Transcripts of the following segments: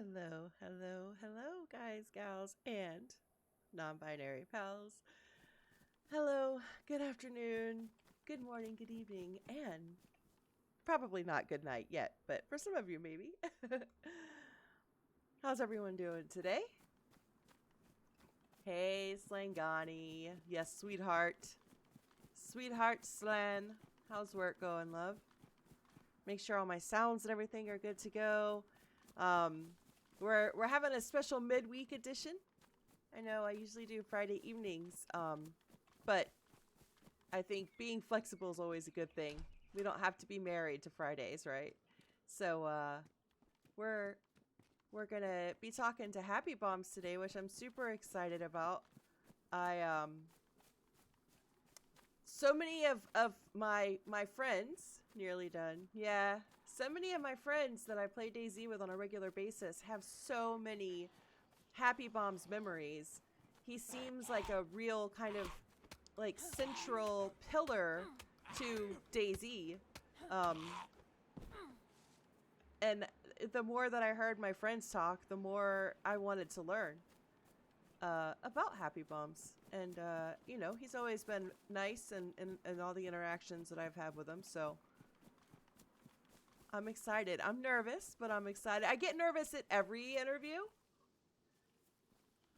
Hello, hello, hello, guys, gals, and non binary pals. Hello, good afternoon, good morning, good evening, and probably not good night yet, but for some of you, maybe. How's everyone doing today? Hey, Slangani. Yes, sweetheart. Sweetheart Slan. How's work going, love? Make sure all my sounds and everything are good to go. Um, we're having a special midweek edition. I know I usually do Friday evenings, but I think being flexible is always a good thing. We don't have to be married to Fridays, right? So we're we're gonna be talking to Happy Bombs today, which I'm super excited about. I so many of my friends nearly done. Yeah, so many of my friends that I play DayZ with on a regular basis have so many Happy Bombs memories. He seems like a real kind of like central pillar to DayZ. Um, and the more that I heard my friends talk, the more I wanted to learn about Happy Bombs. And, you know, he's always been nice in all the interactions that I've had with him. So I'm excited. I'm nervous, but I'm excited. I get nervous at every interview.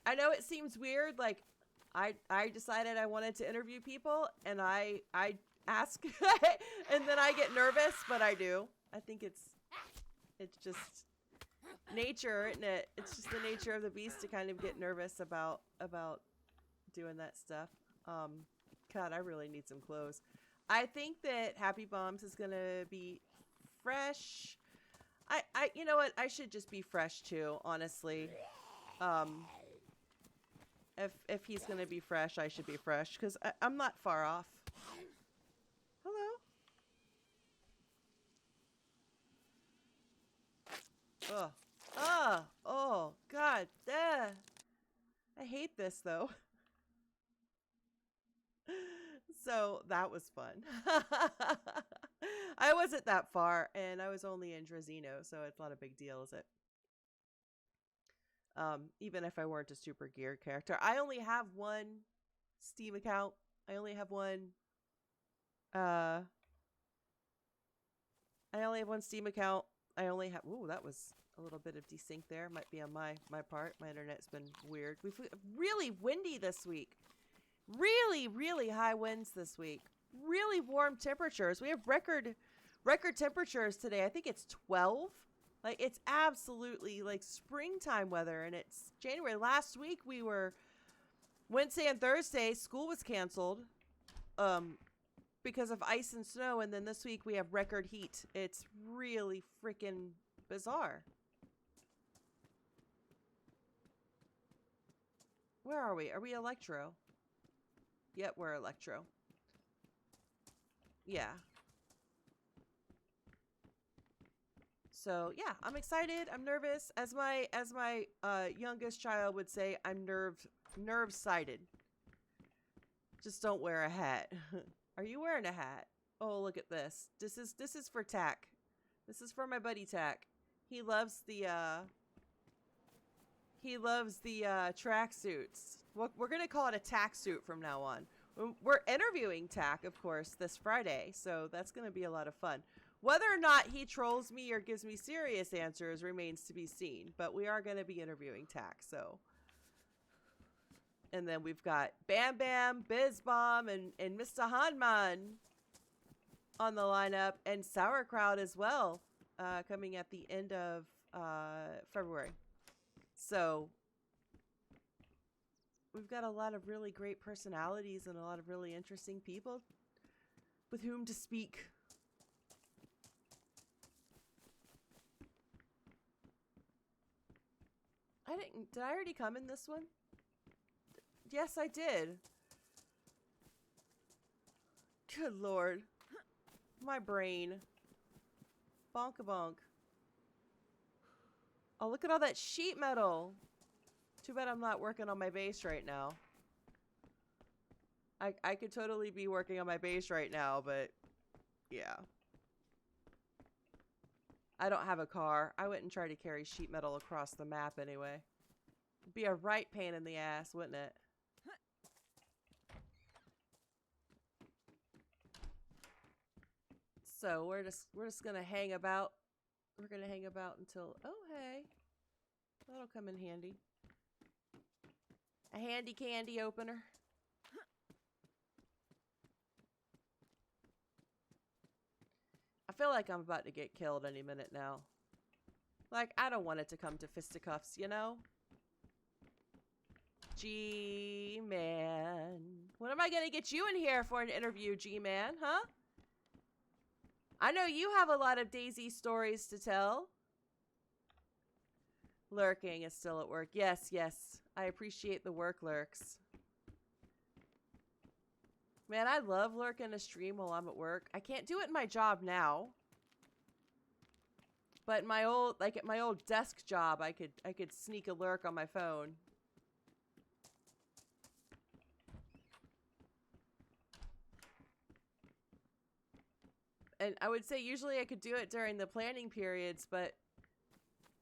I know it seems weird. Like, I decided I wanted to interview people, and I ask, and then I get nervous, but I do. I think it's just nature, isn't it? It's just the nature of the beast to kind of get nervous about doing that stuff. God, I really need some clothes. I think that Happy Bombs is gonna be fresh. You know what? I should just be fresh too, honestly. Um, if he's gonna be fresh, I should be fresh because I'm not far off. Hello. Oh. Oh. God. I hate this though. So that was fun. I wasn't that far, and I was only in Drazino, so it's not a big deal, is it? Even if I weren't a super geared character. I only have one Steam account. I only have one uh I only have one Steam account. I only have ooh, that was a little bit of desync there. Might be on my part. My internet's been weird. We've really windy this week. Really, really high winds this week. Really warm temperatures. We have record temperatures today. I think it's 12. Like it's absolutely like springtime weather, and it's January. Last week we were Wednesday and Thursday school was canceled because of ice and snow, and then this week we have record heat. It's really freaking bizarre. Where are we? Are we Electro? Yep, we're Electro. Yeah. So yeah, I'm excited. I'm nervous. As my youngest child would say, I'm nerve sighted. Just don't wear a hat. Are you wearing a hat? Oh, look at this. This is for Tack. This is for my buddy Tack. He loves the track suits. We're gonna call it a tack suit from now on. We're interviewing Tack, of course, this Friday, so that's gonna be a lot of fun. Whether or not he trolls me or gives me serious answers remains to be seen, but we are going to be interviewing Tack, so. And then we've got Bam Bam, Biz Bomb, and Mr. Hanman on the lineup, and Sauerkraut as well, coming at the end of February. So we've got a lot of really great personalities and a lot of really interesting people with whom to speak. Did I already come in this one? Yes, I did. Good Lord. My brain. Bonk-a-bonk. Oh, look at all that sheet metal. Too bad I'm not working on my base right now. I could totally be working on my base right now, but yeah. I don't have a car. I wouldn't try to carry sheet metal across the map anyway. It'd be a right pain in the ass, wouldn't it? So we're just gonna hang about. We're gonna hang about until, oh hey, that'll come in handy. A handy candy opener. I feel like I'm about to get killed any minute now. Like, I don't want it to come to fisticuffs, you know? G-Man. When am I gonna get you in here for an interview, G-Man, huh? I know you have a lot of Daisy stories to tell. Lurking is still at work. Yes, yes. I appreciate the work lurks. Man, I love lurking a stream while I'm at work. I can't do it in my job now. But in my old, like at my old desk job, I could sneak a lurk on my phone. And I would say usually I could do it during the planning periods, but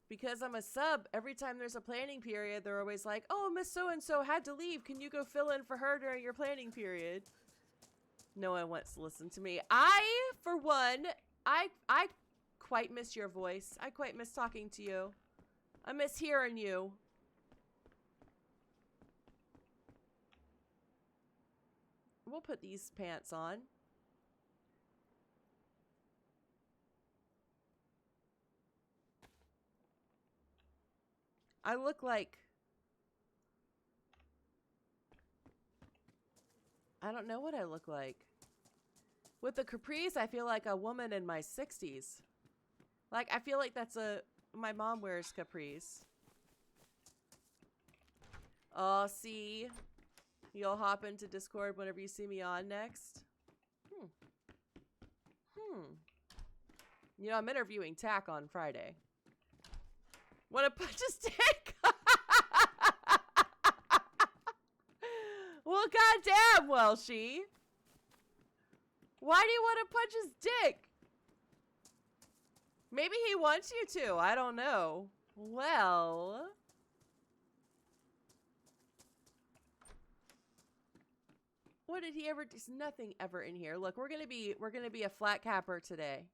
because I'm a sub, every time there's a planning period, they're always like, oh, Miss So-and-so had to leave. Can you go fill in for her during your planning period? No one wants to listen to me. I, for one, I quite miss your voice. I quite miss talking to you. I miss hearing you. We'll put these pants on. I look like... I don't know what I look like. With the capris, I feel like a woman in my 60s. Like, I feel like that's a... My mom wears capris. Oh, see? You'll hop into Discord whenever you see me on next. You know, I'm interviewing Tack on Friday. Wanna punch his dick? Well, goddamn, Welshie. Why do you want to punch his dick? Maybe he wants you to. I don't know. Well. What did he ever do? There's nothing ever in here. Look, we're gonna be a flat capper today.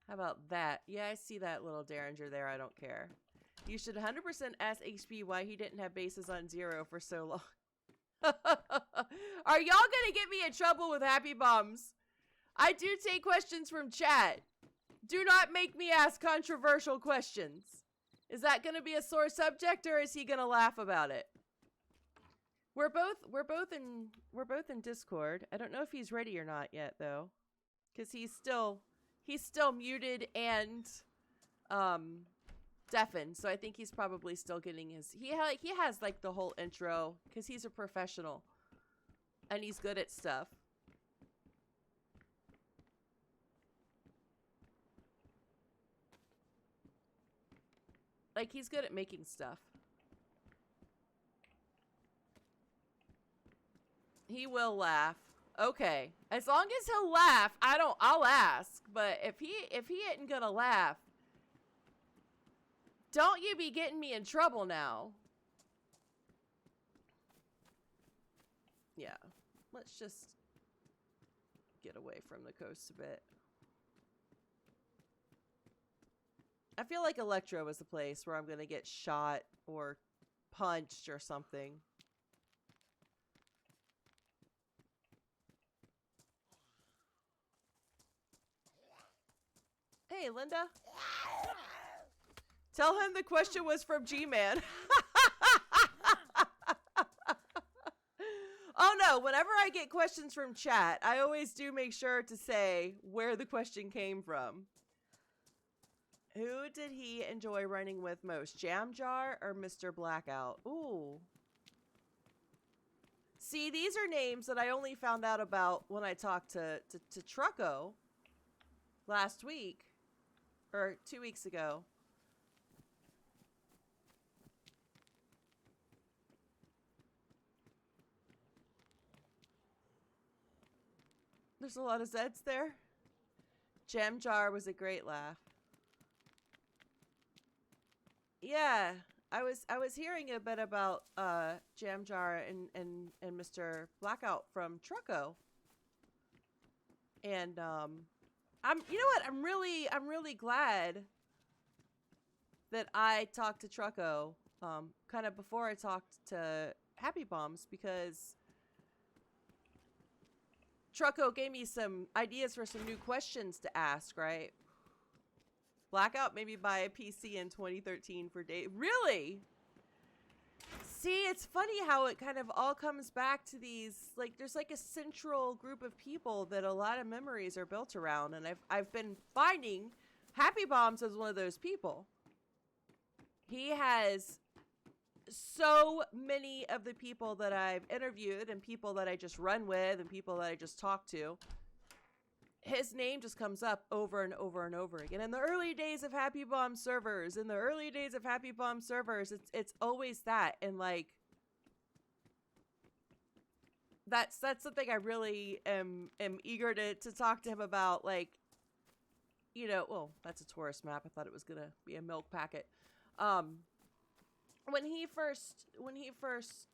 How about that? Yeah, I see that little Derringer there. I don't care. You should 100% ask HP why he didn't have bases on 0 for so long. Are y'all gonna get me in trouble with HappyBombs? I do take questions from chat. Do not make me ask controversial questions. Is that gonna be a sore subject, or is he gonna laugh about it? We're both in Discord. I don't know if he's ready or not yet though, because he's still muted and deafened, so I think he's probably still getting his... He has like the whole intro, because he's a professional and he's good at stuff. Like, he's good at making stuff. He will laugh. Okay, as long as he'll laugh, I'll ask. But if he isn't gonna laugh, don't you be getting me in trouble now. Yeah, let's just get away from the coast a bit. I feel like Electro is the place where I'm gonna get shot or punched or something. Hey, Linda. Tell him the question was from G-Man. Oh no, whenever I get questions from chat, I always do make sure to say where the question came from. Who did he enjoy running with most? Jam Jar or Mr. Blackout? Ooh. See, these are names that I only found out about when I talked to Trucko last week. Or 2 weeks ago. There's a lot of Zeds there. Jam Jar was a great laugh. Yeah, I was hearing a bit about Jam Jar and Mr. Blackout from Trucko. And I'm you know what? I'm really glad that I talked to Trucko kind of before I talked to HappyBombs, because Trucko gave me some ideas for some new questions to ask, right? Blackout maybe buy a PC in 2013 for date. Really? See, it's funny how it kind of all comes back to these, like, there's like a central group of people that a lot of memories are built around, and I've been finding HappyBombs as one of those people. He has so many of the people that I've interviewed and people that I just run with and people that I just talk to. His name just comes up over and over and over again. In the early days of HappyBomb servers, it's always that. And like, that's something I really am eager to talk to him about. Like, you know, well, that's a tourist map. I thought it was gonna be a milk packet. When he first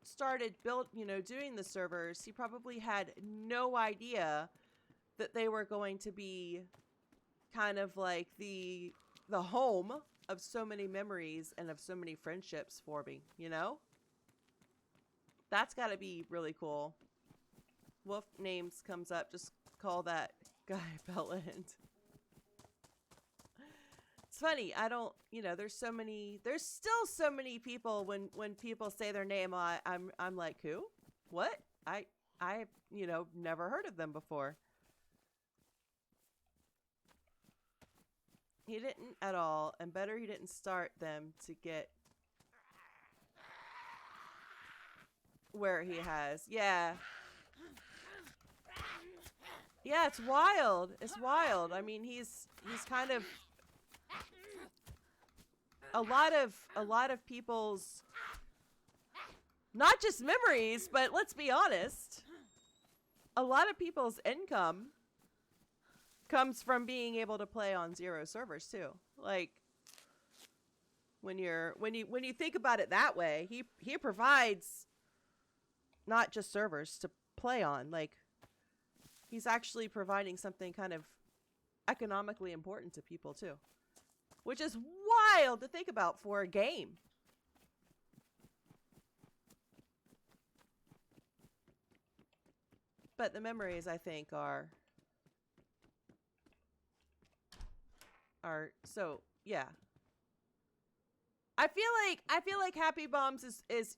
started doing the servers, he probably had no idea that they were going to be kind of like the home of so many memories and of so many friendships forming, you know? That's got to be really cool. Wolf names comes up, just call that guy Belland. It's funny, I don't, there's still so many people when people say their name, I'm like, who? What? I never heard of them before. He didn't at all, and better he didn't start them to get where he has. Yeah. Yeah, it's wild. It's wild. I mean, he's kind of a lot of people's, not just memories, but let's be honest, a lot of people's income comes from being able to play on Zero servers too. Like, when you think about it that way, he provides not just servers to play on. Like, he's actually providing something kind of economically important to people too, which is wild to think about for a game. But the memories, I think, are so, yeah. I feel like HappyBombs is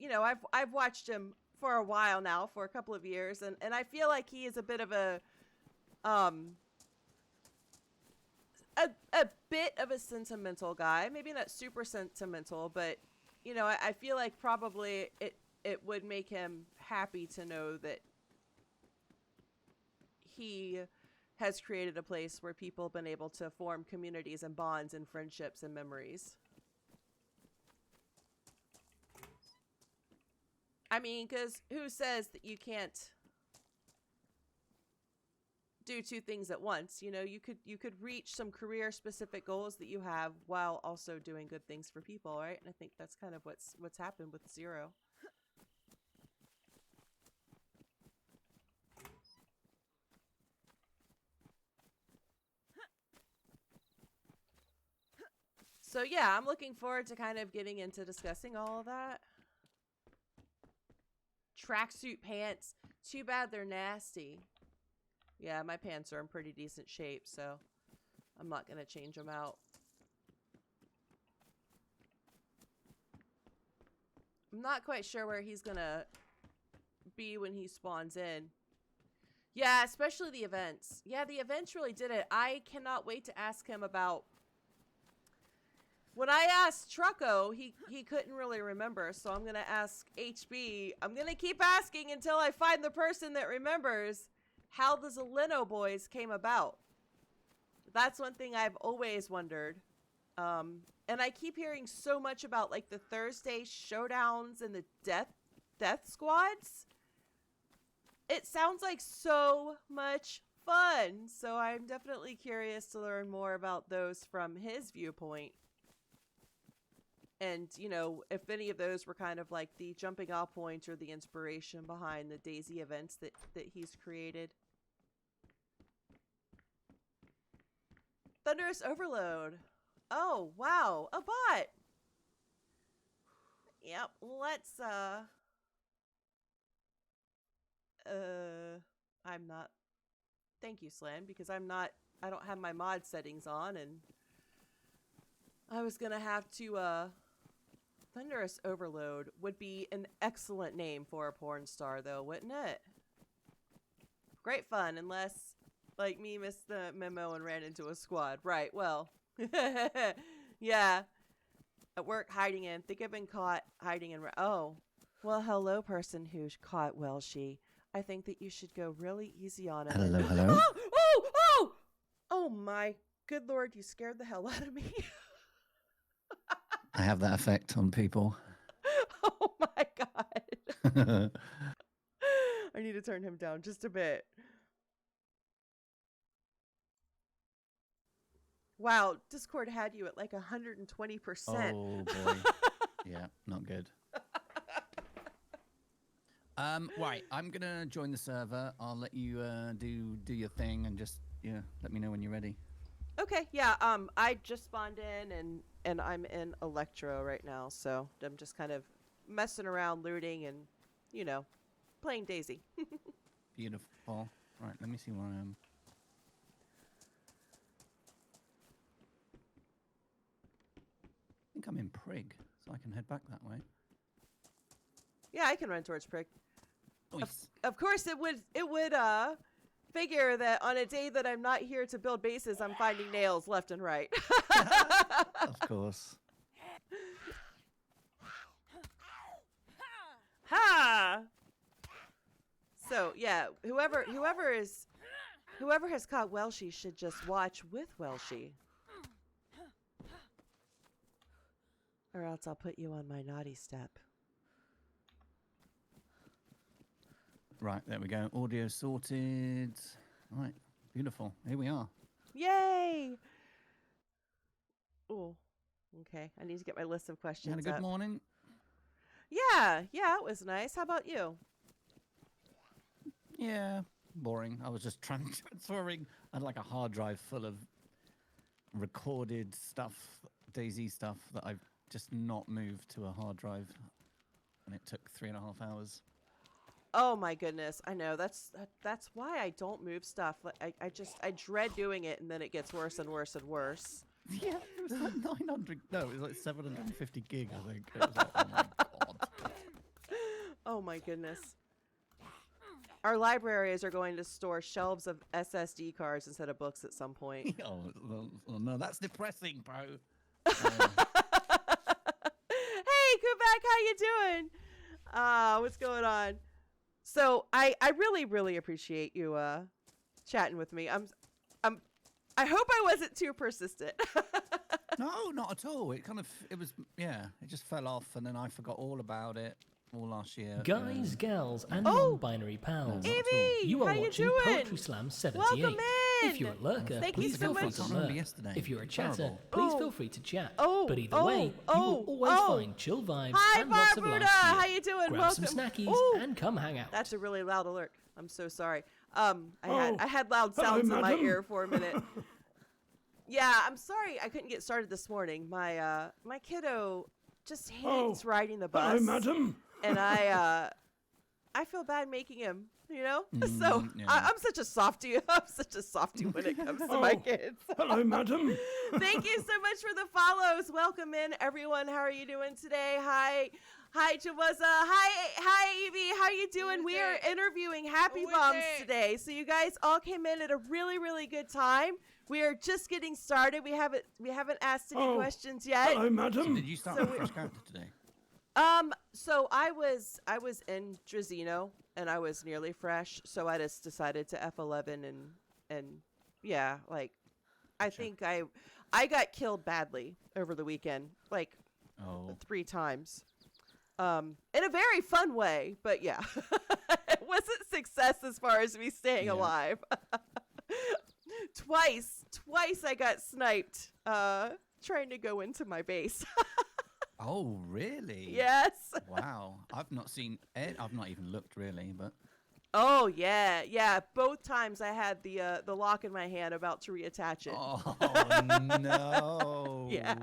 I've watched him for a while now, for a couple of years, and I feel like he is a bit of a bit of a sentimental guy. Maybe not super sentimental, but I feel like probably it would make him happy to know that he has created a place where people have been able to form communities and bonds and friendships and memories. I mean, because who says that you can't do two things at once? You could reach some career specific goals that you have while also doing good things for people, right? And I think that's kind of what's happened with Zero. So yeah, I'm looking forward to kind of getting into discussing all of that. Tracksuit pants. Too bad they're nasty. Yeah, my pants are in pretty decent shape, so I'm not going to change them out. I'm not quite sure where he's going to be when he spawns in. Yeah, especially the events. Yeah, the events really did it. I cannot wait to ask him about... When I asked Trucko, he couldn't really remember, so I'm going to ask HB. I'm going to keep asking until I find the person that remembers how the Zeleno boys came about. That's one thing I've always wondered. And I keep hearing so much about, like, the Thursday showdowns and the death squads. It sounds like so much fun. So I'm definitely curious to learn more about those from his viewpoint. And, you know, if any of those were kind of like the jumping off point or the inspiration behind the Daisy events that he's created. Thunderous Overload. Oh, wow. A bot. Yep. Let's, I'm not. Thank you, Slan, because I don't have my mod settings on, and I was going to have to, Thunderous Overload would be an excellent name for a porn star, though, wouldn't it? Great fun, unless, like me, missed the memo and ran into a squad. Right, well. Yeah. At work, hiding in. Think I've been caught hiding in. Oh. Well, hello, person who's caught Welshie. I think that you should go really easy on him. Hello, hello. Oh! Oh, my good Lord, you scared the hell out of me. I have that effect on people. Oh my God. I need to turn him down just a bit. Wow, Discord had you at like 120%. Oh boy. Yeah, not good. Right, I'm gonna join the server. I'll let you do your thing and just let me know when you're ready. Okay, yeah. I just spawned in and I'm in Electro right now, so I'm just kind of messing around, looting, and playing Daisy. Beautiful. Right, let me see where I am. I think I'm in Prig, so I can head back that way. Yeah, I can run towards Prick. Nice. Of course, it would figure that on a day that I'm not here to build bases, I'm finding nails left and right. Of course. Ha! So yeah, whoever has caught Welshie should just watch with Welshie. Or else I'll put you on my naughty step. Right, there we go. Audio sorted. Right, beautiful. Here we are. Yay! Oh, okay. I need to get my list of questions. You had a good morning? Yeah, it was nice. How about you? Yeah, boring. I was just transferring. I had like a hard drive full of recorded stuff, Daisy stuff that I've just not moved to a hard drive, and it took 3.5 hours. Oh my goodness, I know. That's why I don't move stuff. I dread doing it, and then it gets worse and worse and worse. Yeah, it was like 900. No, it was like 750 gig, I think. It was like, oh my god. Oh my goodness. Our libraries are going to store shelves of SSD cards instead of books at some point. Oh no, that's depressing, bro. Hey, Quebec, how you doing? What's going on? So I really, really appreciate you chatting with me. I hope I wasn't too persistent. No, not at all. It just fell off, and then I forgot all about it all last year. Guys, gals, and non-binary pals. Evie, you are how watching you doing? Poetry Slam 78. Welcome in. If you're a lurker, Thank you please so feel free much. to I can't remember lurk. yesterday. If you're a It's chatter, terrible. please feel free to chat. But either way, you will always find chill vibes Hi, and lots of Barbuda. laughs here. How you doing? Grab Welcome. some snackies and come hang out. That's a really loud alert. I'm so sorry. I had loud sounds in my ear for a minute. Yeah, I'm sorry I couldn't get started this morning. My my kiddo just hates riding the bus. Hello, madam. And I feel bad making him, So yeah. I'm such a softie. I'm such a softie when it comes to my kids. Hello, madam. Thank you so much for the follows. Welcome in, everyone. How are you doing today? Hi, Jawaza. Hi, Evie. How you doing? We are interviewing HappyBombs today. So you guys all came in at a really, really good time. We are just getting started. We haven't asked any questions yet. Hello, madam. Did you start with a fresh character today? So I was in Drazino and I was nearly fresh, so I just decided to F11 and yeah, like I think I got killed badly over the weekend, like 3 times. In a very fun way, but yeah. It wasn't success as far as me staying alive. Twice I got sniped trying to go into my base. Oh, really? Yes. Wow. I've not seen it. I've not even looked really, but Oh yeah. Both times I had the lock in my hand about to reattach it. oh no. Yeah.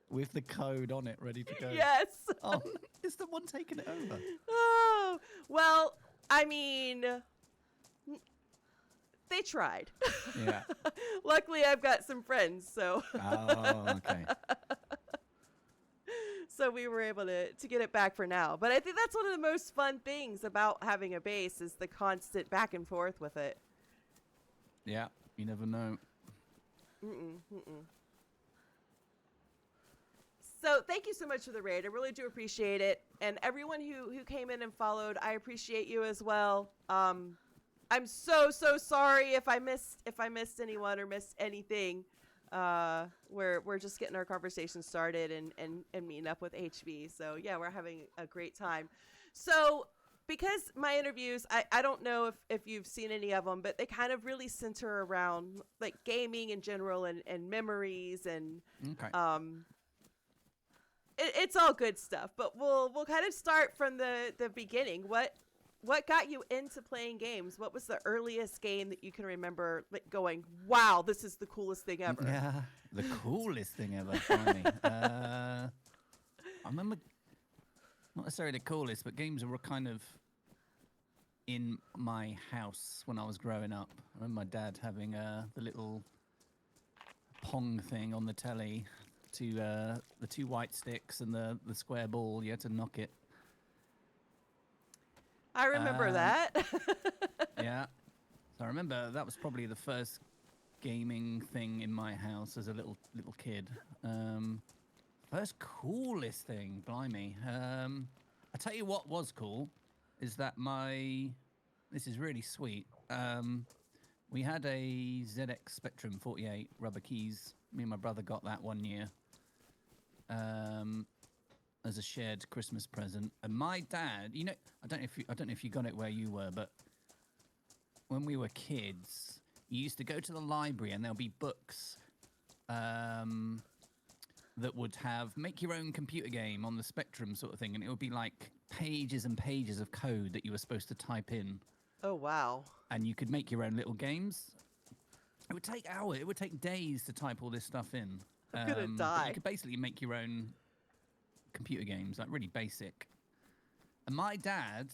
With the code on it, ready to go. Yes. Oh, is the one taking it over? Oh, well, I mean, they tried. Yeah. Luckily, I've got some friends, so Oh, okay. so we were able to get it back for now. But I think that's one of the most fun things about having a base is the constant back and forth with it. Yeah, you never know. So thank you so much for the raid. I really do appreciate it. And everyone who came in and followed, I appreciate you as well. I'm so sorry if I missed anyone or missed anything. We're just getting our conversation started and meeting up with HB. So yeah, we're having a great time. So because my interviews, I don't know if you've seen any of them, but they kind of really center around like gaming in general and memories and Okay. It's all good stuff, but we'll kind of start from the beginning. What got you into playing games? What was the earliest game that you can remember like going, wow, this is the coolest thing ever? Yeah, the coolest thing ever. Funny. I remember not necessarily the coolest, but games were kind of in my house when I was growing up. I remember my dad having the little Pong thing on the telly. The two white sticks and the square ball. You had to knock it. I remember that. Yeah. So I remember that was probably the first gaming thing in my house as a little kid. First coolest thing, blimey. I tell you what was cool is that this is really sweet. We had a ZX Spectrum 48 rubber keys. Me and my brother got that one year as a shared Christmas present. And my dad, you know, I don't know if you got it where you were, but when we were kids, you used to go to the library and there'll be books that would have make your own computer game on the Spectrum sort of thing, and it would be like pages and pages of code that you were supposed to type in. Oh wow. And you could make your own little games. It would take hours. It would take days to type all this stuff in. I'm gonna but die. You could basically make your own computer games, like really basic. And my dad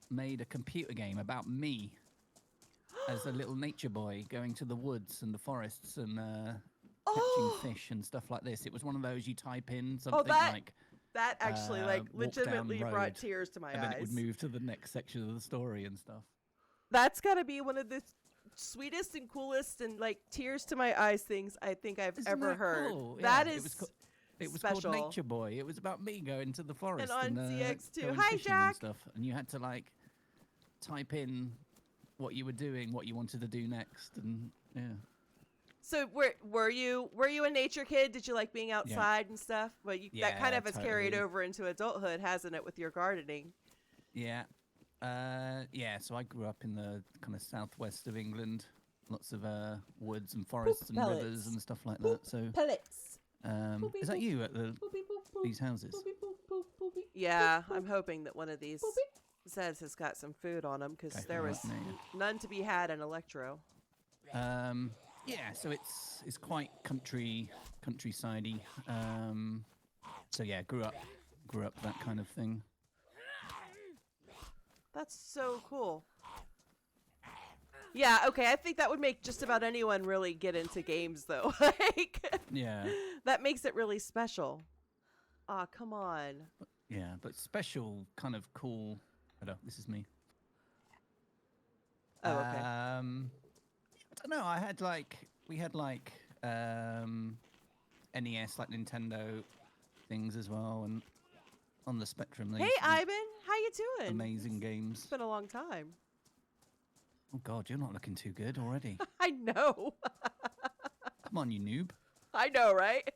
made a computer game about me as a little nature boy going to the woods and the forests and catching fish and stuff like this. It was one of those you type in something like... That actually like walk down legitimately road, brought tears to my and eyes. then it would move to the next section of the story and stuff. That's gotta be one of the sweetest and coolest and like tears to my eyes things I think I've Isn't ever that heard. cool? That Yeah, is it was special. called Nature Boy. It was about me going to the forest And on and ZX2. going Hi, fishing Jack. and stuff. And you had to like type in what you were doing, what you wanted to do next, and yeah. So were you a nature kid? Did you like being outside and stuff? Well, that kind Yeah, of has carried totally. over into adulthood, hasn't it, with your gardening? Yeah. So I grew up in the kind of southwest of England. Lots of woods and forests and pellets. rivers and stuff like that. So Pellets. is that you at these houses? Yeah, I'm hoping that one of these Zeds has got some food on them because Okay, there right, was no. none to be had in Electro. Yeah, so it's quite countryside-y. So yeah, grew up that kind of thing. That's so cool. Yeah, okay, I think that would make just about anyone really get into games, though. Like, Yeah, that makes it really special. Aw, come on. yeah, but special, kind of cool. Hello, this is me. Oh, okay. I don't know. We had NES, like Nintendo things as well, and on the Spectrum. They Hey, used to be Ivan, how you doing? amazing games. It's been a long time. Oh God, you're not looking too good already. I know. Come on, you noob. I know, right?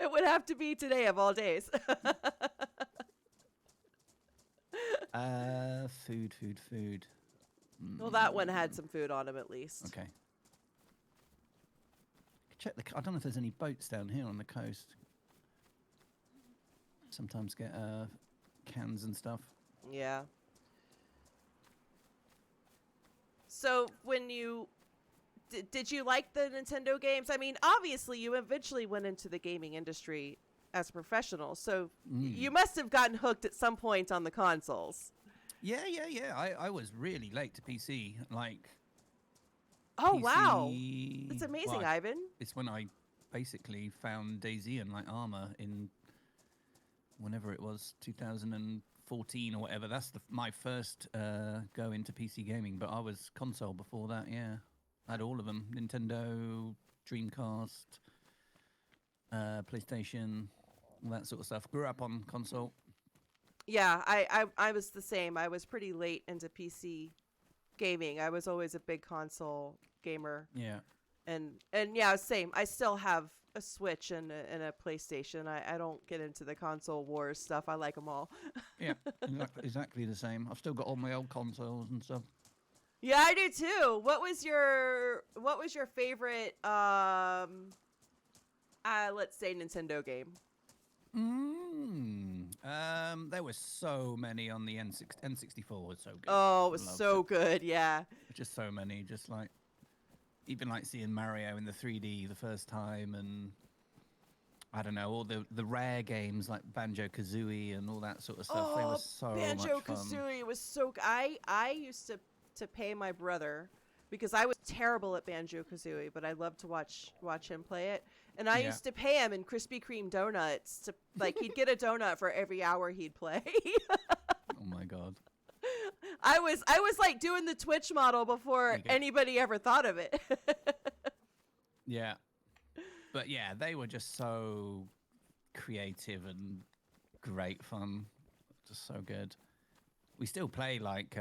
It would have to be today of all days. Food. Well, that one had some food on him at least. Okay. Check I don't know if there's any boats down here on the coast. Sometimes get cans and stuff. Yeah. So when you did you like the Nintendo games? I mean, obviously you eventually went into the gaming industry as a professional, so you must have gotten hooked at some point on the consoles. Yeah. I was really late to PC. Like, oh PC, wow, that's amazing, well, Ivan. It's when I basically found DayZ and like Armor in whenever it was 2014 or whatever. That's my first go into PC gaming. But I was console before that. Yeah, I had all of them: Nintendo, Dreamcast, PlayStation, all that sort of stuff. Grew up on console. Yeah, I was the same. I was pretty late into PC gaming. I was always a big console gamer. Yeah. And yeah, same. I still have a Switch and a PlayStation. I don't get into the console wars stuff. I like them all. Yeah, exactly the same. I've still got all my old consoles and stuff. Yeah, I do too. What was your favorite let's say Nintendo game? There were so many on the N64 was so good. Oh, it was so good, yeah. Just so many, just like even like seeing Mario in the 3D the first time, and I don't know, all the rare games like Banjo-Kazooie and all that sort of stuff. They were so much fun. Banjo-Kazooie was so I used to pay my brother because I was terrible at Banjo-Kazooie, but I loved to watch him play it. And I used to pay him in Krispy Kreme donuts to like he'd get a donut for every hour he'd play. Oh my god. I was like doing the Twitch model before anybody ever thought of it. Yeah. But yeah, they were just so creative and great fun. Just so good. We still play like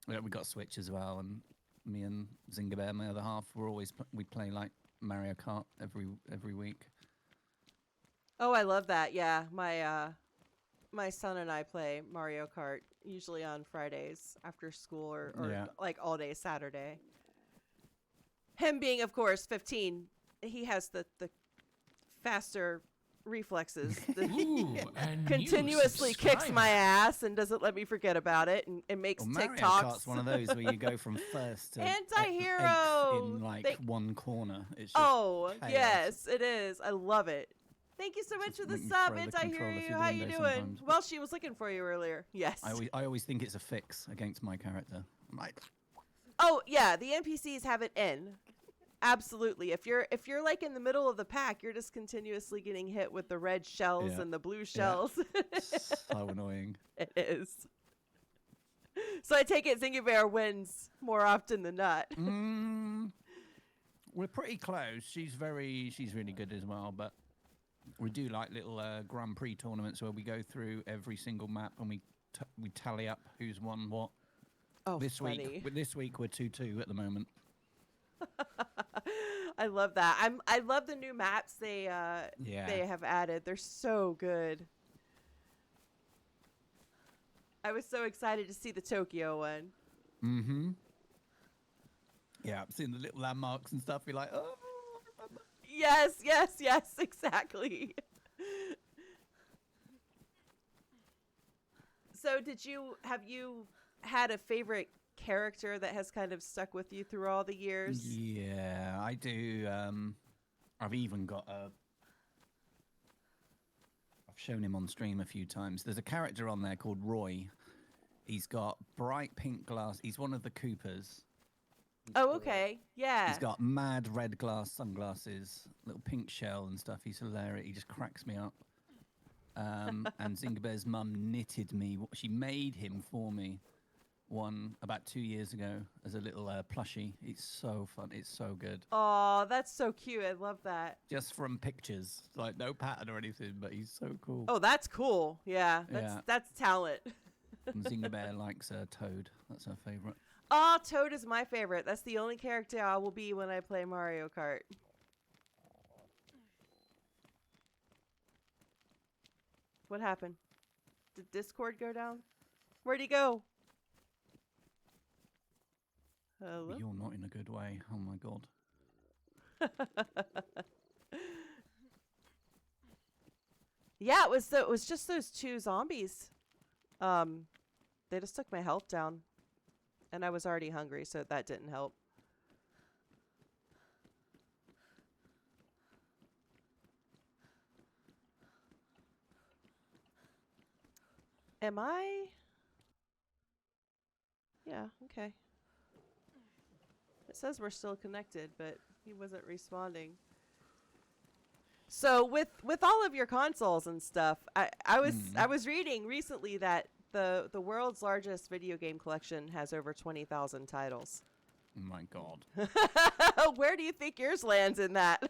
we got Switch as well, and me and Zinga Bear, my other half, we play like Mario Kart every week. Oh, I love that. Yeah, my son and I play Mario Kart usually on Fridays after school or like all day Saturday. Him being, of course, 15, he has the faster reflexes. Ooh, and continuously kicks my ass and doesn't let me forget about it and makes Mario TikToks. Kart's one of those where you go from first to Anti-hero in like one corner. It's just chaos. Yes, it is. I love it. Thank you so much for the sub, Anti-hero. How you doing? Sometimes. Well, she was looking for you earlier. Yes. I always think it's a fix against my character. I'm like, oh yeah, the NPCs have it in. Absolutely. If you're like in the middle of the pack, you're just continuously getting hit with the red shells and the blue shells. So annoying. It is. So I take it Zingy Bear wins more often than not. We're pretty close. She's really good as well, but we do like little Grand Prix tournaments where we go through every single map and we tally up who's won what. Oh, this funny. This week we're 2-2 at the moment. I love that. I love the new maps they have added. They're so good. I was so excited to see the Tokyo one. Mm-hmm. Yeah, I've seen the little landmarks and stuff. You're like, oh. Yes, exactly. So have you had a favorite character that has kind of stuck with you through all the years? Yeah, I do. I've even got I've shown him on stream a few times. There's a character on there called Roy. He's got bright pink glass. He's one of the Coopers. Oh, okay. Yeah. He's got mad red glass sunglasses, little pink shell and stuff. He's hilarious. He just cracks me up. And Zinga Bear's mum knitted me. She made him for me one about 2 years ago as a little plushie. It's so fun. It's so good. Oh, that's so cute. I love that. Just from pictures, like no pattern or anything, but he's so cool. Oh, that's cool. Yeah, that's talent. And Zinga Bear likes Toad. That's her favorite. Oh, Toad is my favorite. That's the only character I will be when I play Mario Kart. What happened? Did Discord go down? Where'd he go? Hello? You're not in a good way. Oh my god. Yeah, it was just those 2 zombies. They just took my health down, and I was already hungry, so that didn't help. Am I? Yeah, okay. It says we're still connected, but he wasn't responding. So with all of your consoles and stuff, I was reading recently that the world's largest video game collection has over 20,000 titles. Oh my god. Where do you think yours lands in that?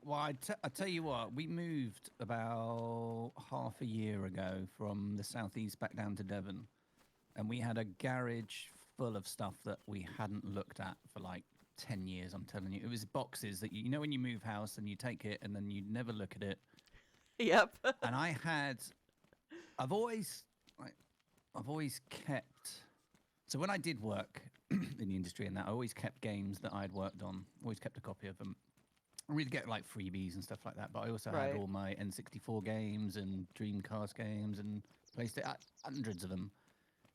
Well, I tell you what, we moved about half a year ago from the southeast back down to Devon, and we had a garage full of stuff that we hadn't looked at for like 10 years, I'm telling you. It was boxes that, you know, when you move house and you take it and then you never look at it. Yep. And I've always kept, so when I did work in the industry and that, I always kept games that I'd worked on, always kept a copy of them. We'd get like freebies and stuff like that, but I also had all my N64 games and Dreamcast games and PlayStation, hundreds of them,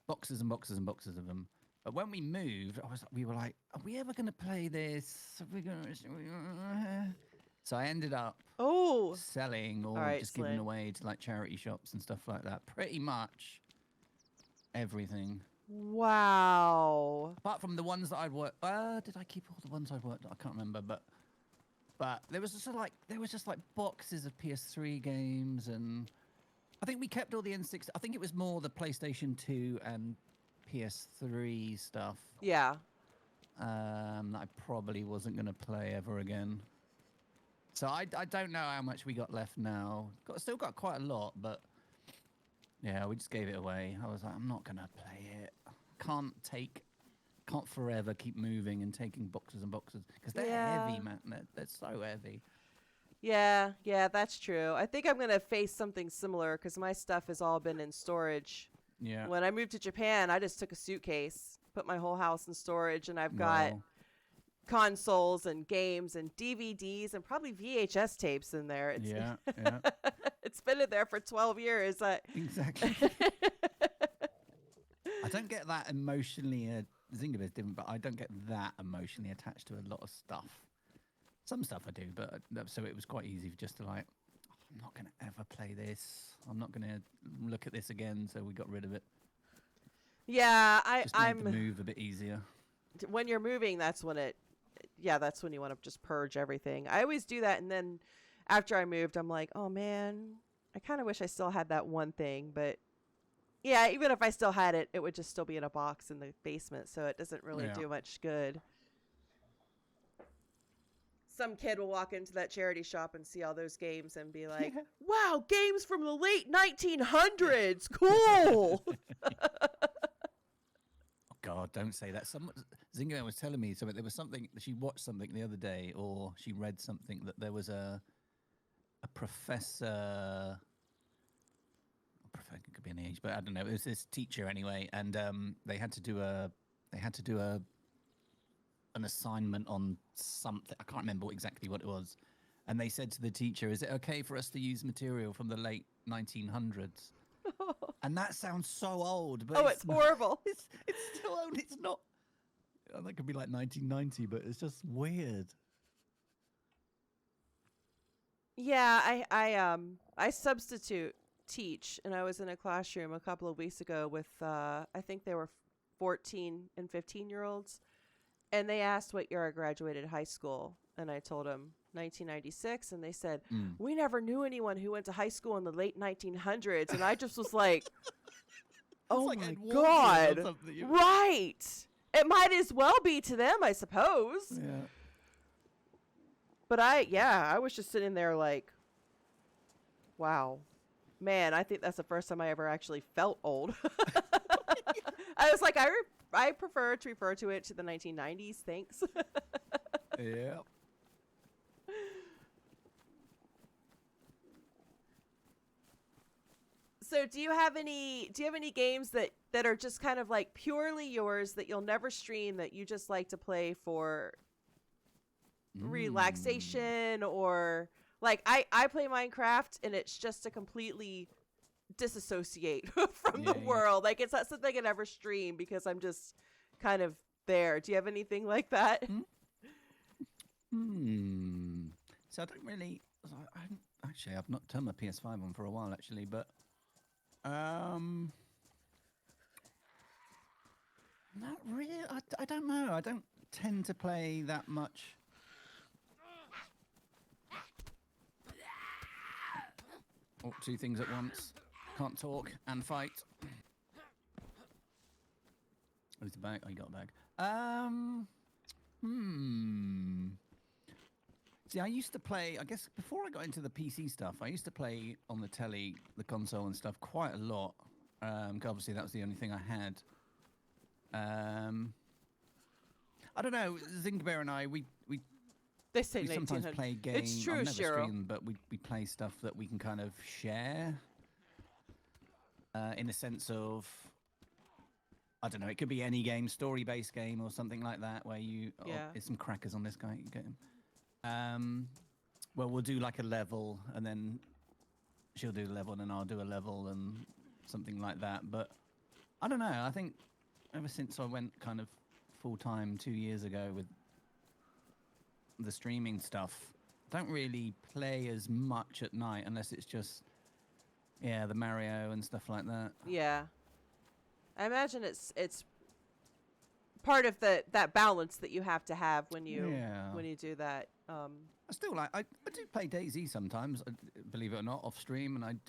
boxes and boxes and boxes of them. But when we moved, we were like, are we ever going to play this? Are we gonna... So I ended up selling or just giving away to like charity shops and stuff like that. Pretty much everything. Wow. Apart from the ones that I'd worked. Did I keep all the ones I'd worked on? I can't remember, but there was just like boxes of PS3 games, and I think we kept all the N6. I think it was more the PlayStation 2 and PS3 stuff. Yeah. I probably wasn't going to play ever again. So I don't know how much we got left now. Still got quite a lot, but yeah, we just gave it away. I was like, I'm not going to play it. Can't forever keep moving and taking boxes and boxes because they're heavy, man. They're so heavy. Yeah, that's true. I think I'm going to face something similar because my stuff has all been in storage. Yeah. When I moved to Japan, I just took a suitcase, put my whole house in storage, and I've got consoles and games and DVDs and probably VHS tapes in there. Yeah. It's been in there for 12 years. Exactly. I don't get that emotionally. Zingaber's different, but I don't get that emotionally attached to a lot of stuff. Some stuff I do, but so it was quite easy just to like, I'm not going to ever play this. I'm not going to look at this again. So we got rid of it. Yeah, just made the move a bit easier. When you're moving, that's when that's when you want to just purge everything. I always do that, and then after I moved, I'm like, oh man, I kind of wish I still had that one thing, but yeah, even if I still had it, it would just still be in a box in the basement, so it doesn't really do much good. Some kid will walk into that charity shop and see all those games and be like, wow, games from the late 1900s. Cool. Oh, God, don't say that. Zinga was telling me something. There was something, she watched something the other day, or she read something that there was a professor, it could be an age, but I don't know. It was this teacher anyway, and they had to do an assignment on something. I can't remember exactly what it was. And they said to the teacher, is it okay for us to use material from the late 1900s? And that sounds so old. But it's horrible. It's still old. It's not. That could be like 1990, but it's just weird. Yeah, I substitute teach, and I was in a classroom a couple of weeks ago with I think they were 14 and 15-year-olds. And they asked what year I graduated high school. And I told them 1996. And they said, we never knew anyone who went to high school in the late 1900s. And I just was like, oh like my God. Right. It might as well be to them, I suppose. Yeah. But I was just sitting there like, wow. Man, I think that's the first time I ever actually felt old. I was like, I prefer to refer to it to the 1990s. Thanks. Yeah. So, do you have any games that that are just kind of like purely yours that you'll never stream, that you just like to play for relaxation, or like I play Minecraft and it's just to completely disassociate from the world. Like it's not something I can ever stream because I'm just kind of there. Do you have anything like that? So I don't really. I've not turned my PS5 on for a while actually, but not really. I don't know. I don't tend to play that much. Oh, two things at once. Can't talk and fight. Who's the bag? Oh, you got a bag. See, I used to play, I guess before I got into the PC stuff, I used to play on the telly, the console and stuff quite a lot. 'Cause obviously that was the only thing I had. I don't know, Zingabear and I, we They say sometimes 1900. play games. It's true, I've never Shiro. streamed, but we play stuff that we can kind of share. In the sense of, I don't know, it could be any game, story-based game or something like that, where you... Yeah. Oh, there's some crackers on this guy, you get him. Well, we'll do like a level, and then she'll do a level, and then I'll do a level, and something like that. But I don't know, I think ever since I went kind of full-time 2 years ago with the streaming stuff, I don't really play as much at night, unless it's just, the Mario and stuff like that. Yeah. I imagine it's part of that balance that you have to have when you do that. I still like, I do play DayZ sometimes, believe it or not, off stream, and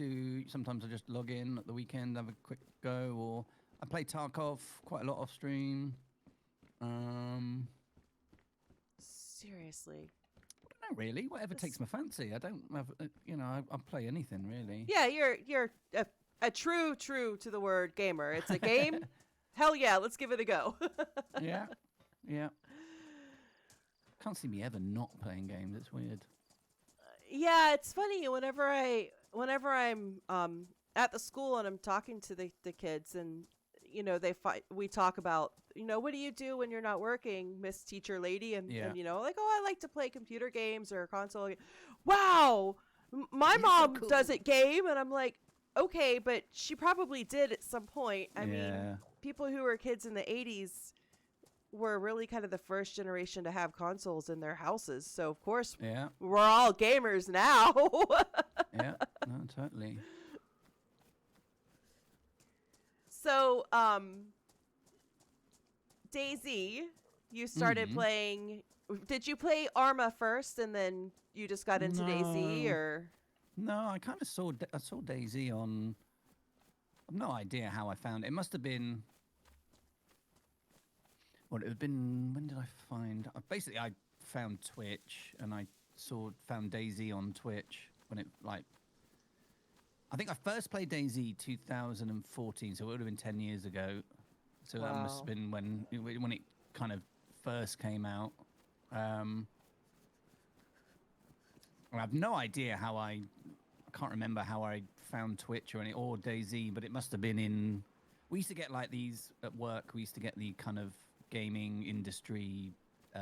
sometimes I just log in at the weekend, have a quick go, or I play Tarkov quite a lot off stream. Seriously. Not really, whatever takes my fancy. I don't have, I'll play anything really. Yeah, you're a true to the word gamer. It's a game. Hell yeah, let's give it a go. Yeah. Can't see me ever not playing games. It's weird. Yeah, it's funny whenever I'm at the school and I'm talking to the kids, and we talk about, what do you do when you're not working, Miss Teacher Lady, and like, oh, I like to play computer games or console. Wow, my mom so cool. doesn't game, and I'm like, okay, but she probably did at some point. I mean, people who were kids in the 80s were really kind of the first generation to have consoles in their houses. So, of course, we're all gamers now. Yeah, no, totally. So, DayZ, you started playing... Did you play Arma first, and then you just got into DayZ, or...? No, I kind of saw DayZ on... I've no idea how I found it. It must have been... Well, it had been... When did I find... Basically, I found Twitch, and I found DayZ on Twitch when it, like... I think I first played DayZ 2014, so it would have been 10 years ago. So that must have been when it kind of first came out. I have no idea how I can't remember how I found Twitch or DayZ, but it must have been in... We used to get like these at work. We used to get the kind of gaming industry... it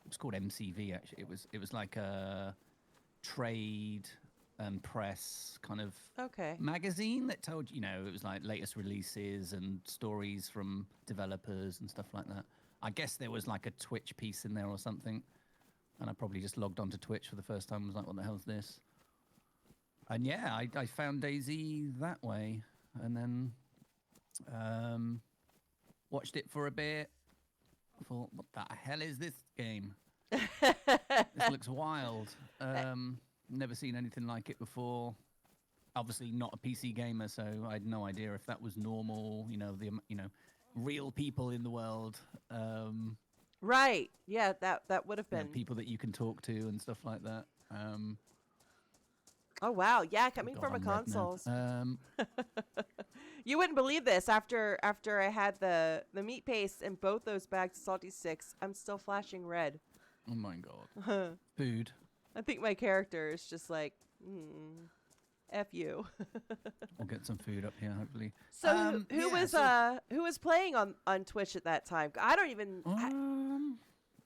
was called MCV, actually. It was like a trade and press kind of magazine that told it was like latest releases and stories from developers and stuff like that. I guess there was like a Twitch piece in there or something, and I probably just logged onto Twitch for the first time and was like, what the hell's this? And yeah, I found DayZ that way, and then watched it for a bit. I thought, what the hell is this game? This looks wild. Never seen anything like it before. Obviously not a PC gamer, so I had no idea if that was normal, real people in the world. Right. Yeah, that would have been. People that you can talk to and stuff like that. Oh, wow. Yeah, coming from a consoles. You wouldn't believe this. After I had the meat paste and both those bags of salty sticks, I'm still flashing red. Oh, my God. Food. I think my character is just like, F you. We'll get some food up here, hopefully. So yeah, who was playing on Twitch at that time? I don't even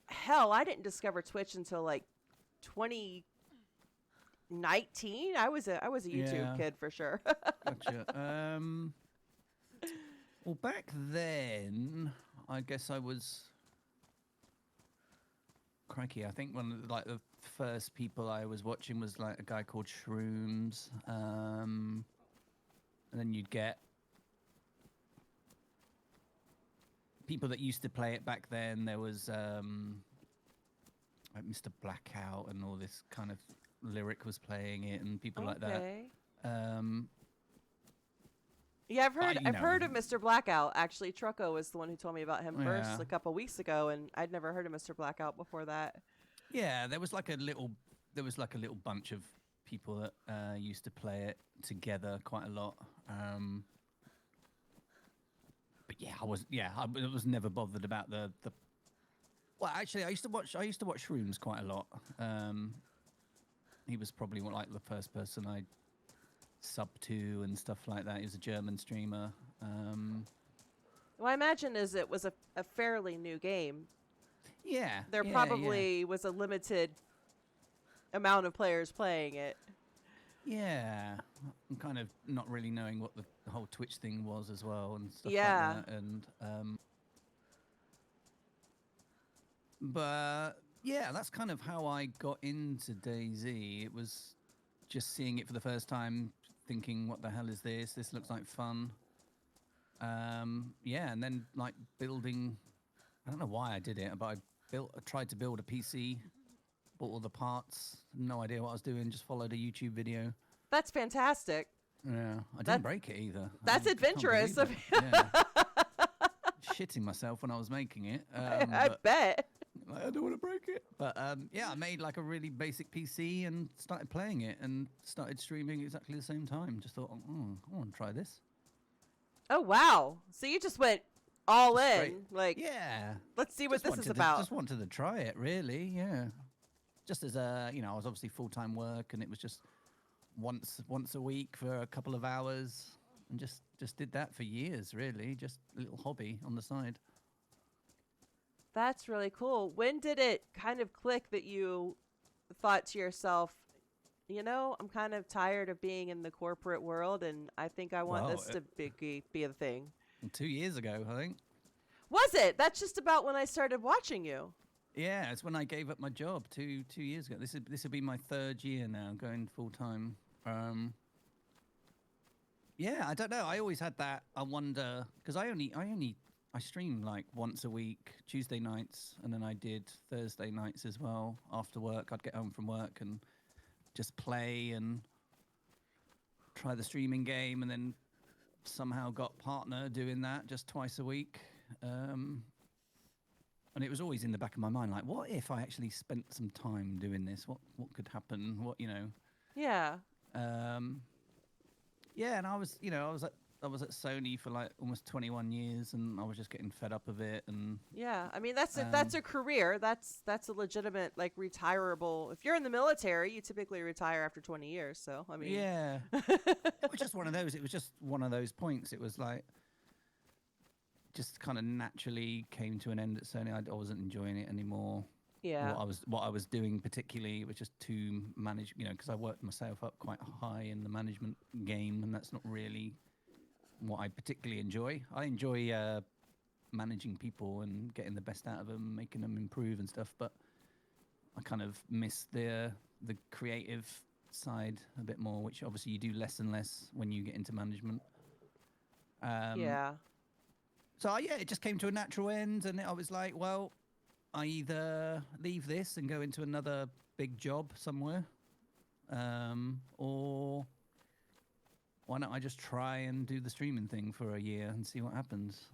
hell, I didn't discover Twitch until like 2019. I was a YouTube kid for sure. Gotcha. Well, back then, I guess I was. Crikey, I think one of the first people I was watching was like a guy called Shrooms, and then you'd get people that used to play it back then. There was like Mr. Blackout and all this kind of lyric was playing it, and people like that. Yeah, I've heard of Mr. Blackout. Actually, Trucko was the one who told me about him first a couple weeks ago, and I'd never heard of Mr. Blackout before that. Yeah, there was like a little bunch of people that used to play it together quite a lot. But yeah, I was never bothered about the. Well, actually, I used to watch Shrooms quite a lot. He was probably like the first person I sub to and stuff like that. He was a German streamer. Well, I imagine it was a fairly new game. Yeah. There probably was a limited amount of players playing it. Yeah. I'm kind of not really knowing what the whole Twitch thing was as well and stuff like that. And but yeah, that's kind of how I got into DayZ. It was just seeing it for the first time, thinking, what the hell is this? This looks like fun. Yeah, and then like building, I don't know why I did it, but I tried to build a PC, bought all the parts, no idea what I was doing, just followed a YouTube video. That's fantastic. Yeah, I didn't break it either. That's adventurous. Yeah. Shitting myself when I was making it. I bet. I don't want to break it. But yeah, I made like a really basic PC and started playing it and started streaming exactly the same time. Just thought, I want to try this. Oh, wow. So you just went all in. Like, yeah. Let's see what this is about. Just wanted to try it, really. Yeah. Just as I was obviously full-time work, and it was just once a week for a couple of hours, and just did that for years, really. Just a little hobby on the side. That's really cool. When did it kind of click that you thought to yourself, I'm kind of tired of being in the corporate world, and I think I want this to be a thing? 2 years ago, I think. Was it? That's just about when I started watching you. Yeah, it's when I gave up my job 2 years ago. This will be my 3rd year now, going full time. Yeah, I don't know. I always had that. I wonder, because I stream like once a week, Tuesday nights, and then I did Thursday nights as well. After work, I'd get home from work and just play and try the streaming game, and then somehow got partner doing that just twice a week. And it was always in the back of my mind, like, what if I actually spent some time doing this? What could happen? Yeah. Yeah, and I was at Sony for like almost 21 years, and I was just getting fed up of it. And yeah, I mean that's a career. That's a legitimate like retirable. If you're in the military, you typically retire after 20 years. So I mean, yeah, it was just one of those. It was just one of those points. It was like just kind of naturally came to an end at Sony. I wasn't enjoying it anymore. Yeah, what I was doing particularly was just to manage, because I worked myself up quite high in the management game, and that's not really what I particularly enjoy. I enjoy managing people and getting the best out of them, making them improve and stuff, but I kind of miss the creative side a bit more, which obviously you do less and less when you get into management. Yeah. So yeah, it just came to a natural end, and I was like, well, I either leave this and go into another big job somewhere, or why don't I just try and do the streaming thing for a year and see what happens?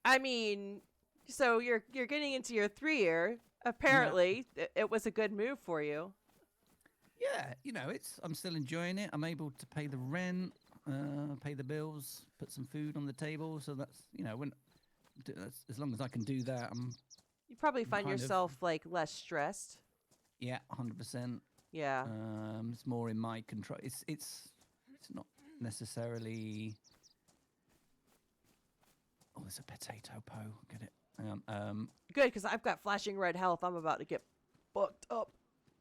I mean, so you're getting into your 3-year. Apparently, it was a good move for you. Yeah, I'm still enjoying it. I'm able to pay the rent, pay the bills, put some food on the table. So that's as long as I can do that, you probably find yourself like less stressed. Yeah, 100%. Yeah. It's more in my control. It's not necessarily. Oh, there's a potato Poe. Get it? Hang on. Good, because I've got flashing red health. I'm about to get fucked up.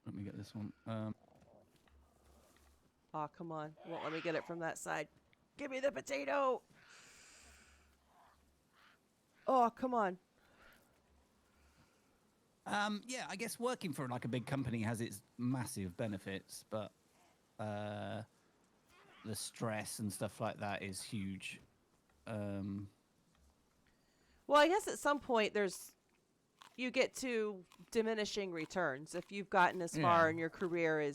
Let me get this one. Oh, come on. Won't let me get it from that side. Give me the potato. Oh, come on. Yeah, I guess working for like a big company has its massive benefits, but the stress and stuff like that is huge. Well, I guess at some point you get to diminishing returns. If you've gotten as far in your career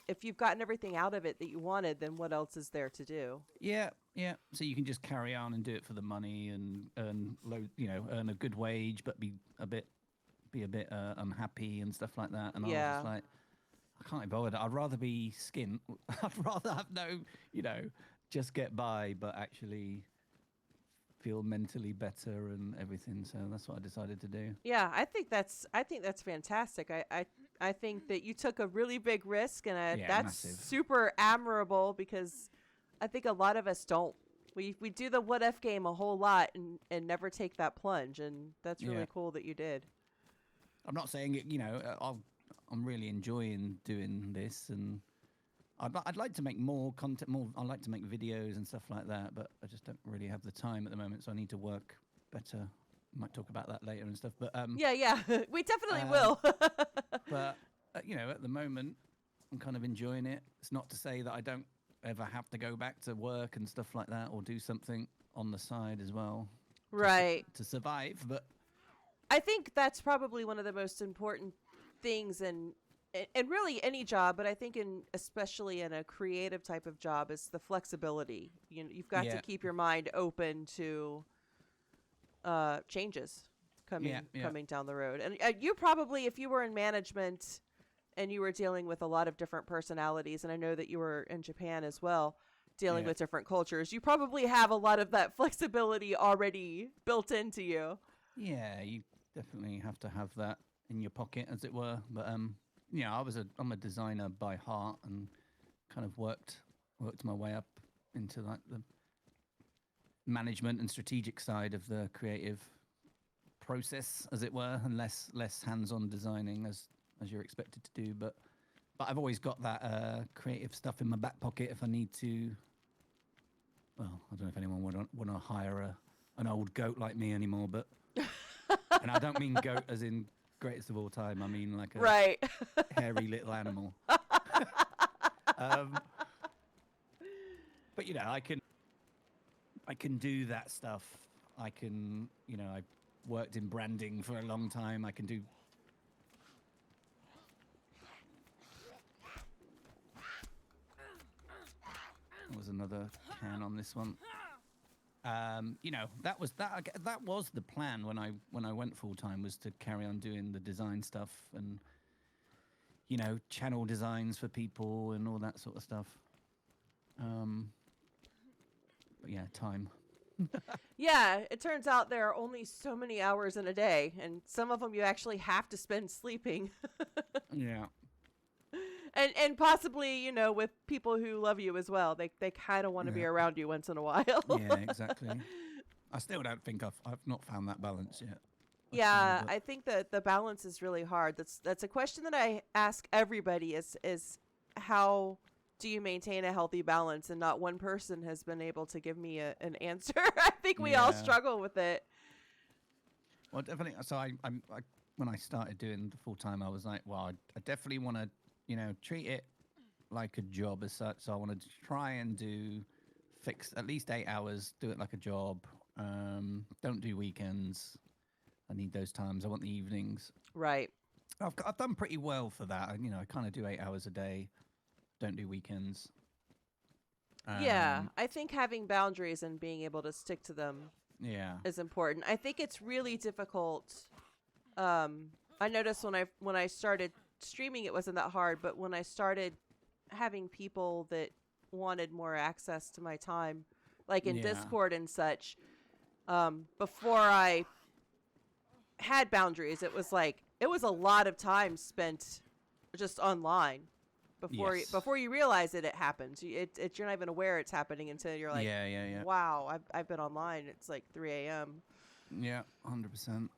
if you've gotten everything out of it that you wanted, then what else is there to do? Yeah. So you can just carry on and do it for the money and earn a good wage, but be a bit unhappy and stuff like that. And I was just like, I can't be bothered. I'd rather be skint. I'd rather have just get by, but actually feel mentally better and everything. So that's what I decided to do. Yeah, I think that's fantastic. I think that you took a really big risk, and that's massive. super admirable, because I think a lot of us don't. We do the what if game a whole lot and never take that plunge, and that's really cool that you did. I'm not saying it, I'm really enjoying doing this, and I'd like to make more content. I like to make videos and stuff like that, but I just don't really have the time at the moment, so I need to work better. Might talk about that later and stuff, but yeah, we definitely will. But at the moment, I'm kind of enjoying it. It's not to say that I don't ever have to go back to work and stuff like that, or do something on the side as well, Right. to survive. But I think that's probably one of the most important things in really any job, but I think especially in a creative type of job, is the flexibility. You've got to keep your mind open to changes coming down the road. And you probably, if you were in management and you were dealing with a lot of different personalities, and I know that you were in Japan as well, dealing with different cultures, you probably have a lot of that flexibility already built into you. Yeah, you definitely have to have that in your pocket, as it were. But I'm a designer by heart, and kind of worked my way up into like the management and strategic side of the creative process, as it were, and less hands-on designing as you're expected to do. But I've always got that creative stuff in my back pocket if I need to. Well, I don't know if anyone would want to hire an old goat like me anymore, but and I don't mean goat as in greatest of all time. I mean like a hairy little animal. But I can do that stuff. I can, I've worked in branding for a long time. I can do. There was another can on this one. That was the plan when I went full time, was to carry on doing the design stuff and channel designs for people and all that sort of stuff. But yeah, time. Yeah, it turns out there are only so many hours in a day, and some of them you actually have to spend sleeping. Yeah. And possibly, with people who love you as well. They kind of want to be around you once in a while. Yeah, exactly. I still don't think I've not found that balance yet. Yeah, I think that the balance is really hard. That's a question that I ask everybody is how do you maintain a healthy balance? And not one person has been able to give me an answer. I think we all struggle with it. Well, definitely. So I when I started doing the full time, I was like, well, I definitely want to, treat it like a job as such. So I wanted to try and fix at least 8 hours, do it like a job. Don't do weekends. I need those times. I want the evenings. Right. I've done pretty well for that. I kind of do 8 hours a day. Don't do weekends. Yeah, I think having boundaries and being able to stick to them is important. I think it's really difficult. I noticed when I started streaming, it wasn't that hard, but when I started having people that wanted more access to my time, like in Discord and such, before I had boundaries, it was a lot of time spent just online. Yes. before you realize it happens. You're not even aware it's happening until you're like, yeah. wow, I've been online. It's like 3 a.m. Yeah, 100%.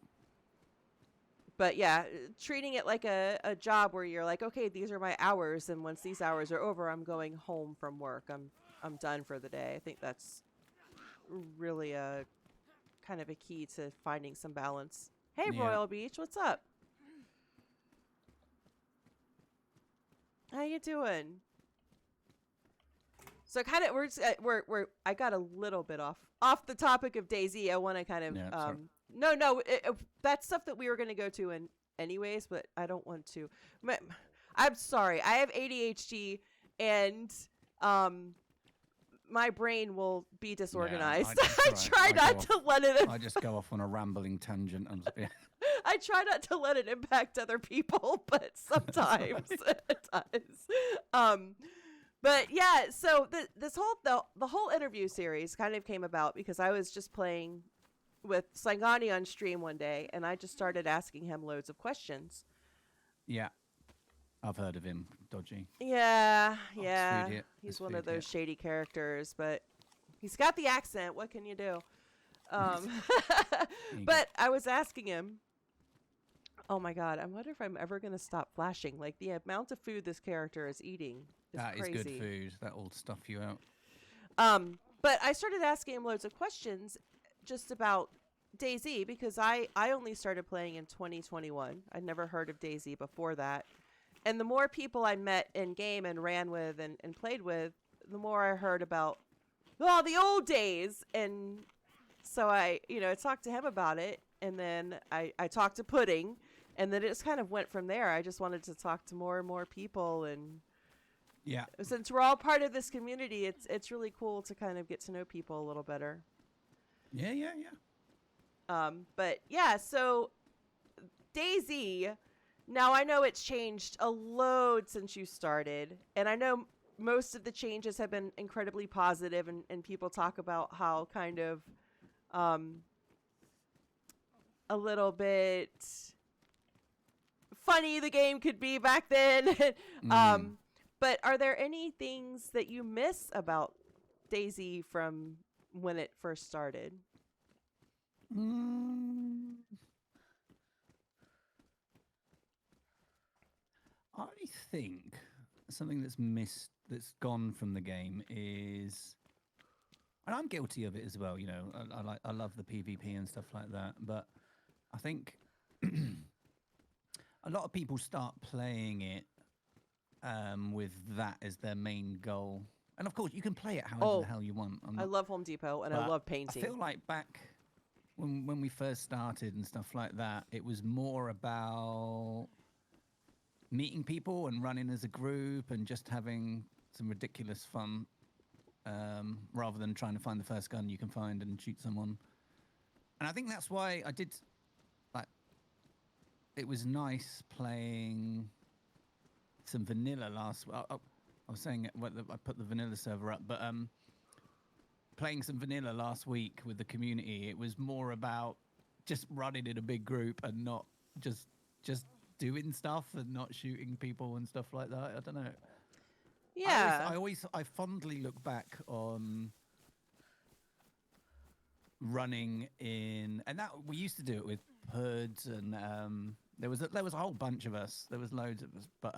But yeah, treating it like a job where you're like, okay, these are my hours, and once these hours are over, I'm going home from work. I'm done for the day. I think that's really a kind of a key to finding some balance. Hey, Yeah. Royal Beach, what's up? How you doing? So kind of we're I got a little bit off the topic of DayZ. I want to kind of Yeah, sorry. no that's stuff that we were going to go to in anyways, but I don't want to. I'm sorry. I have ADHD and my brain will be disorganized. I try not to let it. I just go off on a rambling tangent. I try not to let it impact other people, but sometimes it does. But yeah, so the whole interview series kind of came about because I was just playing with Sangani on stream one day, and I just started asking him loads of questions. Yeah, I've heard of him. Dodgy. Yeah. He's one of those shady characters, but he's got the accent. What can you do? But I was asking him. Oh my god, I wonder if I'm ever going to stop flashing. Like, the amount of food this character is eating is crazy. That is good food. That'll stuff you out. But I started asking him loads of questions just about DayZ because I only started playing in 2021. I'd never heard of DayZ before that. And the more people I met in game and ran with and played with, the more I heard about the old days. And so I talked to him about it. And then I talked to Pudding. And then it just kind of went from there. I just wanted to talk to more and more people. And yeah, since we're all part of this community, it's really cool to kind of get to know people a little better. Yeah. But yeah, so DayZ, now I know it's changed a load since you started. And I know most of the changes have been incredibly positive, and people talk about how kind of a little bit funny the game could be back then. But are there any things that you miss about DayZ from when it first started? I think something that's gone from the game is, and I'm guilty of it as well. You know, I love the PvP and stuff like that, but I think a lot of people start playing it with that as their main goal. And of course, you can play it however the hell you want. I love Home Depot and I love painting. I feel like back when we first started and stuff like that, it was more about meeting people and running as a group and just having some ridiculous fun, rather than trying to find the first gun you can find and shoot someone. And I think that's why I did, like, it was nice playing some vanilla last. I was saying I put the vanilla server up, but playing some vanilla last week with the community, it was more about just running in a big group and not just doing stuff and not shooting people and stuff like that. I don't know. Yeah. I fondly look back on running in, and that we used to do it with Purds, and there was a whole bunch of us. There was loads of us, but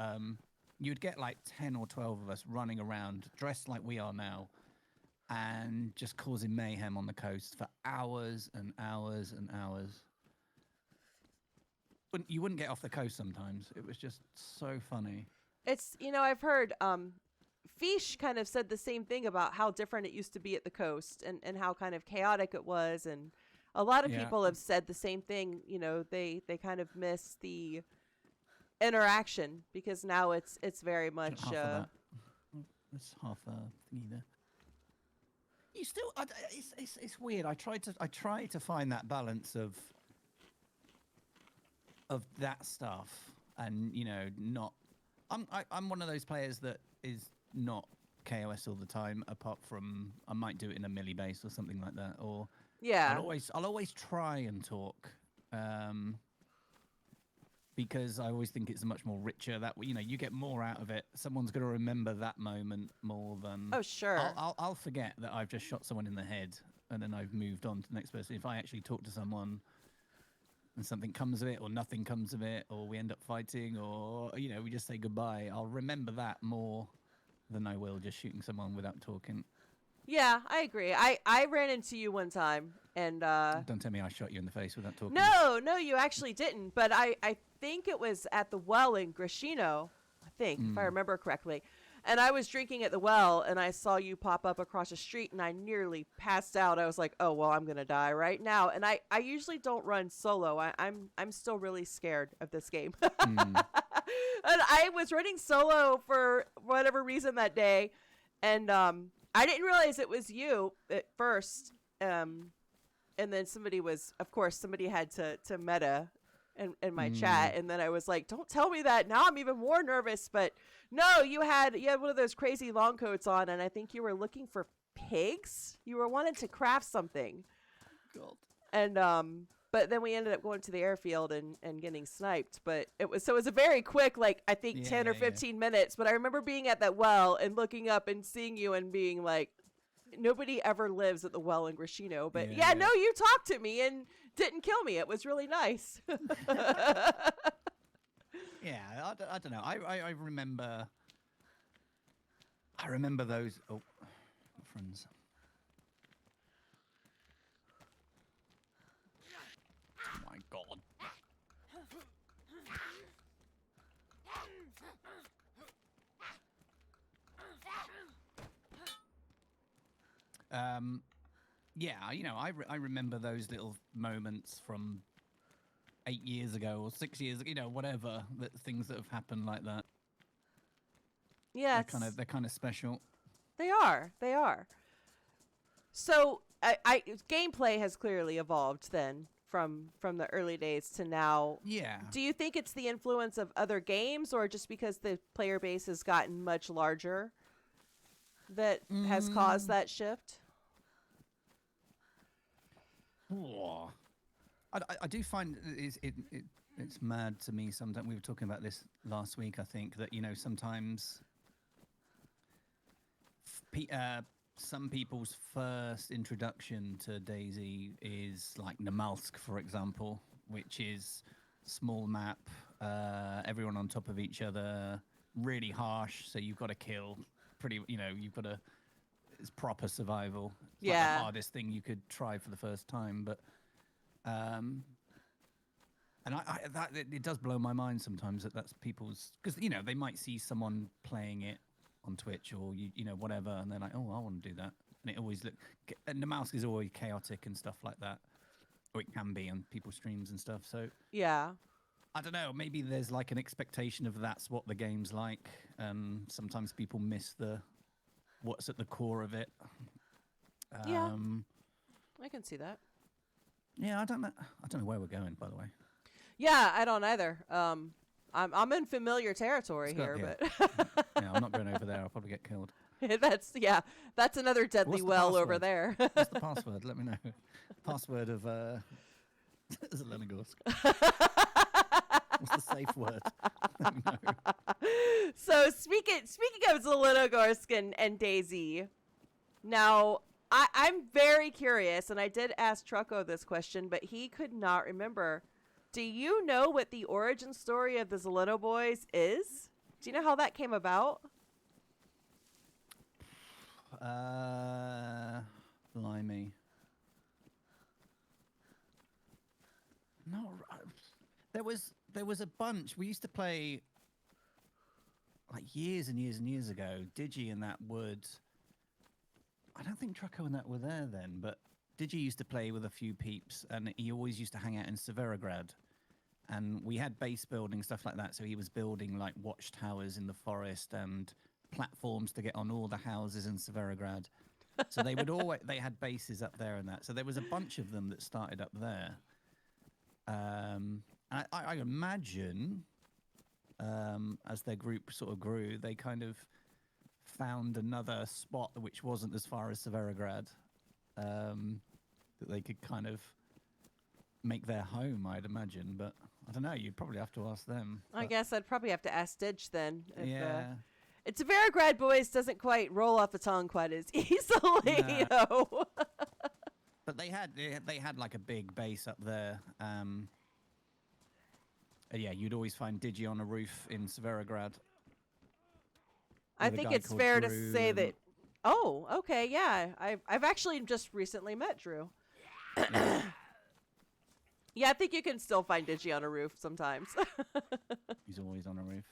you'd get like 10 or 12 of us running around dressed like we are now and just causing mayhem on the coast for hours and hours and hours. You wouldn't get off the coast sometimes. It was just so funny. It's, I've heard Fish kind of said the same thing about how different it used to be at the coast and how kind of chaotic it was. And a lot of people have said the same thing. They kind of miss the interaction because now it's very much it's half a thingy there. You still it's weird. I try to find that balance of that stuff, and not I'm one of those players that is not KOS all the time, apart from I might do it in a melee base or something like that, or yeah, I'll always try and talk. because I always think it's much more richer. That you get more out of it. Someone's going to remember that moment more than. Oh, sure. I'll forget that I've just shot someone in the head, and then I've moved on to the next person. If I actually talk to someone, and something comes of it, or nothing comes of it, or we end up fighting, or we just say goodbye, I'll remember that more than I will just shooting someone without talking. Yeah, I agree. I ran into you one time, and Don't tell me I shot you in the face without talking. No, you actually didn't. But I think it was at the well in Grishino, if I remember correctly. And I was drinking at the well, and I saw you pop up across the street, and I nearly passed out. I was like, oh, well, I'm going to die right now. And I usually don't run solo. I'm still really scared of this game. And I was running solo for whatever reason that day, and I didn't realize it was you at first. And then somebody had to meta in my chat, and then I was like, don't tell me that. Now I'm even more nervous. But no, you had one of those crazy long coats on, and I think you were looking for pigs. You were wanting to craft something. God. And but then we ended up going to the airfield and getting sniped. But it was a very quick, like, I think 10 or 15 minutes. But I remember being at that well and looking up and seeing you and being like, nobody ever lives at the well in Grishino. But no, you talked to me and didn't kill me. It was really nice. Yeah, I don't know. I remember those. Oh, friends. Oh my God. Yeah, I remember those little moments from 8 years ago or 6 years, whatever, things that have happened like that. Yeah, they're kind of special. They are. So, I gameplay has clearly evolved then from the early days to now. Yeah. Do you think it's the influence of other games, or just because the player base has gotten much larger that has caused that shift? Oh. I do find it's mad to me sometimes. We were talking about this last week, I think, that sometimes some people's first introduction to DayZ is like Namalsk, for example, which is small map, everyone on top of each other, really harsh, so you've got to kill it's proper survival. It's like the hardest thing you could try for the first time, but and it does blow my mind sometimes that's people's, because they might see someone playing it on Twitch or whatever, and they're like, oh, I want to do that, and it always and the mouse is always chaotic and stuff like that, or it can be on people's streams and stuff. So yeah, I don't know, maybe there's like an expectation of that's what the game's like, and sometimes people miss what's at the core of it. Yeah, I can see that. Yeah, I don't know where we're going, by the way. Yeah, I don't either. I'm in familiar territory here, but yeah, I'm not going over there. I'll probably get killed. That's another deadly well over there. What's the password? Let me know. Password of Zelenogorsk. What's the safe word? Let me know. So speaking of Zelenogorsk and DayZ, now I'm very curious, and I did ask Trucko this question, but he could not remember. Do you know what the origin story of the Zeleno Boys is? Do you know how that came about? Blimey. No, there was a bunch. We used to play like years and years and years ago. Digi and that would. I don't think Trucko and that were there then, but Digi used to play with a few peeps, and he always used to hang out in Severograd. And we had base building, stuff like that, so he was building like watchtowers in the forest and platforms to get on all the houses in Severograd. So they had bases up there and that. So there was a bunch of them that started up there. I imagine as their group sort of grew, they kind of found another spot which wasn't as far as Severograd, that they could kind of make their home, I'd imagine. But I don't know. You'd probably have to ask them. I But guess I'd probably have to ask Ditch then. If, yeah. It's Severograd boys doesn't quite roll off the tongue quite as easily. Nah. You know? But they had like a big base up there. Yeah, you'd always find Digi on a roof in Severograd. I with a think guy it's called fair to Drew say and- that. Oh, okay, yeah. I've actually just recently met Drew. Yeah. Yeah, I think you can still find Digi on a roof sometimes. He's always on a roof.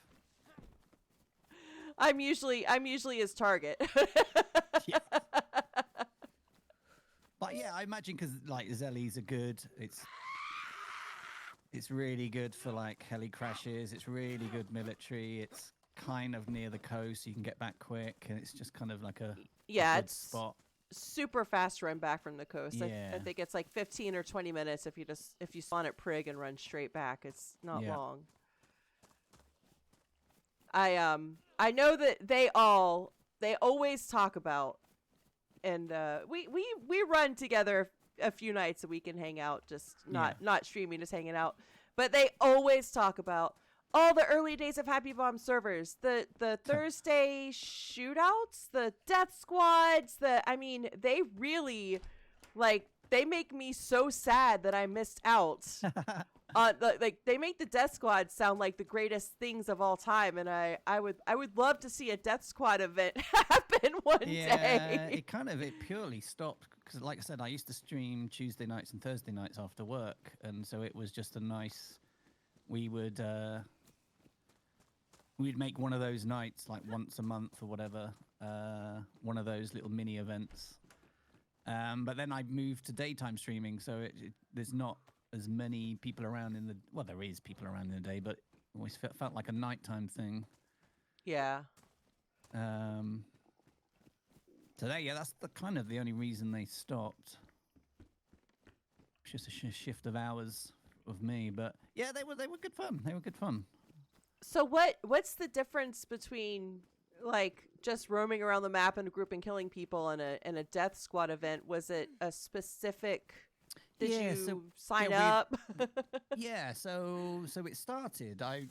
I'm usually his target. Yeah. But yeah, I imagine because like Zellies are good. It's really good for like heli crashes. It's really good military. It's kind of near the coast, so you can get back quick, and it's just kind of like a Yeah, good it's spot. super fast run back from the coast. I Yeah. think it's like 15 or 20 minutes if you spawn at Prig and run straight back. It's not Yeah. long. I know that they always talk about, and we run together a few nights a week and hang out, just not streaming, just hanging out. But they always talk about all the early days of HappyBomb servers, the Thursday shootouts, the death squads. They really, they make me so sad that I missed out. They make the death squad sound like the greatest things of all time, and I would love to see a death squad event happen one day. It purely stopped because, like I said, I used to stream Tuesday nights and Thursday nights after work, and so it was just a nice. We'd make one of those nights like once a month or whatever, one of those little mini events. But then I moved to daytime streaming, so there's not as many people around there is people around in the day, but it always felt like a nighttime thing. Yeah. So that's kind of the only reason they stopped. It's just a shift of hours of me, but yeah, they were good fun. They were good fun. So what's the difference between like just roaming around the map in a group and killing people and a death squad event? Was it a specific? Did you sign up? Yeah, so it started. I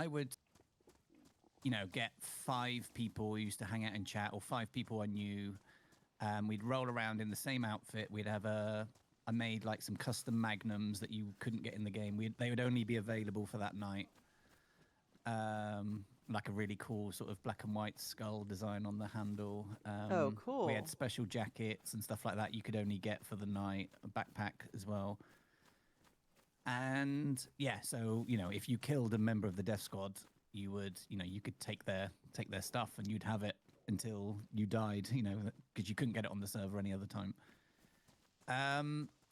would, get 5 people who used to hang out in chat, or 5 people I knew. We'd roll around in the same outfit. We'd have I made like some custom magnums that you couldn't get in the game. They would only be available for that night. Like a really cool sort of black and white skull design on the handle. Oh, cool. We had special jackets and stuff like that you could only get for the night. A backpack as well. And yeah, so if you killed a member of the death squad, you would you could take their stuff and you'd have it until you died. Because you couldn't get it on the server any other time.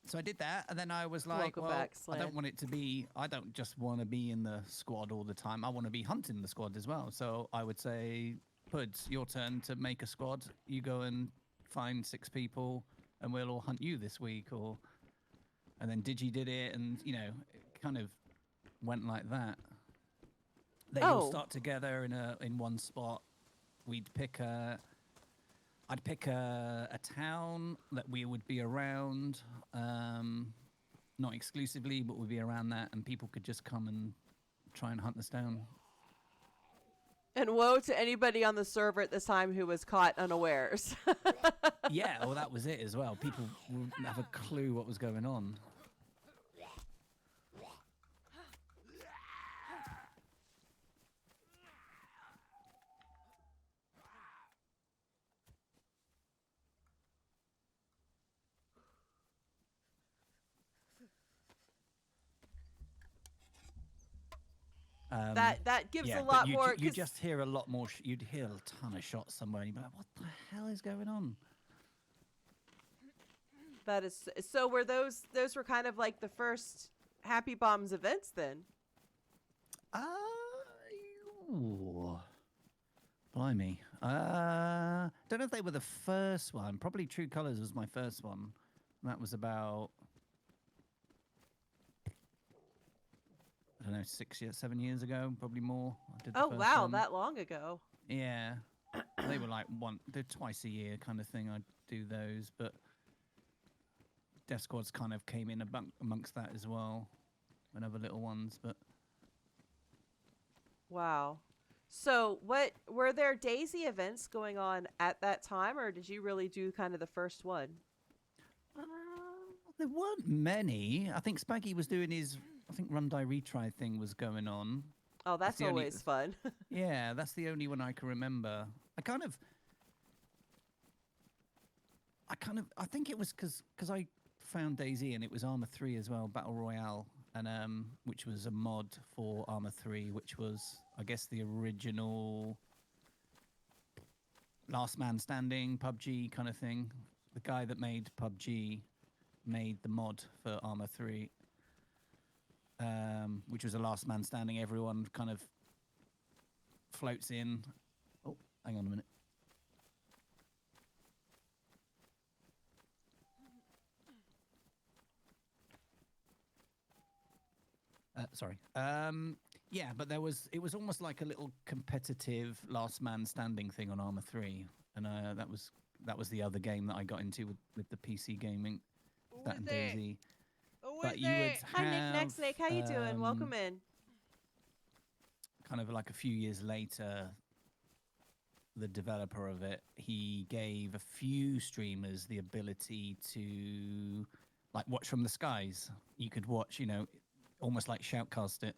So I did that, and then I was like, Welcome back, I don't just want to be in the squad all the time. I want to be hunting the squad as well. So I would say, Puds, your turn to make a squad. You go and find 6 people, and we'll all hunt you this week. And then Digi did it, and it kind of went like that. They all start together in one spot. I'd pick a town that we would be around, not exclusively, but we'd be around that, and people could just come and try and hunt us down. And woe to anybody on the server at this time who was caught unawares. Yeah, well, that was it as well. People wouldn't have a clue what was going on. That gives a but lot more. You just hear a lot more. You'd hear a ton of shots somewhere, and you'd be like, "What the hell is going on?" That is so. Were those were kind of like the first HappyBombs events then? Ooh. Blimey. Don't know if they were the first one. Probably True Colors was my first one. That was about, I don't know, 7 years ago, probably more. I did the Oh first wow, one. that long ago. Yeah. They were like they're twice a year kind of thing. I'd do those, but Death Squads kind of came in amongst that as well, and other little ones. But Wow. So, what were there Daisy events going on at that time, or did you really do kind of the first one? uh, there weren't many. I think Spaggy was doing his, I think Run Die Retry thing was going on. Oh, that's the only- always fun. Yeah, that's the only one I can remember. I think it was because I found Daisy and it was Arma 3 as well, Battle Royale, and which was a mod for Arma 3, which was, I guess, the original Last Man Standing PUBG kind of thing. The guy that made PUBG made the mod for Arma 3, which was a Last Man Standing. Everyone kind of floats in. Oh, hang on a minute. Sorry. Yeah, but it was almost like a little competitive Last Man Standing thing on Arma 3, and that was the other game that I got into with the PC gaming. That and Daisy. But you would Hi, Nick. have, Next, Nick. How you doing? Welcome in. Kind of like a few years later, the developer of it, he gave a few streamers the ability to like watch from the skies. You could watch, almost like shoutcast it.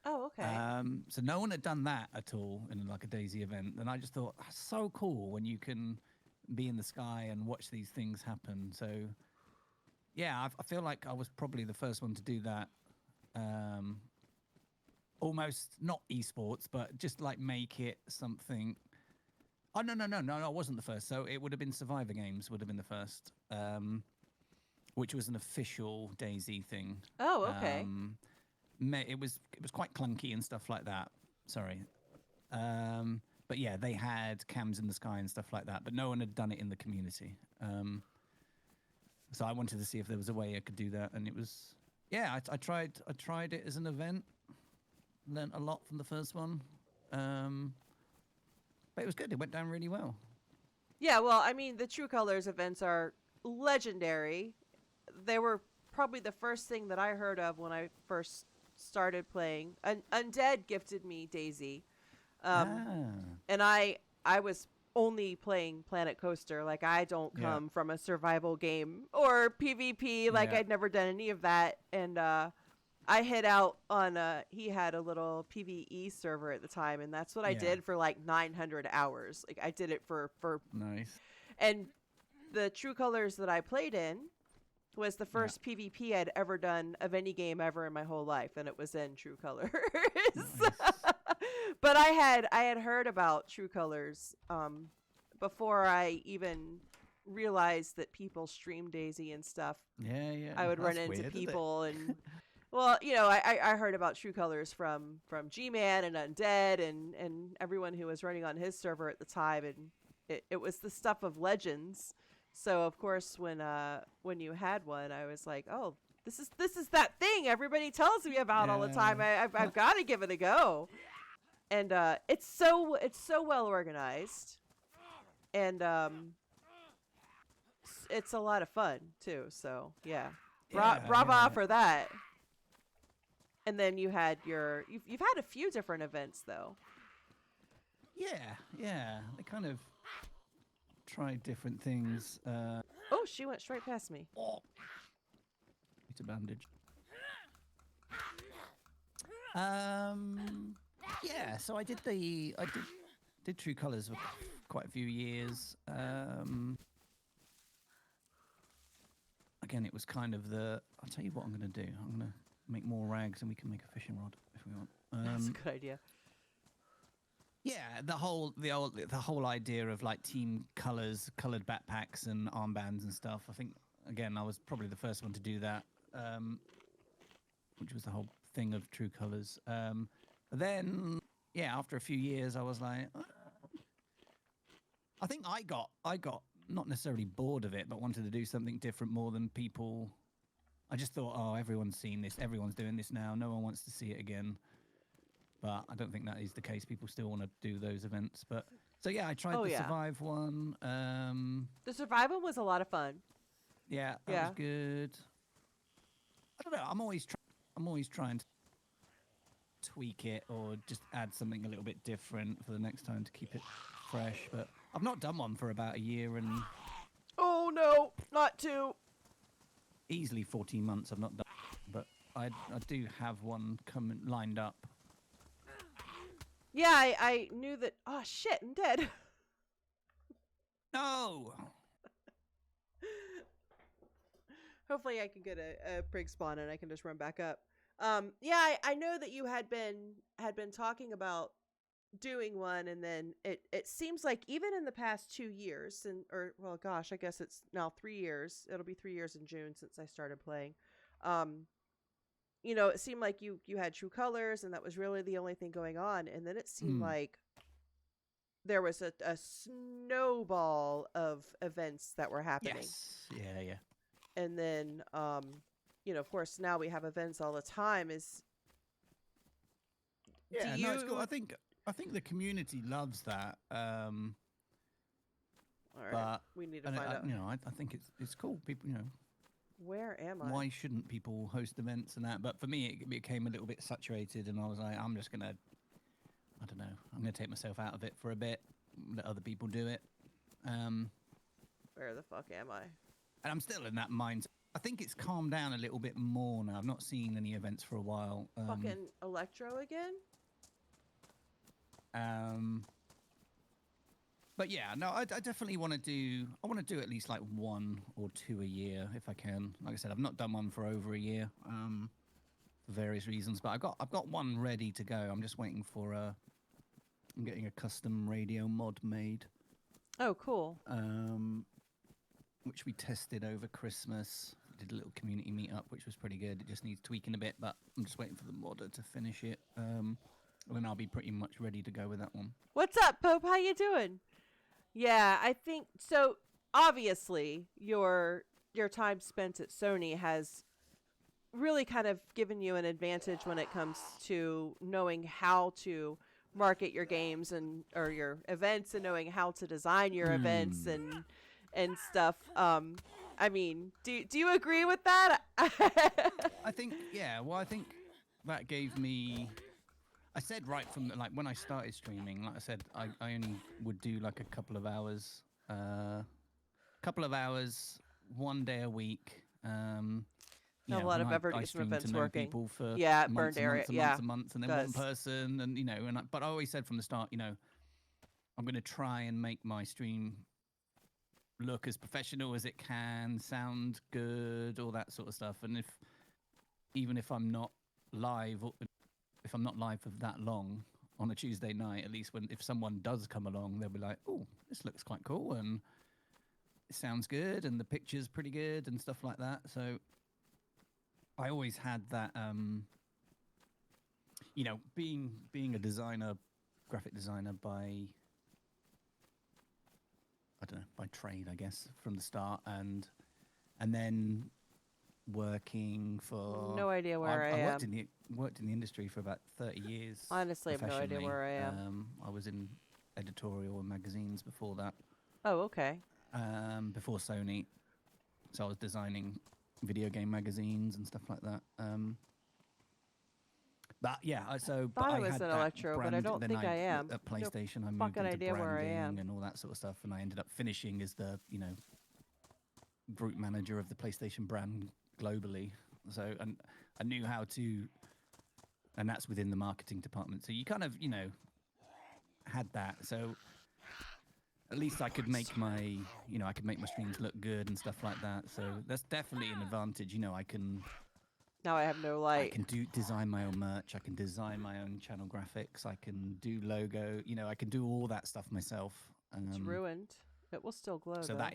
Oh, okay. So no one had done that at all in like a Daisy event, and I just thought, that's so cool when you can be in the sky and watch these things happen. So yeah, I feel like I was probably the first one to do that. Almost not esports, but just like make it something. Oh no, I wasn't the first. So it would have been Survivor Games would have been the first, which was an official Daisy thing. Oh, okay. It was quite clunky and stuff like that. Sorry, but yeah, they had cams in the sky and stuff like that, but no one had done it in the community. So I wanted to see if there was a way I could do that, and it was I tried it as an event. Learned a lot from the first one, but it was good. It went down really well. Yeah, well, I mean, the True Colors events are legendary. They were probably the first thing that I heard of when I first started playing. Undead gifted me Daisy, and I was only playing Planet Coaster. Like, I don't come from a survival game or PvP. Like, I'd never done any of that, and I hid out on he had a little PvE server at the time, and that's what I did for like 900 hours. Like, I did it for Nice. And the True Colors that I played in was the first PvP I'd ever done of any game ever in my whole life, and it was in True Colors. Nice. But I had heard about True Colors before I even realized that people stream Daisy and stuff. Yeah. I would run That's into weird, isn't it? people and well, I heard about True Colors from G-Man and Undead and everyone who was running on his server at the time, and it was the stuff of legends. So of course when you had one, I was like, oh, this is that thing everybody tells me about all the time. I've got to give it a go. And it's so well organized, and it's a lot of fun too. So yeah, brava for that. And then you had you've had a few different events though. Yeah. They kind of tried different things. Oh, she went straight past me. It's a bandage. Yeah, so I did True Colors for quite a few years. Again, it was kind of I'll tell you what I'm going to do. I'm going to make more rags and we can make a fishing rod if we want. That's a good idea. Yeah, the whole idea of like team colors, colored backpacks and armbands and stuff. I think again I was probably the first one to do that, which was the whole thing of True Colors. Then after a few years, I was like, I think I got not necessarily bored of it, but wanted to do something different more than people. I just thought, oh, everyone's seen this, everyone's doing this now, no one wants to see it again. But I don't think that is the case. People still want to do those events. But so I tried the Survive one. The Survive one was a lot of fun. Yeah, that Yeah. was good. I don't know. I'm always trying to tweak it or just add something a little bit different for the next time to keep it fresh. But I've not done one for about a year and Oh no, not two. easily 14 months. I've not done, but I do have one coming lined up. Yeah, I knew that. Oh shit, I'm dead. No. Hopefully, I can get a prig spawn and I can just run back up. Yeah, I know that you had been talking about doing one, and then it seems like even in the past 2 years, well, gosh, I guess it's now 3 years. It'll be 3 years in June since I started playing. It seemed like you had True Colors, and that was really the only thing going on. And then it seemed like there was a snowball of events that were happening. Yes. Yeah. And then, of course, now we have events all the time. No, it's cool. I think the community loves that. All right, but we need to find out. I think it's cool. People, Where am I? why shouldn't people host events and that? But for me, it became a little bit saturated, and I was like, I'm just gonna, I don't know, I'm gonna take myself out of it for a bit, let other people do it. Where the fuck am I? And I'm still in that mind. I think it's calmed down a little bit more now. I've not seen any events for a while. Fucking Electro again? But yeah, no, I definitely want to do. I want to do at least like 1 or 2 a year if I can. Like I said, I've not done one for over a year, for various reasons. But I've got one ready to go. I'm just waiting for I'm getting a custom radio mod made. Oh, cool. Which we tested over Christmas. We did a little community meetup, which was pretty good. It just needs tweaking a bit, but I'm just waiting for the modder to finish it. And then I'll be pretty much ready to go with that one. What's up, Pope? How you doing? Yeah, I think so. Obviously, your time spent at Sony has really kind of given you an advantage when it comes to knowing how to market your games or your events, and knowing how to design your events and stuff. I mean, do you agree with that? I think, yeah. Well, I think that gave me. I said right from when I started streaming, like I said, I only would do like a couple of hours, 1 day a week. A lot of effort to get some events working. People for burned months area. and months, and then one person, and but I always said from the start, I'm going to try and make my stream look as professional as it can, sound good, all that sort of stuff. And even if I'm not live, if I'm not live for that long on a Tuesday night, at least if someone does come along, they'll be like, oh, this looks quite cool, and it sounds good, and the picture's pretty good, and stuff like that. So I always had that, being a designer, graphic designer by trade, I guess, from the start, and then working for. No idea where I am. Worked in the industry for about 30 years. Honestly, I have no idea where I am. I was in editorial and magazines before that. Oh, okay. Before Sony, so I was designing video game magazines and stuff like that. But yeah, I was an Electro, but I don't think I am. At PlayStation, I moved fucking into idea where I am. and all that sort of stuff, and I ended up finishing as the group manager of the PlayStation brand globally. So, and I knew how to, and that's within the marketing department. So you kind of had that. So at least I could make my streams look good and stuff like that. So that's definitely an advantage. I can. Now I have no light. I can design my own merch. I can design my own channel graphics. I can do logo. I can do all that stuff myself. It's ruined. It will still glow. So though.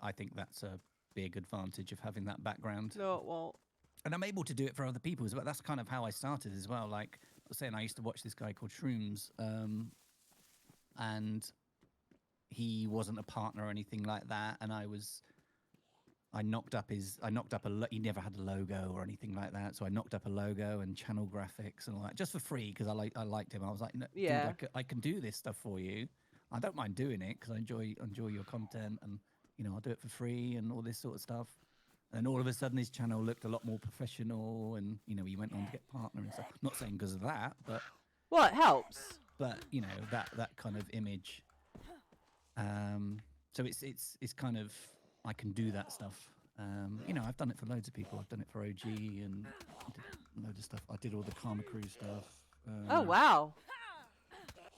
I think that's a big advantage of having that background. No, it won't. And I'm able to do it for other people as well. That's kind of how I started as well. Like I was saying, I used to watch this guy called Shrooms, and he wasn't a partner or anything like that. And he never had a logo or anything like that. So I knocked up a logo and channel graphics and all that just for free because I liked him. I was like, no, yeah, dude, I can do this stuff for you. I don't mind doing it because I enjoy your content, and I'll do it for free and all this sort of stuff. And all of a sudden, his channel looked a lot more professional, and he went on to get partner and stuff. Not saying because of that, but Well, it helps. that kind of image. So it's kind of, I can do that stuff. I've done it for loads of people. I've done it for OG and I did loads of stuff. I did all the Karma Crew stuff. Oh wow,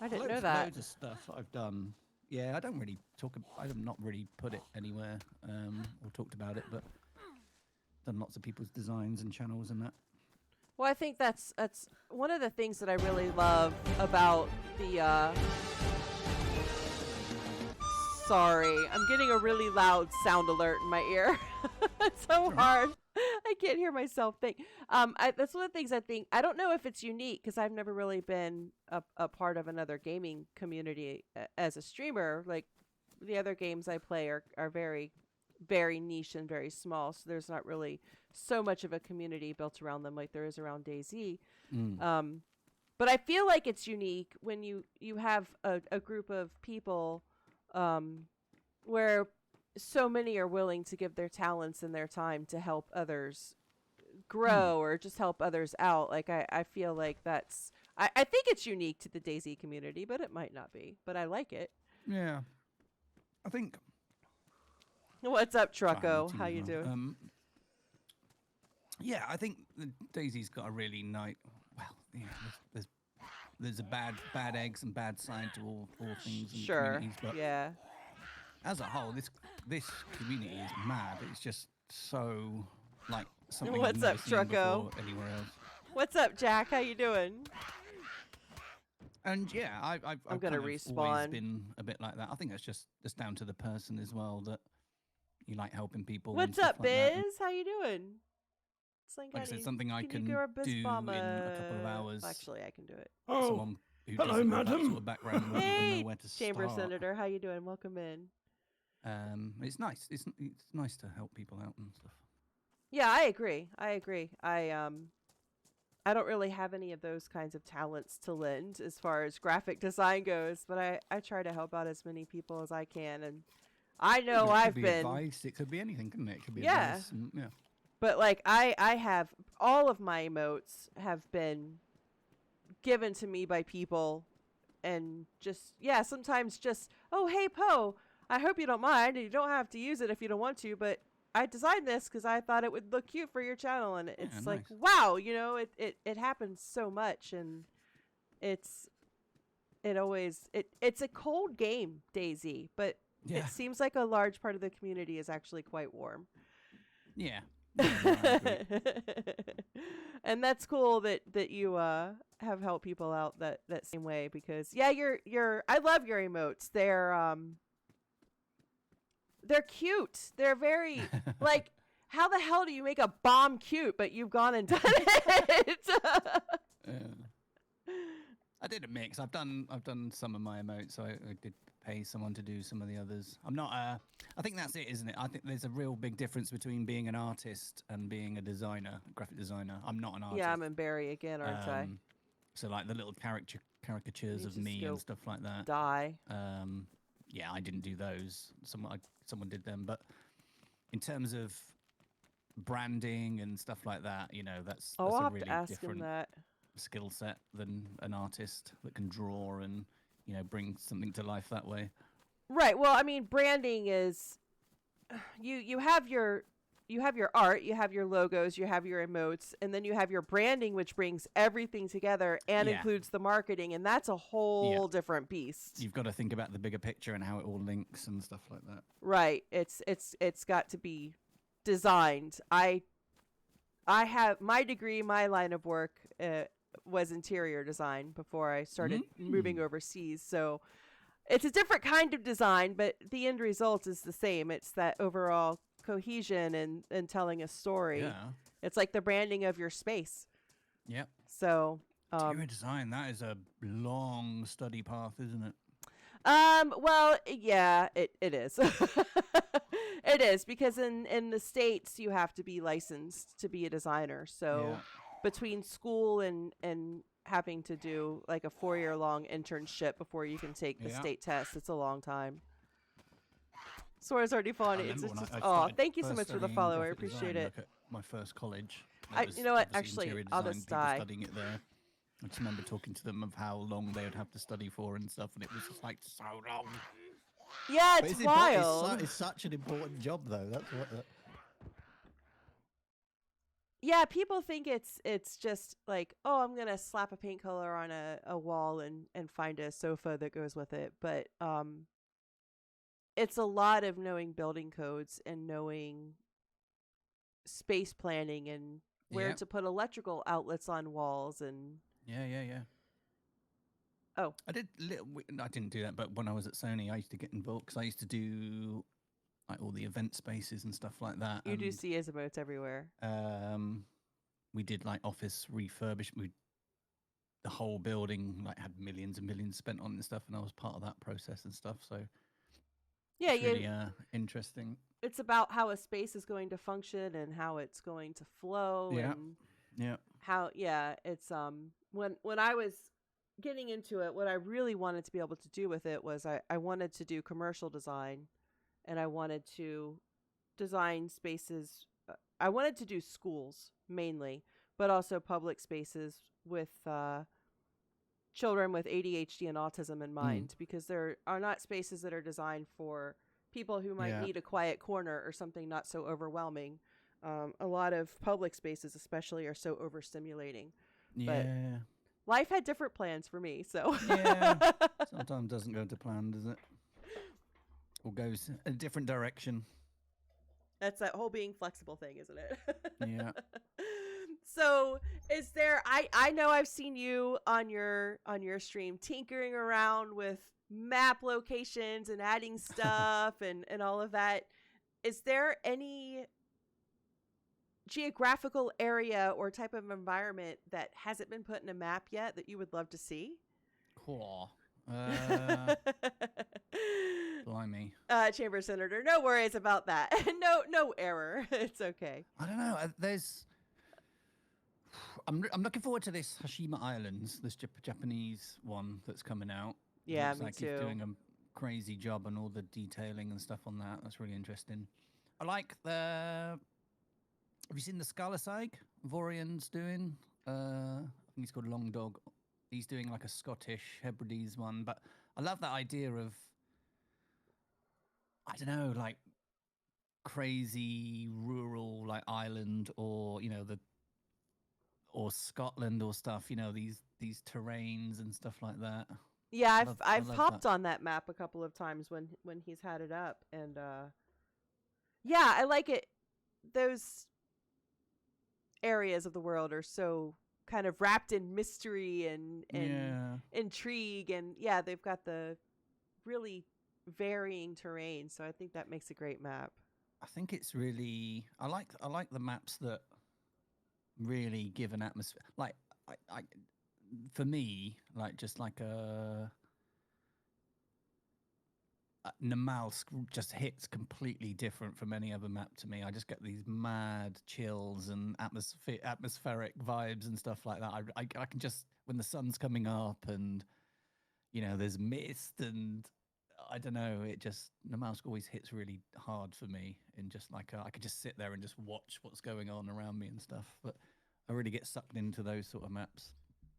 I didn't know that. Loads of stuff I've done. Yeah, I don't really I've not really put it anywhere or talked about it, but done lots of people's designs and channels and that. Well, I think that's one of the things that I really love about the. Sorry, I'm getting a really loud sound alert in my ear. It's so hard. I can't hear myself think. That's one of the things I think. I don't know if it's unique because I've never really been a part of another gaming community as a streamer. Like the other games I play are very, very niche and very small. So there's not really so much of a community built around them like there is around DayZ. But I feel like it's unique when you have a group of people where so many are willing to give their talents and their time to help others grow or just help others out. Like I feel like that's I think it's unique to the DayZ community, but it might not be. But I like it. Yeah, I think. What's up, Trucko? How you doing? Yeah, I think DayZ's got a really nice. Well, yeah, there's a bad eggs and bad side to all things. And communities, but yeah. As a whole, this community is mad. It's just so like something. What's up, Trucko? Anywhere else. What's up, Jack? How you doing? And yeah, I'm gonna kind of respawn. always been a bit like that. I think that's just down to the person as well, that you like helping people. What's and up, stuff like Biz? How you doing? Like I said, something I can do in a couple of hours. Actually, I can do it. Oh, someone who hello, doesn't have that madam. sort of background wouldn't even know where to Chamber start. Senator, how you doing? Welcome in. It's nice. It's nice to help people out and stuff. Yeah, I agree. I don't really have any of those kinds of talents to lend as far as graphic design goes, but I try to help out as many people as I can, and I know It could be been advice. It could be anything, couldn't it? It could be Yeah. advice. And, yeah. But like I have all of my emotes have been given to me by people, and just sometimes just, oh hey Poe, I hope you don't mind, and you don't have to use it if you don't want to, but I designed this because I thought it would look cute for your channel, and it's like nice. wow, it happens so much, and it's a cold game, DayZ, but Yeah. it seems like a large part of the community is actually quite warm. Yeah. No, I agree. And that's cool that you have helped people out that same way, because you're I love your emotes. They're cute. They're very like, how the hell do you make a bomb cute, but you've gone and done it? I did a mix. I've done some of my emotes, so I did pay someone to do some of the others. I'm not I think that's it, isn't it? I think there's a real big difference between being an artist and being a designer, graphic designer. I'm not an artist. Yeah, I'm in Barry again, aren't I? So like the little caricatures of me and stuff like that. Die. Yeah, I didn't do those. Someone did them, but in terms of branding and stuff like that, that's I'll a have really to ask him different that. skill set than an artist that can draw and bring something to life that way. Right. Well, I mean, branding is you have your art, you have your logos, you have your emotes, and then you have your branding, which brings everything together and includes the marketing, and that's a whole different beast. You've got to think about the bigger picture and how it all links and stuff like that. Right. It's got to be designed. I have my degree, my line of work was interior design before I started moving overseas. So it's a different kind of design, but the end result is the same. It's that overall cohesion and telling a story. Yeah. It's like the branding of your space. Yep. So Interior design, that is a long study path, isn't it? Well, yeah, it is. It is, because in the States you have to be licensed to be a designer. So between school and having to do like a 4-year long internship before you can take the state test, it's a long time. Sora's already fallen. I It's remember when just I oh, started thank you so first much for the studying follow. I graphic appreciate design, it. like at my first college. You know what? Obviously Actually, interior I'll design, just people die. studying it there. I just remember talking to them of how long they would have to study for and stuff, and it was just like so long. Yeah, But it's important. wild. It's such an important job, though. That's what. Yeah, people think it's just like, oh, I'm gonna slap a paint color on a wall and find a sofa that goes with it. But it's a lot of knowing building codes and knowing space planning and where Yeah. to put electrical outlets on walls and Yeah. oh, I didn't do that, but when I was at Sony, I used to get involved because I used to do like all the event spaces and stuff like that. you do And see Azimuths everywhere. we did like office refurbishment. The whole building like had millions and millions spent on it and stuff, and I was part of that process and stuff. So Yeah, it's really interesting. it's about how a space is going to function and how it's going to flow Yeah. and Yeah. how it's when I was getting into it, what I really wanted to be able to do with it was I wanted to do commercial design and I wanted to design spaces. I wanted to do schools mainly, but also public spaces with children with ADHD and autism in mind, because there are not spaces that are designed for people who might need a quiet corner or something not so overwhelming. A lot of public spaces especially are so overstimulating. Yeah. But life had different plans for me, so Yeah. Sometimes doesn't go to plan, does it? Or goes a different direction. that's that whole being flexible thing, isn't it? Yeah. So is there I know I've seen you on your stream tinkering around with map locations and adding stuff and all of that. Is there any geographical area or type of environment that hasn't been put in a map yet that you would love to see? Cool. Blimey. Chamber Senator, no worries about that. No error. It's okay. I don't know. I'm looking forward to this Hashima Islands, this Japanese one that's coming out. Yeah, Looks me like too. He's doing a crazy job on all the detailing and stuff on that. That's really interesting. I like the. Have you seen the Skalasig Vorian's doing? I think he's called Long Dog. He's doing like a Scottish Hebrides one, but I love that idea of, I don't know, like crazy rural like Ireland or or Scotland or stuff. These terrains and stuff like that. Yeah, I I've love hopped that. on that map a couple of times when he's had it up, and yeah, I like it. Those areas of the world are so kind of wrapped in mystery and intrigue, and yeah, they've got the really varying terrain, so I think that makes a great map. I think it's really. I like the maps that really give an atmosphere. Like I for me, like just like Namalsk just hits completely different from any other map to me. I just get these mad chills and atmospheric vibes and stuff like that. I can just, when the sun's coming up and there's mist and I don't know, Namalsk always hits really hard for me. In just like I could just sit there and just watch what's going on around me and stuff. But I really get sucked into those sort of maps.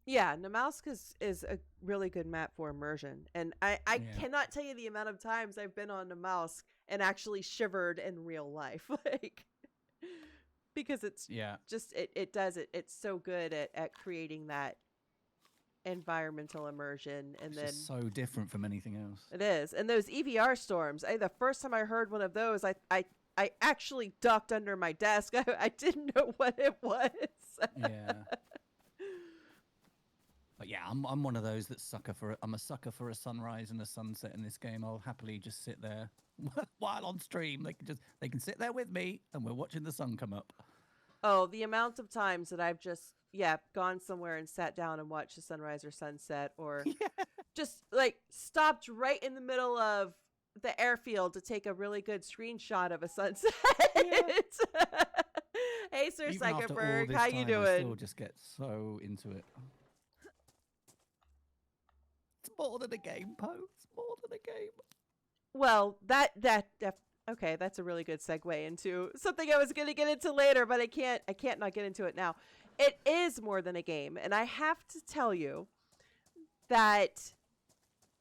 Yeah, Namalsk is a really good map for immersion. And I cannot tell you the amount of times I've been on Namalsk and actually shivered in real life. Like, because it's just, it's so good at creating that environmental immersion. And It's then just so different from anything else. it is. And those EVR storms, the first time I heard one of those, I actually ducked under my desk. I didn't know what it was. Yeah. But yeah, I'm one of those I'm a sucker for a sunrise and a sunset in this game. I'll happily just sit there while on stream. They can sit there with me and we're watching the sun come up. Oh, the amount of times that I've just gone somewhere and sat down and watched the sunrise or sunset, or just like stopped right in the middle of the airfield to take a really good screenshot of a sunset. Hey, Sir Psychoberg, how you doing? I still just get so into it. It's more than a game, Poe. It's more than a game. Well, that Okay, that's a really good segue into something I was going to get into later, but I can't not get into it now. It is more than a game, and I have to tell you that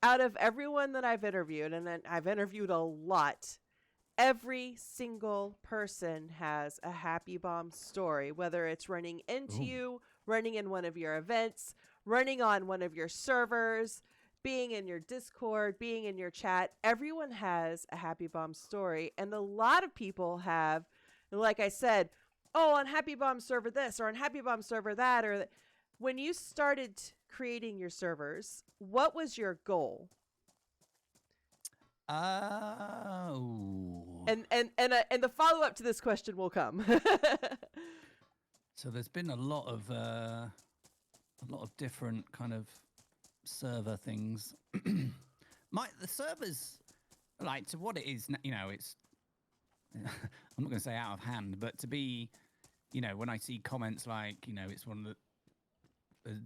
out of everyone that I've interviewed, and then I've interviewed a lot, every single person has a Happy Bomb story, whether it's running into Ooh. you, running in one of your events, running on one of your servers, being in your Discord, being in your chat. Everyone has a Happy Bomb story. And a lot of people have, like I said, oh, on Happy Bomb server this or on Happy Bomb server that. When you started creating your servers, what was your goal? Oh. And the follow up to this question will come. So there's been a lot of different kind of server things. The servers, like, to what it is, you know, it's I'm not going to say out of hand, but to be, you know, when I see comments like, you know, it's one of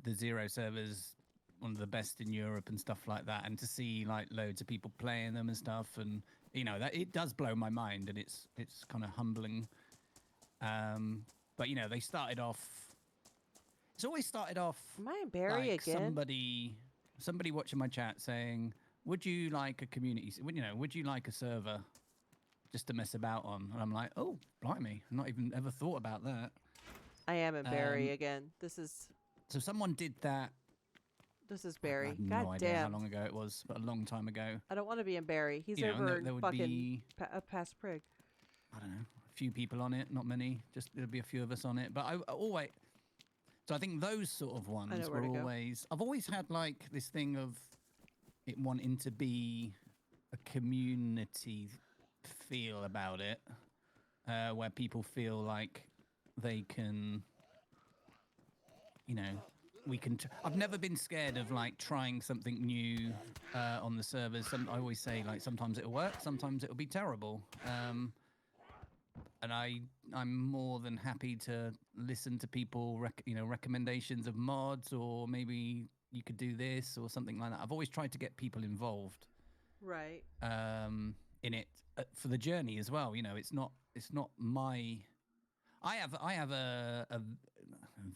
the Zero servers, one of the best in Europe and stuff like that, and to see like loads of people playing them and stuff, and you know, that it does blow my mind, and it's kind of humbling. But you know, they started off. It's always started off. Am I in Barry like again? Somebody watching my chat saying, "Would you like a community? You know, would you like a server just to mess about on?" And I'm like, "Oh, blimey, I've not even ever thought about that." I am in Barry again. This is So someone did that. I Barry. have God no idea damn. how long ago it was, but a long time ago. I don't want to be in Barry. He's You know, and over there in would fucking be, past Prig. I don't know, a few people on it, not many. Just there'd be a few of us on it. But I always. So I think those sort of ones where were to go. always. I've always had like this thing of it wanting to be a community feel about it, where people feel like they can, you know, we can. I've never been scared of like trying something new on the servers. I always say like sometimes it'll work, sometimes it'll be terrible. And I'm more than happy to listen to people, recommendations of mods, or maybe you could do this or something like that. I've always tried to get people involved, Right. in it for the journey as well. You know, it's not my. I have a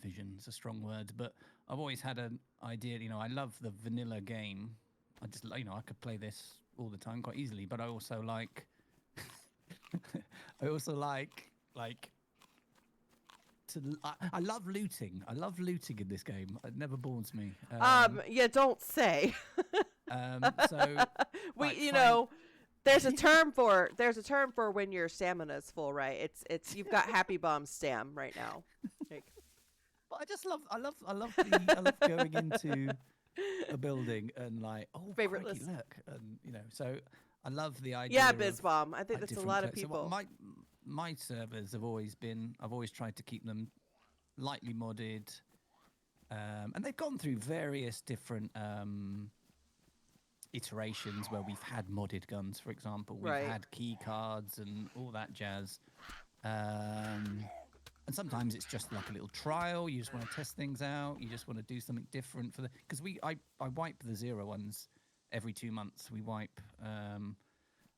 vision. It's a strong word, but I've always had an idea. You know, I love the vanilla game. I just, you know, I could play this all the time quite easily, but I also like. I also like I love looting. I love looting in this game. It never bores me. Yeah, don't say. So we, like, you know, there's a term for when your stamina's full, right? It's you've got Happy Bomb stam right now. Like, but I love going into a building and like, oh, Favorite crikey, list. look, and you know, so I love the idea. yeah, of, Bizbomb. I think like, that's a different lot of So people. my servers have always been. I've always tried to keep them lightly modded, and they've gone through various different iterations where we've had modded guns. For example, we've Right. had key cards and all that jazz. And sometimes it's just like a little trial. You just want to test things out. You just want to do something different for because I wipe the Zero ones every 2 months. We wipe, and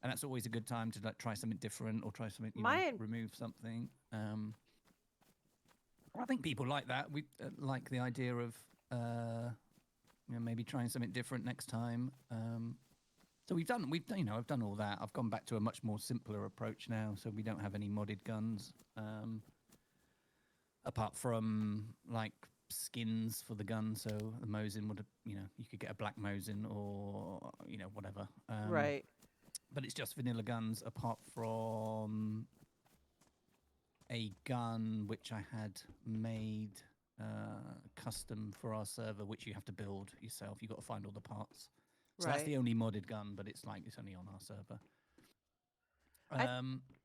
that's always a good time to like try something different or try something, remove something. I think people like that. We like the idea of maybe trying something different next time. So I've done all that. I've gone back to a much more simpler approach now. So we don't have any modded guns. Apart from like skins for the gun, so the Mosin would, you could get a black Mosin or whatever. Right. But it's just vanilla guns, apart from a gun which I had made custom for our server, which you have to build yourself. You've got to find all the parts. So that's the only modded gun, but it's only on our server.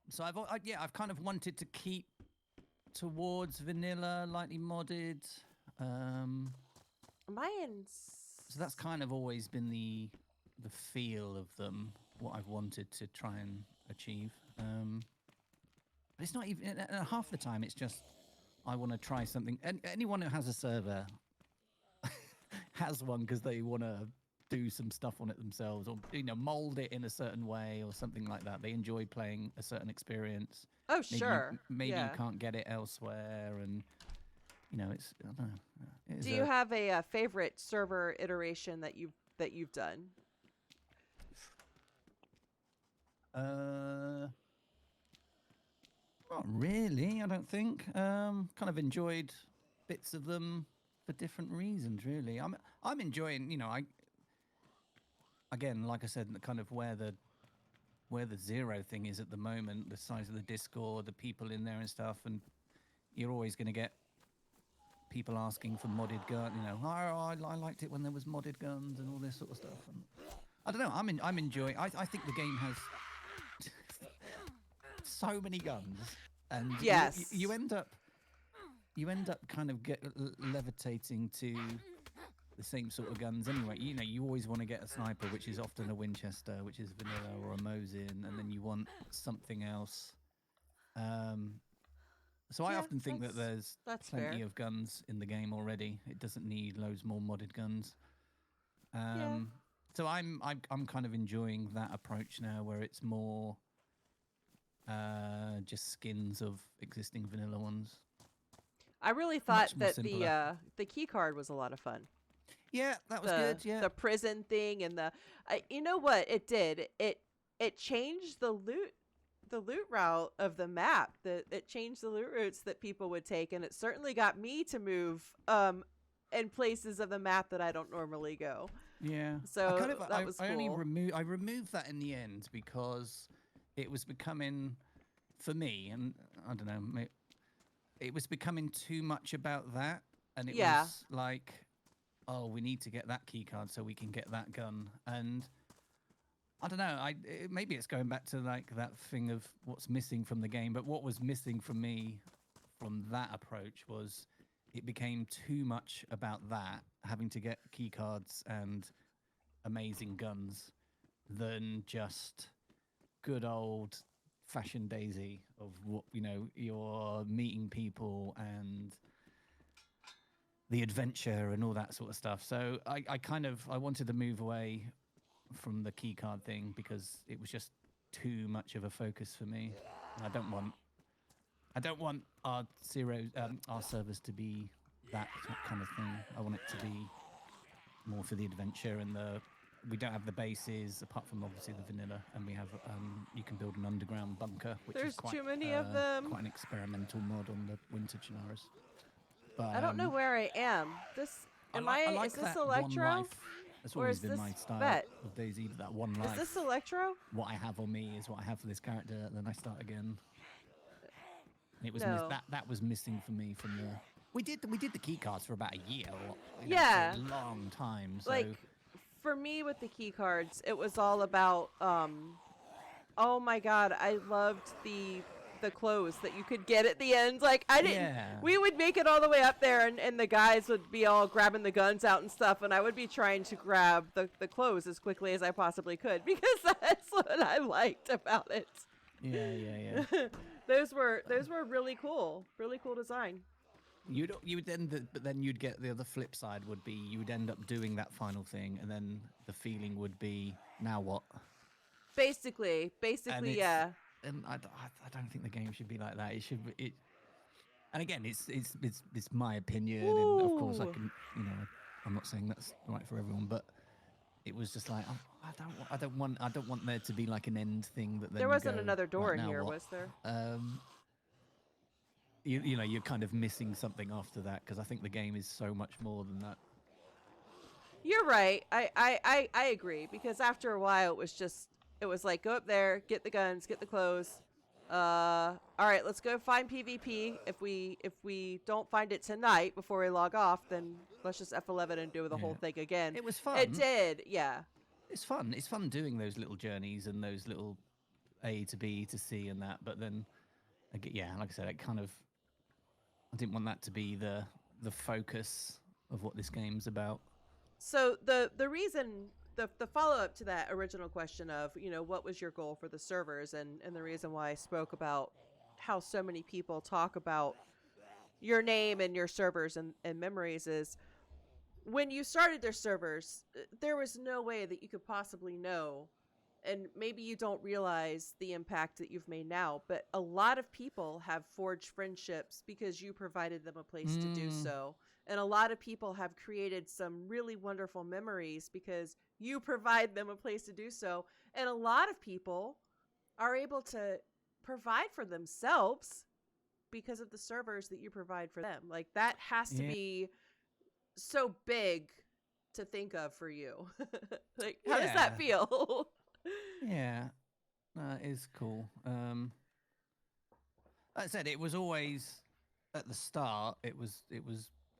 So I've kind of wanted to keep towards vanilla, lightly modded. So that's kind of always been the feel of them, what I've wanted to try and achieve. But it's not even half the time. It's just I want to try something. And anyone who has a server has one because they want to do some stuff on it themselves, or mold it in a certain way or something like that. They enjoy playing a certain experience. Oh, Maybe sure. maybe you Yeah. can't get it elsewhere, and it's I don't know. It is Do you have a favorite server iteration that you've done? Not really. I don't think. Kind of enjoyed bits of them for different reasons. Really, I'm enjoying. Again, like I said, kind of where the zero thing is at the moment, the size of the Discord, the people in there and stuff, and you're always going to get people asking for modded gun. I liked it when there was modded guns and all this sort of stuff. And I don't know. I'm enjoying. I think the game has so many guns, and Yes. you end up kind of levitating to the same sort of guns anyway. You always want to get a sniper, which is often a Winchester, which is vanilla, or a Mosin, and then you want something else. So I often think that there's that's plenty fair. of guns in the game already. It doesn't need loads more modded guns. Yeah. So I'm kind of enjoying that approach now, where it's more just skins of existing vanilla ones. I really thought Much more that simpler. the key card was a lot of fun. Yeah, that was good. Yeah. The prison thing and you know what it did? It changed the loot route of the map. It changed the loot routes that people would take, and it certainly got me to move in places of the map that I don't normally go. Yeah. So that was cool. I removed that in the end because it was becoming, for me, and I don't know, it was becoming too much about that, and it was like, oh, we need to get that key card so we can get that gun. And I don't know, maybe it's going back to like that thing of what's missing from the game, but what was missing from me from that approach was it became too much about that, having to get key cards and amazing guns, than just good old fashioned Daisy of what, you're meeting people and the adventure and all that sort of stuff. So I wanted to move away from the key card thing because it was just too much of a focus for me. I don't want our servers to be that kind of thing. I want it to be more for the adventure and we don't have the bases apart from obviously the vanilla, and we have you can build an underground bunker, which There's is quite too many of them. quite an experimental mod on the Winter Chinaris. But I don't know where I am. Is this that Electro? one life. That's Or always is been this my style Bet? of Daisy, that one life. Is this Electro? What I have on me is what I have for this character, and then I start again. And it was No. that was missing for me from the. We did the key cards for about a year, or Yeah. for a long time. So Like, for me with the key cards, it was all about oh my god, I loved the clothes that you could get at the end. Like, I didn't Yeah. we would make it all the way up there, and the guys would be all grabbing the guns out and stuff, and I would be trying to grab the clothes as quickly as I possibly could because that's what I liked about it. Yeah. Those were really cool design. But then you'd get the other flip side would be you would end up doing that final thing, and then the feeling would be, now what? Basically, Yeah. And I don't think the game should be like that. It should be. And again, it's my opinion, and of course I can, I'm not saying that's right for everyone, but it was just like, I don't want there to be like an end thing that then There you wasn't go, another door right, in now here, what? was there? You're kind of missing something after that, because I think the game is so much more than that. You're right. I agree, because after a while it was like, go up there, get the guns, get the clothes. All right, let's go find PvP. If we don't find it tonight before we log off, then let's just F11 and do the whole thing again. It was fun. It did, yeah. It's fun. It's fun doing those little journeys and those little A to B to C and that. But then, yeah, like I said, I didn't want that to be the focus of what this game's about. So the reason, the follow-up to that original question of, what was your goal for the servers, and the reason why I spoke about how so many people talk about your name and your servers and memories is, when you started their servers, there was no way that you could possibly know, and maybe you don't realize the impact that you've made now, but a lot of people have forged friendships because you provided them a place to do so. And a lot of people have created some really wonderful memories because you provide them a place to do so. And a lot of people are able to provide for themselves because of the servers that you provide for them. Like, that has to be so big to think of for you. Like, how does that feel? Yeah, that is cool. Like I said, it was always at the start. It was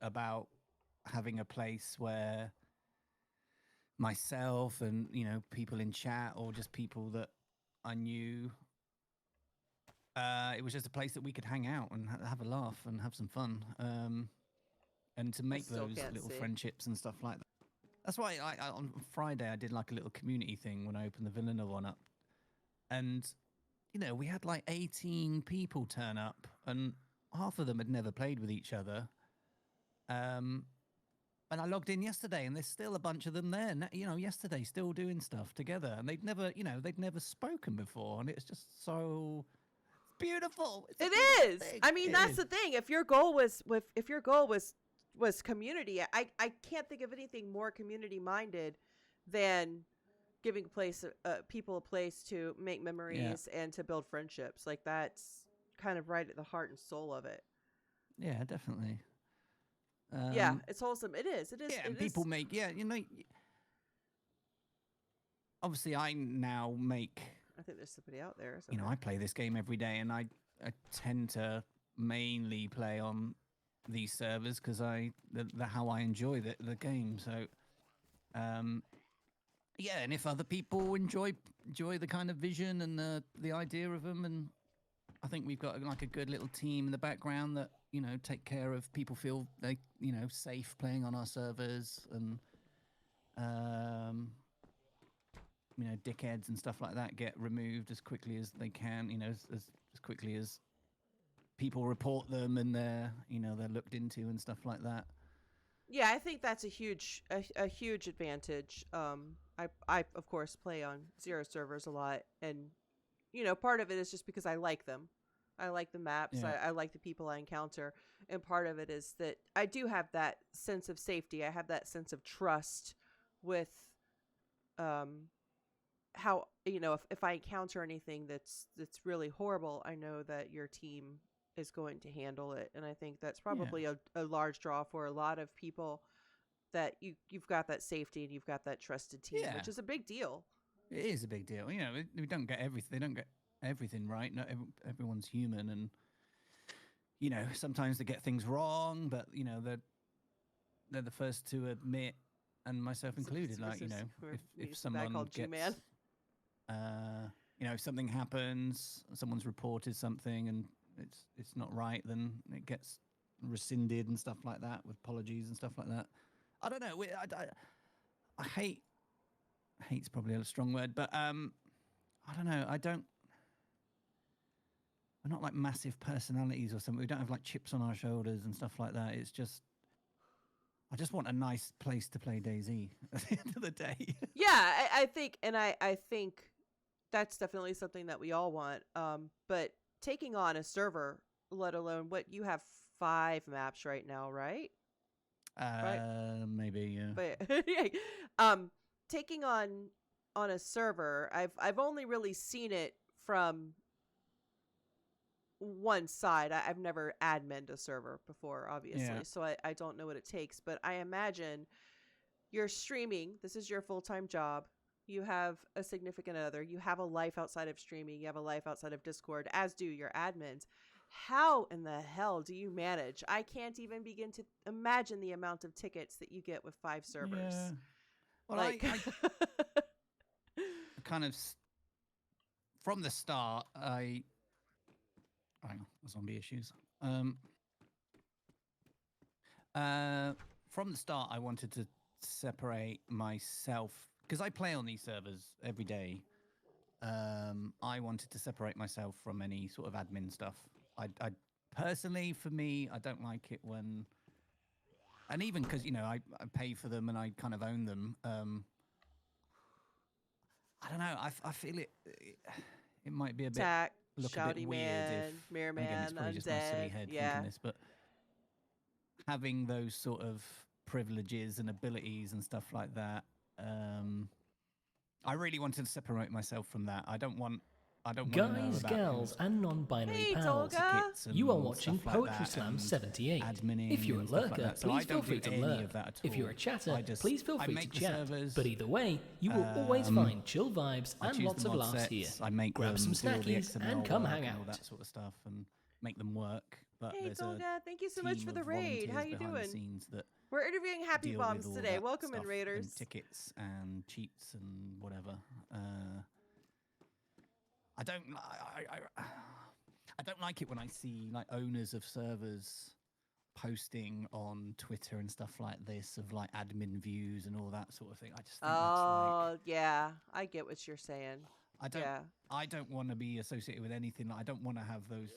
about having a place where myself and people in chat or just people that I knew. It was just a place that we could hang out and have a laugh and have some fun. And to make those little friendships and stuff like that. That's why on Friday I did like a little community thing when I opened the Vanilla one up. And, we had like 18 people turn up and half of them had never played with each other. And I logged in yesterday and there's still a bunch of them there, yesterday still doing stuff together. And they'd never spoken before. And it's just so beautiful. It is. Thing. I mean, that's the thing. If your goal was community, I can't think of anything more community minded than giving people a place to make memories and to build friendships. Like, that's kind of right at the heart and soul of it. Yeah, definitely. Yeah, it's wholesome. It is. Yeah, and people make. Yeah, obviously, I now make. I think there's somebody out there. I play this game every day, and I tend to mainly play on these servers because how I enjoy the game. So, yeah, and if other people enjoy the kind of vision and the idea of them, and I think we've got like a good little team in the background that take care of people feel they safe playing on our servers, and dickheads and stuff like that get removed as quickly as they can, as quickly as people report them and they're looked into and stuff like that. Yeah, I think that's a huge advantage. I of course play on Zero servers a lot, and part of it is just because I like them. I like the maps. Yeah. I like the people I encounter, and part of it is that I do have that sense of safety. I have that sense of trust with how if I encounter anything that's really horrible, I know that your team is going to handle it. And I think that's probably a large draw for a lot of people, that you've got that safety and you've got that trusted team, which is a big deal. It is a big deal. We don't get everything. They don't get everything right. Not everyone's human, and sometimes they get things wrong, but they're the first to admit, and myself included. If someone gets, if something happens, someone's reported something and it's not right, then it gets rescinded and stuff like that with apologies and stuff like that. I don't know. I hate's probably a strong word, but I don't know. We're not like massive personalities or something. We don't have like chips on our shoulders and stuff like that. It's just, I just want a nice place to play DayZ at the end of the day. Yeah, I think that's definitely something that we all want. But taking on a server, let alone what you have 5 maps right now, right? Maybe, yeah. But taking on a server, I've only really seen it from one side. I've never adminned a server before, obviously, so I don't know what it takes. But I imagine you're streaming. This is your full-time job. You have a significant other. You have a life outside of streaming. You have a life outside of Discord, as do your admins. How in the hell do you manage? I can't even begin to imagine the amount of tickets that you get with 5 servers. Yeah. Well, I kind of, from the start, hang on, zombie issues. From the start, I wanted to separate myself, because I play on these servers every day. I wanted to separate myself from any sort of admin stuff. I personally, for me, I don't like it when And even because I pay for them and I kind of own them. I don't know. I feel it might be a bit Tack, look a bit Shouty weird if, Man, Mirror and again, it's Man, probably just my silly Undead. head Yeah. thinking this, but having those sort of privileges and abilities and stuff like that, I really wanted to separate myself from that. I don't want to know Guys, about gals, and non-binary Hey, pals. Tolga. tickets and You are watching stuff like Poetry that Slam and 78. adminning If you're a and stuff like lurker, that. So I please feel don't free do to any lurk. of that at If you're all. a chatter, I just- please feel I free make to the chat. servers, But either way, you will always find chill vibes I and choose lots the of mod laughs sets, here. I make Grab them, some do all the snackies XML and come work hang and all out. that sort of stuff and make them work. But Hey, there's Tolga. Thank you so much team for the of raid. How volunteers you behind the doing? scenes that We're interviewing Happy deal Bombs with all today. that Welcome in, stuff Raiders. and tickets and cheats and whatever. I don't like it when I see like owners of servers posting on Twitter and stuff like this of like admin views and all that sort of thing. I just think Oh, yeah. I get what you're saying. I don't want to be associated with anything. I don't want to have those.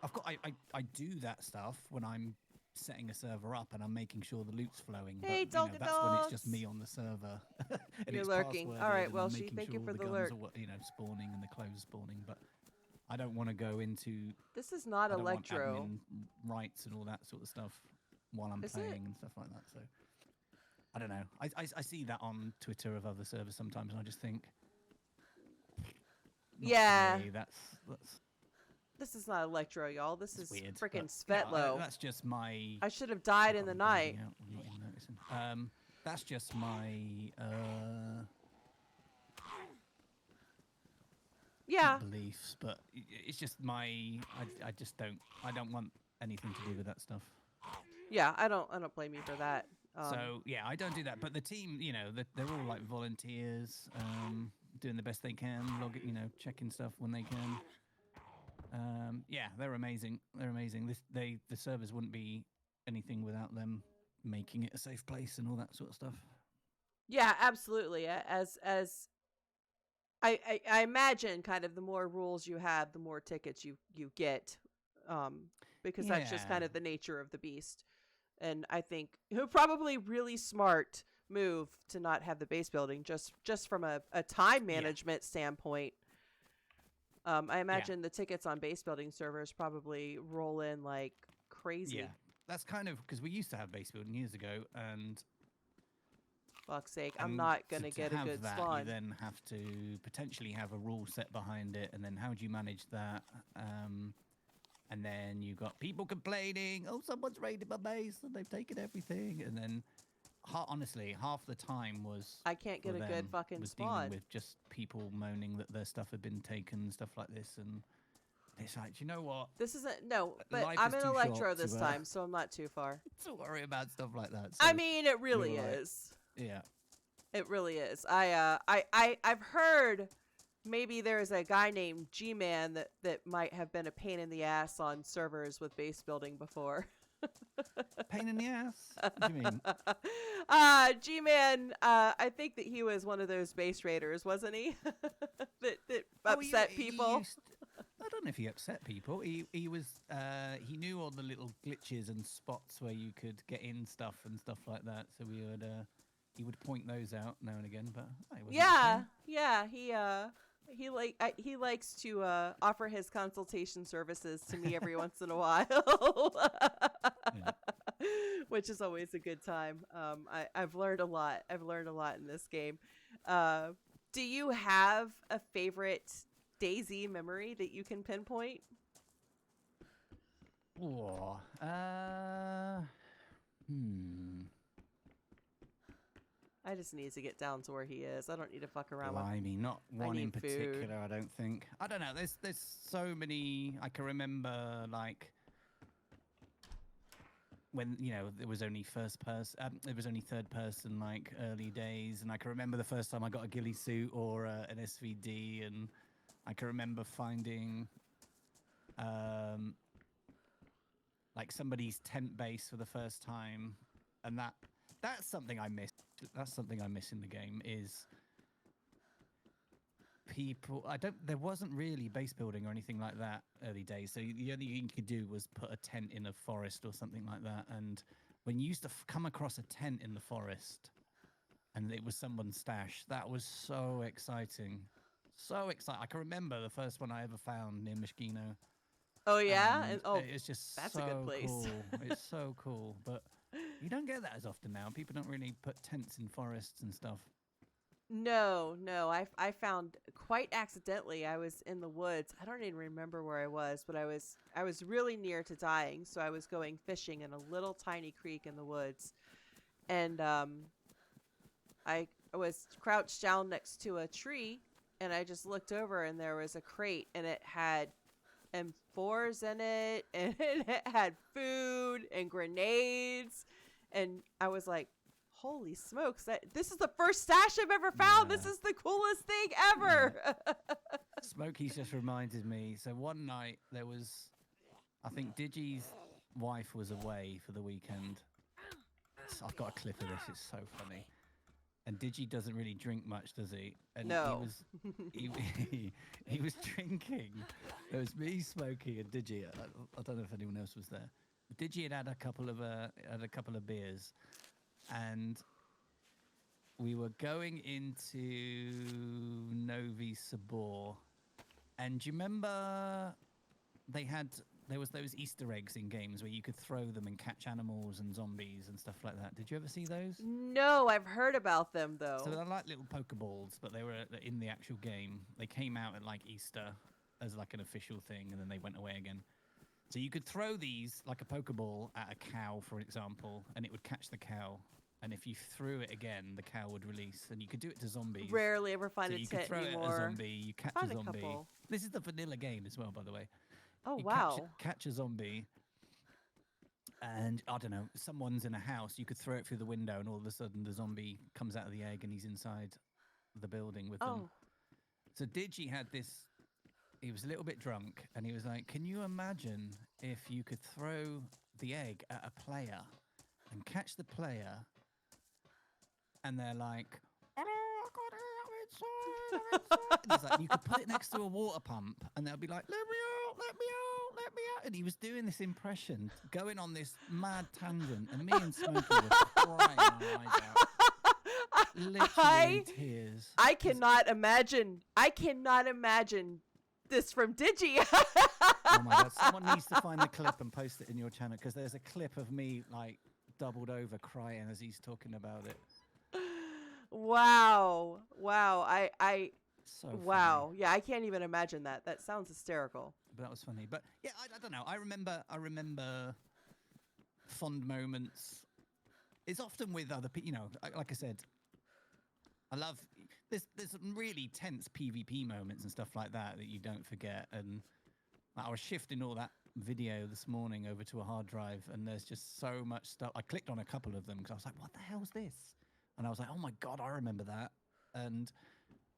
I do that stuff when I'm setting a server up and I'm making sure the loot's flowing. Hey, but Dolga that's when it's just Dogs. me on the server. And You're it's lurking. passworded All right, and well, I'm she, making thank you sure for the the guns lurk. are spawning and the clothes spawning. But I don't want to go into This is not I don't want Electro. admin rights and all that sort of stuff while I'm Is playing it? and stuff like that. So I don't know. I see that on Twitter of other servers sometimes, and I just think, not Yeah. for me, that's This is not Electro, y'all. This is weird. freaking but, Svetlo. that's just my. I should have died in the I'm night. bleeding out, I'm not even noticing. That's just my. Yeah. Beliefs, but it's just my. I just don't. I don't want anything to do with that stuff. Yeah, I don't blame you for that. So yeah, I don't do that. But the team, they're all like volunteers, doing the best they can, checking stuff when they can. Yeah, they're amazing. They're amazing. The servers wouldn't be anything without them making it a safe place and all that sort of stuff. Yeah, absolutely. As I imagine, kind of the more rules you have, the more tickets you get, because that's just kind Yeah. of the nature of the beast. And I think probably really smart move to not have the base building just from a time management standpoint. I imagine the tickets on base building servers probably roll in like crazy. Yeah, that's kind of because we used to have base building years ago, and Fuck's sake, I'm and not gonna to get a have good that, spawn. You then have to potentially have a rule set behind it, and then how do you manage that? And then you got people complaining, oh, someone's raided my base and they've taken everything. And then, honestly, half the time was I can't get for a good them fucking was spawn. dealing with just people moaning that their stuff had been taken, stuff like this, and it's like, you know what? This isn't no, but Life I'm is in too Electro short this to, time, so I'm not too far. To worry about stuff like that. So I mean, it really you're right. is. Yeah. It really is. I've heard maybe there's a guy named G-Man that might have been a pain in the ass on servers with base building before. Pain in the ass? What do you mean? G-Man, I think that he was one of those base raiders, wasn't he? that upset people. I don't know if he upset people. He was he knew all the little glitches and spots where you could get in stuff and stuff like that. So he would point those out now and again. But it wasn't a pain. He likes to offer his consultation services to me every once in a while. Yeah. Which is always a good time. I've learned a lot. I've learned a lot in this game. Do you have a favorite DayZ memory that you can pinpoint? Oh, I just need to get down to where he is. I don't need to fuck around with. Blimey, not I one in need food. particular. I don't think. I don't know. There's so many. I can remember like when there was only first person. It was only third person, like early days, and I can remember the first time I got a ghillie suit or an SVD, and I can remember finding like somebody's tent base for the first time, and that's something I miss. That's something I miss in the game is people. There wasn't really base building or anything like that early days. So the only thing you could do was put a tent in a forest or something like that. And when you used to come across a tent in the forest and it was someone's stash. That was so exciting. So exciting. I can remember the first one I ever found near Mishkino. Oh yeah, And and oh, it's just that's so a good place. cool. It's so cool. But you don't get that as often now. People don't really put tents in forests and stuff. no, no. I found quite accidentally. I was in the woods. I don't even remember where I was, but I was really near to dying. So I was going fishing in a little tiny creek in the woods, and I was crouched down next to a tree, and I just looked over, and there was a crate, and it had M4s in it, and it had food and grenades, and I was like, holy smokes, this is the first stash I've ever found. Yeah. This is the coolest thing ever. Smokey's just reminded me. So one night there was, I think Digi's wife was away for the weekend. So I've got a clip of this. It's so funny. And Digi doesn't really drink much, does he? And No. he was drinking. It was me, Smokey, and Digi. I don't know if anyone else was there. Digi had a couple of beers, and we were going into Novi Sabor. And do you remember there was those Easter eggs in games where you could throw them and catch animals and zombies and stuff like that. Did you ever see those? No, I've heard about them though. So they're like little Pokeballs, but they were in the actual game. They came out at like Easter as like an official thing, and then they went away again. So you could throw these like a Pokeball at a cow, for example, and it would catch the cow. And if you threw it again, the cow would release. And you could do it to zombies. Rarely ever find so it you could hit throw anymore. it at a zombie, you catch Find a a zombie. couple. This is the vanilla game as well, by the way. Oh You wow. catch a zombie, and I don't know, someone's in a house. You could throw it through the window, and all of a sudden the zombie comes out of the egg, and he's inside the building with them. Oh. So Digi had this. He was a little bit drunk, and he was like, "Can you imagine if you could throw the egg at a player and catch the player?" And they're like, "Oh, I got it, I'm inside." And he's like, "You could put it next to a water pump," and they'll be like, "Let me out, let me out, let me out." And he was doing this impression, going on this mad tangent, and me and Smokey were crying our eyes out. Literally in tears. I cannot imagine. I cannot imagine this from Digi. Oh my god! Someone needs to find the clip and post it in your channel, because there's a clip of me like doubled over crying as he's talking about it. Wow. Wow. So wow. funny. Yeah, I can't even imagine that. That sounds hysterical. But that was funny. But yeah, I don't know. I remember fond moments. It's often with other people. You know, like I said, I love. There's some really tense PvP moments and stuff like that you don't forget. And I was shifting all that video this morning over to a hard drive, and there's just so much stuff. I clicked on a couple of them because I was like, "What the hell's this?" And I was like, "Oh my god, I remember that." And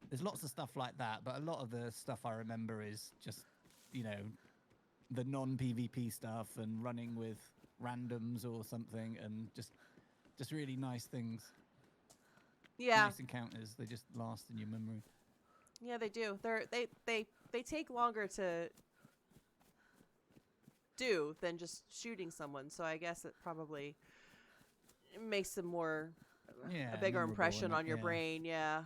there's lots of stuff like that, but a lot of the stuff I remember is just, you know, the non-PvP stuff and running with randoms or something, and just really nice things. Yeah. Nice encounters. They just last in your memory. Yeah, they do. They take longer to do than just shooting someone. So I guess it probably makes them more Yeah, a bigger memorable impression and on your yeah. brain. Yeah.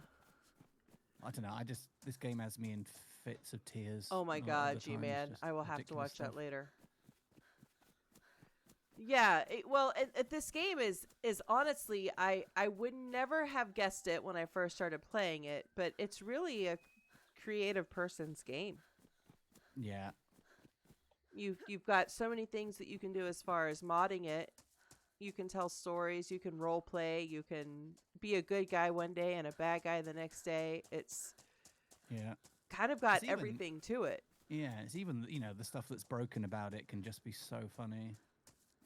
I don't know. This game has me in fits of tears. Oh my a lot of god, the time. It's G-Man. just I will have to ridiculous watch that stuff. later. Yeah, this game is honestly, I would never have guessed it when I first started playing it, but it's really a creative person's game. Yeah. You've got so many things that you can do as far as modding it. You can tell stories, you can role play, you can be a good guy one day and a bad guy the next day. It's Yeah. kind of got It's even- everything to it. Yeah, it's even, you know, the stuff that's broken about it can just be so funny.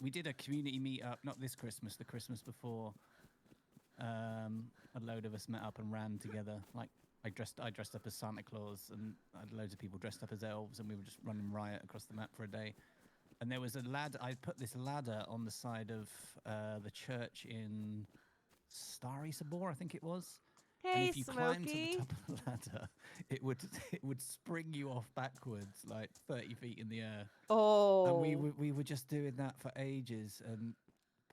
We did a community meetup, not this Christmas, the Christmas before. A load of us met up and ran together. Like I dressed up as Santa Claus, and I had loads of people dressed up as elves, and we were just running riot across the map for a day. And there was a ladder. I put this ladder on the side of the church in Starry Sabor, I think it was. And Hey, if you climbed to the Smokey. top of the ladder, it would spring you off backwards like 30 feet in the air. Oh. And we were just doing that for ages, and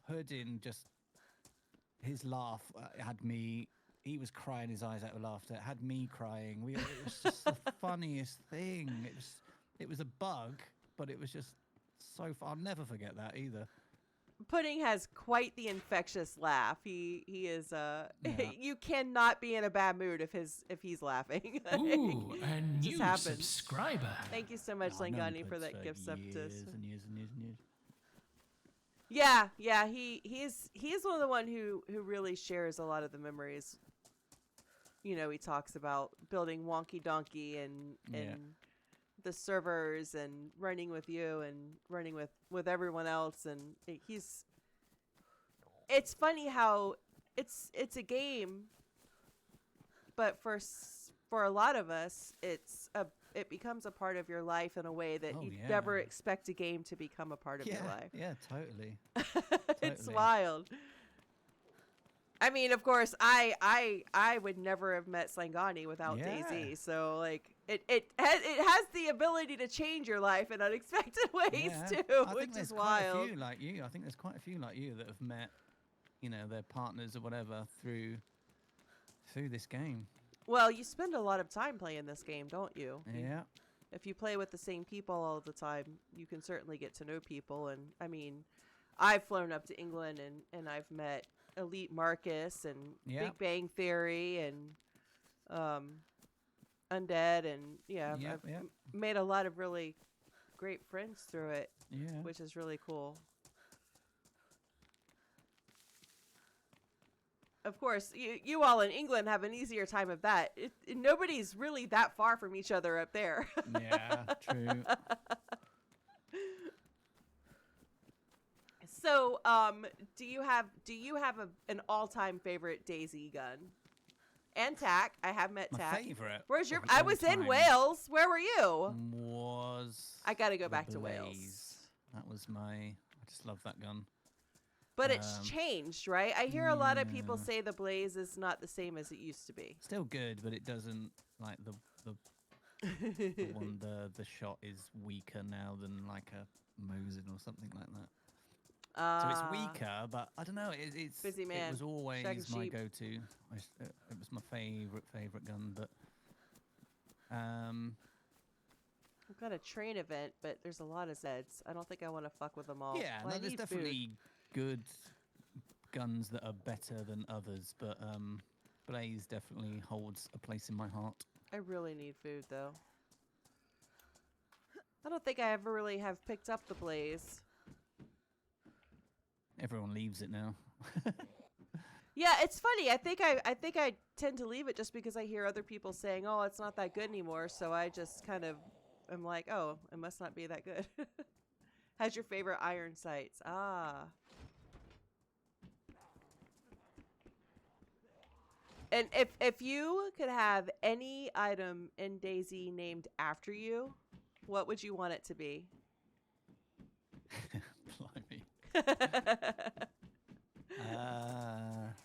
Puddin just his laugh had me. He was crying his eyes out with laughter. It had me crying. It was just the funniest thing. It was a bug, but it was just so fun. I'll never forget that either. Pudding has quite the infectious laugh. He is Yeah. you cannot be in a bad mood if he's laughing. Ooh, a new happens. subscriber. Thank you so much, I've known Langani, for Puds that gift sub to years and years and years and years. Yeah, he's one of the one who really shares a lot of the memories. You know, he talks about building Wonky Donkey and Yeah. the servers and running with you and running with everyone else, and it's funny how it's a game, but for a lot of us it becomes a part of your life in a way that Oh, you yeah. never expect a game to become a part of your life. Yeah, totally. It's Totally. wild. I mean, of course, I would never have met Slangani without Yeah. DayZ. So like it has the ability to change your life in unexpected ways Yeah. too, I which think there's is quite a wild. few like you. I think there's quite a few like you that have met, their partners or whatever through this game. Well, you spend a lot of time playing this game, don't you? Yeah. If you play with the same people all the time, you can certainly get to know people. And I mean, I've flown up to England and I've met Elite Marcus and Yeah. Big Bang Theory and Undead, and Yeah, I've yeah. made a lot of really great friends through it, Yeah. which is really cool. Of course, you all in England have an easier time of that. Nobody's really that far from each other up there. Yeah, true. So, do you have an all-time favorite DayZ gun? And Tack, I have met My Tack. favorite. Where's your? of I all was in time Wales. Where were you? Was I gotta go the back to Blaze. Wales. That was I just love that gun. But it's changed, right? I hear a lot of people yeah. say the Blaze is not the same as it used to be. Still good, but it doesn't like the one the shot is weaker now than like a Mosin or something like that. So it's weaker, but I don't know. It's Busy man. It was always Shagging my sheep. go-to. It was my favorite gun, but I've got a train event, but there's a lot of Zeds. I don't think I want to fuck with them all. yeah, Well, I no, there's need food. definitely good guns that are better than others, but Blaze definitely holds a place in my heart. I really need food, though. I don't think I ever really have picked up the Blaze. Everyone leaves it now. Yeah, it's funny. I think I tend to leave it just because I hear other people saying, "Oh, it's not that good anymore." So I just kind of am like, "Oh, it must not be that good." How's your favorite iron sights? Ah. And if you could have any item in DayZ named after you, what would you want it to be? Blimey.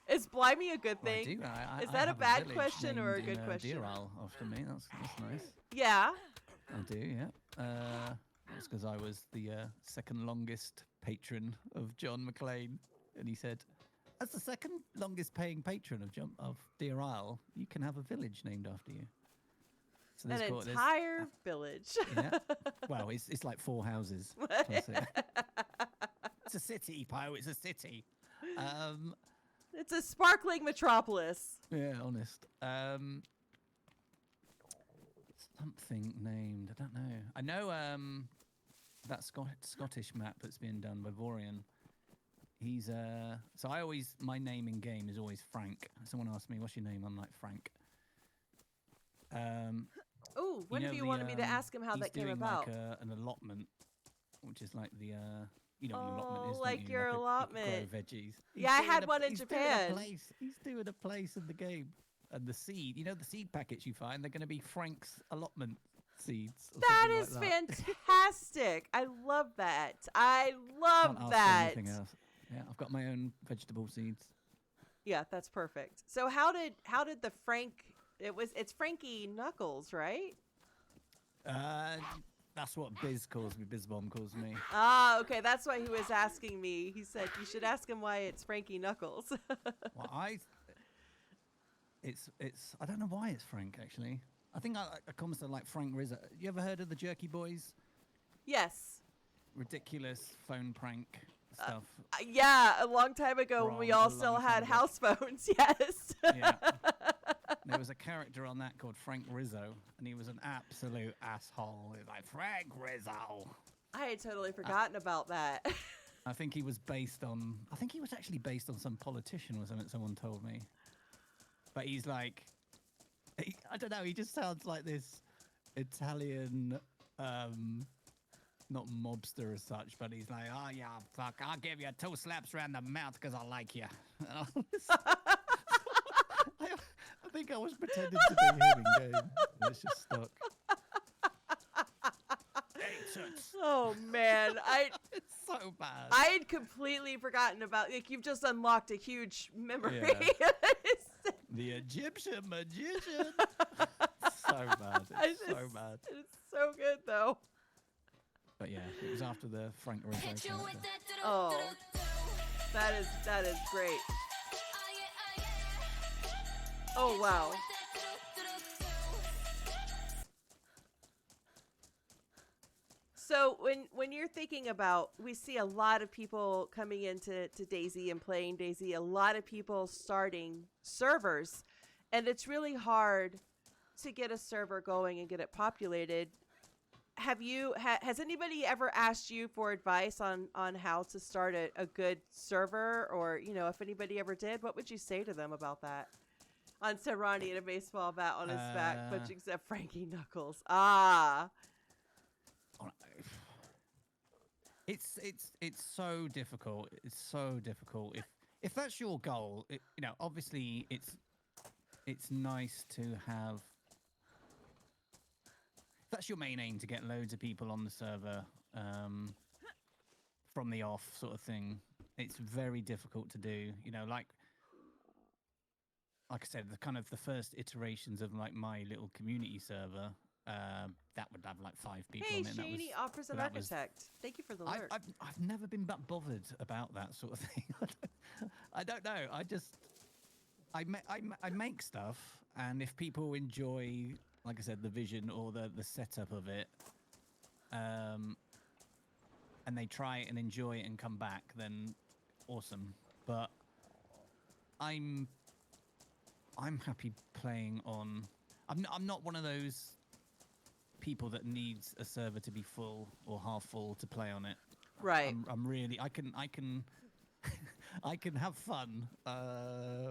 Is Blimey a good Well, I thing? do. Is I that a have bad village question or a named good in, question? Deer Isle after me. That's nice. Yeah. I do, yeah. That's because I was the second longest patron of John McClane, and he said, "As the second longest paying patron of Deer Isle, you can have a village named after you." So An there's entire village. yeah. Well, it's like 4 houses. That's it. It's a city, Poe. It's a city. It's a sparkling metropolis. Yeah, honest. Something named. I don't know. I know that Scottish map that's being done by Vorian. He's so my name in game is always Frank. Someone asked me, "What's your name?" I'm like Frank. Ooh, when have you wanted me to ask him how he's that came doing about? Like an allotment, which is like the you know what an allotment is, don't like you? your you could allotment. grow veggies. Yeah, I doing had one in he's Japan. He's doing a place in the game, and the seed. You know the seed packets you find. They're going to be Frank's allotment seeds. Or That something is like that. fantastic. I love that. I love Can't ask for that. anything else. Yeah, I've got my own vegetable seeds. Yeah, that's perfect. So how did the Frank? It's Frankie Knuckles, right? That's what Biz calls me. BizBomb calls me. Ah, okay. That's why he was asking me. He said you should ask him why it's Frankie Knuckles. Well, it's I don't know why it's Frank actually. I think I comes to like Frank Rizzo. You ever heard of the Jerky Boys? Yes. Ridiculous phone prank stuff. Yeah, a long time ago when we From all a still long had time ago. house phones. Yes. Yeah. There was a character on that called Frank Rizzo, and he was an absolute asshole. He was like, Frank Rizzo. I had totally forgotten about that. I think he was actually based on some politician or something, someone told me. But he's like, I don't know, he just sounds like this Italian, not mobster as such, but he's like, oh yeah, fuck, I'll give you 2 slaps around the mouth because I like you. I think I was pretending to be him in game. And it's just stuck. Oh man, It's so bad. I had completely forgotten about. Like, you've just unlocked a huge memory. Yeah. The Egyptian magician. So bad. It's so bad. It's so good though. But yeah, it was after the Frank Rizzo character. Oh, that is great. Oh wow. So when you're thinking about, we see a lot of people coming into DayZ and playing DayZ, a lot of people starting servers, and it's really hard to get a server going and get it populated. Has anybody ever asked you for advice on how to start a good server, or if anybody ever did, what would you say to them about that? On said Ronnie and a baseball bat on his back, but except Frankie Knuckles. Ah. It's so difficult. It's so difficult. If that's your goal, obviously it's nice to have. If that's your main aim, to get loads of people on the server from the off sort of thing. It's very difficult to do. Like I said, the first iterations of like my little community server. That would have like 5 people Hey, on it. Shaney offers an architect. Thank you for the alert. I've never been that bothered about that sort of thing. I don't know. I make stuff, and if people enjoy, like I said, the vision or the setup of it, and they try it and enjoy it and come back, then awesome. But I'm happy playing on. I'm not one of those people that needs a server to be full or half full to play on it. Right. I'm really I can I can have fun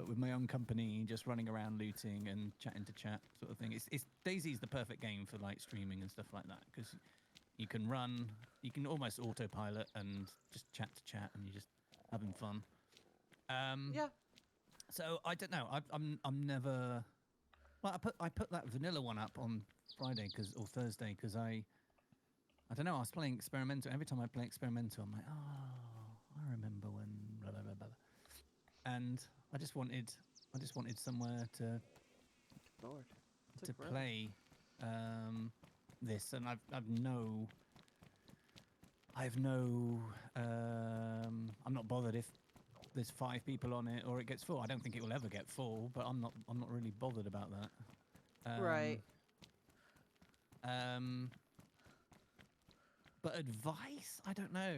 with my own company, just running around looting and chatting to chat sort of thing. It's DayZ's the perfect game for like streaming and stuff like that, because you can almost autopilot and just chat to chat and you're just having fun. Yeah. So I don't know. I'm never. Well, I put that vanilla one up on Friday or Thursday because I don't know. I was playing experimental. Every time I play experimental, I'm like, oh, I remember when blah blah blah blah. And I just wanted somewhere to play this, and I'm not bothered if there's 5 people on it or it gets full. I don't think it will ever get full, but I'm not really bothered about that. Right. But advice, I don't know.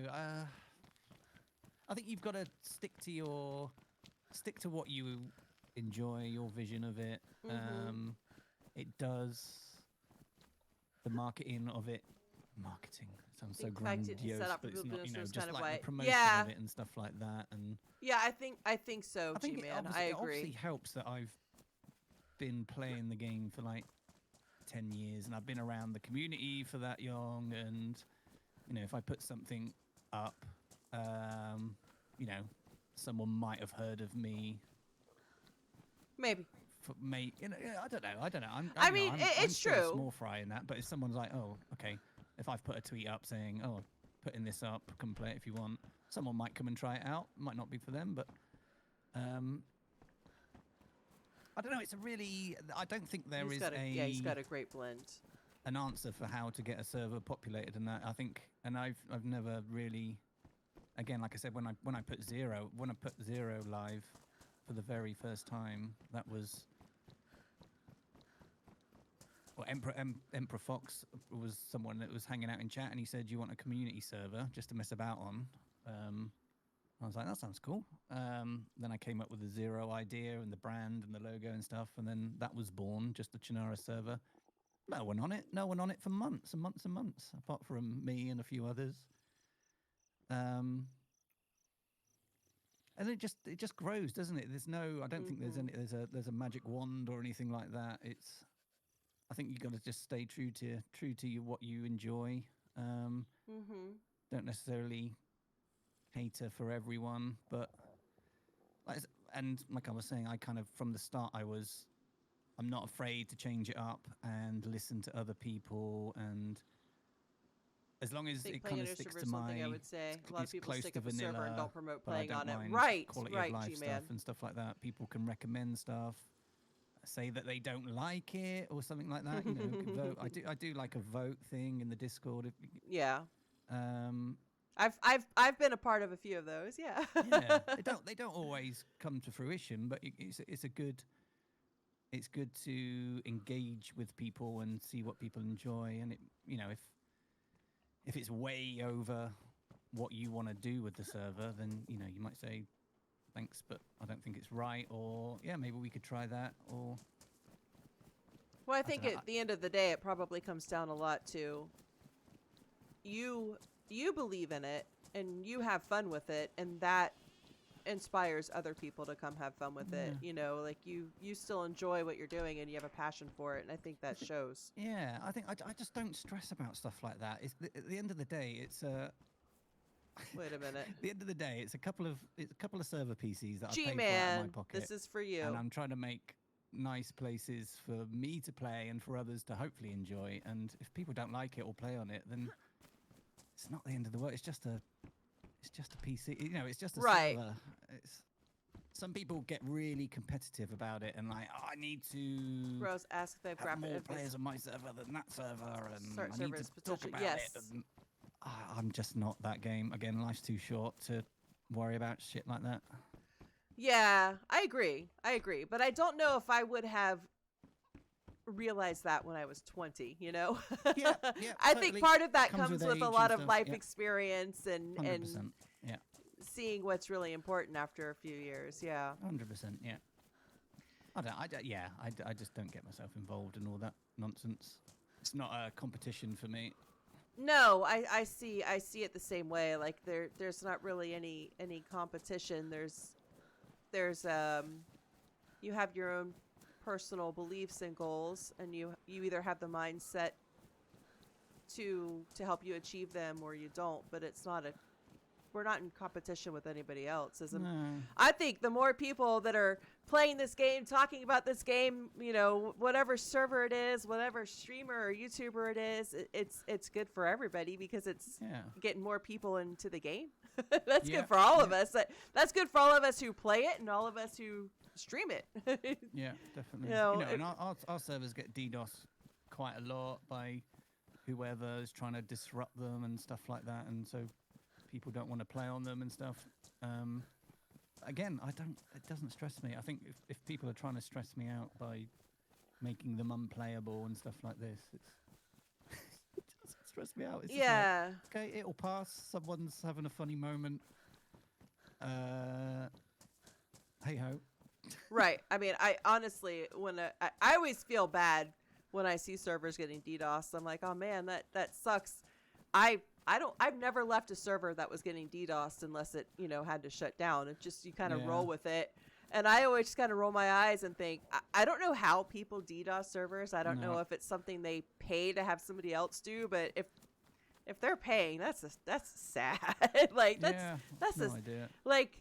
I think you've got to stick to what you enjoy, your vision of it. Mm-hmm. It does the marketing sounds so grandiose, but it's not. Just like the promotion of it and stuff like that. And yeah, I think so, G-Man. I agree. It obviously helps that I've been playing the game for like 10 years, and I've been around the community for that long, and if I put something up, someone might have heard of me. Maybe. I don't know. It's I'm true. Small fry in that, but if someone's like, oh, okay, if I've put a tweet up saying, oh, putting this up, come play it if you want, someone might come and try it out. Might not be for them, but I don't know. I don't think there is he's got a great blend. an answer for how to get a server populated, and that I think, and I've never really, again, like I said, when I put zero live for the very first time, that was. Well, Emperor Fox was someone that was hanging out in chat, and he said, "You want a community server just to mess about on?" I was like, "That sounds cool." Then I came up with the Zero idea and the brand and the logo and stuff, and then that was born, just the Chernara server. No one on it. No one on it for months and months and months, apart from me and a few others. And it just grows, doesn't it? There's no. I don't think there's a magic wand or anything like that. I think you got to just stay true to what you enjoy. Don't necessarily cater for everyone, but like I was saying, I kind of from the start I'm not afraid to change it up and listen to other people, and as long as it kind of sticks to my, I would say a lot of people close stick to up a server vanilla, and don't promote but I playing don't on it. mind Right, quality right, of life G-Man. stuff and stuff like that. People can recommend stuff, say that they don't like it or something like that. You know, vote. I do like a vote thing in the Discord. Yeah. Um, I've been a part of a few of those. Yeah. yeah, they don't always come to fruition, but it's good to engage with people and see what people enjoy, and if it's way over what you want to do with the server, then you might say thanks, but I don't think it's right, or yeah, maybe we could try that, or Well, I think at the end of the day, it probably comes down a lot to you believe in it and you have fun with it, and that inspires other people to come have fun with it. You know, like you still enjoy what you're doing and you have a passion for it, and I think that shows. Yeah, I think I just don't stress about stuff like that. At the end of the day, it's Wait a minute. At the end of the day, it's a couple of server PCs that I pay for out of my G-Man, pocket. this is for you. And I'm trying to make nice places for me to play and for others to hopefully enjoy. And if people don't like it or play on it, then it's not the end of the world. It's just a PC. You know, it's just a server. Some people get really competitive about it and like, I need to Rose asked if they've have more players on my server than that server, and I need to talk about it. And I'm just not that game. Again, life's too short to worry about shit like that. Yeah, I agree. But I don't know if I would have realized that when I was 20, you know? Yeah, I think part of that comes with a lot of stuff, life experience and 100%, yeah. Seeing what's really important after a few years. Yeah. 100%, yeah. I just don't get myself involved in all that nonsense. It's not a competition for me. No, I see it the same way. Like there's not really any competition. There's you have your own personal beliefs and goals, and you either have the mindset to help you achieve them or you don't, but we're not in competition with anybody else. I think the more people that are playing this game, talking about this game, you know, whatever server it is, whatever streamer or YouTuber it is, it's good for everybody because it's getting more people into the game. That's good for all of us. That's good for all of us who play it and all of us who stream it. Yeah, definitely. And our servers get DDoS quite a lot by whoever is trying to disrupt them and stuff like that, and so people don't want to play on them and stuff. Again, it doesn't stress me. I think if people are trying to stress me out by making them unplayable and stuff like this, it doesn't stress me out. It's just like, okay, it'll pass. Someone's having a funny moment. Hey ho. Right. I mean, I honestly, I always feel bad when I see servers getting DDoS. I'm like, oh man, that sucks. I've never left a server that was getting DDoSed unless it, had to shut down. It's just, you kind of roll with it. And I always just kind of roll my eyes and think, I don't know how people DDoS servers. I don't know if it's something they pay to have somebody else do, but if they're paying, that's sad. Like that's no idea. Like,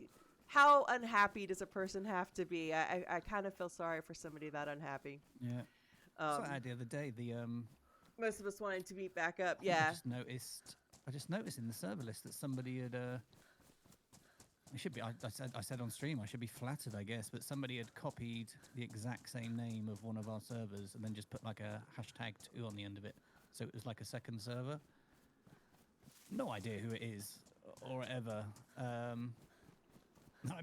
how unhappy does a person have to be? I kind of feel sorry for somebody that unhappy. Yeah. I saw the other day, most of us wanting to meet back up. I just noticed in the server list that somebody had it should be I said on stream, I should be flattered, I guess, but somebody had copied the exact same name of one of our servers and then just put like a #2 on the end of it. so it was like a second server. No idea who it is or ever. I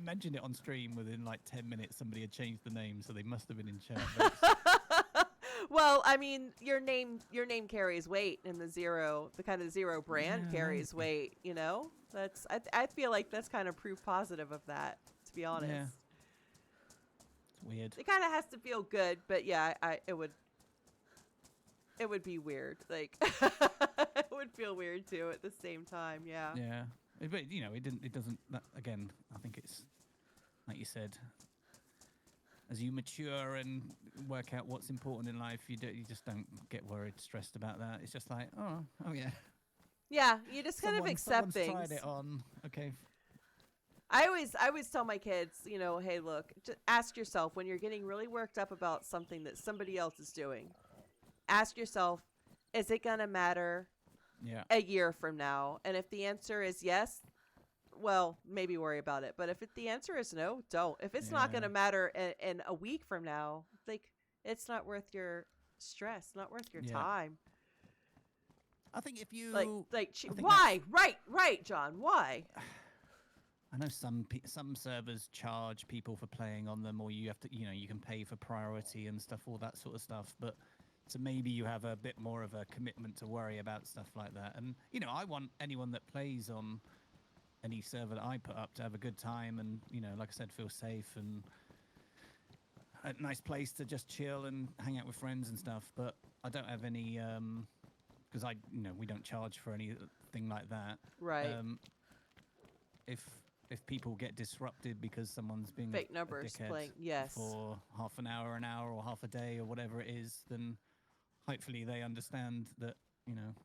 mentioned it on stream. Within like 10 minutes, somebody had changed the name, so they must have been in chat. Well, I mean, your name carries weight, and the kind of zero brand carries weight. You know, I feel like that's kind of proof positive of that. To be honest, Yeah. It's weird. it kind of has to feel good, but yeah, it would be weird. Like it would feel weird too at the same time. Yeah. Yeah. But you know, it doesn't. Again, I think it's like you said. As you mature and work out what's important in life, you just don't get worried, stressed about that. It's just like, oh yeah. Yeah, you just kind of accept things. Someone's tried it on. Okay. I always tell my kids, you know, hey, look, just ask yourself when you're getting really worked up about something that somebody else is doing. Ask yourself, is it gonna matter a year from now? And if the answer is yes, well, maybe worry about it. But if the answer is no, don't. If it's not going to matter in a week from now, like, it's not worth your stress, not worth your time. I think if you why? Right, John. Why? I know some servers charge people for playing on them, or you have to, you know, you can pay for priority and stuff, all that sort of stuff. But so maybe you have a bit more of a commitment to worry about stuff like that. And you know, I want anyone that plays on any server that I put up to have a good time, and you know, like I said, feel safe and a nice place to just chill and hang out with friends and stuff. But I don't have any because we don't charge for anything like that. Right. If people get disrupted because someone's being fake a numbers dickhead playing, yes, for half an hour, or half a day, or whatever it is, then hopefully they understand that, you know,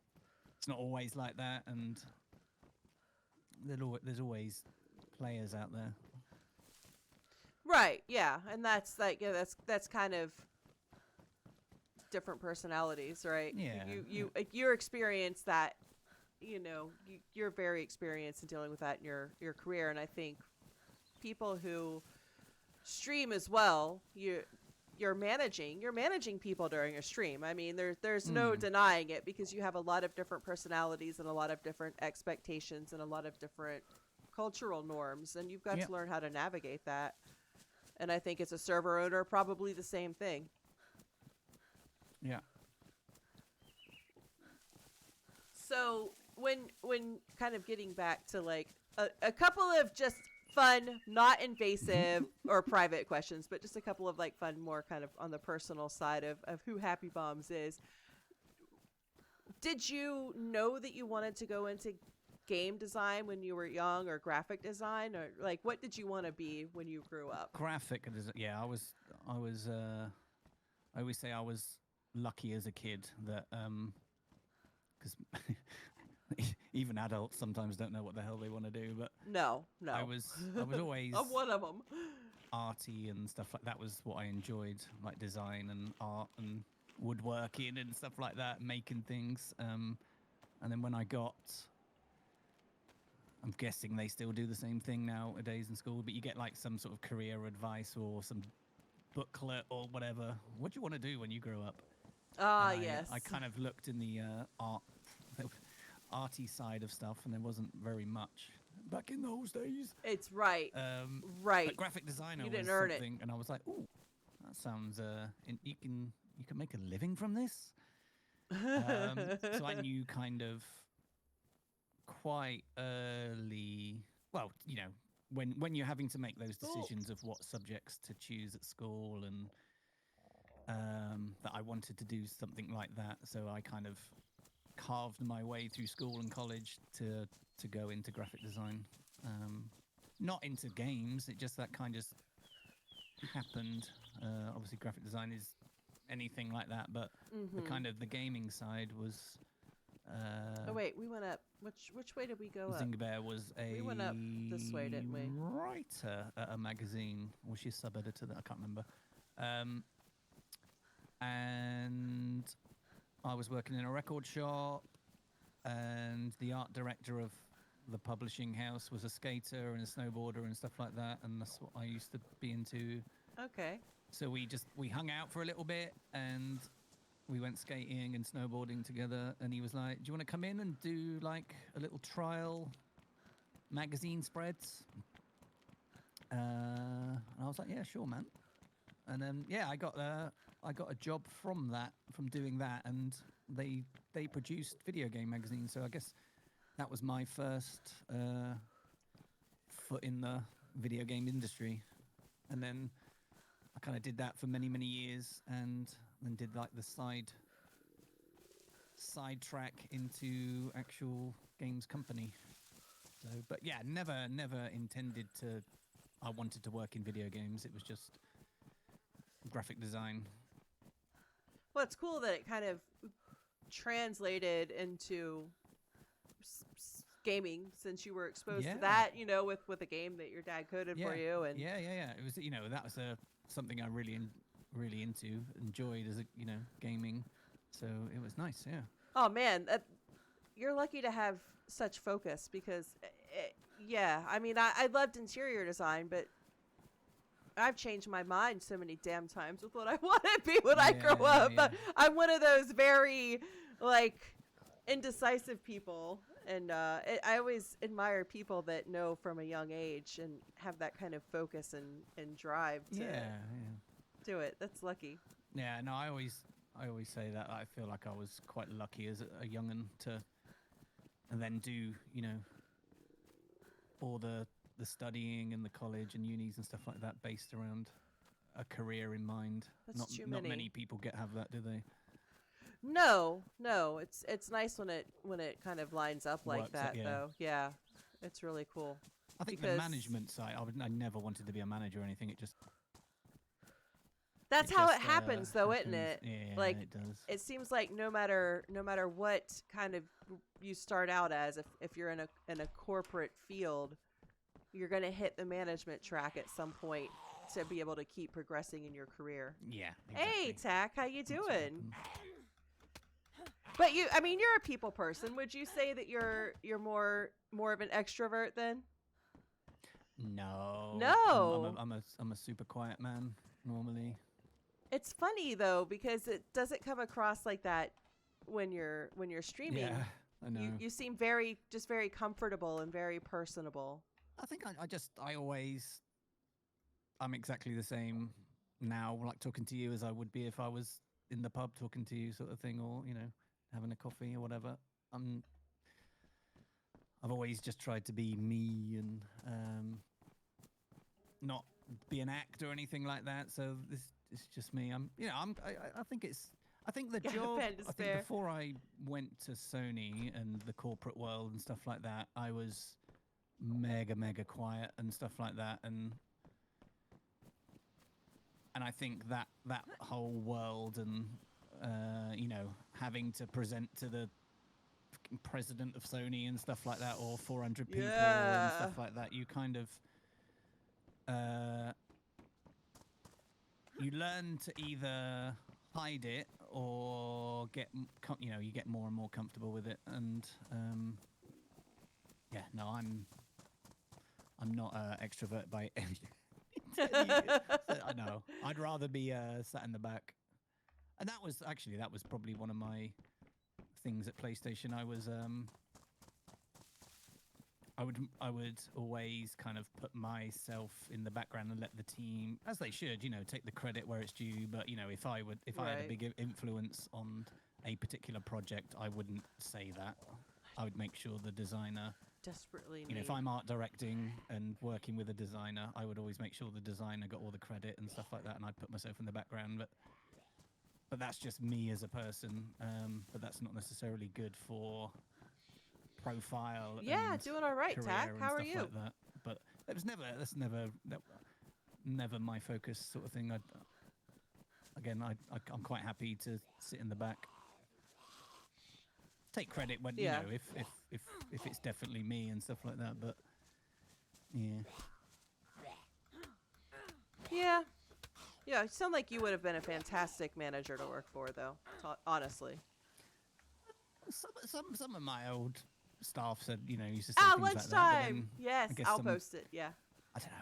it's not always like that, and there's always players out there. Right. Yeah, and that's like, yeah, that's kind of different personalities, right? Yeah. Your experience that, you know, you're very experienced in dealing with that in your career, and I think people who stream as well, you're managing people during a stream. I mean, there's no denying it, because you have a lot of different personalities and a lot of different expectations and a lot of different cultural norms, and you've got to learn how to navigate that. And I think as a server owner, probably the same thing. Yeah. So when kind of getting back to like a couple of just fun, not invasive or private questions, but just a couple of like fun, more kind of on the personal side of who HappyBombs is. Did you know that you wanted to go into game design when you were young, or graphic design, or like what did you want to be when you grew up? Graphic design. Yeah, I always say I was lucky as a kid that because even adults sometimes don't know what the hell they want to do, but no I was always I'm one of them. Arty and stuff like that was what I enjoyed, like design and art and woodworking and stuff like that, making things. And then when I got, I'm guessing they still do the same thing nowadays in school, but you get like some sort of career advice or some booklet or whatever. What do you want to do when you grow up? Yes. I kind of looked in the arty side of stuff, and there wasn't very much back in those days. It's right. Right. But graphic designer you didn't was earn something, and I was like, "Ooh, that sounds. You can make a living from this." So I knew kind of quite early. Well, you know, when you're having to make those decisions of what subjects to choose at school, and that I wanted to do something like that. So I kind of carved my way through school and college to go into graphic design. Not into games, it just that kind of happened. Obviously graphic design is anything like that, but the kind of the gaming side was oh wait, we went up. Which way did we go up? Zingabear was we went up this way, didn't we? Writer at a magazine, or she's sub-editor, that I can't remember. And I was working in a record shop, and the art director of the publishing house was a skater and a snowboarder and stuff like that, and that's what I used to be into. Okay. So we hung out for a little bit, and we went skating and snowboarding together, and he was like, "Do you want to come in and do like a little trial magazine spreads?" And I was like, "Yeah, sure, man." And then I got a job from doing that, and they produced video game magazines. So I guess that was my first foot in the video game industry. And then I kind of did that for many, many years, and then did like the side track into actual games company. So, but yeah, never intended to. I wanted to work in video games. It was just graphic design. Well, it's cool that it kind of translated into gaming, since you were exposed to that, with a game that your dad coded for you. And It was, that was something I really enjoyed as gaming. So it was nice. Yeah. Oh man, you're lucky to have such focus, because I mean, I loved interior design, but I've changed my mind so many damn times with what I want to be when I grow up. Yeah. I'm one of those very indecisive people, and I always admire people that know from a young age and have that kind of focus and drive to do it. That's lucky. Yeah, no, I always say that. I feel like I was quite lucky as a young'un and then do all the studying and the college and unis and stuff like that based around a career in mind. That's not many people have that, do they? No, it's nice when it kind of lines up like Works that, out, though. Yeah, it's really cool. I think the management side, I never wanted to be a manager or anything. That's how it happens, though, isn't it? Yeah, it does. It seems like no matter what kind of you start out as, if you're in a corporate field, you're going to hit the management track at some point to be able to keep progressing in your career. Yeah. Exactly. Hey, Tack, how you doing? But you're a people person. Would you say that you're more of an extrovert then? No. I'm a super quiet man normally. It's funny though, because it doesn't come across like that when you're streaming. Yeah, I know. You seem very comfortable and very personable. I think I'm exactly the same now, like talking to you as I would be if I was in the pub talking to you, sort of thing, or having a coffee or whatever. I've always just tried to be me and not be an act or anything like that. So this is just me. I think the job. I think before I went to Sony and the corporate world and stuff like that, I was mega quiet and stuff like that, and I think that whole world and having to present to the president of Sony and stuff like that, or 400 people and stuff like that, you kind of you learn to either hide it or you get more and more comfortable with it. And I'm not an extrovert by any. I know. I'd rather be sat in the back. And that was probably one of my things at PlayStation. I would always kind of put myself in the background and let the team, as they should, take the credit where it's due. But if I had a big influence on a particular project, I wouldn't say that. I would make sure the designer desperately if I'm art directing and working with a designer, I would always make sure the designer got all the credit and stuff like that, and I'd put myself in the background. But that's just me as a person. But that's not necessarily good for profile. Yeah, doing all right, Tack. How are you? Like that. But that's never my focus, sort of thing. I'm quite happy to sit in the back. Take credit when if it's definitely me and stuff like that, but yeah, you sound like you would have been a fantastic manager to work for, though. Honestly, some of my old staff said used to say things lunchtime. like that, Yes, I'll post it. Yeah,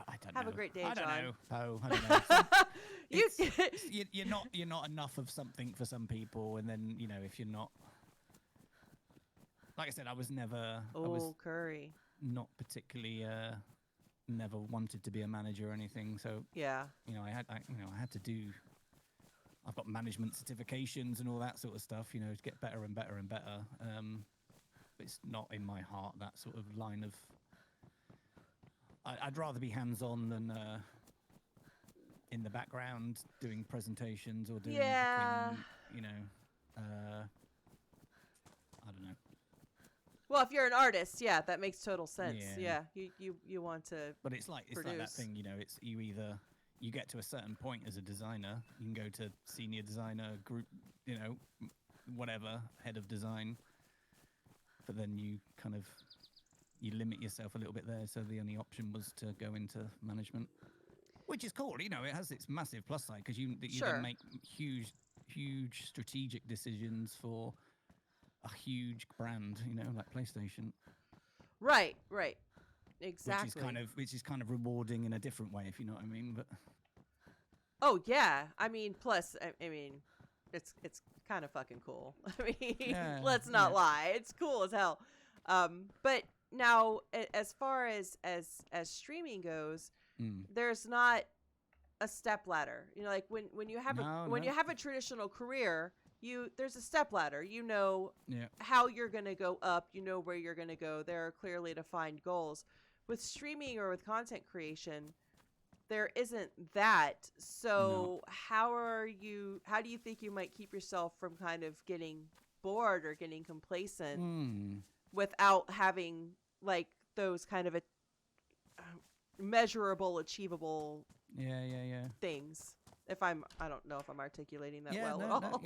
I don't know. Have a great day, I don't John. know. Oh, I don't know. You You're not enough of something for some people, and then if you're not, like I said, I was Curry. not particularly never wanted to be a manager or anything. So Yeah. I had to do. I've got management certifications and all that sort of stuff. To get better and better and better. But it's not in my heart, that sort of line of. I'd rather be hands-on than in the background doing presentations or doing. Yeah. I don't know. Well, if you're an artist, yeah, that makes total sense. Yeah, you want to. But it's like that thing, it's you either you get to a certain point as a designer, you can go to senior designer group, whatever, head of design, but then you kind of limit yourself a little bit there. So the only option was to go into management, which is cool. It has its massive plus side because you then make huge strategic decisions for a huge brand, like PlayStation. Right. Exactly. Which is kind of rewarding in a different way, if you know what I mean. But oh yeah, I mean, plus, I mean, it's kind of fucking cool. I mean, let's not lie, it's cool as hell. But now, as far as streaming goes, there's not a step ladder. Like when you have you have a traditional career. There's a step ladder. How you're going to go up, where you're going to go. There are clearly defined goals. With streaming or with content creation, there isn't that. So how do you think you might keep yourself from kind of getting bored or getting complacent without having like those kind of measurable, achievable things? I don't know if I'm articulating that well at all. No,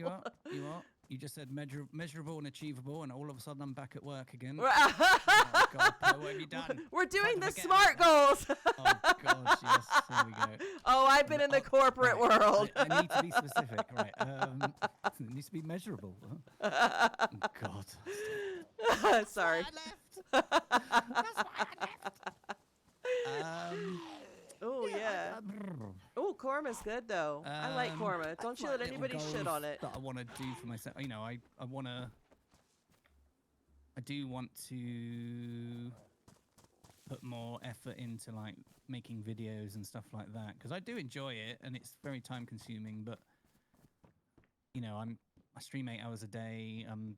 you are. You just said measurable and achievable, and all of a sudden I'm back at work again. Oh, God, what have you done? We're doing the SMART goals. Oh, God, yes. There we go. Oh, I've been in the corporate world. I need to be specific, right? It needs to be measurable. Huh? God. Sorry. That's why I left. Oh, yeah. Oh, korma's good, though. I like korma. Don't you let anybody shit on it. That I want to do for myself. I do want to put more effort into like making videos and stuff like that because I do enjoy it and it's very time consuming. But I stream 8 hours a day. I'm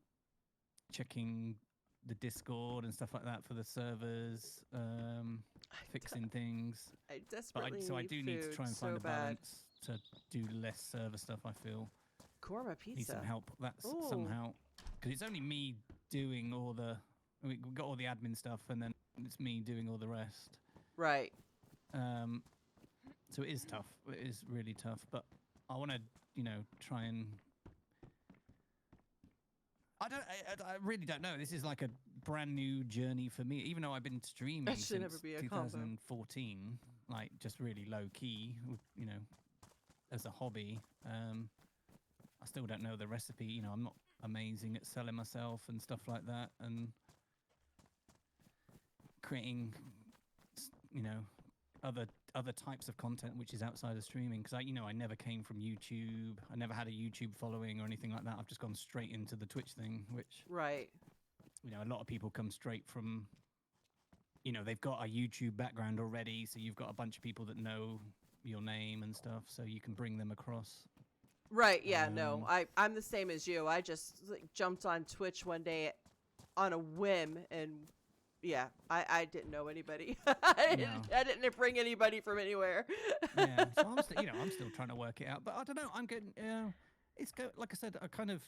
checking the Discord and stuff like that for the servers, fixing things. I desperately need to try and find a balance to do less server stuff. I feel korma pizza need some help. That's somehow because it's only me doing all the. We've got all the admin stuff, and then it's me doing all the rest. Right. So it is tough. It is really tough. But I want to, try and. I really don't know. This is like a brand new journey for me. Even though I've been streaming since 2014, like just really low key, as a hobby. I still don't know the recipe. I'm not amazing at selling myself and stuff like that, and creating, other types of content which is outside of streaming because I never came from YouTube. I never had a YouTube following or anything like that. I've just gone straight into the Twitch thing, which a lot of people come straight from they've got a YouTube background already, so you've got a bunch of people that know your name and stuff, so you can bring them across. Right, yeah, no. I'm the same as you. I just jumped on Twitch one day on a whim and yeah, I didn't know anybody. I didn't bring anybody from anywhere. Yeah, so I'm still trying to work it out. But I don't know. I'm getting, like I said, I kind of,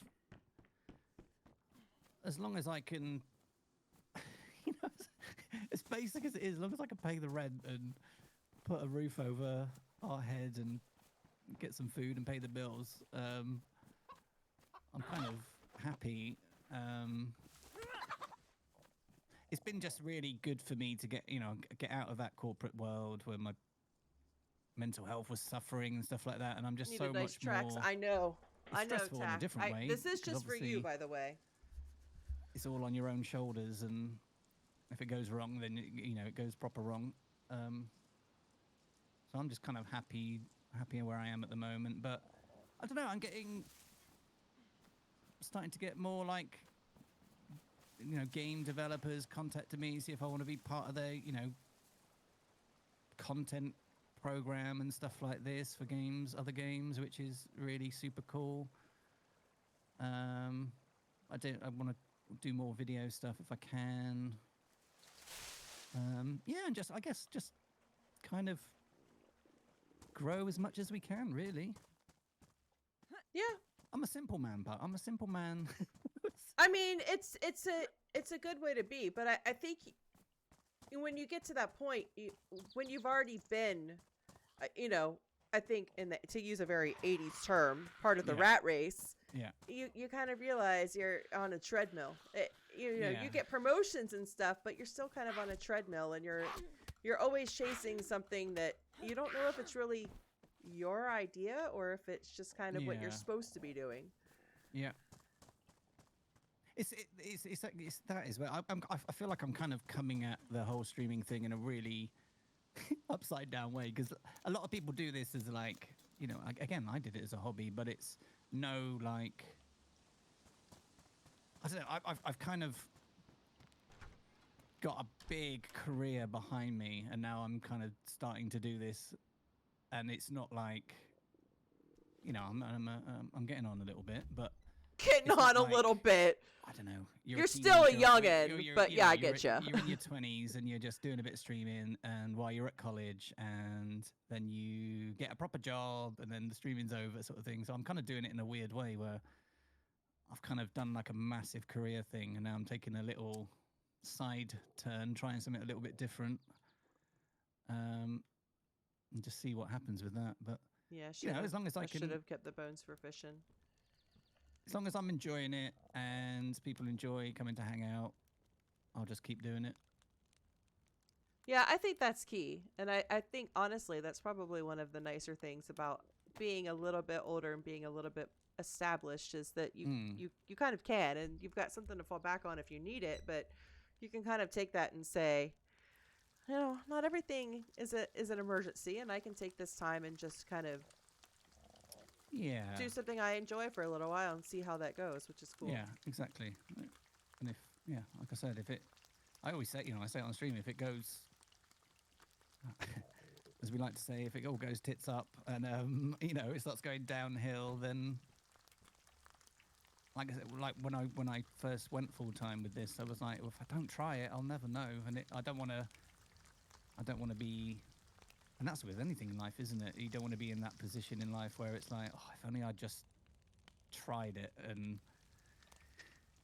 as long as I can, as basic as it is, as long as I can pay the rent and put a roof over our head and get some food and pay the bills, I'm kind of happy. It's been just really good for me to get out of that corporate world where my mental health was suffering and stuff like that, and I'm just so much more. I know. Stressful in a different way. This is just for you, by the way. It's all on your own shoulders, and if it goes wrong, then it goes proper wrong. So I'm just kind of happy where I am at the moment. But I don't know. I'm starting to get more like, game developers contacting me, see if I want to be part of their, content program and stuff like this for other games, which is really super cool. I want to do more video stuff if I can. And I guess just kind of grow as much as we can, really. Yeah. I'm a simple man, but I'm a simple man. I mean, it's a good way to be, but I think when you get to that point, when you've already been, I think to use a very 80s term, part of the rat race, you kind of realize you're on a treadmill. You get promotions and stuff, but you're still kind of on a treadmill, and you're always chasing something that you don't know if it's really your idea or if it's just kind of what you're supposed to be doing. Yeah. It's that is where I feel like I'm kind of coming at the whole streaming thing in a really upside down way, because a lot of people do this as like, again, I did it as a hobby, but it's no like, I don't know, I've kind of got a big career behind me, and now I'm kind of starting to do this, and it's not like, I'm getting on a little bit, but getting on a little bit. I don't know. You're still a youngin', but yeah, I get you. You're in your 20s and you're just doing a bit of streaming, and while you're at college, and then you get a proper job, and then the streaming's over, sort of thing. So I'm kind of doing it in a weird way where I've kind of done like a massive career thing, and now I'm taking a little side turn, trying something a little bit different, and just see what happens with that. But yeah, as long as I should have kept the bones for fishing. As long as I'm enjoying it and people enjoy coming to hang out, I'll just keep doing it. Yeah, I think that's key. And I think, honestly, that's probably one of the nicer things about being a little bit older and being a little bit established, is that you kind of can, and you've got something to fall back on if you need it, but you can kind of take that and say, not everything is an emergency, and I can take this time and just kind of do something I enjoy for a little while and see how that goes, which is cool. Yeah, exactly. And like I said, I always say, I say it on stream, if it goes, as we like to say, if it all goes tits up and, it starts going downhill, then, like I said, like when I first went full time with this, I was like, well, if I don't try it, I'll never know. And I don't want to be. And that's with anything in life, isn't it? You don't want to be in that position in life where it's like, oh, if only I just tried it, and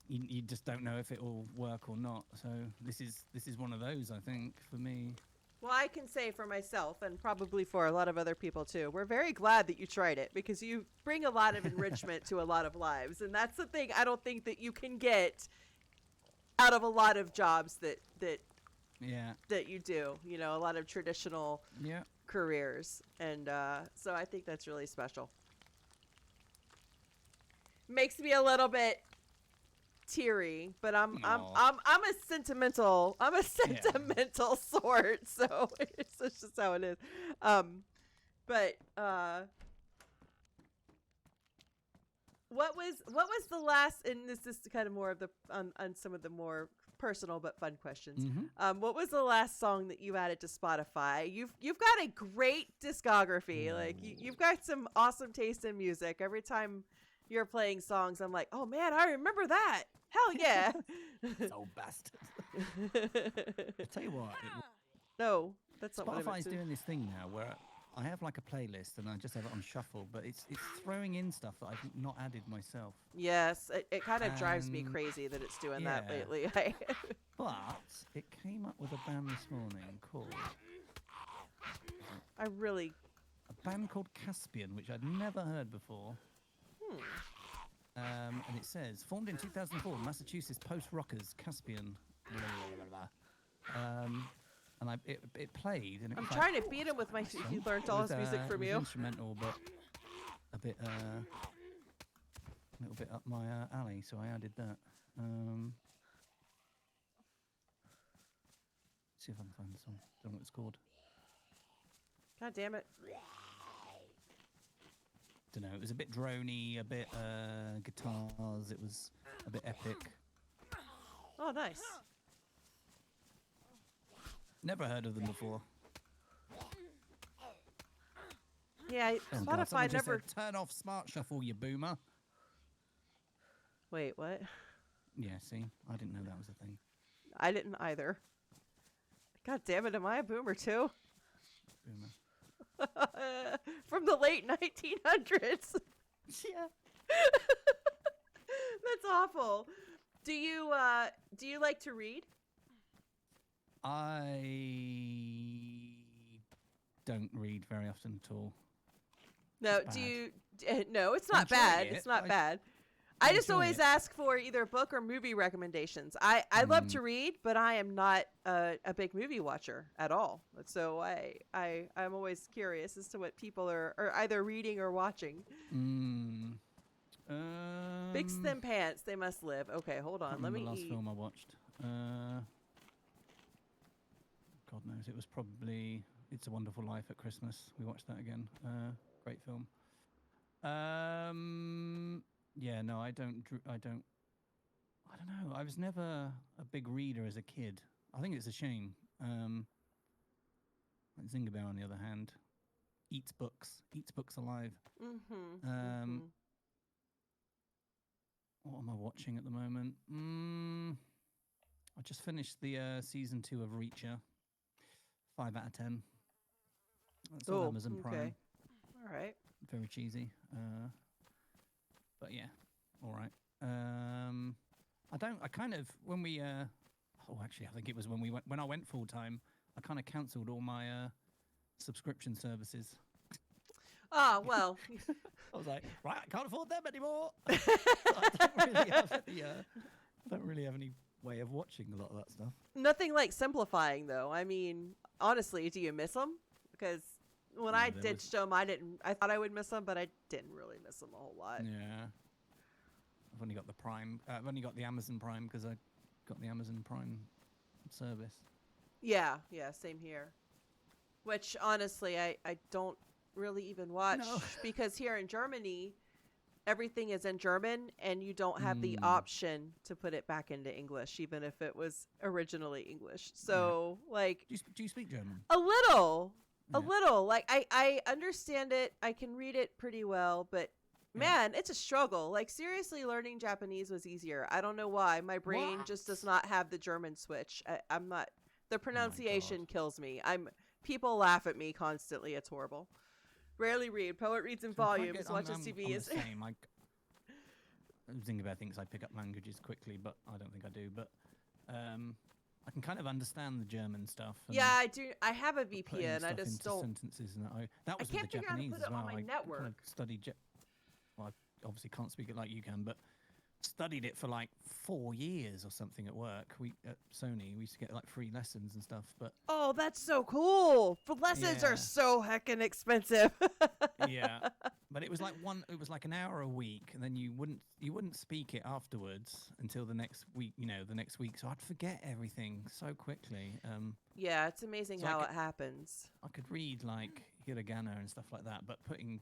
you just don't know if it will work or not. So this is one of those, I think, for me. Well, I can say for myself, and probably for a lot of other people too, we're very glad that you tried it, because you bring a lot of enrichment to a lot of lives. And that's the thing I don't think that you can get out of a lot of jobs that you do, a lot of traditional careers. And so I think that's really special. Makes me a little bit teary, but I'm a sentimental sort, so it's just how it is. But what was the last, and this is kind of more of the on some of the more personal but fun questions. What was the last song that you added to Spotify? You've got a great discography. Like you've got some awesome taste in music. Every time you're playing songs, I'm like, oh man, I remember that. Hell yeah. So bastard. I'll tell you what. No, that's not what I meant Spotify's to. doing this thing now where I have like a playlist and I just have it on shuffle, but it's throwing in stuff that I've not added myself. Yes, it kind of drives me crazy that it's doing that lately. But it came up with a band this morning called... A band called Caspian, which I'd never heard before. And it says, formed in 2004, Massachusetts post-rockers, Caspian. And it played. And I'm trying to beat him with my... He learned all his music from you. Instrumental, but a little bit up my alley, so I added that. See if I can find the song. I don't know what it's called. God damn it. Don't know. It was a bit droney, a bit guitars. It was a bit epic. Oh, nice. Never heard of them before. Yeah, Oh God, Spotify someone just never. said, turn off Smart Shuffle, you boomer. Wait, what? Yeah, see, I didn't know that was a thing. I didn't either. God damn it, am I a boomer too? Boomer. From the late 1900s. Yeah. That's awful. Do you like to read? I don't read very often at all. No, It's do bad. you? No, it's not enjoy bad. it. It's not I bad. I just enjoy always it. ask for either book or movie recommendations. I love to read, but I am not a big movie watcher at all. So I'm always curious as to what people are either reading or watching. Fix them pants, they must live. Okay, hold on. Let me the last eat. film I watched. God knows, it was probably It's a Wonderful Life at Christmas. We watched that again. Great film. Yeah, no, I don't know. I was never a big reader as a kid. I think it's a shame. Zingabear, on the other hand, eats books alive. What am I watching at the moment? I just finished the season 2 of Reacher. 5 out of 10. That's on Amazon Prime. All right. Very cheesy. But yeah, all right. I kind of, when we, actually, I think it was when I went full time, I kind of cancelled all my subscription services. Ah, well. I was like, right, I can't afford them anymore. I don't really have any way of watching a lot of that stuff. Nothing like simplifying, though. I mean, honestly, do you miss them? Because when I ditched them, I thought I would miss them, but I didn't really miss them a whole lot. Yeah. I've only got the Prime. I've only got the Amazon Prime because I got the Amazon Prime service. Yeah, same here. Which, honestly, I don't really even watch because here in Germany, everything is in German and you don't have the option to put it back into English, even if it was originally English. So, like... Do you speak German? A little. A little. Like, I understand it. I can read it pretty well, but... Man, it's a struggle. Like, seriously, learning Japanese was easier. I don't know why. My brain just does not have the German switch. I'm not... The pronunciation kills me. People laugh at me constantly. It's horrible. Rarely read. Poet reads in volumes. Watches TV. I'm the same. Zingabear thinks I pick up languages quickly, but I don't think I do. But I can kind of understand the German stuff. Yeah, I do. I have a VPN. I just don't. Sentences and that was with the Japanese as well. I kind of studied. Well, I obviously can't speak it like you can, but studied it for like 4 years or something at work. At Sony, we used to get like free lessons and stuff. But oh, that's so cool! For lessons are so heckin' expensive. Yeah, but it was like an hour a week, and then you wouldn't speak it afterwards until the next week. So I'd forget everything so quickly. Yeah, it's amazing how it happens. I could read like hiragana and stuff like that, but putting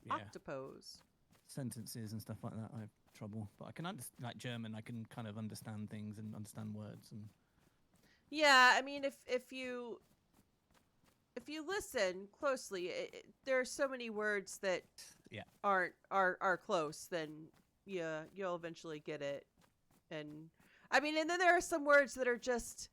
octopose sentences and stuff like that, I have trouble. But I can understand, like German, I can kind of understand things and understand words. And yeah, I mean, if you listen closely, there are so many words that are close. Then you'll eventually get it. And I mean, and then there are some words that are just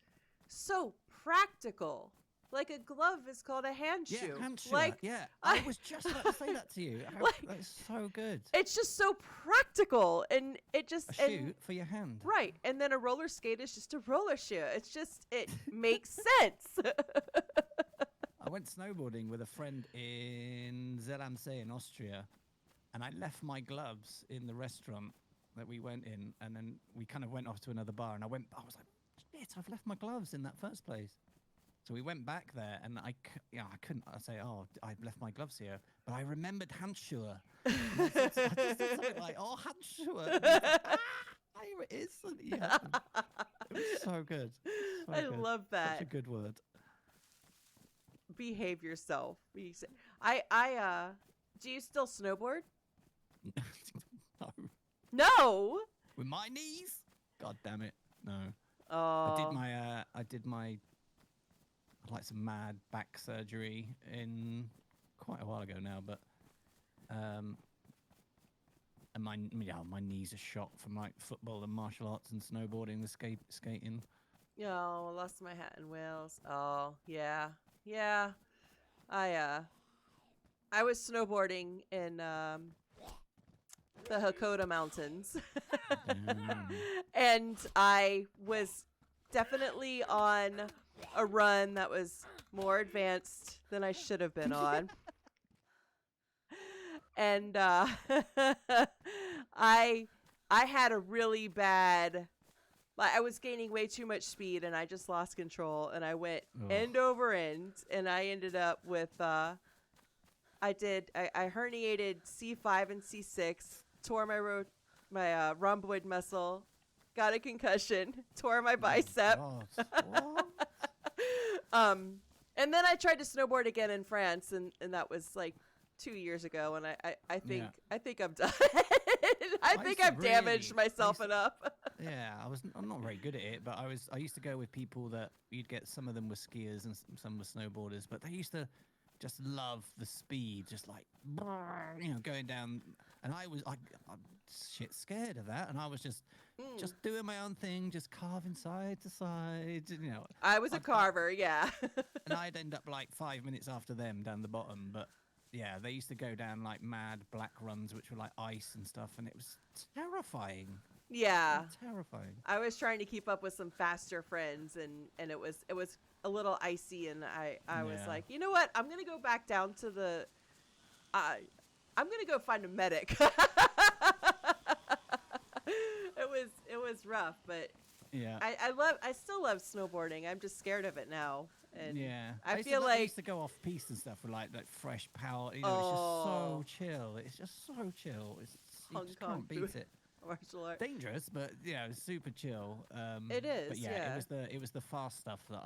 so practical. Like a glove is called a handshoe. Yeah, handshoe. Like, yeah, I was just about to say that to you. That's so good. It's just so practical, and it just a shoe for your hand. Right, and then a roller skate is just a roller shoe. It's just it makes sense. I went snowboarding with a friend in Zell-am-See in Austria, and I left my gloves in the restaurant that we went in, and then we kind of went off to another bar, and I was like, shit, I've left my gloves in that first place. So we went back there, and I couldn't say, oh, I've left my gloves here. But I remembered Handschuhe. I just said something like, oh, Handschuhe. Here it is. It was so good. I love that. Such a good word. behave yourself. Do you still snowboard? No. No. With my knees? God damn it. No. Oh. I did my like some mad back surgery in quite a while ago now, but and my knees are shot from like football and martial arts and snowboarding, the skating. Oh, I lost my hat in Wales. Oh, yeah. Yeah. I was snowboarding in the Hakota Mountains. Damn. And I was definitely on a run that was more advanced than I should have been on. And I had a really bad, like, I was gaining way too much speed and I just lost control and I went end over end and I ended up with I herniated C5 and C6, tore my rhomboid muscle, got a concussion, tore my bicep. What? And then I tried to snowboard again in France and that was like 2 years ago, and I think I'm done. I think I've damaged myself enough. Yeah, I'm not very good at it, but I used to go with people that you'd get, some of them were skiers and some were snowboarders, but they used to just love the speed, just like, you know, going down. And I'm shit scared of that, and I was just doing my own thing, just carving side to side, you know. I was a carver, yeah. And I'd end up like 5 minutes after them down the bottom, but yeah, they used to go down like mad black runs, which were like ice and stuff, and it was terrifying. Yeah. Terrifying. I was trying to keep up with some faster friends, and it was a little icy, and I was like, you know what? I'm gonna go back down to the. I'm gonna go find a medic. It was rough, but yeah, I still love snowboarding. I'm just scared of it now. And yeah, I feel like I used to go off piste and stuff with like fresh power. You know, it's just so chill. It's just so chill. You just can't beat it. Martial art. Dangerous, but yeah, it's super chill. It is. But yeah, it was the fast stuff that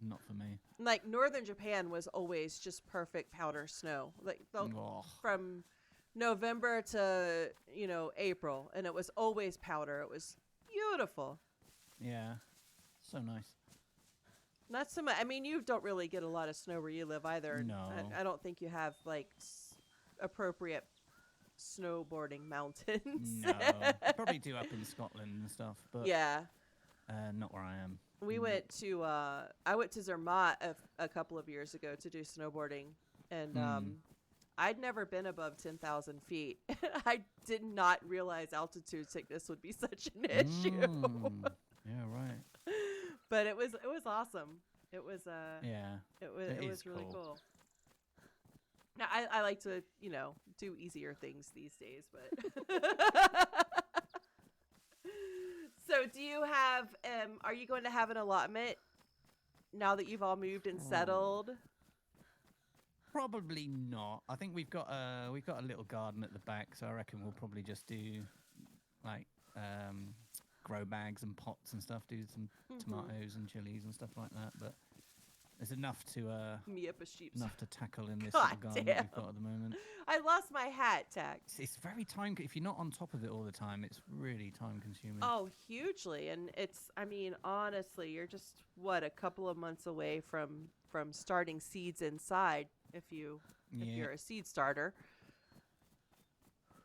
not for me. Like northern Japan was always just perfect powder snow. Like from November to April, and it was always powder. It was beautiful. Yeah, so nice. Not so much. I mean, you don't really get a lot of snow where you live either. No. I don't think you have like appropriate snowboarding mountains. No, I probably do up in Scotland and stuff, but yeah, not where I am. We went to I went to Zermatt a couple of years ago to do snowboarding, and I'd never been above 10,000 feet. I did not realize altitude sickness would be such an issue. Yeah, right. But it was awesome. It was it was really cool. Now I like to do easier things these days, but so do you have are you going to have an allotment now that you've all moved and settled? Probably not. I think we've got a little garden at the back, so I reckon we'll probably just do like grow bags and pots and stuff, do some tomatoes and chilies and stuff like that, but there's enough to me up a sheep. Enough to tackle in this little garden that we've got at the moment. I lost my hat, Tex. It's very if you're not on top of it all the time, it's really time consuming. Oh, hugely. And honestly, you're just a couple of months away from starting seeds inside if you're a seed starter.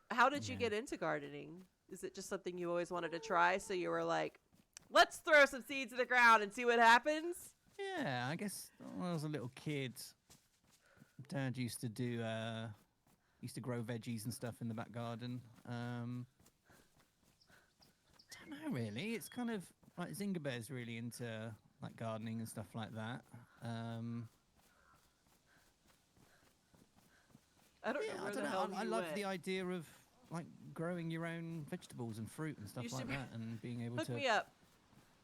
How did you get into gardening? Is it just something you always wanted to try, so you were like, let's throw some seeds in the ground and see what happens? Yeah, I guess when I was a little kid, Dad used to grow veggies and stuff in the back garden. Don't know really. It's kind of like Zingabear's really into like gardening and stuff like that. I don't know where the hell you I love went. the idea of like growing your own vegetables and fruit and stuff like that, and being able Hook to me up.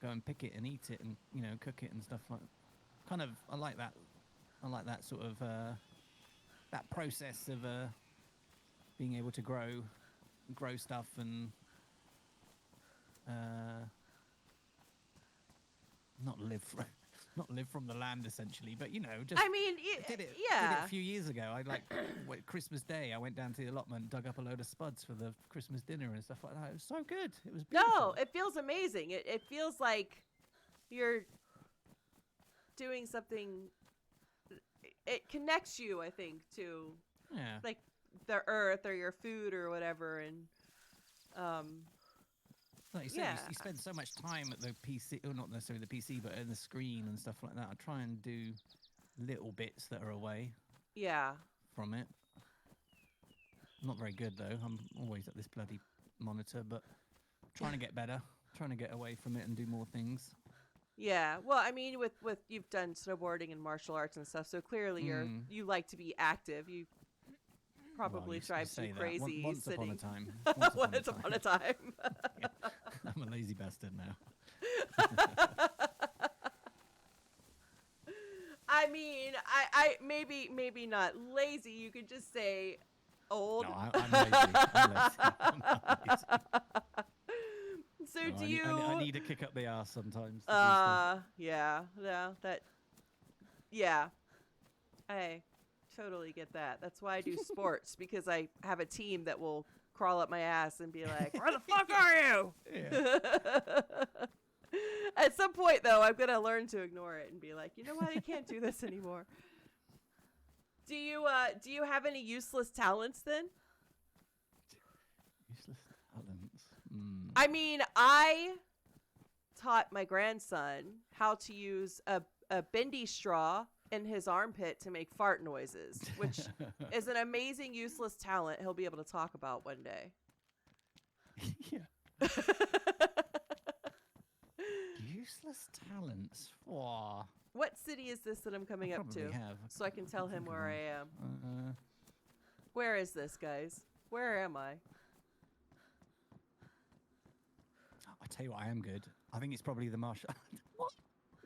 go and pick it and eat it and cook it and stuff like. Kind of, I like that. I like that sort of that process of being able to grow stuff and not live not live from the land essentially, but just. I mean, Did it yeah. a few years ago. I Christmas Day. I went down to the allotment, dug up a load of spuds for the Christmas dinner and stuff like that. It was so good. It was beautiful. No, it feels amazing. It feels like you're doing something. It connects you, I think, to like the earth or your food or whatever, and like you said, you spend so much time at the PC, or not necessarily the PC, but in the screen and stuff like that. I try and do little bits that are away from it. Not very good though. I'm always at this bloody monitor, but trying to get better, trying to get away from it and do more things. Yeah, well, I mean, with you've done snowboarding and martial arts and stuff, so clearly you like to be active. You probably drive you crazy Once sitting. upon a time. Once upon a time. Yeah. I'm a lazy bastard now. I mean, I maybe not lazy. You could just say old. No, I'm lazy. I'm lazy. So no, do you? I need to kick up the ass sometimes. Yeah, I totally get that. That's why I do sports, because I have a team that will crawl up my ass and be like, "Where the fuck are you?" Yeah. At some point, though, I'm gonna learn to ignore it and be like, "You know what? I can't do this anymore." Do you have any useless talents then? Useless talents. I mean, I taught my grandson how to use a bendy straw in his armpit to make fart noises, which is an amazing useless talent he'll be able to talk about one day. Yeah. Useless talents. Whoa. What city is this that I'm coming up to? Have. So I can tell him where I am. Where is this, guys? Where am I? I tell you what, I am good. I think it's probably the martial. What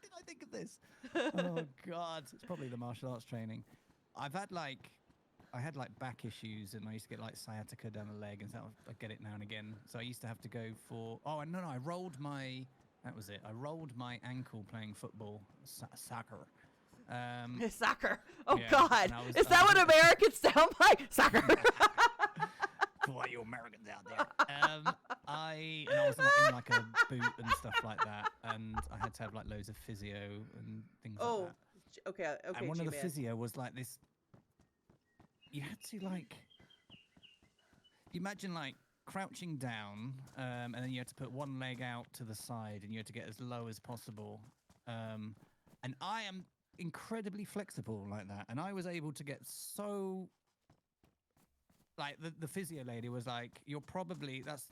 did I think of this? Oh God, it's probably the martial arts training. I had back issues, and I used to get like sciatica down the leg, and so I get it now and again. So I used to have to go for. Oh no, I rolled my. That was it. I rolled my ankle playing football, soccer. Soccer. Oh yeah, God, is that what Americans sound like? Soccer. For all you Americans out there. I was in like a boot and stuff like that, and I had to have like loads of physio and things like that. Okay. And one of the physio was like this. You had to like. Imagine like crouching down, and then you had to put one leg out to the side, and you had to get as low as possible. And I am incredibly flexible like that, and I was able to get so. Like the physio lady was like, you're probably that's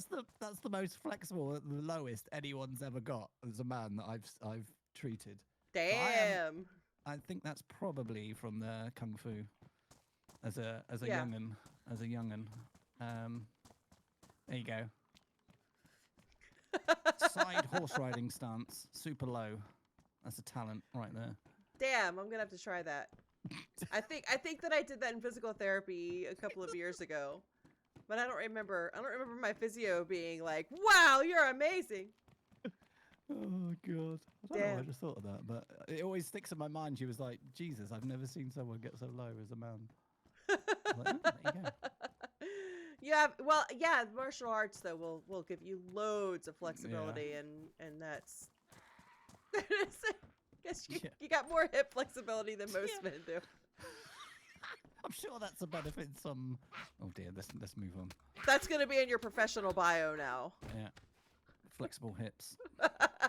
the most flexible at the lowest anyone's ever got as a man that I've treated. Damn. So I think that's probably from the kung fu as a young'un. There you go. Side horse riding stance, super low. That's a talent right there. Damn, I'm gonna have to try that. I think that I did that in physical therapy a couple of years ago, but I don't remember my physio being like, "Wow, you're amazing." Oh God! I don't know, I just thought of that, but it always sticks in my mind. She was like, "Jesus, I've never seen someone get so low as a man." Like, oh, there you go. Martial arts though will give you loads of flexibility, and that's. Guess you got more hip flexibility than most men do. I'm sure that's a benefit. Oh dear, let's move on. That's gonna be in your professional bio now. Yeah, flexible hips.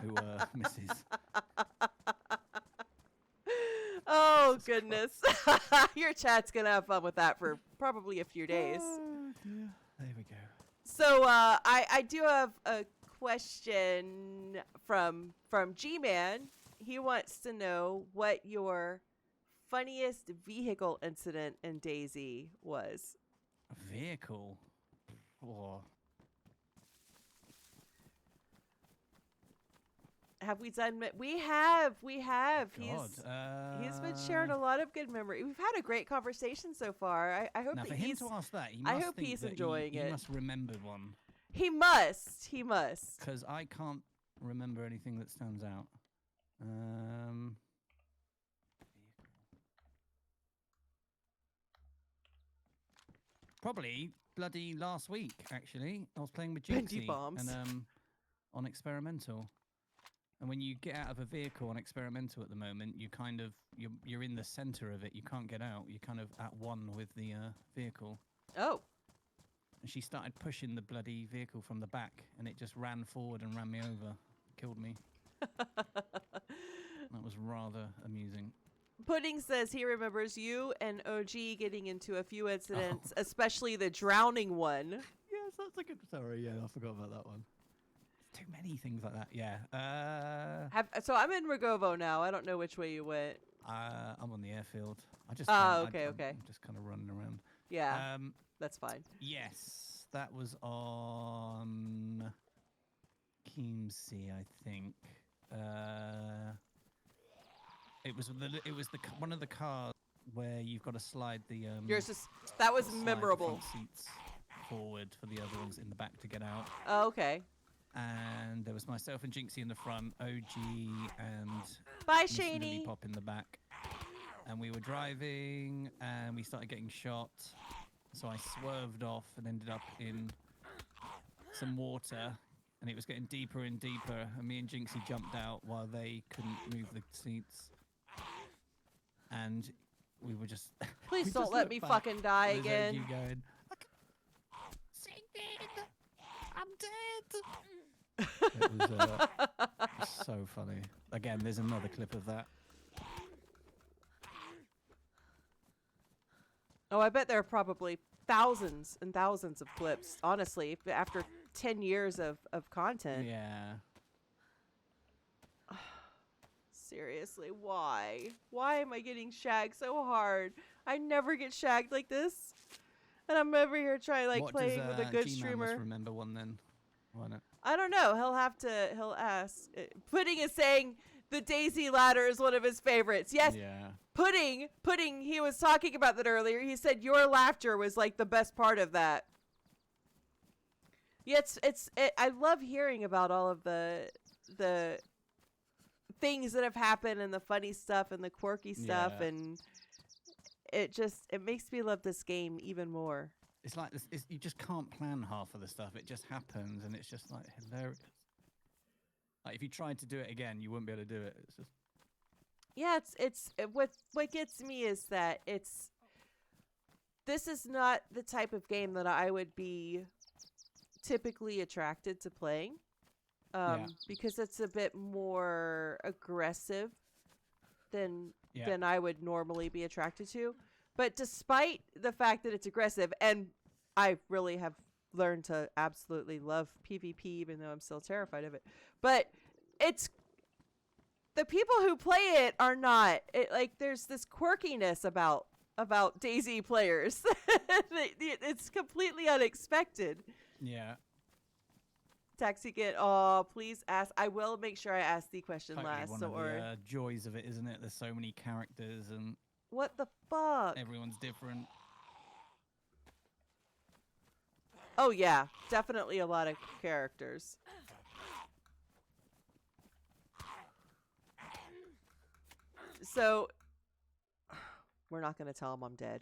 Who misses? Oh goodness, your chat's gonna have fun with that for probably a few days. Oh, dear. There we go. So I do have a question from G-Man. He wants to know what your funniest vehicle incident in DayZ was. A vehicle? Oh. Have we done? We have. God, He's been sharing a lot of good memories. We've had a great conversation so far. I hope now that for him to ask that, he I must hope think he's that enjoying it. He must remember one. He must. Because I can't remember anything that stands out. Probably bloody last week, actually. I was playing with Bendy Jinxie bombs. and on experimental. And when you get out of a vehicle on experimental at the moment, you kind of you're in the center of it. You can't get out. You're kind of at one with the vehicle. Oh. And she started pushing the bloody vehicle from the back, and it just ran forward and ran me over, killed me. That was rather amusing. Pudding says he remembers you and OG getting into a few incidents, especially the drowning one. Yes, that's a good. Sorry, yeah, I forgot about that one. Too many things like that. Yeah. So I'm in Rigovo now. I don't know which way you went. I'm on the airfield. I just. Okay. I'm just kind of running around. Yeah. That's fine. Yes, that was on Keemsey, I think. It was one of the cars where you've got to slide the. That was slide memorable. The front seats forward for the other ones in the back to get out. Oh, okay. And there was myself and Jinxie in the front, OG and Bye, Miss Shani. Pop in the back. And we were driving, and we started getting shot. So I swerved off and ended up in some water, and it was getting deeper and deeper. And me and Jinxie jumped out while they couldn't move the seats. And we were just. Please don't let me fucking die again. OG going, Singing, I'm dead. It was so funny. Again, there's another clip of that. Oh, I bet there are probably thousands and thousands of clips, honestly, after 10 years of content. Yeah. Seriously, why? Why am I getting shagged so hard? I never get shagged like this. And I'm over here trying, playing with a good G-Man streamer. must remember one then. Why not? I don't know. He'll ask. Pudding is saying the Daisy ladder is one of his favorites. Yes. Yeah. Pudding, he was talking about that earlier. He said your laughter was like the best part of that. Yeah, I love hearing about all of the things that have happened and the funny stuff and the quirky stuff, Yeah. and it makes me love this game even more. It's like this. You just can't plan half of the stuff. It just happens, and it's just like hilarious. Like if you tried to do it again, you wouldn't be able to do it. It's just. Yeah, what gets me is that this is not the type of game that I would be typically attracted to playing, because it's a bit more aggressive than I would normally be attracted to. But despite the fact that it's aggressive, and I really have learned to absolutely love PvP, even though I'm still terrified of it, but it's the people who play it are not. There's this quirkiness about DayZ players. It's completely unexpected. Yeah. Taxi Kid, oh, please ask. I will make sure I ask the question Totally last. one Don't of worry. the joys of it, isn't it? There's so many characters and What the fuck? everyone's different. Oh yeah, definitely a lot of characters. So, we're not going to tell him I'm dead.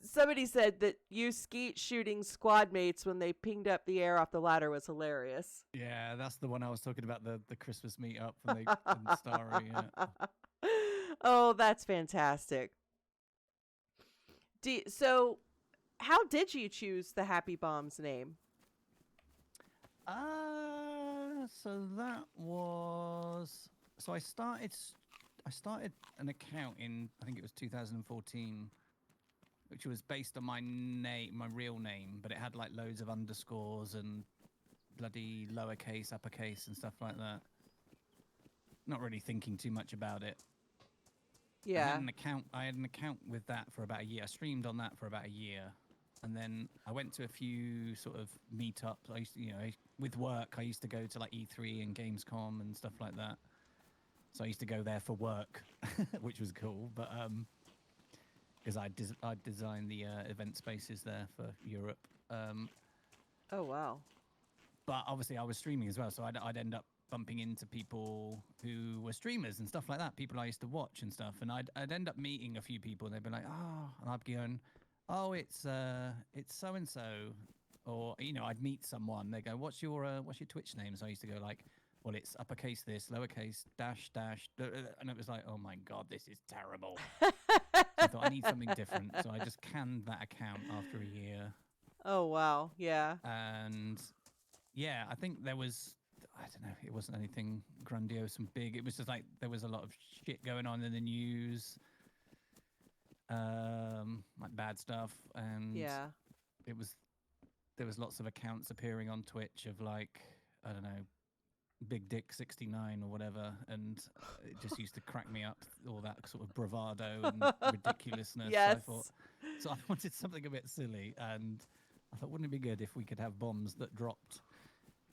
Somebody said that you skeet shooting squad mates when they pinged up the air off the ladder was hilarious. Yeah, that's the one I was talking about, the Christmas meetup when they and Starry. Yeah. Oh, that's fantastic. So, how did you choose the HappyBombs name? So I started an account in, I think it was 2014, which was based on my real name, but it had like loads of underscores and bloody lowercase, uppercase and stuff like that. Not really thinking too much about it. Yeah. I had an account with that for about a year. I streamed on that for about a year. And then I went to a few sort of meetups. I used to, with work, I used to go to like E3 and Gamescom and stuff like that. So I used to go there for work, which was cool. But because I designed the event spaces there for Europe. Oh wow. but obviously I was streaming as well, so I'd end up bumping into people who were streamers and stuff like that, people I used to watch and stuff, and I'd end up meeting a few people, and they'd be like, oh, and I'd be going, oh, it's so and so, or I'd meet someone, they go, what's your Twitch name? So I used to go like, well, it's uppercase this, lowercase dash dash, and it was like, oh my god, this is terrible. So I thought I need something different, so I just canned that account after a year. Oh wow, yeah. And yeah, I think there was, I don't know, it wasn't anything grandiose and big. It was just like there was a lot of shit going on in the news, like bad stuff, and Yeah. there was lots of accounts appearing on Twitch of like, I don't know, Big Dick 69 or whatever, and it just used to crack me up, all that sort of bravado and ridiculousness. Yes. So I wanted something a bit silly, and I thought, wouldn't it be good if we could have bombs that dropped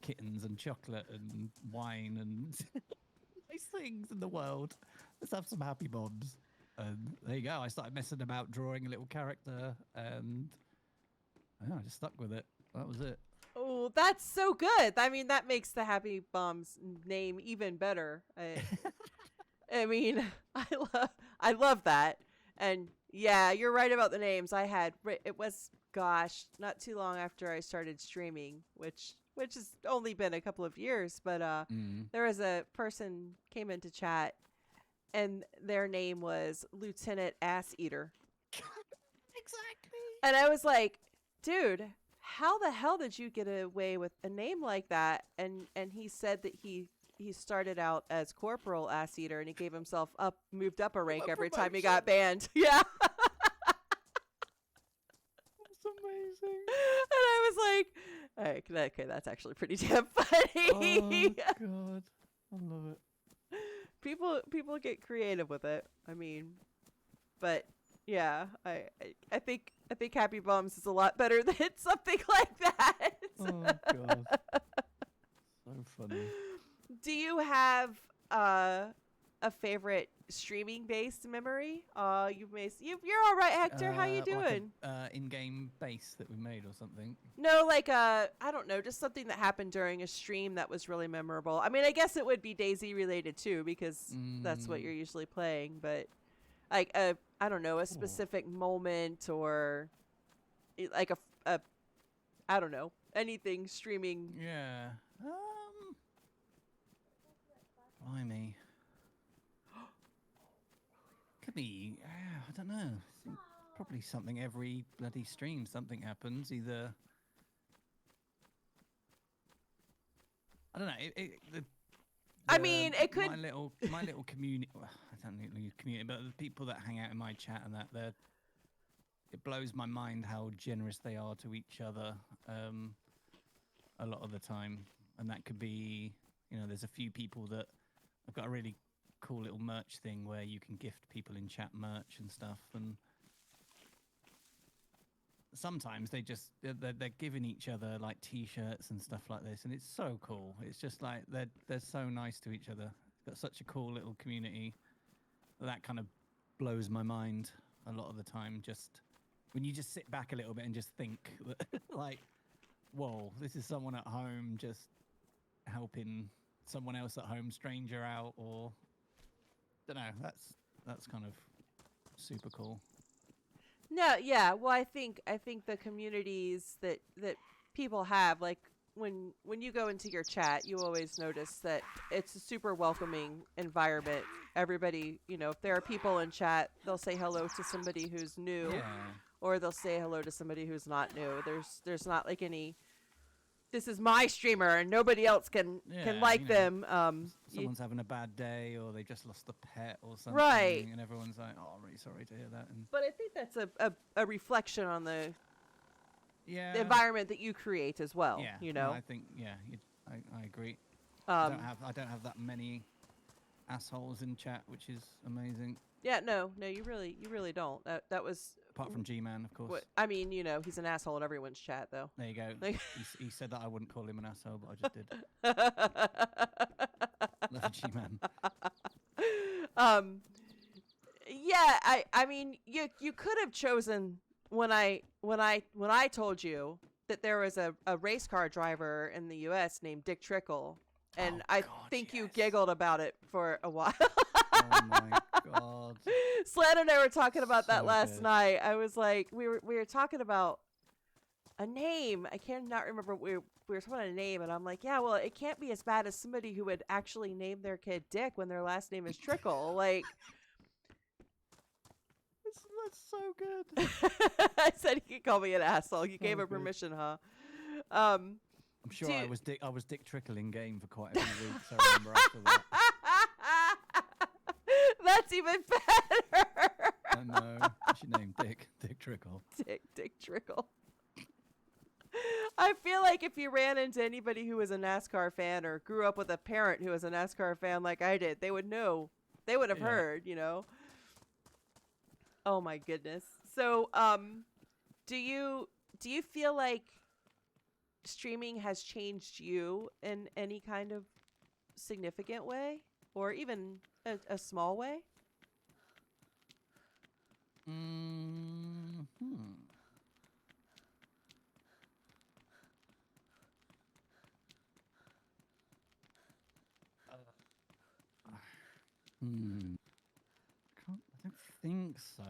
kittens and chocolate and wine and nice things in the world? Let's have some happy bombs. And there you go. I started messing about, drawing a little character, and yeah, I just stuck with it. That was it. Oh, that's so good. I mean, that makes the Happy Bombs name even better. I mean, I love that. And yeah, you're right about the names. It was, gosh, not too long after I started streaming, which has only been a couple of years, but there was a person came into chat, and their name was Lieutenant Ass Eater. Exactly. And I was like, dude, how the hell did you get away with a name like that? And he said that he started out as Corporal Ass Eater, and he gave himself moved up a rank every time he got banned. Yeah. That's amazing. And I was like, okay, that's actually pretty damn funny. Oh god, I love it. People get creative with it. I mean, but yeah, I think Happy Bombs is a lot better than something like that. Oh god, so funny. Do you have a favorite streaming based memory? You're all right, Hector. How you doing? Like in-game base that we made or something. No, like I don't know, just something that happened during a stream that was really memorable. I mean, I guess it would be DayZ related too, because that's what you're usually playing. But like I don't know, a specific moment, or like a I don't know, anything streaming. Yeah. Blimey. Could be, I don't know. Probably something every bloody stream. Something happens. Either, I don't know. I mean, it could. My little community. Well, I don't think it's community, but the people that hang out in my chat and that, it blows my mind how generous they are to each other. A lot of the time, and that could be, there's a few people that I've got a really cool little merch thing where you can gift people in chat merch and stuff, and sometimes they're giving each other like t-shirts and stuff like this, and it's so cool. It's just like they're so nice to each other. It's got such a cool little community. That kind of blows my mind a lot of the time, just when you just sit back a little bit and just think that, like, whoa, this is someone at home just helping someone else at home, stranger out, or don't know. That's kind of super cool. No, yeah. Well, I think the communities that people have, like when you go into your chat, you always notice that it's a super welcoming environment. Everybody, if there are people in chat, they'll say hello to somebody who's new, or they'll say hello to somebody who's not new. There's not like any, this is my streamer and nobody else can like them. Someone's having a bad day, or they just lost a pet or something, right? And everyone's like, "Oh, I'm really sorry to hear that." But I think that's a reflection on the the environment that you create as well. Yeah, no, I think I agree. I don't have that many assholes in chat, which is amazing. Yeah, no, you really don't. That was apart from G-Man, of course. I mean, he's an asshole in everyone's chat, though. There you go. He said that I wouldn't call him an asshole, but I just did. Love G-Man. Yeah, I mean, you could have chosen when I told you that there was a race car driver in the U.S. named Dick Trickle, and Oh, I God, think you yes. giggled about it for a while. Oh my God. Slan and I were talking about that So last good. night. I was like, we were talking about a name. I cannot remember. We were talking about a name, and I'm like, yeah, well, it can't be as bad as somebody who would actually name their kid Dick when their last name is Trickle. Like, That's so good. I said he could call me an asshole. You So gave him good. permission, huh? I'm sure I was Dick Trickle in game for quite a few weeks. I remember after that. That's even better. I know. I should name Dick Trickle. Dick Trickle. I feel like if you ran into anybody who was a NASCAR fan or grew up with a parent who was a NASCAR fan like I did, they would know. They would have Yeah. heard, you know. Oh my goodness. So, do you feel like streaming has changed you in any kind of significant way, or even a small way? I don't think so.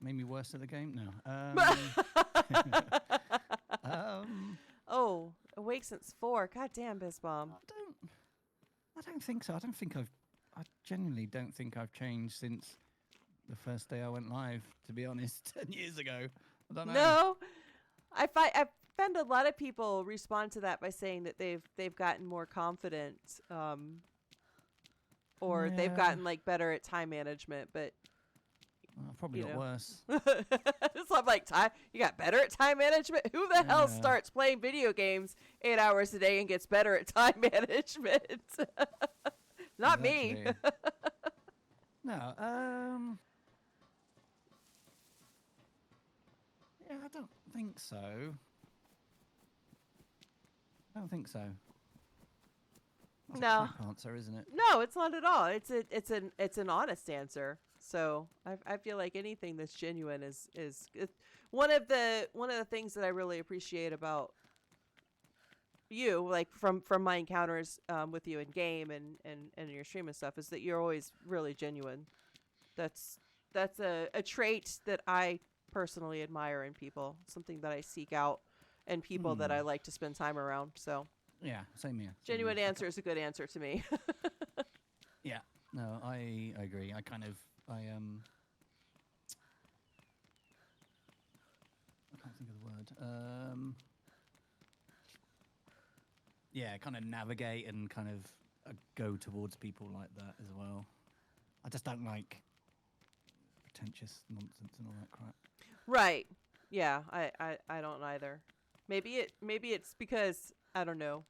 Made me worse at the game? No. Oh, awake since 4. God damn, Bizbomb. I don't think so. I genuinely don't think I've changed since the first day I went live, to be honest, 10 years ago. I don't know. No, I found a lot of people respond to that by saying that they've gotten more confident, or they've Yeah. gotten like better at time management. But I've probably you got know. worse. So I'm like, you got better at time management? Who the hell Yeah. starts playing video games 8 hours a day and gets better at time management? Not me. Exactly. No. Yeah, I don't think so. I don't think so. That's No. a crap answer, isn't it? No, it's not at all. It's an honest answer. So I feel like anything that's genuine is one of the things that I really appreciate about you, like from my encounters with you in game and your stream and stuff, is that you're always really genuine. That's a trait that I personally admire in people, something that I seek out in people that I like to spend time around. So Yeah, same here. genuine answer is a good answer to me. Yeah. No, I agree. I can't think of the word. Yeah, kind of navigate and kind of go towards people like that as well. I just don't like pretentious nonsense and all that crap. Right. Yeah, I don't either. Maybe it's because I don't know.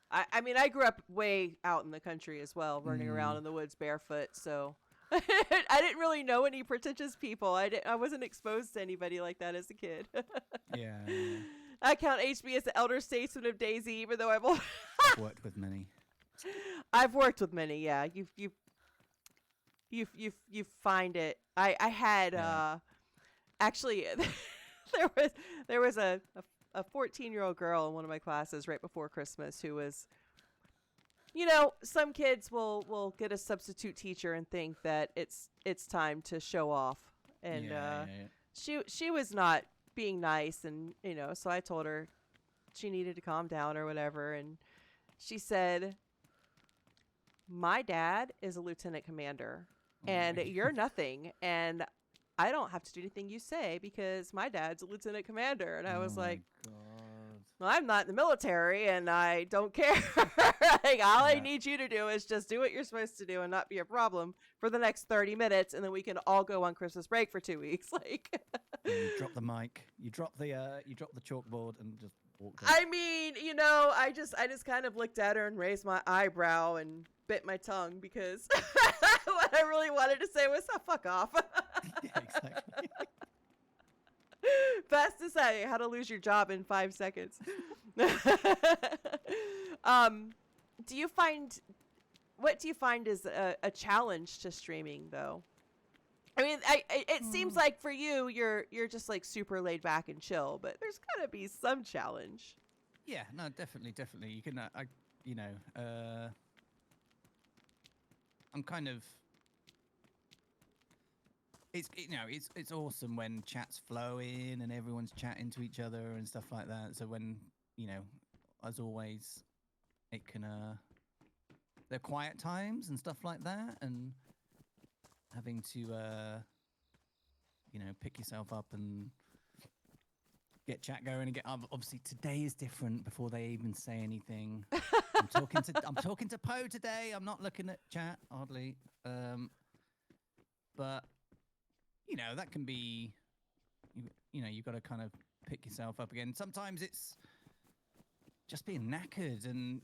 I mean, I grew up way out in the country as well, running around in the woods barefoot, so I didn't really know any pretentious people. I wasn't exposed to anybody like that as a kid. Yeah. I count HB as the elder statesman of Daisy, even though I've worked with many. I've worked with many. Yeah, you find it. I had actually there was a 14-year-old girl in one of my classes right before Christmas who was, you know, some kids will get a substitute teacher and think that it's time to show off, and she was not being nice, and you know, so I told her she needed to calm down or whatever, and she said, my dad is a lieutenant commander and you're nothing, and I don't have to do anything you say because my dad's a lieutenant commander. And I was like, God. well, I'm not in the military and I don't care. Like, all I need you to do is just do what you're supposed to do and not be a problem for the next 30 minutes, and then we can all go on Christmas break for 2 weeks. Like, You drop the mic, you drop the chalkboard, and just walked out. I mean, you know, I just kind of looked at her and raised my eyebrow and bit my tongue because what I really wanted to say was, oh, fuck off. Yeah, exactly. Fast to say how to lose your job in 5 seconds. What do you find is a challenge to streaming, though? I mean, it seems like for you, you're just like super laid back and chill, but there's gotta be some challenge. Yeah, no, definitely. You can, you know, I'm kind of. It's awesome when chats flow in and everyone's chatting to each other and stuff like that. So when as always, it can there are quiet times and stuff like that, and having to pick yourself up and get chat going and get obviously today is different before they even say anything. I'm talking to Poe today. I'm not looking at chat hardly. But that can be you've got to kind of pick yourself up again. Sometimes it's just being knackered and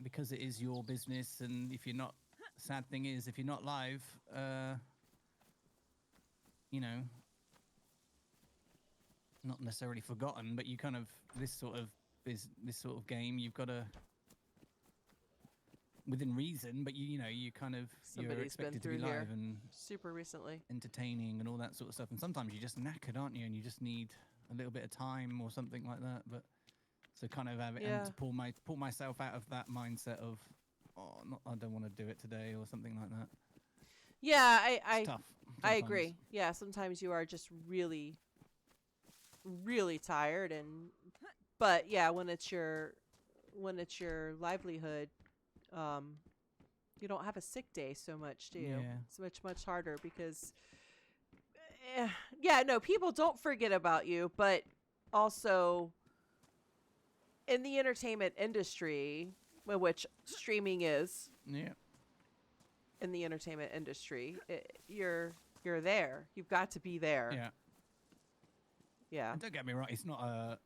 because it is your business, and if you're not, sad thing is if you're not live, not necessarily forgotten, but you kind of this sort of game, you've got to, within reason, but you kind of you're Somebody's expected been to be through here live and super recently. entertaining and all that sort of stuff. And sometimes you're just knackered, aren't you? And you just need a little bit of time or something like that. But so kind of have it and to pull myself out of that mindset of I don't want to do it today or something like that. Yeah, It's tough. I Sometimes. agree. Yeah, sometimes you are just really, really tired, but yeah, when it's your livelihood, you don't have a sick day so much, do you? Yeah. It's much harder because, people don't forget about you, but also in the entertainment industry, which streaming is. Yeah. In the entertainment industry, you're there. You've got to be there. Yeah. Yeah. And don't get me wrong, it's not I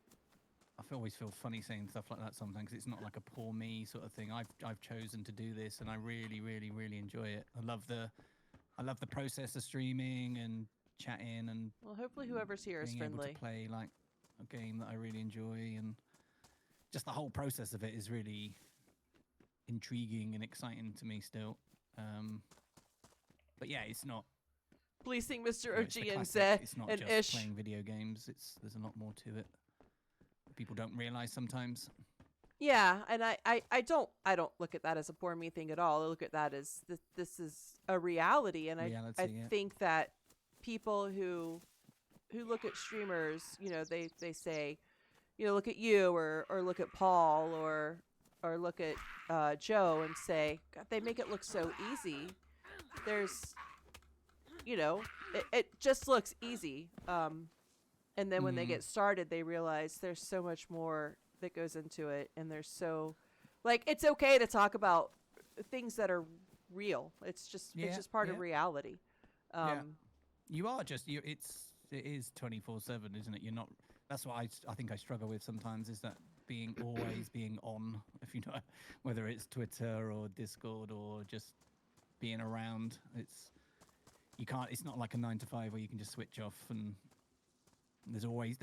always feel funny saying stuff like that sometimes. It's not like a poor me sort of thing. I've chosen to do this, and I really, really, really enjoy it. I love the process of streaming and chatting, and Well, hopefully whoever's here is being able friendly. to play like a game that I really enjoy, and just the whole process of it is really intriguing and exciting to me still. But yeah, it's not. Policing Mr. It's the OG and classic. Zed It's not and just Ish. playing video games. There's a lot more to it. People don't realize sometimes. Yeah, and I don't look at that as a poor me thing at all. I look at that as this is a reality, and I think that people who look at streamers, they say, look at you or look at Paul or look at Joe and say, God, they make it look so easy. There's, it just looks easy. And then when they get started, they realize there's so much more that goes into it. And there's it's okay to talk about things that are real. It's just part of reality. You are just, it is 24/7, isn't it? You're not, that's what I think I struggle with sometimes, is that always being on, if you know, whether it's Twitter or Discord or just being around. It's not like a 9 to 5 where you can just switch off, and there's always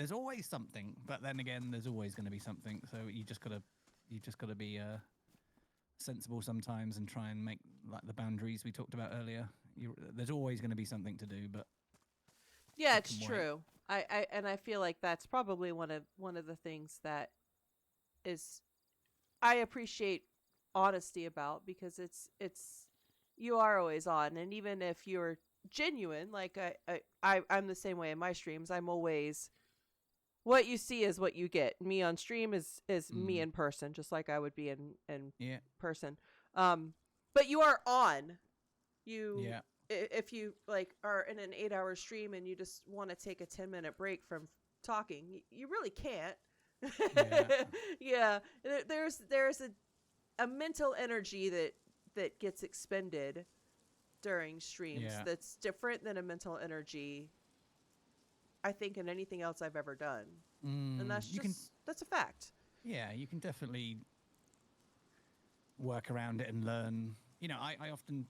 something. But then again, there's always going to be something. So you just gotta be sensible sometimes and try and make like the boundaries we talked about earlier. There's always going to be something to do, but yeah, it's true. I feel like that's probably one of the things that is I appreciate honesty about, because it's you are always on, and even if you're genuine, like I'm the same way in my streams. I'm always, what you see is what you get. Me on stream is me in person, just like I would be in person. But you are on. If you are in an 8-hour stream and you just want to take a 10-minute break from talking, you really can't. Yeah. There's a mental energy that gets expended during streams that's different than a mental energy, I think, in anything else I've ever done. And that's that's a fact. Yeah, you can definitely work around it and learn. I often,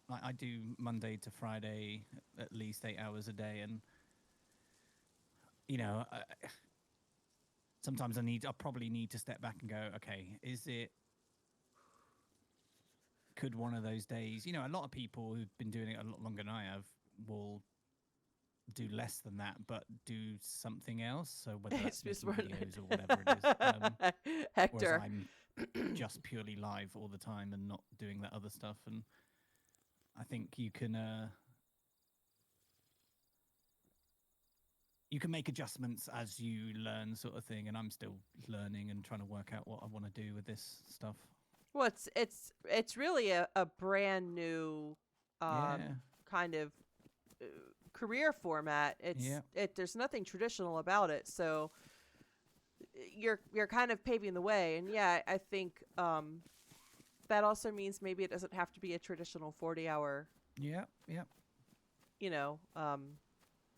I do Monday to Friday at least 8 hours a day, and sometimes I probably need to step back and go, okay, could one of those days, a lot of people who've been doing it a lot longer than I have, will do less than that, but do something else. So whether that's It's making videos or whatever it is. Whereas Hector. I'm just purely live all the time and not doing that other stuff. And I think you can make adjustments as you learn, sort of thing. And I'm still learning and trying to work out what I want to do with this stuff. Well, it's really a brand new kind of career format. There's nothing traditional about it, so you're kind of paving the way. And yeah, I think that also means maybe it doesn't have to be a traditional 40-hour. Yeah.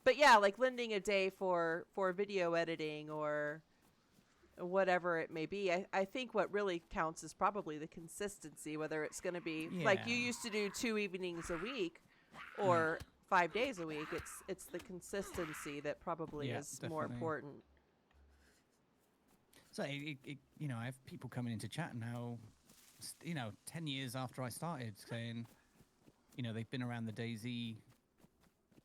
But yeah, like lending a day for video editing or whatever it may be. I think what really counts is probably the consistency, whether it's going to be like you used to do 2 evenings a week or 5 days a week. It's the consistency that probably is more important. So I have people coming into chat now, 10 years after I started, saying, they've been around the DayZ.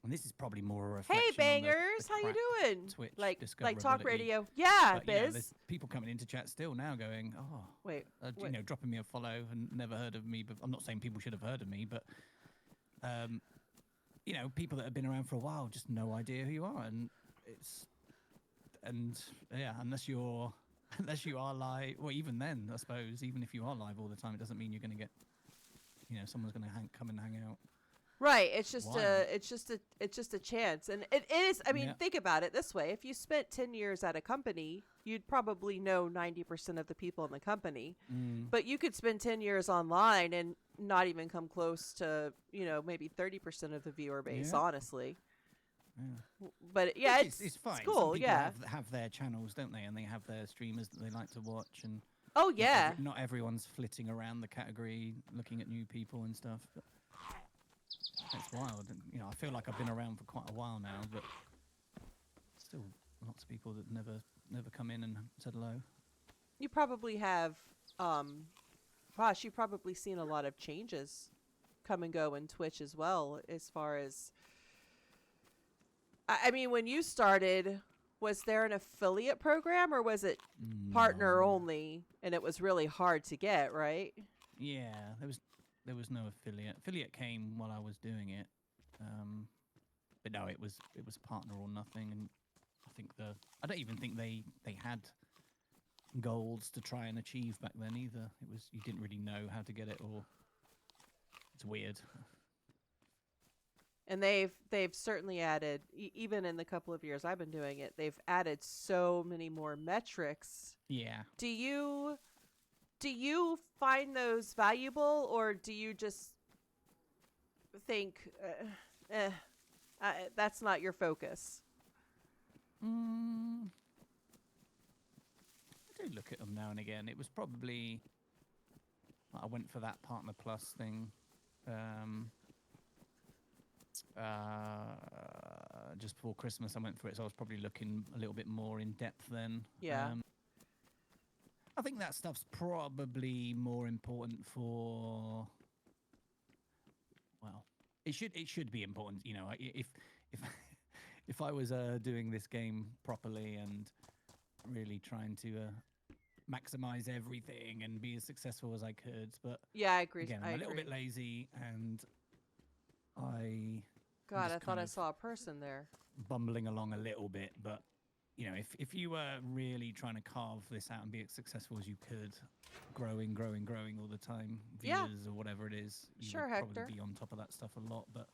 And this is probably more a reflection. Hey bangers, how you doing? Twitch like talk radio. Yeah, but, Biz. There's people coming into chat still now going, wait. Dropping me a follow and never heard of me. But I'm not saying people should have heard of me, but people that have been around for a while, just no idea who you are, unless you are live. Well, even then, I suppose, even if you are live all the time, it doesn't mean you're going to get, someone's going to come and hang out. Right, it's just a chance, and it is. I mean, think about it this way: if you spent 10 years at a company, you'd probably know 90% of the people in the company. But you could spend 10 years online and not even come close to maybe 30% of the viewer base. Honestly, but it's fine. Cool. Some people have their channels, don't they? And they have their streamers that they like to watch. And not everyone's flitting around the category looking at new people and stuff. But it's wild. And, I feel like I've been around for quite a while now, but still lots of people that never come in and said hello. You probably have, you've probably seen a lot of changes come and go in Twitch as well, as far as, I mean, when you started, was there an affiliate program or was it partner only and it was really hard to get, right? Yeah, there was no affiliate. Affiliate came while I was doing it, but no, it was partner or nothing. And I don't even think they had goals to try and achieve back then either. It was, you didn't really know how to get it, or it's weird. And they've certainly added, even in the couple of years I've been doing it, they've added so many more metrics. Yeah. Do you find those valuable, or do you just think that's not your focus? I do look at them now and again. It was probably, I went for that Partner Plus thing just before Christmas. I went for it, so I was probably looking a little bit more in depth then. Yeah. I think that stuff's probably more important for. Well, it should be important. If I was doing this game properly and really trying to maximize everything and be as successful as I could, but yeah, I agree. Again, I'm a little bit lazy, and I thought I saw a person there bumbling along a little bit, but. If you were really trying to carve this out and be as successful as you could, growing all the time, viewers or whatever it is, you would Hector. probably be on top of that stuff a lot. But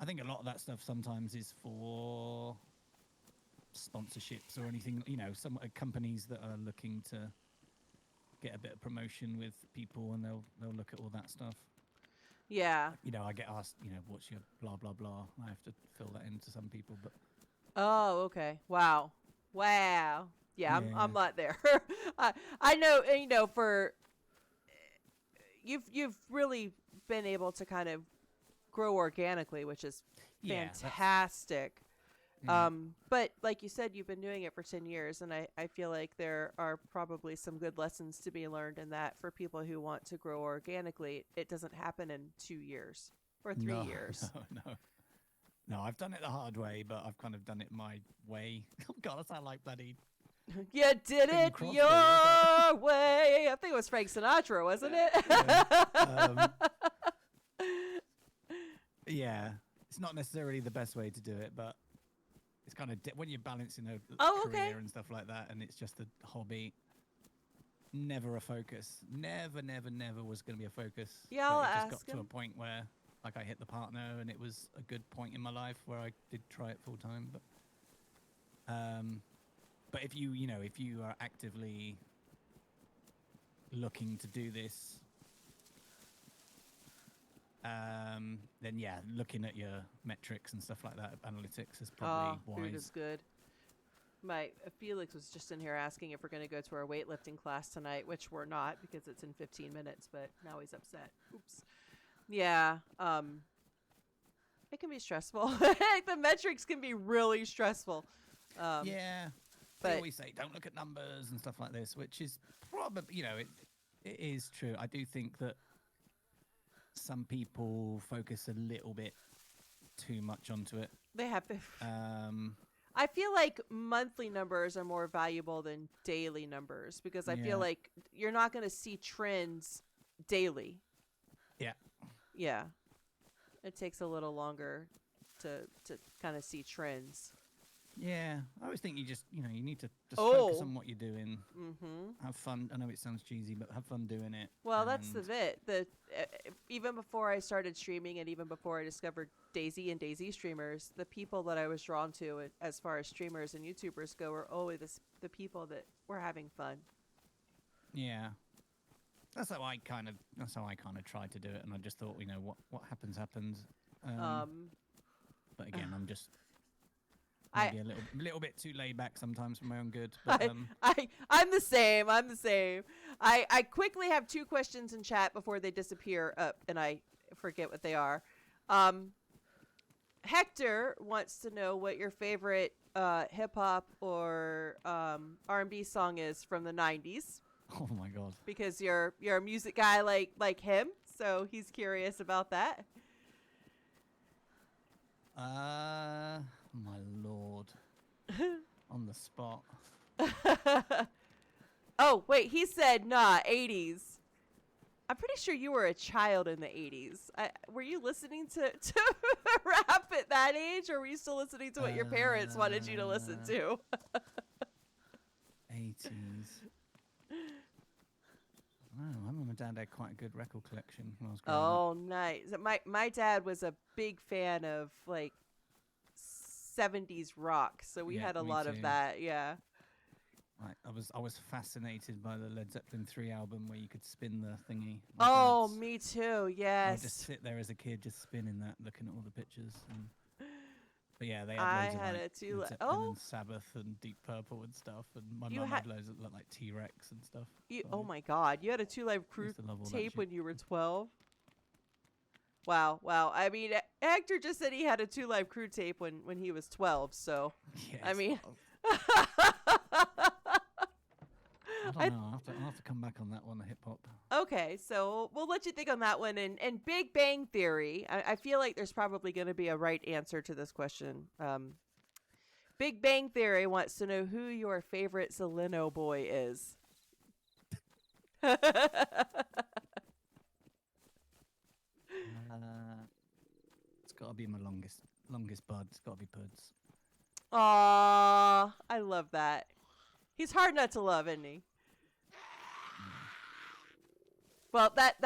I think a lot of that stuff sometimes is for sponsorships or anything, some companies that are looking to get a bit of promotion with people, and they'll look at all that stuff. Yeah. I get asked, what's your blah, blah, blah. I have to fill that in to some people, but. Oh, okay. Wow. Yeah, I'm not there. I know, for you've really been able to kind of grow organically, which is fantastic. But like you said, you've been doing it for 10 years, and I feel like there are probably some good lessons to be learned in that for people who want to grow organically. It doesn't happen in 2 years or 3 years. No. No, I've done it the hard way, but I've kind of done it my way. Oh God, I sound like bloody. You did Bing it Crosby, your way. I think it was Frank Sinatra, wasn't it? Yeah, it's not necessarily the best way to do it, but it's kind of when you're balancing a career and stuff like that, and it's just a hobby. Never a focus. Never was going to be a focus. Yeah, but I'll it just ask got to him. a point where, like, I hit the partner, and it was a good point in my life where I did try it full time. But if you are actively looking to do this, then yeah, looking at your metrics and stuff like that, analytics is probably wise. Food is good. My Felix was just in here asking if we're going to go to our weightlifting class tonight, which we're not because it's in 15 minutes, but now he's upset. Oops. Yeah. It can be stressful. The metrics can be really stressful. Yeah. But they always say don't look at numbers and stuff like this, which is probably, it is true. I do think that some people focus a little bit too much onto it. they have to. I feel like monthly numbers are more valuable than daily numbers because I feel like you're not going to see trends daily. Yeah. Yeah. It takes a little longer to kind of see trends. Yeah, I always think you just, you need to just focus on what you're doing. Mm-hmm. Have fun. I know it sounds cheesy, but have fun doing it. Well, that's the bit. Even before I started streaming and even before I discovered Daisy and Daisy streamers, the people that I was drawn to as far as streamers and YouTubers go were always the people that were having fun. Yeah. That's how I kind of tried to do it, and I just thought, what happens. But again, I'm just maybe a little bit too laid back sometimes for my own good. But, I'm the same. I quickly have two questions in chat before they disappear up, and I forget what they are. Hector wants to know what your favorite hip hop or R&B song is from the 90s. oh my God! Because you're a music guy like him, so he's curious about that. My Lord. On the spot. Oh, wait, he said, nah, 80s. I'm pretty sure you were a child in the 80s. Were you listening to rap at that age, or were you still listening to what your parents wanted you to listen to? 80s. Wow, my mum and dad had quite a good record collection when I was growing up. Oh, nice. My dad was a big fan of, like, 70s rock, so we had a lot of that. Yeah. I was fascinated by the Led Zeppelin 3 album where you could spin the thingy. Oh, me too. Yes. I would just sit there as a kid, just spinning that, looking at all the pictures. But yeah, they had loads of Led Zeppelin and Sabbath and Deep Purple and stuff. And my mum had loads of like T-Rex and stuff. Oh my God, you had a 2 Live Crew tape when you were 12. Wow. I mean, Hector just said he had a 2 Live Crew tape when he was 12. So, yes, I mean, I don't know. I'll have to come back on that one, the hip hop. Okay, so we'll let you think on that one. And Big Bang Theory, I feel like there's probably going to be a right answer to this question. Big Bang Theory wants to know who your favorite Seleno boy is. It's got to be my longest bud. It's got to be Puds. Aww, I love that. He's hard not to love, isn't he? Well, that's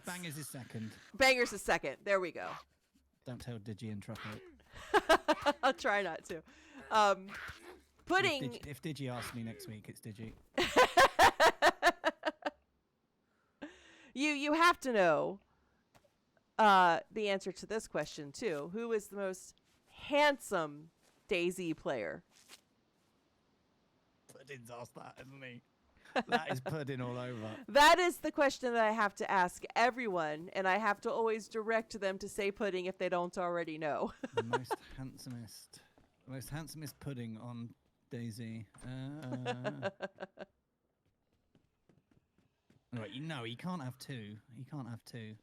Banger's his second. Banger's his second. There we go. Don't tell Digi and Truffle. I'll try not to. Pudding. If Digi asks me next week, it's Digi. You have to know the answer to this question too. Who is the most handsome Daisy player? Pudding's asked that, isn't he? That is pudding all over. That is the question that I have to ask everyone, and I have to always direct them to say pudding if they don't already know. The most handsomest pudding on Daisy. Right, he can't have two. He can't have two.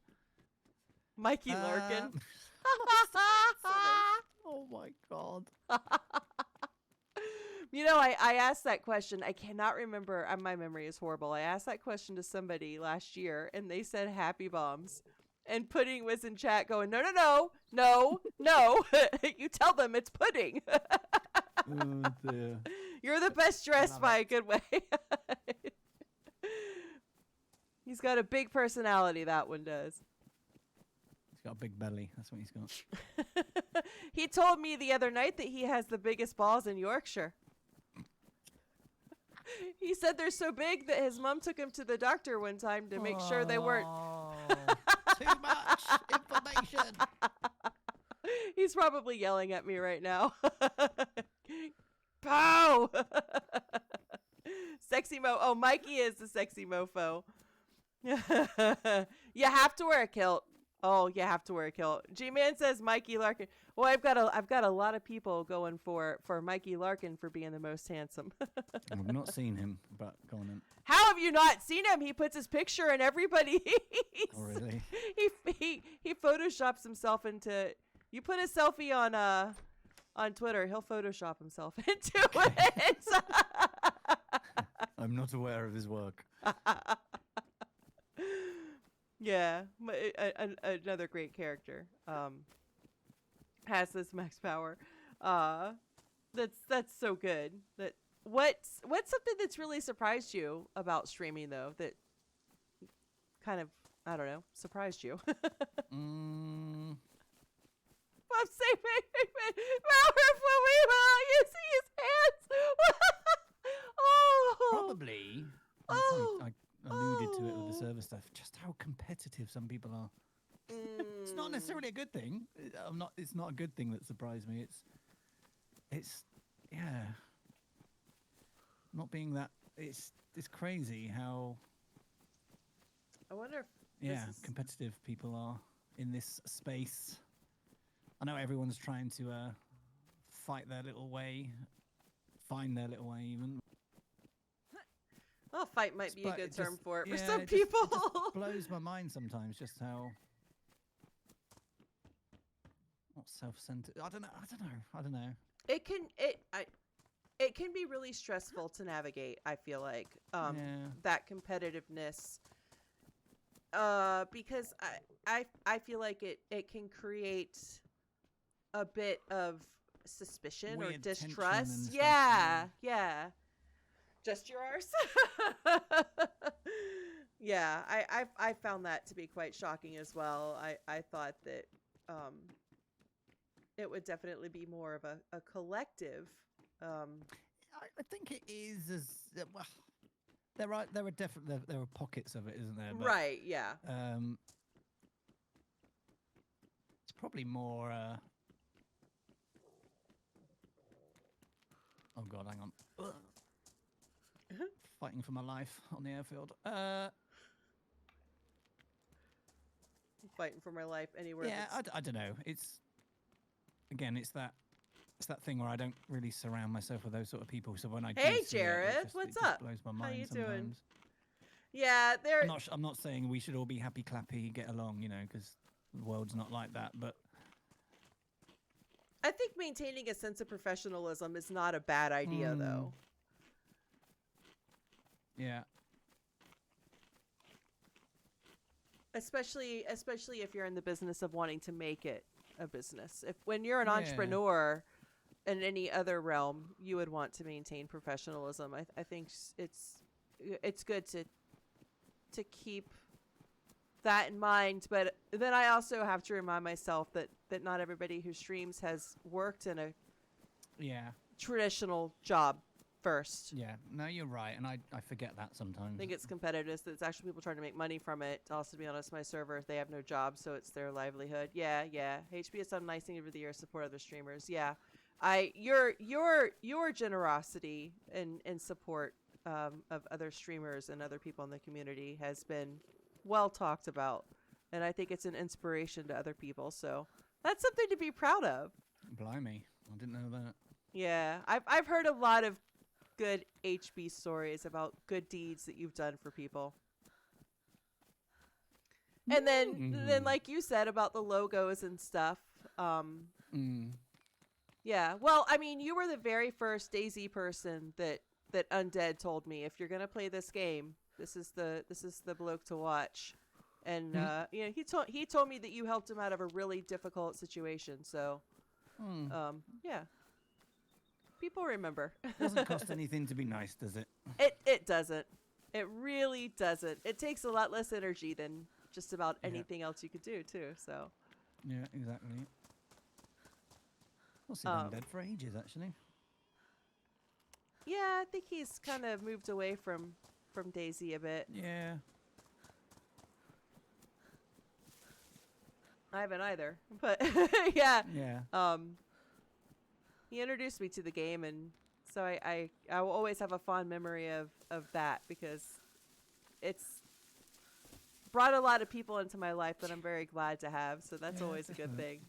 Mikey Larkin. my God. You know, I asked that question. I cannot remember. My memory is horrible. I asked that question to somebody last year, and they said HappyBombs. And Pudding was in chat going, no, no, no, no, no. You tell them it's Pudding. Oh, dear. You're the best dressed by a good way. He's got a big personality, that one does. He's got a big belly. That's what he's got. He told me the other night that he has the biggest balls in Yorkshire. He said they're so big that his mom took him to the doctor one time to make sure they weren't. Too much information. He's probably yelling at me right now. Pow! Sexy mo. Oh, Mikey is the sexy mofo. You have to wear a kilt. Oh, you have to wear a kilt. G-Man says Mikey Larkin. Well, I've got a lot of people going for Mikey Larkin for being the most handsome. I've not seen him, but go on then. How have you not seen him? He puts his picture in everybody. Oh, really? He photoshops himself into. You put a selfie on Twitter, he'll Photoshop himself into it. I'm not aware of his work. Yeah, another great character. Has this max power. That's so good. What's something that's really surprised you about streaming though? That kind of, I don't know, surprised you. Mm, I'm saving powerful evil. You see his hands. Oh, probably. Oh. I alluded to it with the server stuff. Just how competitive some people are. It's not necessarily a good thing. It's not a good thing that surprised me. It's yeah. Not being that. It's crazy how. I wonder if competitive people are in this space. I know everyone's trying to fight their little way, find their little way even. Well, fight might be a good term for it for yeah, some it people. just blows my mind sometimes just how not self-centered. I don't know. It can be really stressful to navigate. I feel like that competitiveness, because I feel like it can create a bit of suspicion Weird or tension and distrust. stuff, Yeah. Just your arse. Yeah, I found that to be quite shocking as well. I thought that it would definitely be more of a collective. I think it is as well. There are definitely there are pockets of it, isn't there? But, right. Yeah. It's probably more. Oh God, hang on. Fighting for my life on the airfield. Fighting for my life anywhere. Yeah, I don't know. It's that thing where I don't really surround myself with those sort of people. So when I Hey, do see Jared, it just what's just up? blows my How mind you sometimes. doing? Yeah, I'm not saying we should all be happy clappy, get along, because the world's not like that. But I think maintaining a sense of professionalism is not a bad idea, though. Yeah. Especially if you're in the business of wanting to make it a business. When you're an entrepreneur in any other realm, you would want to maintain professionalism. I think it's good to keep that in mind, but then I also have to remind myself that not everybody who streams has worked in a traditional job first. Yeah, no, you're right, and I forget that sometimes. I think it's competitive. It's actually people trying to make money from it. Also, to be honest, my server, they have no job, so it's their livelihood. Yeah. HP has done nice things over the years, support other streamers. Yeah, your generosity and support of other streamers and other people in the community has been well talked about, and I think it's an inspiration to other people. So that's something to be proud of. Blimey, I didn't know that. Yeah, I've heard a lot of good HB stories about good deeds that you've done for people. And then like you said about the logos and stuff, Yeah. Well, I mean, you were the very first DayZ person that Undead told me, if you're gonna play this game, this is the bloke to watch. And you know, he told me that you helped him out of a really difficult situation. So, yeah, people remember. Doesn't cost anything to be nice, does it? It doesn't. It really doesn't. It takes a lot less energy than just about anything else you could do too. So. Yeah, exactly. I've seen Undead for ages, actually. Yeah, I think he's kind of moved away from DayZ a bit. Yeah. I haven't either, but yeah. Yeah. He introduced me to the game, and so I will always have a fond memory of that, because it's brought a lot of people into my life that I'm very glad to have. So that's always a good thing.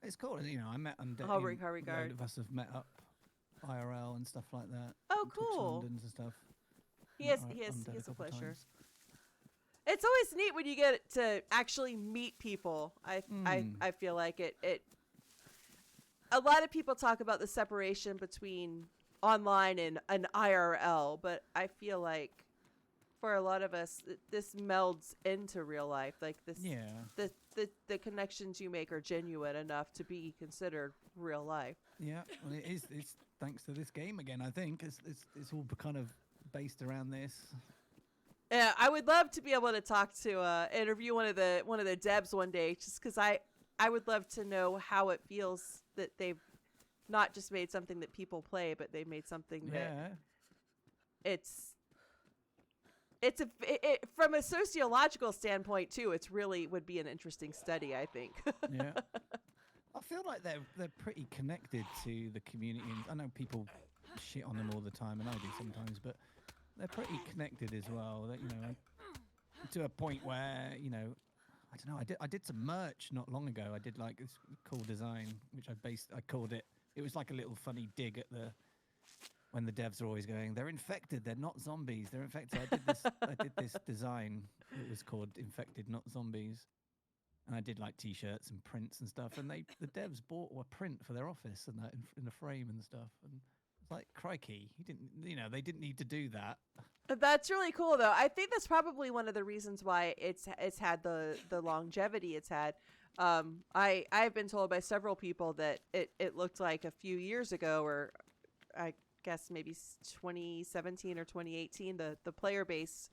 It's cool, you know. I met Undead. How A regard. load of us have met up IRL and stuff like that. Oh, Twitch cool. Londons and stuff. He has Undead a couple pleasure. times. It's always neat when you get to actually meet people. I feel like it. A lot of people talk about the separation between online and an IRL, but I feel like for a lot of us, this melds into real life. Like this, the connections you make are genuine enough to be considered real life. Yeah, well, it is. It's thanks to this game again. I think it's all kind of based around this. Yeah, I would love to be able to talk to interview one of the devs one day, just because I would love to know how it feels that they've not just made something that people play, but they made something that it's from a sociological standpoint too. It's really would be an interesting study, I think. Yeah, I feel like they're pretty connected to the community. And I know people shit on them all the time, and I do sometimes, but they're pretty connected as well. That, you know, to a point where, you know, I don't know. I did some merch not long ago. I did like this cool design, which I called it. It was like a little funny dig at when the devs are always going, they're infected. They're not zombies. They're infected. I did this design. It was called Infected, Not Zombies. And I did like T-shirts and prints and stuff. And the devs bought a print for their office and that in a frame and stuff. And it's like, crikey, they didn't need to do that. That's really cool, though. I think that's probably one of the reasons why it's had the longevity it's had. I've been told by several people that it looked like a few years ago, or I guess maybe 2017 or 2018, the player base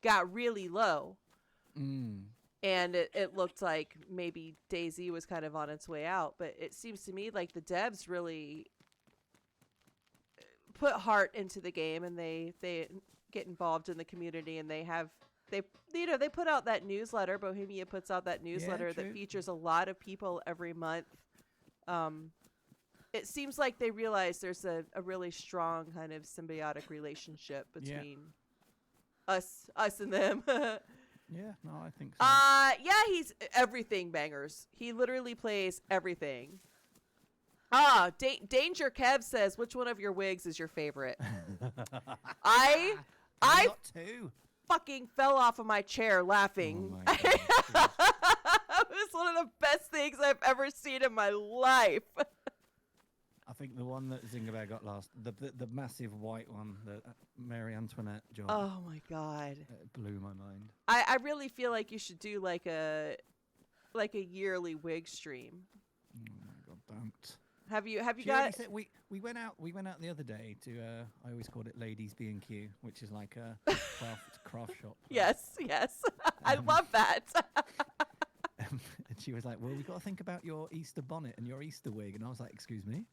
got really low. And it looked like maybe DayZ was kind of on its way out. But it seems to me like the devs really put heart into the game, and they get involved in the community, and they put out that newsletter. Bohemia puts out that newsletter that features a lot of people every month. It seems like they realize there's a really strong kind of symbiotic relationship between us and them. Yeah, no, I think so. Yeah, he's everything bangers. He literally plays everything. Danger Kev says, which one of your wigs is your favorite? I got two. Fucking fell off of my chair laughing. Oh my God. It was one of the best things I've ever seen in my life. I think the one that Zingabear got last, the massive white one, the Mary Antoinette job. Oh my God. It blew my mind. I really feel like you should do like a yearly wig stream. Oh my God, don't. Have you She got? already said we went out the other day to I always called it Ladies B&Q, which is like a craft shop. Yes. I love that. And she was like, "Well, we got to think about your Easter bonnet and your Easter wig," and I was like, "Excuse me."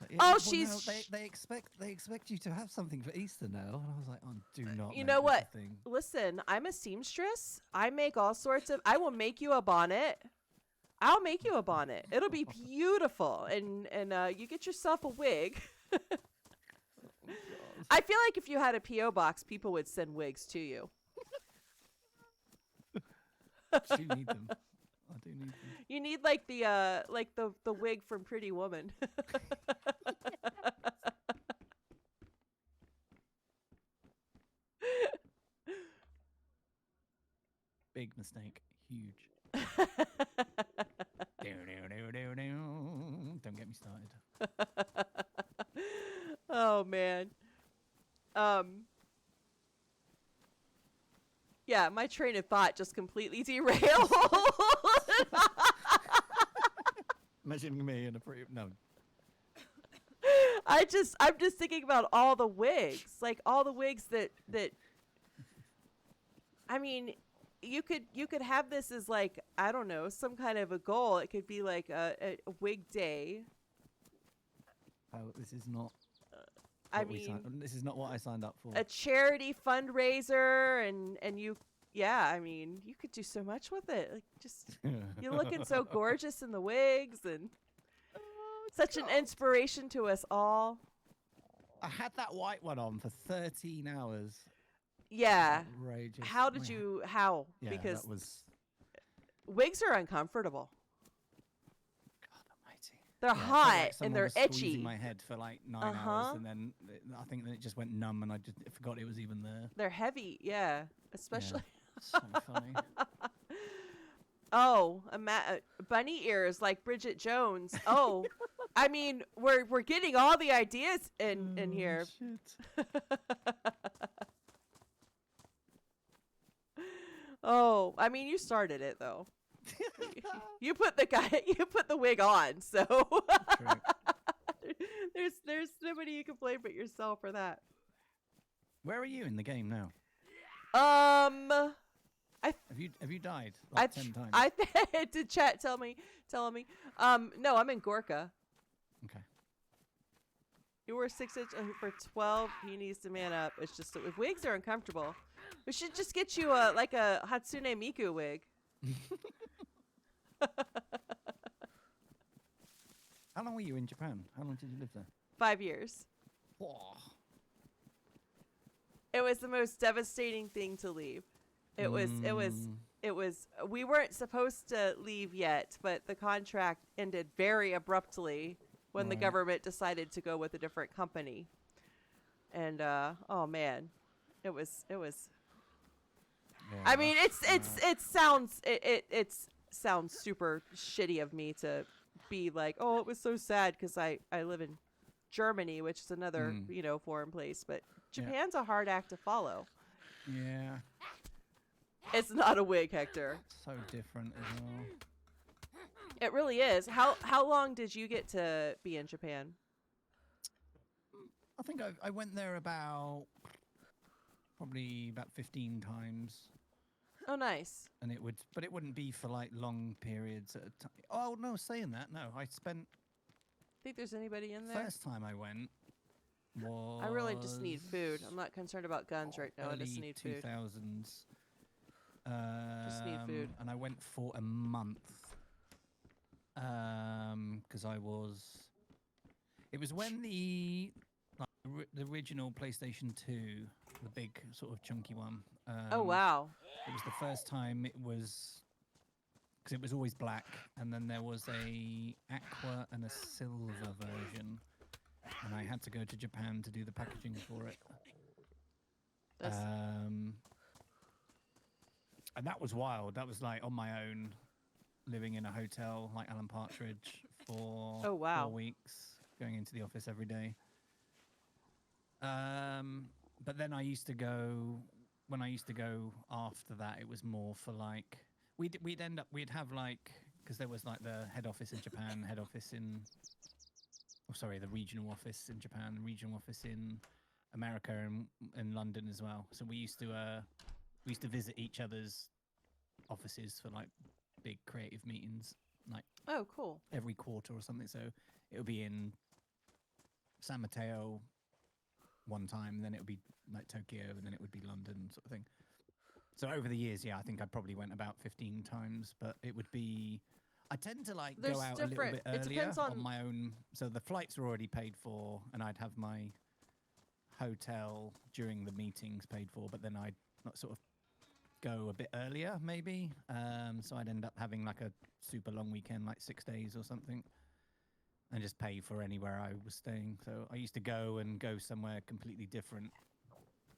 Like, Oh, well, she's no, they expect you to have something for Easter now, and I was like, "Oh, do not." You make know this what? a thing. Listen, I'm a seamstress. I make all sorts of. I will make you a bonnet. I'll make you a bonnet. It'll be beautiful, and you get yourself a wig. I feel like if you had a PO box, people would send wigs to you. I do need them. I do need them. You need like the wig from Pretty Woman. Big mistake. Huge. Don't get man. Yeah, my train of thought just completely derailed. Imagine me in a no. I'm just thinking about all the wigs, like all the wigs that I mean, you could have this as like, I don't know, some kind of a goal. It could be like a wig day. Oh, this is not. I what we mean, this is not what I signed up for. a charity fundraiser, and you, yeah, I mean, you could do so much with it. Like, just you're looking so gorgeous in the wigs, and such an inspiration to us all. I had that white one on for 13 hours. Yeah. Outrageous. How did you? How? Yeah, Because that was. wigs are uncomfortable. God almighty. They're Yeah, it felt hot like and someone they're was itchy. squeezing my head for like 9 hours, and then I think that it just went numb, and I forgot it was even there. They're heavy, yeah. Especially. So funny. Oh, bunny ears like Bridget Jones. Oh, I mean, we're getting all the ideas in here. Shit. Oh, I mean, you started it though. You put the wig on, so there's nobody you can blame but yourself for that. Where are you in the game now? Have you died like 10 times? Did chat telling me. No, I'm in Gorka. Okay. You were 6-inch for 12. He needs to man up. It's just that wigs are uncomfortable. We should just get you a Hatsune Miku wig. How long were you in Japan? How long did you live there? 5 years. Whoa. It was the most devastating thing to leave. It was. We weren't supposed to leave yet, but the contract ended very abruptly when the government decided to go with a different company. And oh man, it was. Yeah. I mean, it sounds super shitty of me to be like, oh, it was so sad because I live in Germany, which is another foreign place, but Japan's a hard act to follow. Yeah. It's not a wig, Hector. So different as well. It really is. How long did you get to be in Japan? I think I went there probably about 15 times. Oh, nice. And it wouldn't be for like long periods at a time. Oh no, saying that, no, I spent. Think there's anybody in there? First time I went was. I really just need food. I'm not concerned about guns right now. I just need food. 2000s. Just need food. And I went for a month. Because it was when the original PlayStation 2, the big sort of chunky one. Oh wow! It was the first time it was, because it was always black, and then there was a aqua and a silver version, and I had to go to Japan to do the packaging for it. And that was wild. That was like on my own, living in a hotel like Alan Partridge for 4 weeks, going into the office every day. But then when I used to go after that, it was more for like, we'd have like, because there was like the head office in Japan, the regional office in Japan, regional office in America and in London as well. So we used to visit each other's offices for like big creative meetings, like cool, every quarter or something. So it would be in San Mateo one time, and then it would be like Tokyo, and then it would be London, sort of thing. So over the years, I think I probably went about 15 times, but it would be. I tend to like go out a little bit earlier on my own. So the flights were already paid for, and I'd have my hotel during the meetings paid for, but then I'd sort of go a bit earlier, maybe. So I'd end up having like a super long weekend, like 6 days or something, and just pay for anywhere I was staying. So I used to go somewhere completely different,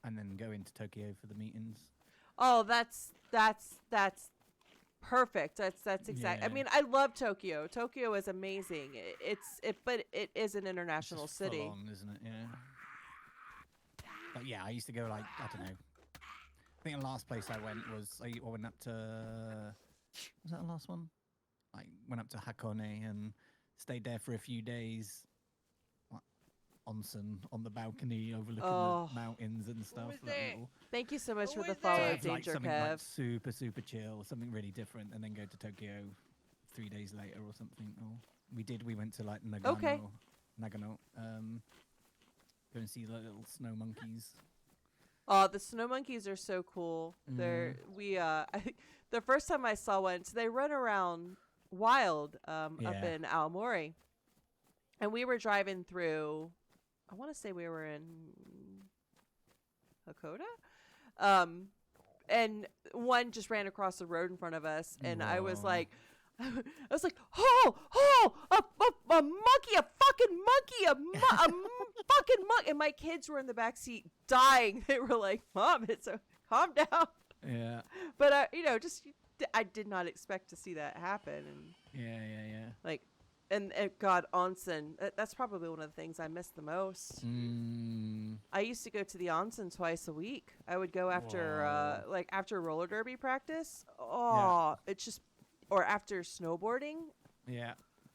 and then go into Tokyo for the meetings. Oh, that's perfect. That's exact. Yeah. I mean, I love Tokyo. Tokyo is amazing. But it is an international city. Full on, isn't it? Yeah. But yeah, I used to go like, I don't know. I think the last place I went was, I went up to, was that the last one? I went up to Hakone and stayed there for a few days. Like, onsen on the balcony overlooking the mountains and stuff. Thank you so much for the So follow, I'd like Danger something Kev. like super, super chill, something really different, and then go to Tokyo 3 days later or something. Or we went to like Nagano. Okay. Nagano. Go and see the little snow monkeys. Oh, the snow monkeys are so cool. They're I think the first time I saw one, so they run around wild up in Aomori. And we were driving through, I want to say we were in Hakoda? And one just ran across the road in front of us, and I was like, oh, a monkey, a fucking monkey, a fucking monkey. And my kids were in the back seat dying. They were like, Mom, calm down. Yeah. But, I did not expect to see that happen. And Yeah. like, and God, onsen, that's probably one of the things I miss the most. I used to go to the onsen twice a week. I would go after, after roller derby practice. Oh, it's just, or after snowboarding. Yeah.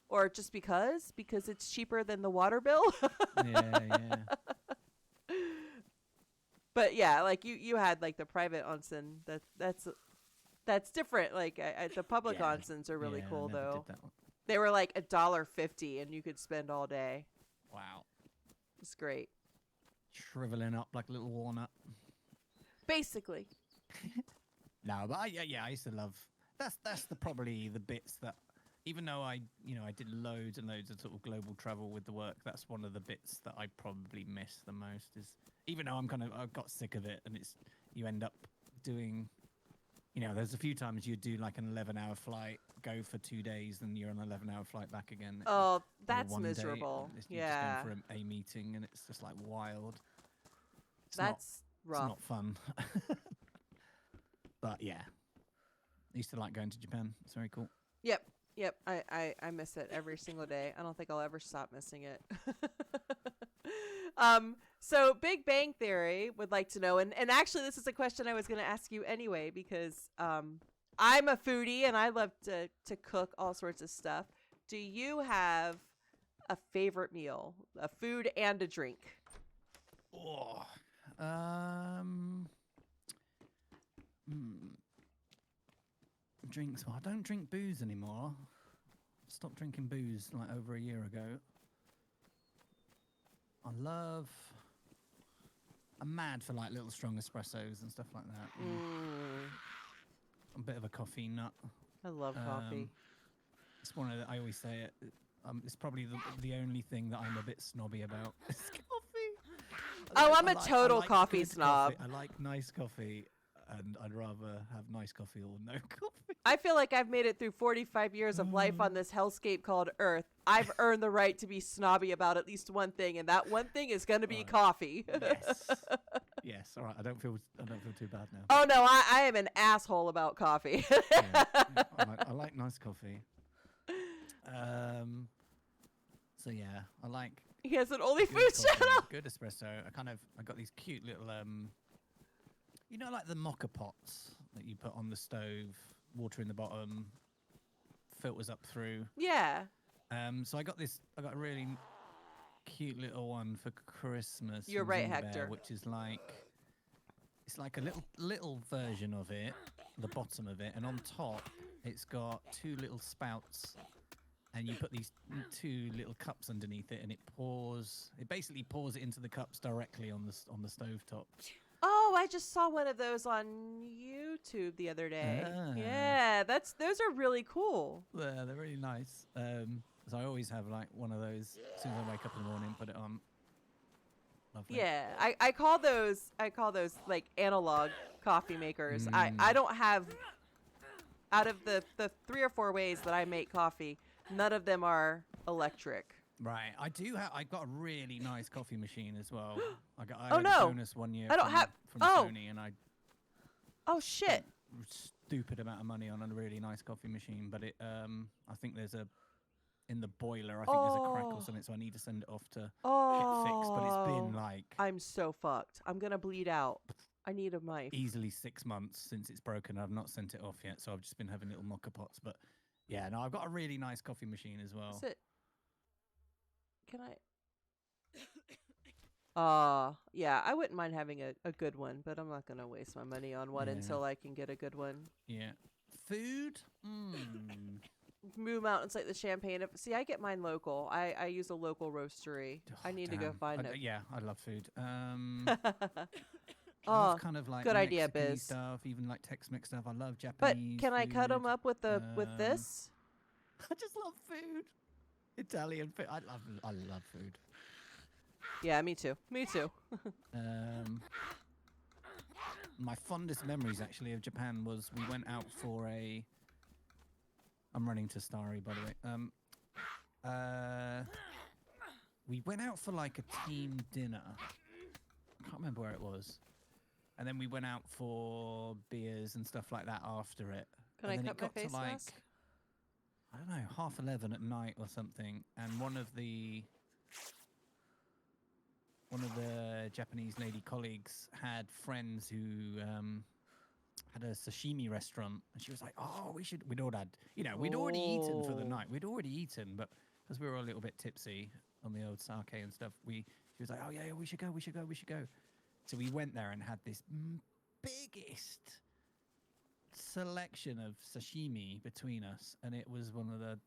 Or just because it's cheaper than the water bill. Yeah. But yeah, like you had like the private onsen. That's different. Like the public onsens are really cool though. Did that one. They were like $1.50 and you could spend all day. Wow. It's great. Shriveling up like a little walnut. Basically. No, but I used to love. That's probably the bits that, even though I did loads and loads of sort of global travel with the work, that's one of the bits that I probably miss the most. Is even though I've got sick of it, and you end up doing, there's a few times you do like an 11-hour flight, go for 2 days, and you're on an 11-hour flight back again. Oh, that's miserable. You're just going for a meeting, and it's just like wild. That's rough. It's not fun. But yeah, I used to like going to Japan. It's very cool. Yep. I miss it every single day. I don't think I'll ever stop missing it. So Big Bang Theory would like to know, and actually this is a question I was going to ask you anyway, because I'm a foodie and I love to cook all sorts of stuff. Do you have a favorite meal, a food and a drink? Drinks. Well, I don't drink booze anymore. Stopped drinking booze like over a year ago. I'm mad for like little strong espressos and stuff like that. I'm a bit of a coffee nut. I love coffee. It's one of the, I always say it. It's probably the only thing that I'm a bit snobby about. Is coffee. I'm a total coffee snob. Coffee. I like nice coffee, and I'd rather have nice coffee or no coffee. I feel like I've made it through 45 years of life on this hellscape called Earth. I've earned the right to be snobby about at least one thing, and that one thing is going to be coffee. Yes. Yes. All right. I don't feel too bad now. Oh no, I am an asshole about coffee. I like nice coffee. So yeah, I like. He has an OnlyFoods channel. Good espresso. I got these cute little like the mocha pots that you put on the stove, water in the bottom, filters up through. Yeah. So I got a really cute little one for Christmas. You're right, Hector. Which is it's like a little version of it, the bottom of it, and on top it's got two little spouts, and you put these two little cups underneath it, and it basically pours it into the cups directly on the stovetop. Oh, I just saw one of those on YouTube the other day. Yeah, those are really cool. Yeah, they're really nice. So I always have like one of those as soon as I wake up in the morning, put it on. Lovely. Yeah, I call those like analog coffee makers. I don't have, out of the 3 or 4 ways that I make coffee, none of them are electric. Right, I've got a really nice coffee machine as well. I got a bonus one year from Sony, and oh shit, stupid amount of money on a really nice coffee machine. But I think there's a in the boiler. I think there's a crack or something, so I need to send it off to get fixed. But it's been like I'm so fucked. I'm gonna bleed out. I need a knife. easily 6 months since it's broken. I've not sent it off yet, so I've just been having little mocha pots. But yeah, no, I've got a really nice coffee machine as well. Is it? Can I? Yeah, I wouldn't mind having a good one, but I'm not gonna waste my money on one until I can get a good one. Yeah. Food? Moo Mountains, like the champagne. See, I get mine local. I use a local roastery. I need to go find it. Yeah, I love food. I love kind of like good idea, Mexican-y Biz. stuff, even like Tex-Mex stuff. I love Japanese. But can I cut them food. up with this? I just love food. Italian food. I love food. Yeah, me too. Me too. My fondest memories actually of Japan was we went out for a. I'm running to Starry, by the way. We went out for like a team dinner. I can't remember where it was. And then we went out for beers and stuff like that after it. Can I cut my face to like, mask? I don't know, 11:30 at night or something. And one of the Japanese lady colleagues had friends who had a sashimi restaurant, and she was like, "Oh, we'd already eaten for the night. We'd already eaten, but because we were a little bit tipsy on the old sake and stuff, she was like, "Oh yeah, we should go." So we went there and had this biggest selection of sashimi between us, and it was one of the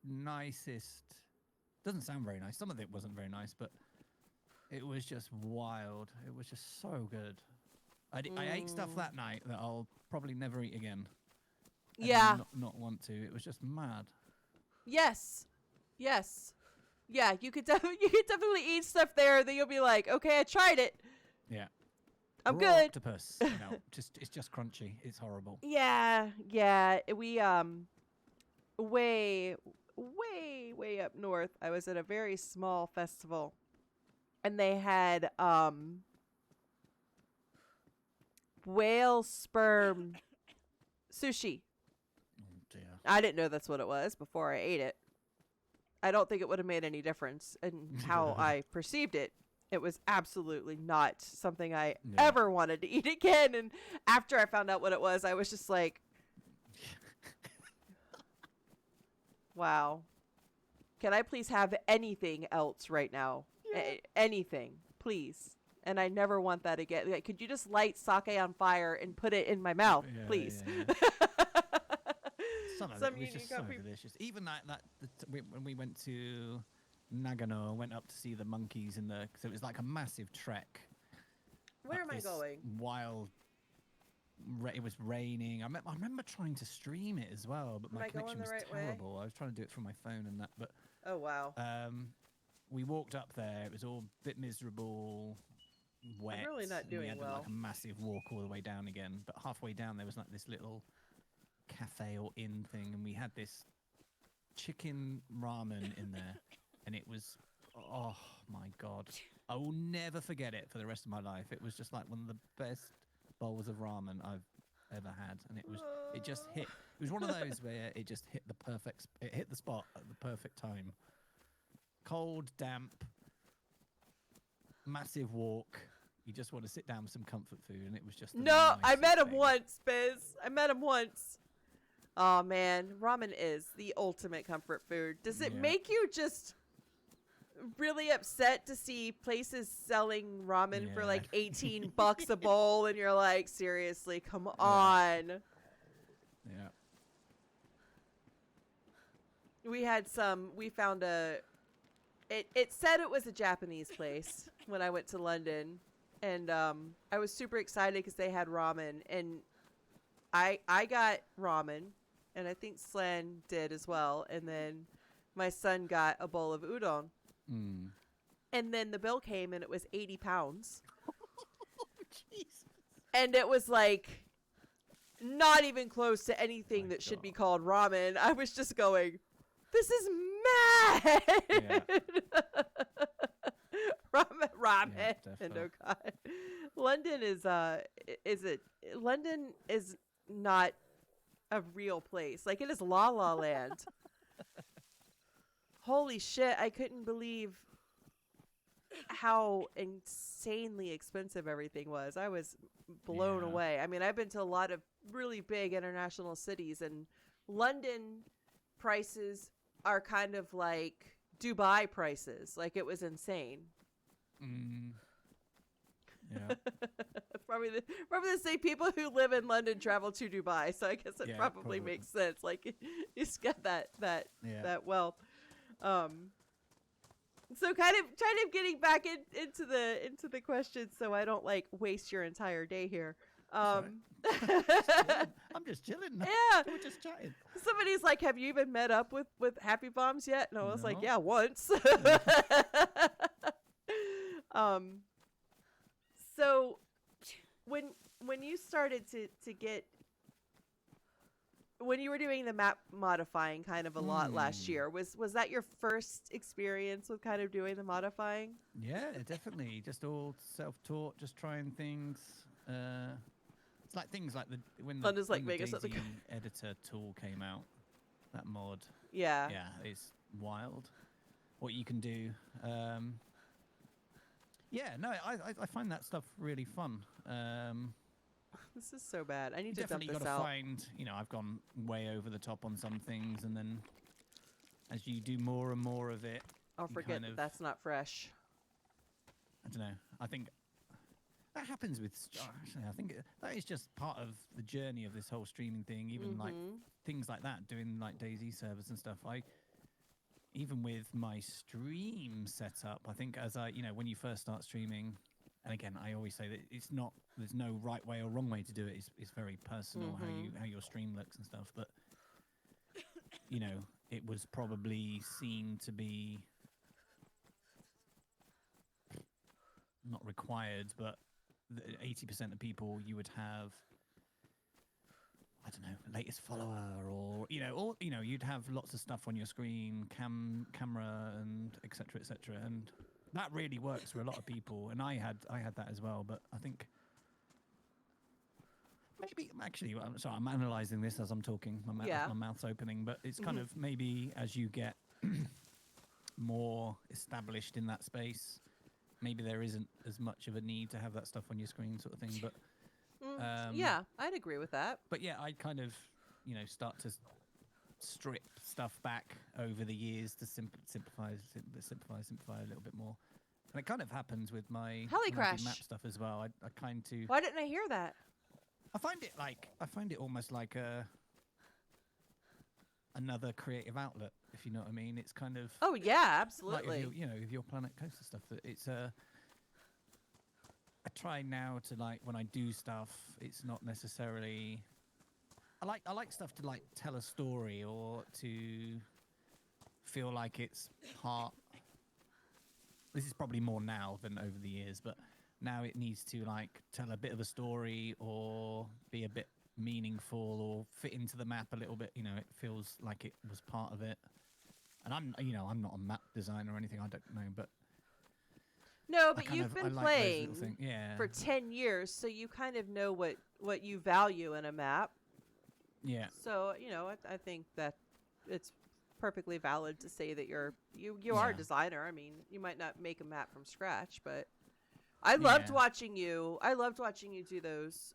nicest. Doesn't sound very nice. Some of it wasn't very nice, but it was just wild. It was just so good. I ate stuff that night that I'll probably never eat again. Yeah. Not want to. It was just mad. Yes. Yeah, you could definitely eat stuff there that you'll be like, okay, I tried it. Yeah. I'm Raw good. Octopus. No, it's just crunchy. It's horrible. Yeah. We way up north, I was at a very small festival, and they had whale sperm sushi. Oh dear. I didn't know that's what it was before I ate it. I don't think it would have made any difference in how I perceived it. It was absolutely not something I ever wanted to eat again. And after I found out what it was, I was just like, wow. Can I please have anything else right now? Yeah. Anything, please. And I never want that again. Like, could you just light sake on fire and put it in my mouth, please? Yeah. Some of it was just so delicious. Even when we went to Nagano, I went up to see the monkeys so it was like a massive trek. Where am I going? Wild. It was raining. I remember trying to stream it as well, but my connection was terrible. I was trying to do it from my phone and that, but oh wow. We walked up there. It was all a bit miserable, wet. I'm really not doing we had well. like a massive walk all the way down again. But halfway down, there was like this little cafe or inn thing, and we had this chicken ramen in there, and it was, oh my god, I will never forget it for the rest of my life. It was just like one of the best bowls of ramen I've ever had, and it just hit. It was one of those where it just hit it hit the spot at the perfect time. Cold, damp, massive walk. You just want to sit down with some comfort food, and it was just I met him once, Biz. I met him once. Oh man, ramen is the ultimate comfort food. Does it make you just really upset to see places selling ramen for like $18 a bowl, and you're like, seriously, come on? Yeah. We found it said it was a Japanese place when I went to London, and I was super excited because they had ramen, and I got ramen, and I think Slan did as well, and then my son got a bowl of udon. Mm. And then the bill came, and it was 80 pounds. Jesus. And it was like not even close to anything that should be called ramen. I was just going, this is mad. Yeah. ramen. Yeah, And oh god. London is not a real place. Like, it is La La Land. Holy shit, I couldn't believe how insanely expensive everything was. I was blown Yeah. away. I mean, I've been to a lot of really big international cities, and London prices are kind of like Dubai prices. Like, it was insane. Mm. Yeah. Probably the same people who live in London travel to Dubai, so I guess it Yeah, probably probably. makes sense. Like, you just got that Yeah. that wealth. So kind of getting back into the questions, so I don't like waste your entire day here. I'm just chilling. Yeah. We're just chatting. Somebody's like, "Have you even met up with HappyBombs yet?" And I was like, No. "Yeah, once." So when you started to get, when you were doing the map modifying kind of a lot last year, was that your first experience with kind of doing the modifying? Yeah, definitely. Just all self-taught, just trying things. It's like things like when London's like the Vegas at the Daisy editor tool came out, that mod. Yeah. Yeah, it's wild what you can do. Yeah, no, I find that stuff really fun. This is so bad. I need You to dump definitely this got to out. find, I've gone way over the top on some things, and then as you do more and more of it, I'll you forget kind of, that's not fresh. I don't know. I think that happens with. Actually, I think that is just part of the journey of this whole streaming thing. Even like things like that, doing like Daisy servers and stuff. Even with my stream setup, I think as when you first start streaming, and again, I always say that there's no right way or wrong way to do it. It's very personal how your stream looks and stuff. But it was probably seen to be not required, but 80% of people you would have, I don't know, latest follower, or you'd have lots of stuff on your screen, camera, and etc. etc. And that really works for a lot of people, and I had that as well. But I think maybe actually, I'm sorry, I'm analysing this as I'm talking. My mouth's opening, but it's kind of maybe as you get more established in that space, maybe there isn't as much of a need to have that stuff on your screen, sort of thing. But Yeah, I'd agree with that. But yeah, I kind of, start to strip stuff back over the years to simplify a little bit more. And it kind of happens with my Heli when I do crash. map stuff as well. I kind of, Why didn't I hear that? I find it almost like another creative outlet, if you know what I mean. It's kind of Oh yeah, like absolutely. if your Planet Coaster stuff, that it's I try now to, like, when I do stuff, it's not necessarily. I like stuff to, like, tell a story or to feel like it's part. This is probably more now than over the years, but now it needs to, like, tell a bit of a story or be a bit meaningful or fit into the map a little bit. It feels like it was part of it. And I'm not a map designer or anything. I don't know, but. No, but you've been like playing yeah. for 10 years, so you kind of know what you value in a map. Yeah. So, I think that it's perfectly valid to say that you are a designer. I mean, you might not make a map from scratch, but I loved watching you. I loved watching you do those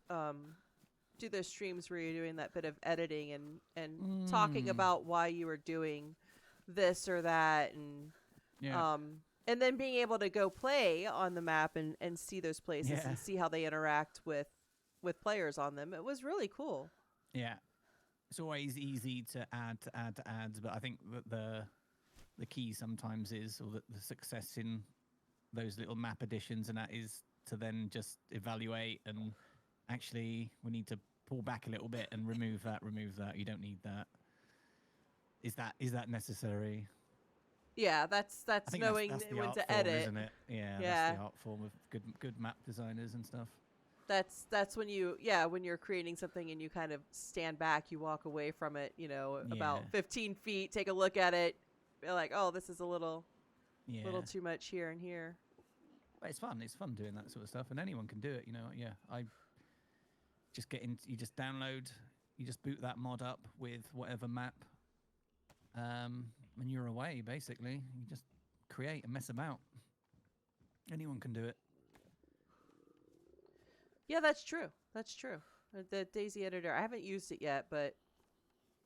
streams where you're doing that bit of editing and talking about why you were doing this or that, and then being able to go play on the map and see those places and see how they interact with players on them. It was really cool. Yeah. It's always easy to add, but I think that the key sometimes is, or the success in those little map additions, and that is to then just evaluate and actually we need to pull back a little bit and remove that. You don't need that. Is that necessary? Yeah, that's knowing that's the when art to form, edit, isn't it? Yeah, Yeah. that's the art form of good map designers and stuff. That's when when you're creating something and you kind of stand back, you walk away from it, about 15 feet, take a look at it, be like, oh, this is a little too much here and here. But it's fun doing that sort of stuff, and anyone can do it. I just you just download, you just boot that mod up with whatever map and you're away, basically. You just create and mess about. Anyone can do it. Yeah, that's true. That's true. The Daisy editor, I haven't used it yet, but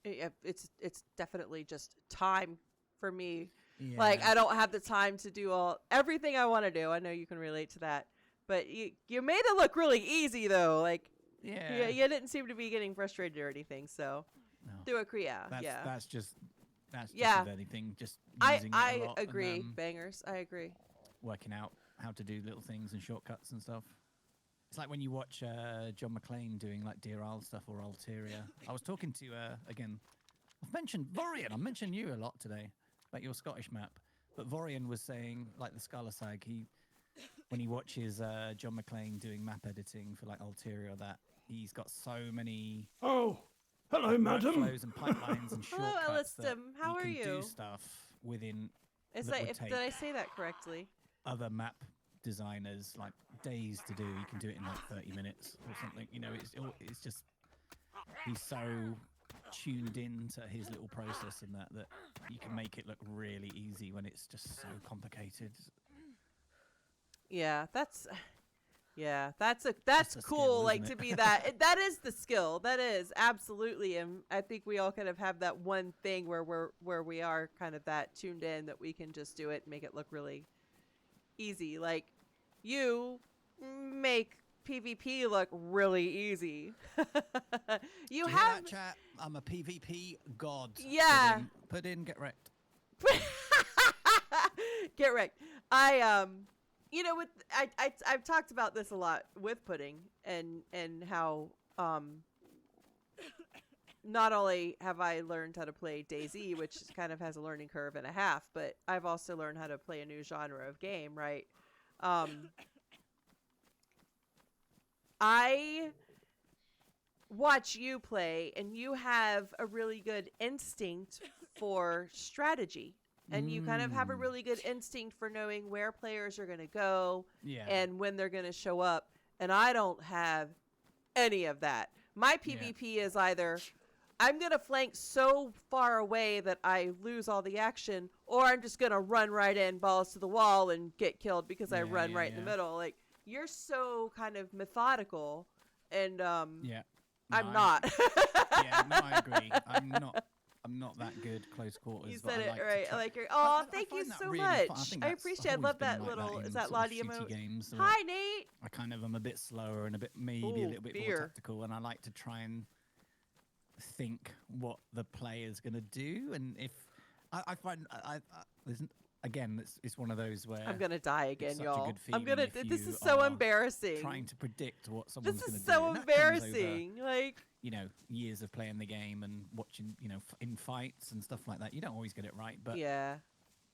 it's definitely just time for me. Yeah. Like, I don't have the time to do everything I want to do. I know you can relate to that. But you made it look really easy, though. Like, Yeah. you didn't seem to be getting frustrated or anything, so No. do it, yeah. That's just Yeah. with anything. Just using it a I lot agree, and, bangers. I agree. working out how to do little things and shortcuts and stuff. It's like when you watch John McClane doing like Dear Isle stuff or Alteria. I was talking to again. I've mentioned Vorian. I mentioned you a lot today about your Scottish map, but Vorian was saying like the Scalasag. When he watches John McClane doing map editing for like Alteria or that, he's got so many. Oh, hello, madam. Workflows and pipelines and Hello, shortcuts that Elliston. How are you can you? do stuff within. It's that like, would did I take say that correctly? other map designers like days to do. You can do it in like 30 minutes or something. You know, it's just he's so tuned into his little process and that you can make it look really easy when it's just so complicated. Yeah, that's That's a cool. skill, Like isn't to it? be that that is the skill. That is absolutely, and I think we all kind of have that one thing where we are kind of that tuned in that we can just do it and make it look really easy. Like you make PvP look really easy. You Do you hear have that, chat? I'm a PvP god. Yeah. Put in get wrecked. get wrecked. You know, I've talked about this a lot with Pudding and how not only have I learned how to play DayZ, which kind of has a learning curve and a half, but I've also learned how to play a new genre of game, right? I watch you play, and you have a really good instinct for strategy. And you kind of have a really good instinct for knowing where players are going to go Yeah. and when they're going to show up. And I don't have any of that. My PvP is either I'm going to flank so far away that I lose all the action, or I'm just going to run right in, balls to the wall, and get killed because I run right in the middle. Like, you're so kind of methodical, and Yeah. I'm not. Yeah, no, I agree. I'm not that good close quarters. You but said I it like to right. try- Like, I thank you find that so really much. fun. think I that's appreciate. I always love been that like little. in Is that sort of Lottie shooty emote? games where Hi, Nate. I kind of am a bit slower and maybe a Ooh, little bit more fear. tactical, and I like to try and think what the player's going to do. And if I find again, it's one of those where I'm gonna die again, such a y'all. good I'm gonna. feeling if This you is so are embarrassing. trying to predict what someone's This going to is do. so and that comes over, embarrassing. Like, you know, years of playing the game and watching, you know, in fights and stuff like that. You don't always get it right, but yeah.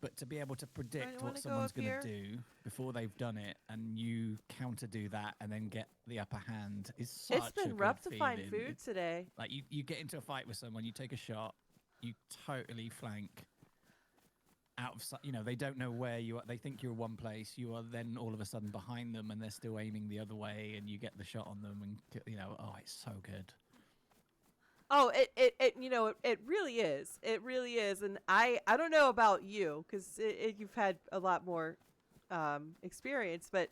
but to be able to predict wanna what go someone's up going here? to do before they've done it, and you counter do that and then get the upper hand is such It's a been good rough to find feeling. food today. Like you get into a fight with someone, you take a shot, you totally flank out of sight. You know, they don't know where you are. They think you're one place. You are then all of a sudden behind them, and they're still aiming the other way, and you get the shot on them, and you know, oh, it's so good. Oh, it you know, it really is. It really is. And I don't know about you, because you've had a lot more experience, but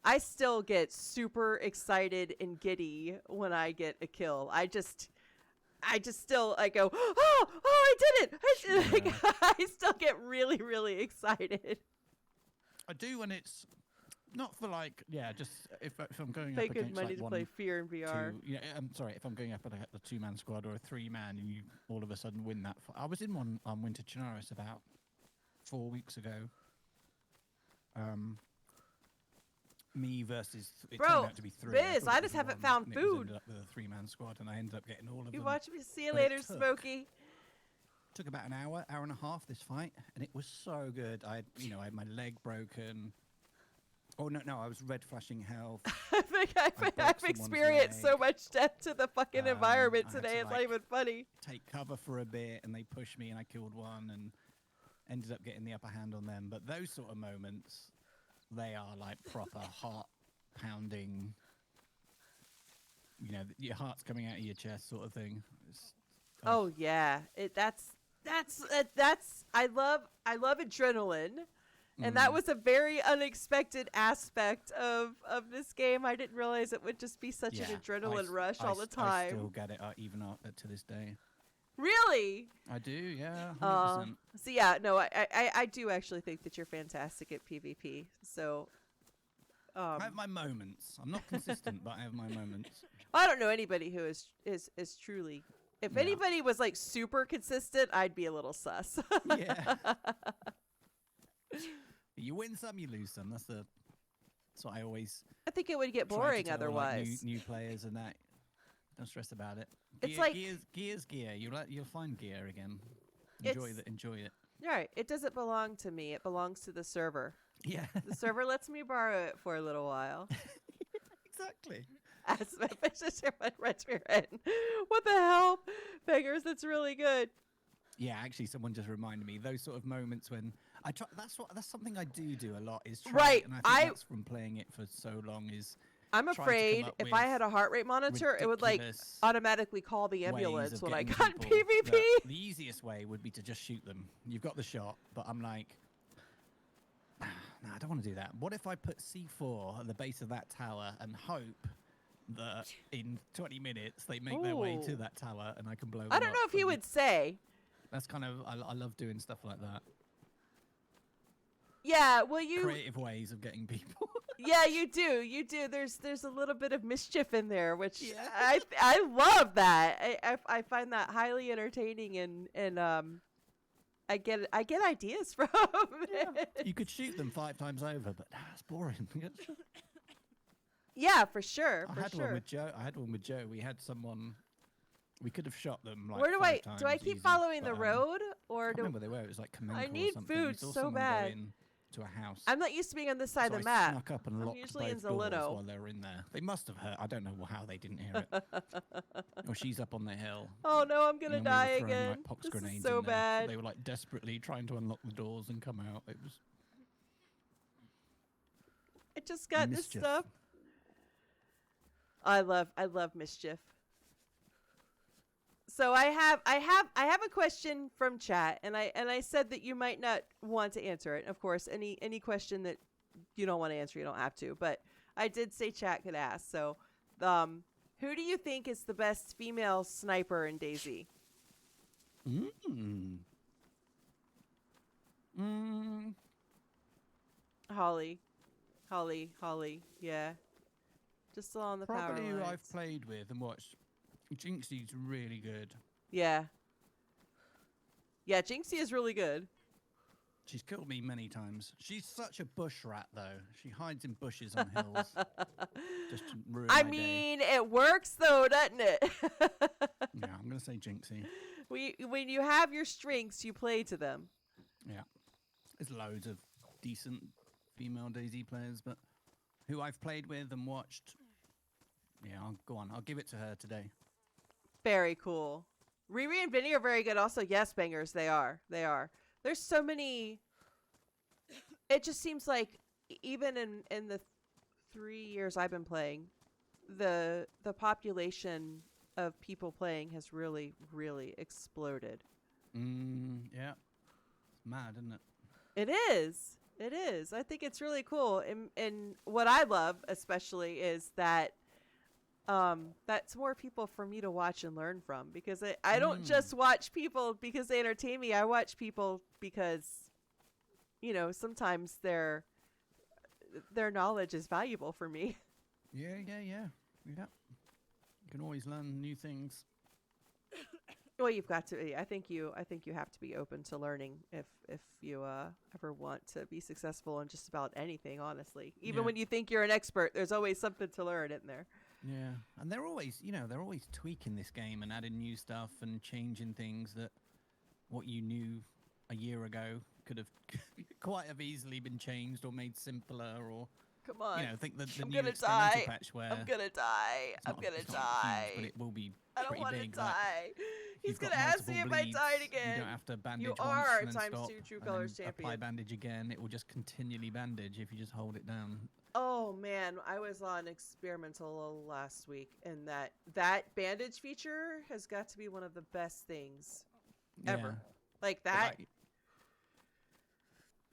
I still get super excited and giddy when I get a kill. I just still, I go, oh, I did it. Like, I still get really, really excited. I do when it's not for like, just if I'm going Pay up good against money like to one, play Fear in VR. two, I'm sorry, if I'm going up at a two-man squad or a three-man and you all of a sudden win that. I was in one on Winter Chinaris about 4 weeks ago. Me versus it Bro, turned out to be three. Biz, thought I it was just haven't one, found and it was food. ended up with a three-man squad, and I ended up getting all of You them. watch me. See you But it later, took- Smokey. Took about an hour and a half this fight, and it was so good. I had my leg broken. Oh no, I was red flashing health. I think broke I've someone's experienced so leg. much death to the fucking environment I had today. to, It's not like, even funny. Take cover for a bit, and they pushed me, and I killed one, and ended up getting the upper hand on them. But those sort of moments, they are like proper heart pounding. You know, your heart's coming out of your chest, sort of thing. Oh yeah, that's that's I love adrenaline. And that was a very unexpected aspect of this game. I didn't realize it would just be such an adrenaline rush all the time. I still get it even to this day. Really? I do, yeah, 100%. So yeah, no, I do actually think that you're fantastic at PvP. So I have my moments. I'm not consistent, but I have my moments. I don't know anybody who is truly. If anybody was like super consistent, I'd be a little sus. Yeah. You win some, you lose some. That's what I always. I think it would get try to boring tell, otherwise. Like, new players and that. Don't stress about it. It's like gear's gear. You'll find gear again. Enjoy it. Right. It doesn't belong to me. It belongs to the server. Yeah. The server lets me borrow it for a little while. Exactly. As my fish runs me in. What the hell, beggars? That's really good. Yeah, actually, someone just reminded me those sort of moments when I try. That's something I do a lot. Is try, right. And I think that's from playing it for so long. I'm afraid if I had a heart rate monitor, it would like automatically call the ambulance when I got PvP. The easiest way would be to just shoot them. You've got the shot, but I'm like, no, I don't want to do that. What if I put C4 at the base of that tower and hope that in 20 minutes they make their way to that tower and I can blow them up? I don't know if he would say. That's kind of, I love doing stuff like that. Yeah, well, creative ways of getting people. Yeah, you do. There's a little bit of mischief in there, which I love that. I find that highly entertaining, and I get ideas from it. You could shoot them 5 times over, but that's boring. Yeah, for sure. I had one with Joe. We had someone. We could have shot them. Like, where do 5 times do I keep easy, following but, the road, or I can't remember where they were. It was like Kamenko I need or something. food We saw so someone bad. Go in to a house. I'm not used to being on this side so of the I map. snuck up and I'm locked usually in both doors Zalino. while they were in there. They must have heard. I don't know how they didn't hear it. Or she's up on the hill. Oh no, I'm gonna and die we were throwing, again. Like, pox This grenades is so in there. bad. So they were like desperately trying to unlock the doors and come out. It was. I just got this Mischief. stuff. I love mischief. So I have a question from chat, and I said that you might not want to answer it. Of course, any question that you don't want to answer, you don't have to. But I did say chat could ask. So, who do you think is the best female sniper in DayZ? Holly. Yeah. Just still on the power Probably who lines. I've played with and watched. Jinxie's really good. Yeah. Yeah, Jinxie is really good. She's killed me many times. She's such a bush rat, though. She hides in bushes on hills. Just to ruin my day. mean, it works, though, doesn't it? Yeah, I'm going to say Jinxie. When you have your strengths, you play to them. Yeah. There's loads of decent female DayZ players, but who I've played with and watched, yeah, I'll give it to her today. Very cool. Riri and Vinny are very good. Also, yes, bangers. They are. There's so many. It just seems like even in the 3 years I've been playing, the population of people playing has really, really exploded. Yeah. It's mad, isn't it? It is. I think it's really cool. And what I love especially is that that's more people for me to watch and learn from, because I don't just watch people because they entertain me. I watch people because, sometimes their knowledge is valuable for me. Yeah. You can always learn new things. Well, you've got to. I think you have to be open to learning if you ever want to be successful in just about anything. Honestly, even when you think you're an expert, there's always something to learn, isn't there? Yeah, and they're always tweaking this game and adding new stuff and changing things that what you knew a year ago could have quite have easily been changed or made simpler or. Come on. Think the I'm new gonna experimental die. patch where I'm gonna die. it's not huge, but it will be I don't pretty want to big. die. He's you've got gonna ask me if multiple I bleeds, died again. You don't have to bandage You once are and then times stop, 2 True and Colors then champion. apply bandage again. It will just continually bandage if you just hold it down. Oh man, I was on experimental last week, and that bandage feature has got to be one of the best things ever. Like But, that.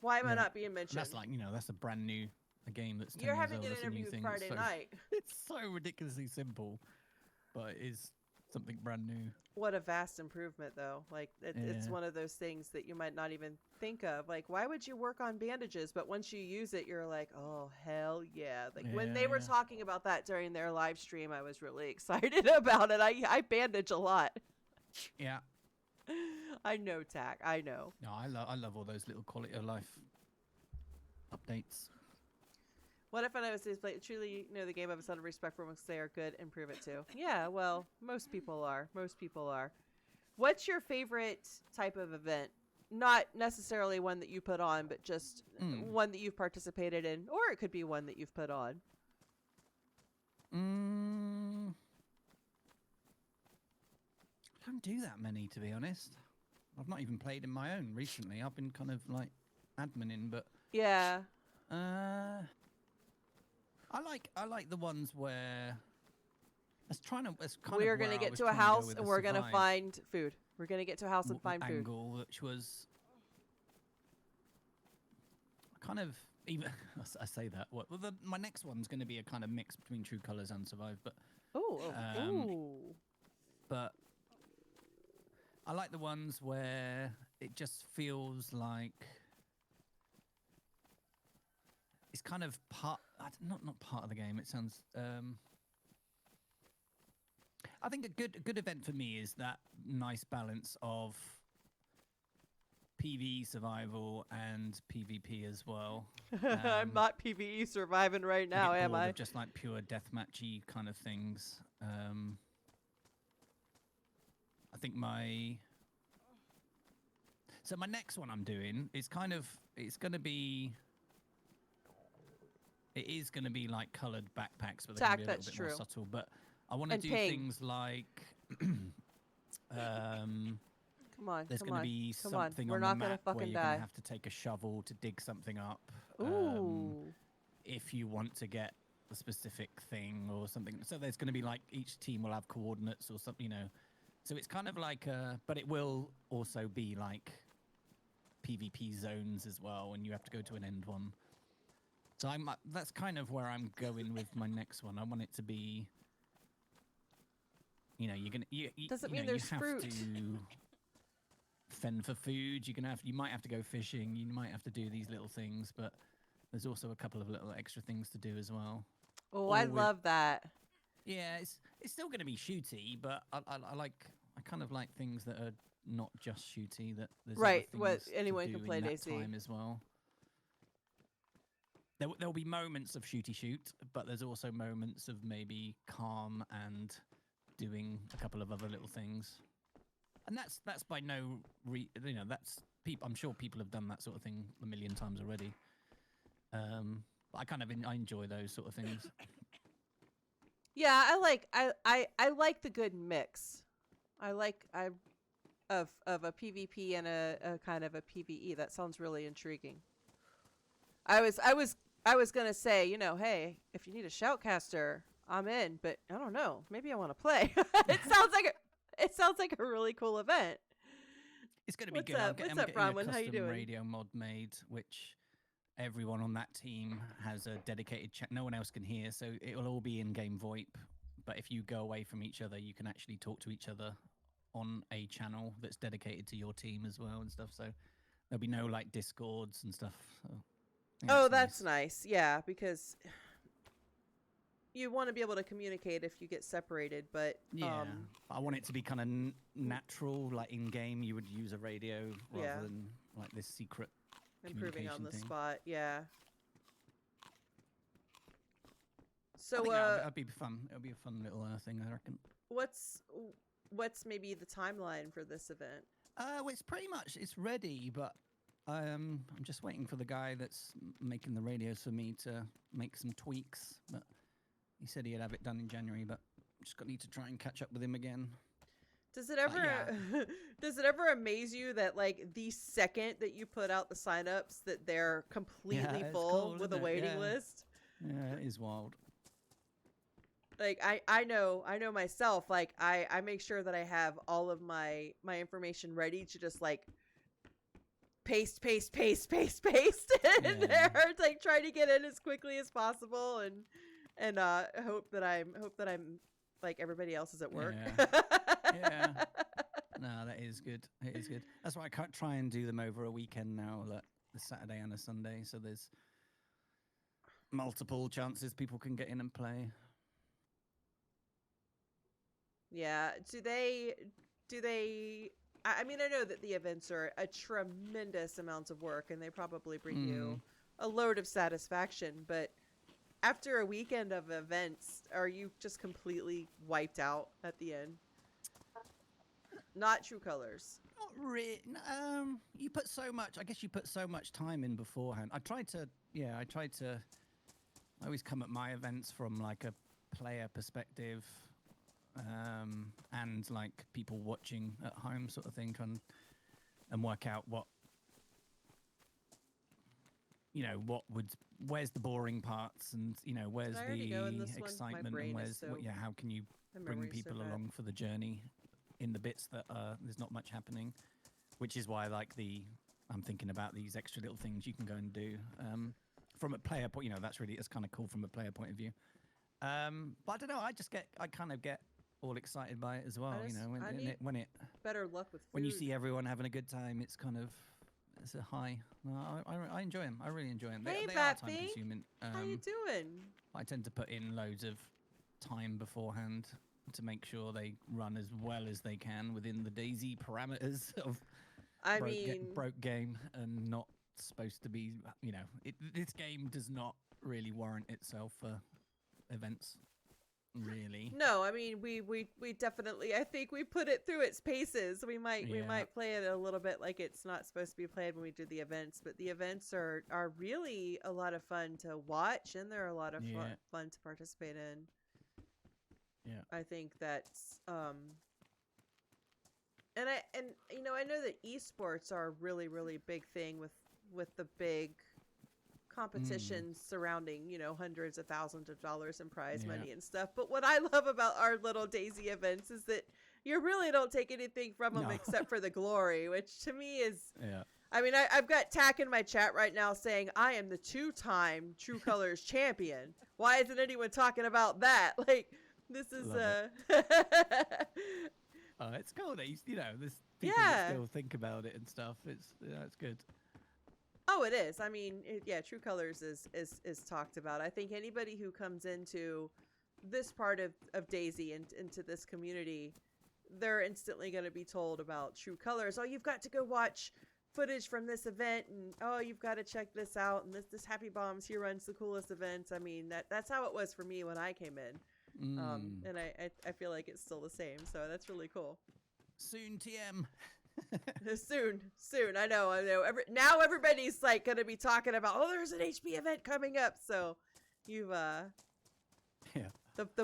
Why am I yeah. not being And mentioned? that's like, that's a brand new a game that's 10 You're years having old. an That's a new interview thing. Friday night. It's so ridiculously simple, but it is something brand new. What a vast improvement, though. Like, it's Yeah. one of those things that you might not even think of. Like, why would you work on bandages? But once you use it, you're like, oh, hell yeah. Like, when they were Yeah. talking about that during their live stream, I was really excited about it. I bandage a lot. Yeah. I know, Tack. I know. No, I love all those little quality of life updates. What if I was to play truly know the game of a son of respect for once they are good and prove it too? Yeah, well, most people are. Most people are. What's your favorite type of event? Not necessarily one that you put on, but just one that you've participated in, or it could be one that you've put on. I don't do that many, to be honest. I've not even played in my own recently. I've been kind of like admining, but Yeah. I like the ones where We're gonna get to a house and we're gonna find food. We're gonna get to a house and find food. Angle, which was kind of even. I say that. Well, my next one's going to be a kind of mix between True Colors and Survive, but but I like the ones where it just feels like it's kind of not part of the game. It sounds. I think a good event for me is that nice balance of PvE survival and PvP as well. I'm not PvE surviving right now, I get am bored I? of just like pure deathmatchy kind of things. I think my next one I'm doing is it is gonna be like coloured backpacks, but they're gonna be a little bit more subtle. But I want to do things like Come on, there's come going to on, be come on. something We're on not the gonna map where fucking you're going die. to have to take a shovel to dig something up. Ooh. If you want to get a specific thing or something. So there's going to be like each team will have coordinates or something, So it's kind of like but it will also be like PvP zones as well, and you have to go to an end one. So that's kind of where I'm going with my next one. I want it to be, you're gonna. Doesn't mean there's fruit. You have to fend for food. You might have to go fishing. You might have to do these little things, but there's also a couple of little extra things to do as well. Oh, I love that. Yeah, it's still going to be shooty, but I kind of like things that are not just shooty. That there's right. Other What things anyone to do can play in that Daisy time as well. There'll be moments of shooty shoot, but there's also moments of maybe calm and doing a couple of other little things. And that's by no that's people. I'm sure people have done that sort of thing a million times already. But I enjoy those sort of things. Yeah, I like the good mix. Of a PvP and a kind of a PvE. That sounds really intriguing. I was gonna say, hey, if you need a shoutcaster, I'm in, but I don't know. Maybe I want to play. It sounds like a really cool event. It's going to be good. What's up, Bronwyn? How you doing? Radio mod made, which everyone on that team has a dedicated chat. No one else can hear, so it will all be in-game VoIP. But if you go away from each other, you can actually talk to each other on a channel that's dedicated to your team as well and stuff. So there'll be no like Discords and stuff. So that's nice. Yeah, because you want to be able to communicate if you get separated, but I want it to be kind of natural, like in game you would use a radio rather than like this secret improving on the thing. spot. Yeah. So that'd be fun. It'll be a fun little thing, I reckon. What's maybe the timeline for this event? Well, it's pretty much ready, but I'm just waiting for the guy that's making the radios for me to make some tweaks. But he said he'd have it done in January, but just need to try and catch up with him again. Does it ever amaze you that like the second that you put out the signups that they're completely full with a waiting list? Yeah, it is wild. Like I know myself, like I make sure that I have all of my information ready to just like paste in there, like trying to get in as quickly as possible, and hope that I'm like everybody else is at work. Yeah. No, that is good. It is good. That's why I can't try and do them over a weekend now, like a Saturday and a Sunday, so there's multiple chances people can get in and play. Yeah. Do they? I mean, I know that the events are a tremendous amount of work, and they probably bring you a load of satisfaction. But after a weekend of events, are you just completely wiped out at the end? Not True Colors. Not really. You put so much. I guess you put so much time in beforehand. I always come at my events from like a player perspective. And like people watching at home sort of thing, trying and work out what, where's the boring parts, and where's the excitement, and where's how can you bring people along for the journey in the bits that there's not much happening, which is why I'm thinking about these extra little things you can go and do from a player point. That's kind of cool from a player point of view. But I don't know. I kind of get all excited by it as well. When it better luck with food. When you see everyone having a good time, it's a high. No, I enjoy them. I really enjoy them. Hey, they are time Bappy. consuming. How you doing? I tend to put in loads of time beforehand to make sure they run as well as they can within the DayZ parameters of broke game, and not supposed to be. This game does not really warrant itself for events. Really? No, I mean we definitely, I think we put it through its paces. We might play it a little bit like it's not supposed to be played when we do the events, but the events are really a lot of fun to watch, and they're a lot of fun to participate in. Yeah. I think that's and I know that esports are a really, really big thing with the big competitions surrounding, hundreds of thousands of dollars in prize money and stuff. But what I love about our little DayZ events is that you really don't take anything from them except for the glory, which to me is, I mean, I've got Tack in my chat right now saying, I am the 2-time True Colors champion. Why isn't anyone talking about that? Like, this is, it's cool that, there's people that still think about it and stuff. It's good. Oh, it is. I mean, True Colors is talked about. I think anybody who comes into this part of DayZ and into this community, they're instantly going to be told about True Colors. Oh, you've got to go watch footage from this event, and oh, you've got to check this out, and this HappyBombs, he runs the coolest events. I mean, that's how it was for me when I came in. And I feel like it's still the same, so that's really cool. Soon TM. Soon. I know. Now everybody's like going to be talking about, oh, there's an HP event coming up. So you've the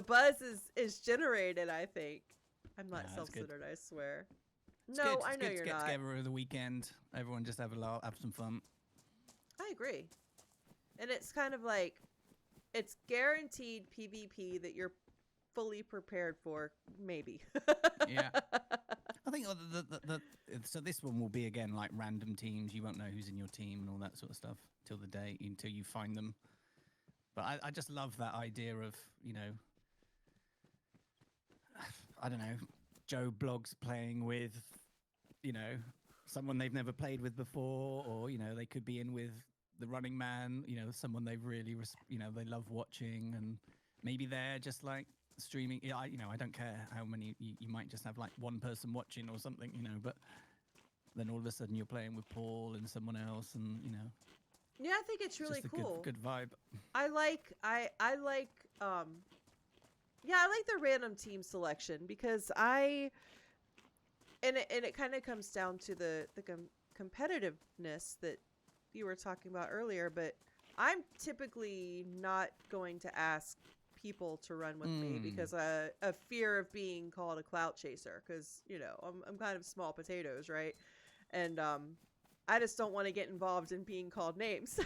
buzz is generated. I think I'm not self-centered. I swear. It's no, good. I know you're get not. Together over the weekend. Everyone just have a laugh, have some fun. I agree, and it's kind of like it's guaranteed PvP that you're fully prepared for. Maybe. Yeah. I think so this one will be again like random teams. You won't know who's in your team and all that sort of stuff till the day, until you find them. But I just love that idea of, I don't know, Joe Blogs playing with, someone they've never played with before, or, they could be in with the Running Man, someone they've really, they love watching, and maybe they're just like streaming. I don't care how many, you might just have like one person watching or something, but then all of a sudden you're playing with Paul and someone else, and yeah, I think it's really cool. Good vibe. I like the random team selection, because and it kind of comes down to the competitiveness that you were talking about earlier, but I'm typically not going to ask people to run with me because a fear of being called a clout chaser, because I'm kind of small potatoes, right? And I just don't want to get involved in being called names. So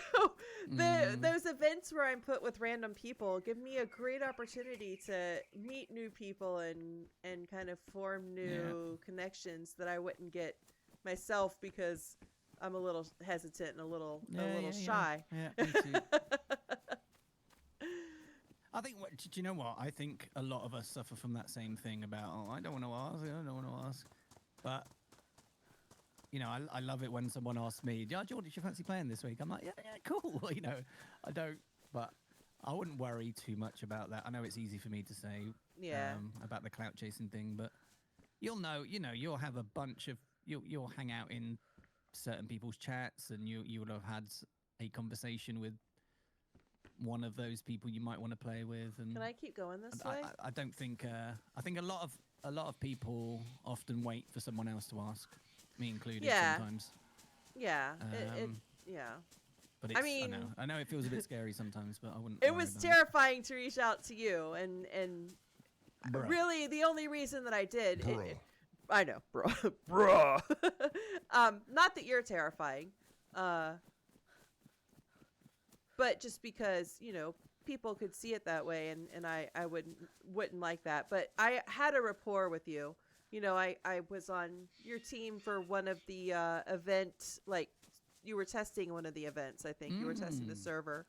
those events where I'm put with random people give me a great opportunity to meet new people and kind of form new connections that I wouldn't get myself, because I'm a little hesitant and a little Yeah. shy. Yeah, me too. I think, do you know what? I think a lot of us suffer from that same thing about, oh, I don't want to ask, I don't want to ask. But, you know, I love it when someone asks me, George, do you fancy playing this week? I'm like, yeah, cool. You know, I don't, but I wouldn't worry too much about that. I know it's easy for me to say about the clout chasing thing, but you'll know, you'll have a bunch of, you'll hang out in certain people's chats and you would have had a conversation with one of those people you might want to play with. And Can I keep going this way? I don't think I think a lot of people often wait for someone else to ask, me included. Sometimes. Yeah. But it's, I mean, I know it feels a bit scary sometimes, but I wouldn't. It was terrifying to reach out to you, and Bruh. really the only reason that I did. Bruh. I know, bro, bruh. Not that you're terrifying, but just because people could see it that way, and I wouldn't like that. But I had a rapport with you. I was on your team for one of the event, like you were testing one of the events. I think you were testing the server,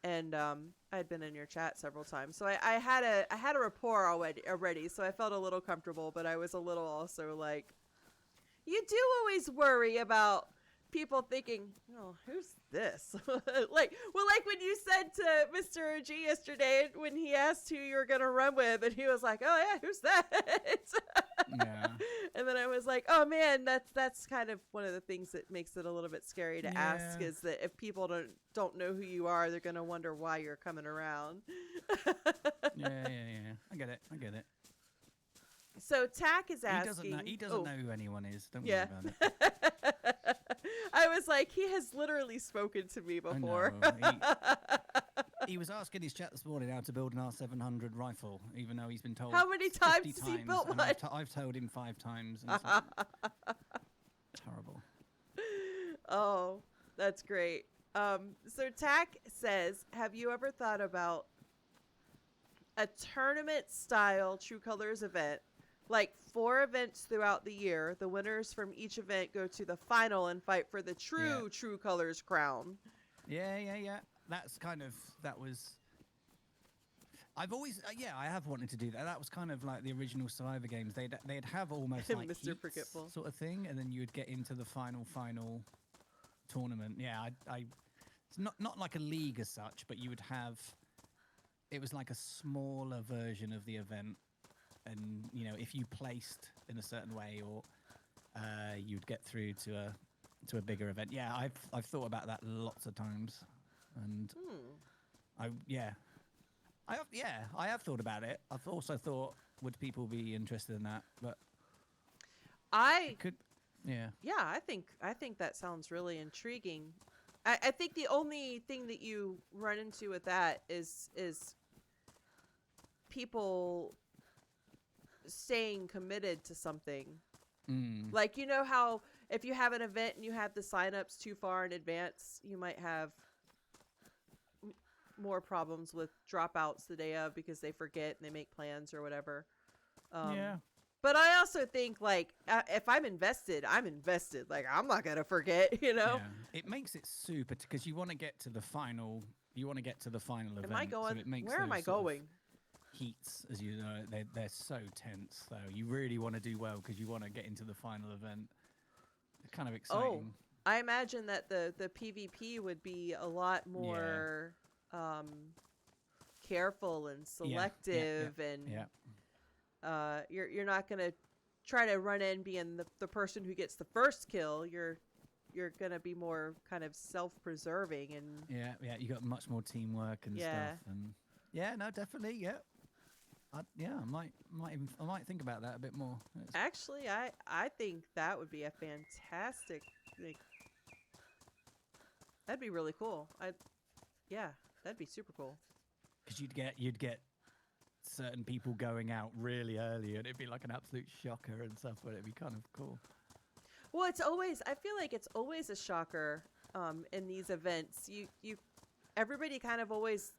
and I had been in your chat several times. So I had a rapport already. So I felt a little comfortable, but I was a little also like, you do always worry about people thinking, oh, who's this? like when you said to Mr. OG yesterday when he asked who you were gonna run with, and he was like, oh yeah, who's that? Yeah. And then I was like, oh man, that's kind of one of the things that makes it a little bit scary to ask, is that if people don't know who you are, they're gonna wonder why you're coming around. yeah. I get it. So Tack is asking. He doesn't know who anyone is. Don't worry about it. I was like, he has literally spoken to me before. I know. He was asking his chat this morning how to build an R700 rifle, even though he's been told How many 50 times has he built and one? I've told him 5 times. And it's like, terrible. Oh, that's great. So Tack says, have you ever thought about a tournament-style True Colors event? Like 4 events throughout the year. The winners from each event go to the final and fight for the True Colors crown. Yeah. I've always, I have wanted to do that. That was kind of like the original Survivor games. They'd have almost like Mr. heats Forgetful sort of thing, and then you would get into the final tournament. Yeah, it's not like a league as such, but you would have. It was like a smaller version of the event. And if you placed in a certain way, or you'd get through to a bigger event. Yeah, I've thought about that lots of times, and I have thought about it. I've also thought, would people be interested in that? But I think that sounds really intriguing. I think the only thing that you run into with that is people staying committed to something. Like, how if you have an event and you have the signups too far in advance, you might have more problems with dropouts the day of because they forget and they make plans or whatever. But I also think, like, if I'm invested. Like, I'm not gonna forget, Yeah. It makes it super because you want to get to the final. You want to get to the final event. Am I going? So it makes where am I going? Heats, as you know, they're so tense though. You really want to do well because you want to get into the final event. It's kind of exciting. I imagine that the PvP would be a lot more careful and selective, and you're not gonna try to run in being the person who gets the first kill. You're gonna be more kind of self-preserving, and you got much more teamwork and stuff, and definitely. I might think about that a bit more. Actually, I think that would be a fantastic. That'd be really cool. That'd be super cool. Because you'd get certain people going out really early, and it'd be like an absolute shocker and stuff. But it'd be kind of cool. Well, I feel like it's always a shocker in these events. Everybody kind of always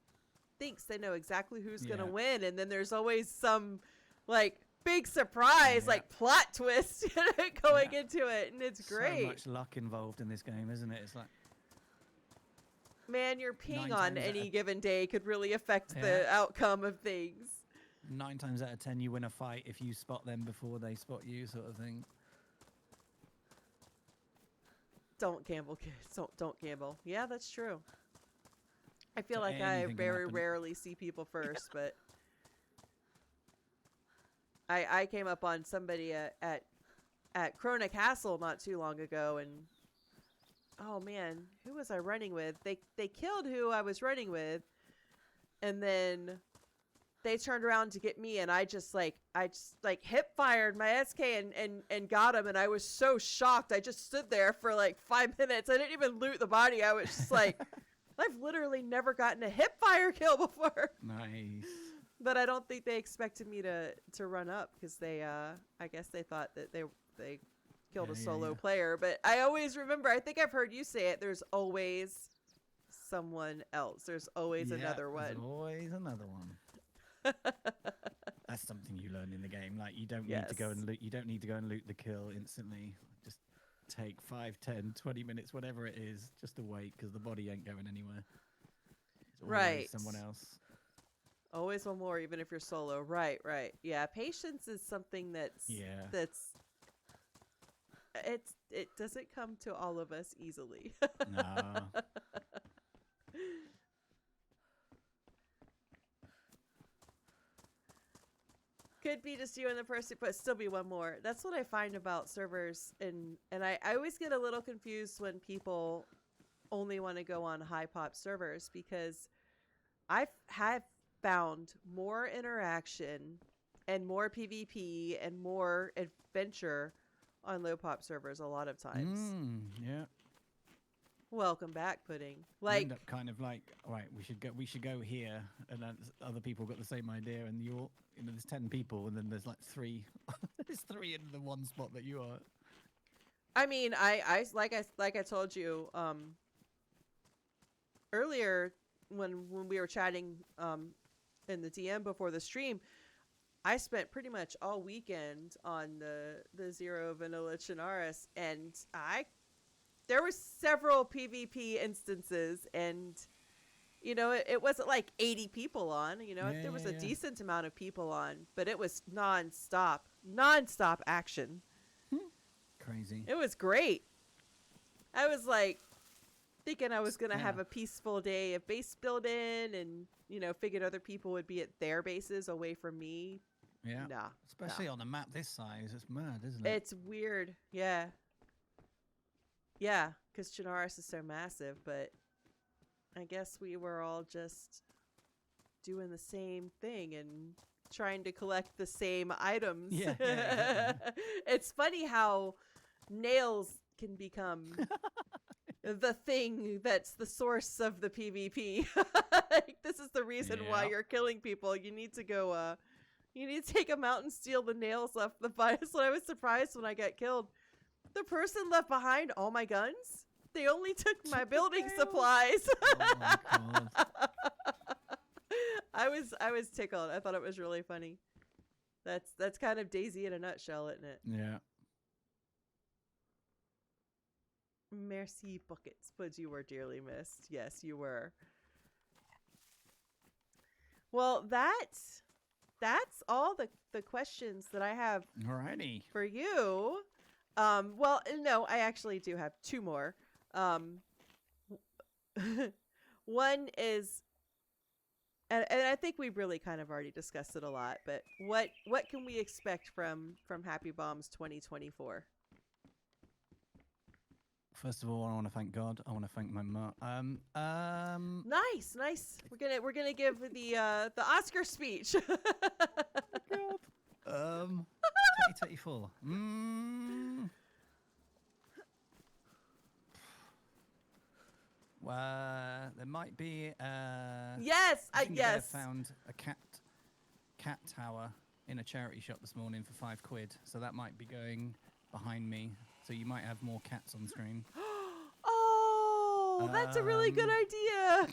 thinks they know exactly who's gonna win, and then there's always some like big surprise, Yeah. like plot twist going into it, and it's So great. much luck involved in this game, isn't it? It's like Man, your ping 9 on times out any of- given day could really affect the Yeah. outcome of things. 9 times out of 10 you win a fight if you spot them before they spot you, sort of thing. Don't gamble, kids. Don't gamble. Yeah, that's true. I feel So like I anything can very happen. rarely see people first, but I came up on somebody at Krona Castle not too long ago, and oh man, who was I running with? They killed who I was running with, and then they turned around to get me, and I just hip fired my SK and got him, and I was so shocked. I just stood there for like 5 minutes. I didn't even loot the body. I was just like, I've literally never gotten a hip fire kill before. Nice. But I don't think they expected me to run up, because they I guess they thought that they killed a Yeah, solo yeah. player. But I always remember, I think I've heard you say it, there's always someone else. There's always another There's one. always another one. That's something you learn in the game. Like, you don't need to go Yes. and loot. You don't need to go and loot the kill instantly. Just take 5, 10, 20 minutes, whatever it is, just to wait, because the body ain't going anywhere. It's always Right. someone else. Always one more, even if you're solo. Right. Yeah, patience is something that's Yeah. it doesn't come to all of us easily. No. Could be just you and the person, but still be one more. That's what I find about servers, and I always get a little confused when people only want to go on high pop servers, because I have found more interaction and more PvP and more adventure on low pop servers a lot of times. Yeah. Welcome back, Pudding. You Like, end up kind of like, all right, we should go here, and then other people got the same idea, and there's 10 people, and then there's like 3 there's 3 in the one spot that you are. I mean, I like I told you earlier when we were chatting in the DM before the stream, I spent pretty much all weekend on the Zero Vanilla Chinaris, and there were several PvP instances, and it wasn't like 80 people on. There was a decent amount of people on, but it was nonstop action. Crazy. It was great. I was like thinking I was gonna have a peaceful day of base building, and figured other people would be at their bases away from me. Yeah. Nah, Especially on a map this size, it's mad, isn't it? it's weird. Yeah, because Chinaris is so massive, but I guess we were all just doing the same thing and trying to collect the same items. Yeah, exactly. It's funny how nails can become the thing that's the source of the PvP. Like, this is the reason why Yeah. you're killing people. You need to go, you need to take them out and steal the nails off the body. So I was surprised when I got killed. The person left behind all my guns. They only took my building nails? supplies. Oh my God. I was tickled. I thought it was really funny. That's kind of Daisy in a nutshell, isn't it? Yeah. Merci buckets, but you were dearly missed. Yes, you were. Well, that's all the questions that I have Alrighty. for you. Well, no, I actually do have 2 more. One is, and I think we've really kind of already discussed it a lot, but what can we expect from HappyBombs 2024? First of all, I want to thank God. I want to thank my mom. Nice. We're gonna give the Oscar speech. 2024. There might be. Yes, I think yes. I found a cat tower in a charity shop this morning for £5, so that might be going behind me. So you might have more cats on screen. Oh, that's a really good idea.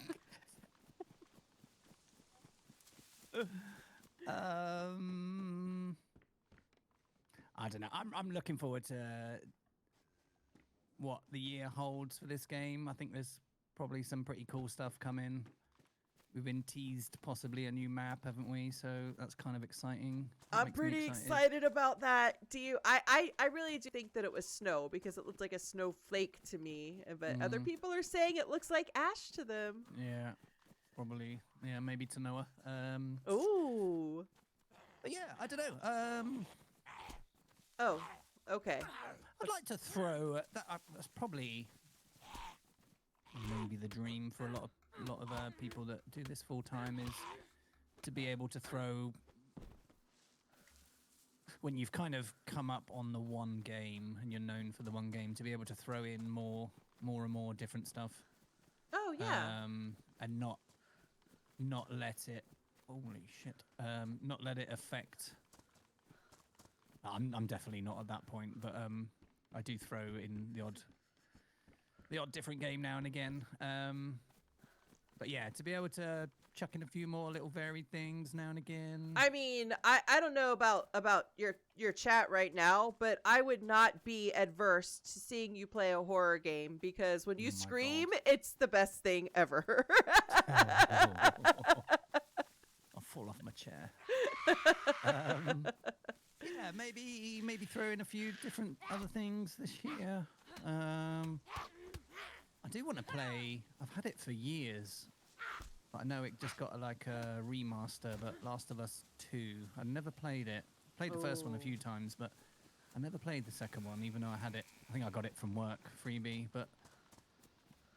I don't know. I'm looking forward to what the year holds for this game. I think there's probably some pretty cool stuff coming. We've been teased possibly a new map, haven't we? So that's kind of exciting. I'm pretty excited about that. Do you? I really do think that it was snow because it looked like a snowflake to me. But other people are saying it looks like ash to them. Yeah, probably. Yeah, maybe to Noah. Ooh. But yeah, I don't know. Oh, okay. I'd like to throw. That's probably maybe the dream for a lot of people that do this full time is to be able to throw when you've kind of come up on the one game and you're known for the one game, to be able to throw in more and more different stuff. Oh yeah. And not let it. Holy shit. Not let it affect. I'm definitely not at that point, but I do throw in the odd different game now and again. But yeah, to be able to chuck in a few more little varied things now and again. I mean, I don't know about your chat right now, but I would not be adverse to seeing you play a horror game because when you scream, it's the best thing ever. I'll fall off my chair. Yeah, maybe throw in a few different other things this year. I do want to play. I've had it for years. But I know it just got a remaster. But Last of Us 2, I never played it. Played the first one a few times, but I never played the second one, even though I had it. I think I got it from work, freebie. But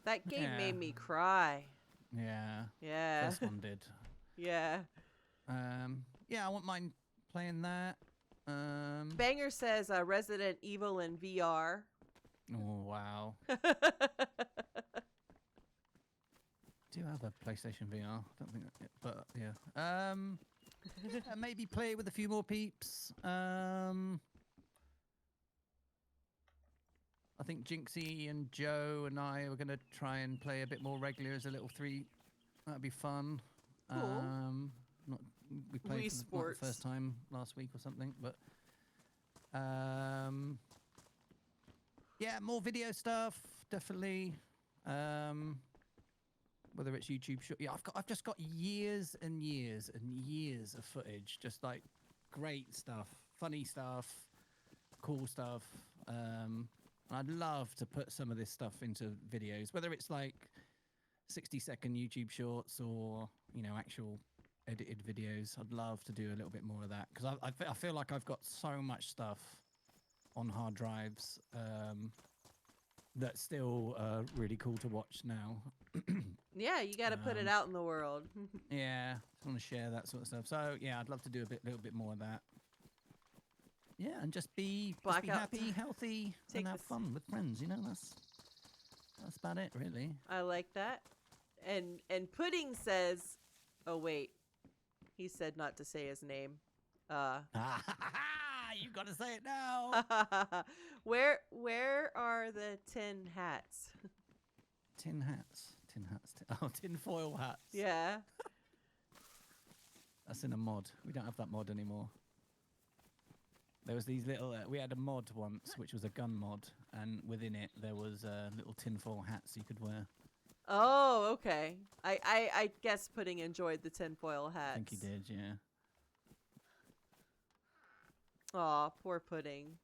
that game made me cry. Yeah. Yeah. First one did. Yeah. Yeah, I wouldn't mind playing that. Banger says Resident Evil in VR. Oh wow. Do you have a PlayStation VR? I don't think that, but yeah. Maybe play with a few more peeps. I think Jinxie and Joe and I are gonna try and play a bit more regular as a little 3. That'd be fun. Cool. We played for the first time last week or something, but yeah, more video stuff definitely. Whether it's YouTube short, yeah, I've just got years and years and years of footage, just like great stuff, funny stuff, cool stuff. And I'd love to put some of this stuff into videos, whether it's like 60-second YouTube shorts or actual edited videos. I'd love to do a little bit more of that because I feel like I've got so much stuff on hard drives that's still really cool to watch now. Yeah, you got to put it out in the world. Yeah, I want to share that sort of stuff. So yeah, I'd love to do little bit more of that. Yeah, and just be happy, healthy, and have fun with friends. That's about it, really. I like that. And Pudding says, oh wait, he said not to say his name. You gotta say it now. Where are the tin hats? Tin hats. Tin foil hats. Yeah. That's in a mod. We don't have that mod anymore. There was these little. We had a mod once, which was a gun mod, and within it there was little tinfoil hats you could wear. Oh, okay. I guess Pudding enjoyed the tinfoil hats. I think he did, yeah. Aw, poor Pudding.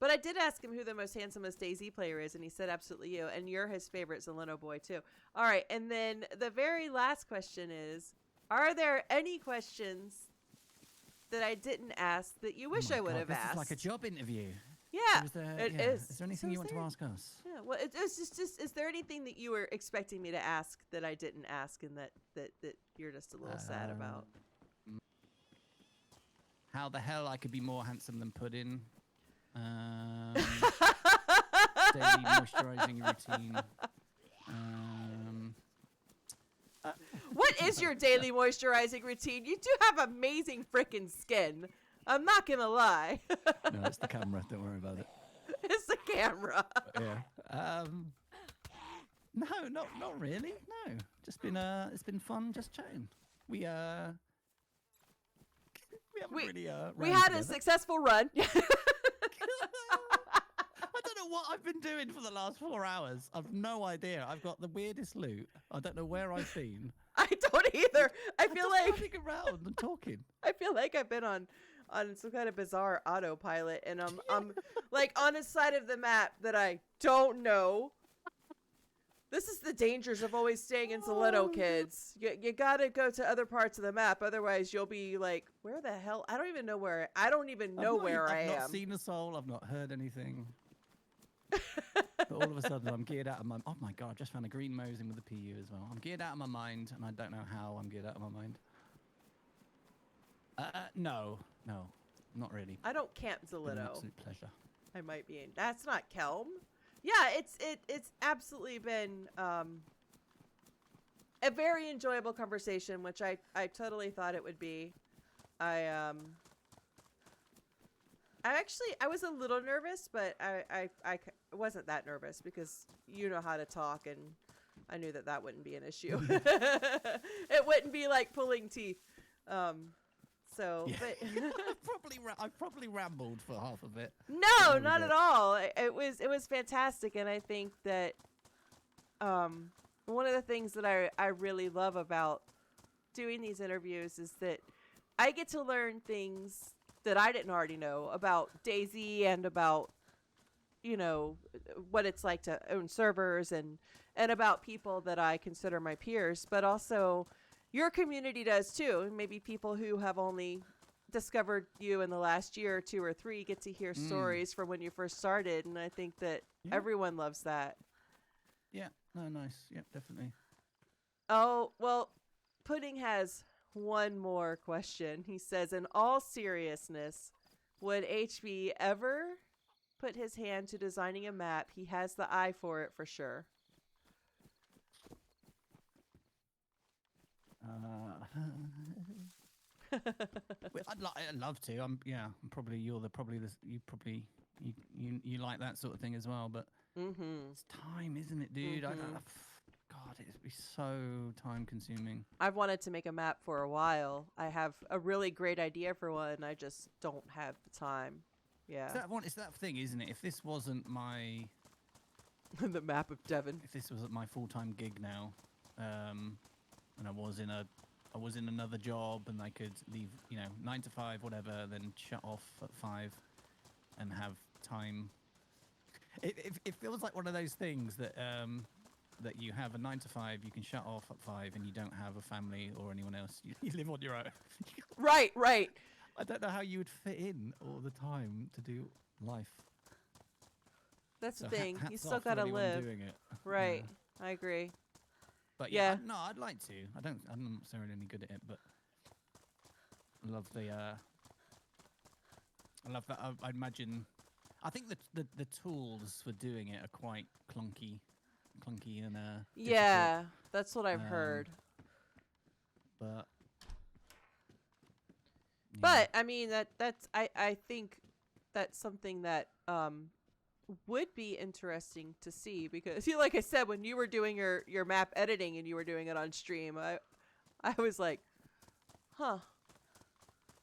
But I did ask him who the most handsomest DayZ player is, and he said absolutely you. And you're his favorite Zeleno boy, too. All right, and then the very last question is, are there any questions that I didn't ask that you wish I would have asked? This is like a job interview. Yeah, So it is. Is there anything you want to ask us? Yeah, well, it's just, is there anything that you were expecting me to ask that I didn't ask and that you're just a little sad about? How the hell I could be more handsome than Pudding? Daily moisturizing routine. What is your daily moisturizing routine? You do have amazing freaking skin. I'm not gonna lie. No, it's the camera. Don't worry about it. It's the camera. Yeah. No, not really. No, just been it's been fun just chatting. We haven't we really, we ran had a together. successful run. I don't know what I've been doing for the last 4 hours. I've no idea. I've got the weirdest loot. I don't know where I've been. I don't either. I I'm feel just like running around and talking. I feel like I've been on some kind of bizarre autopilot, and I'm like on a side of the map that I don't know. This is the dangers of always staying in Soleno, kids. You gotta go to other parts of the map, otherwise you'll be like, where the hell? I don't even know where. I don't even know where I am. I've not seen a soul. I've not heard anything. But all of a sudden, I'm geared out of my. Oh my god! I just found a green Mosing with a PU as well. I'm geared out of my mind, and I don't know how I'm geared out of my mind. No, not really. I don't camp It's been an Soleno. absolute pleasure. I might be in. That's not Kelm. Yeah, it's absolutely been a very enjoyable conversation, which I totally thought it would be. I was a little nervous, but I wasn't that nervous because you know how to talk, and I knew that wouldn't be an issue. It wouldn't be like pulling teeth. So, Yeah. but I probably rambled for half of it. no, There we not go. at all. It was fantastic, and I think that one of the things that I really love about doing these interviews is that I get to learn things that I didn't already know about DayZ and about, you know, what it's like to own servers and about people that I consider my peers, but also your community does too. And maybe people who have only discovered you in the last year or 2 or 3 get to hear stories from when you first started, and I think that Yeah. everyone loves that. Yeah, no, nice. Yeah, definitely. Oh, well, Pudding has one more question. He says, in all seriousness, would HB ever put his hand to designing a map? He has the eye for it for sure. Well, I'd love to. I'm probably you like that sort of thing as well, but Mm-hmm. it's time, isn't it, dude? Mhm. God, it'd be so time consuming. I've wanted to make a map for a while. I have a really great idea for one. I just don't have the time. Yeah. It's that thing, isn't it? If this wasn't my The map of Devon. full-time gig now, and I was in another job and I could leave, 9 to 5, whatever, then shut off at 5 and have time. It feels like one of those things that that you have a 9 to 5, you can shut off at 5, and you don't have a family or anyone else. You live on your own. Right. I don't know how you would fit in all the time to do life. That's the So thing. hats You off still to gotta anyone live. doing it. Right. Yeah. I agree. But Yeah. no, I'd like to. I'm not necessarily any good at it, but I love the. I love that. I imagine. I think the tools for doing it are quite clunky and difficult, Yeah, that's what I've Um, heard. but. yeah. But I mean that's I think that's something that would be interesting to see, because like I said, when you were doing your map editing and you were doing it on stream, I was like, huh,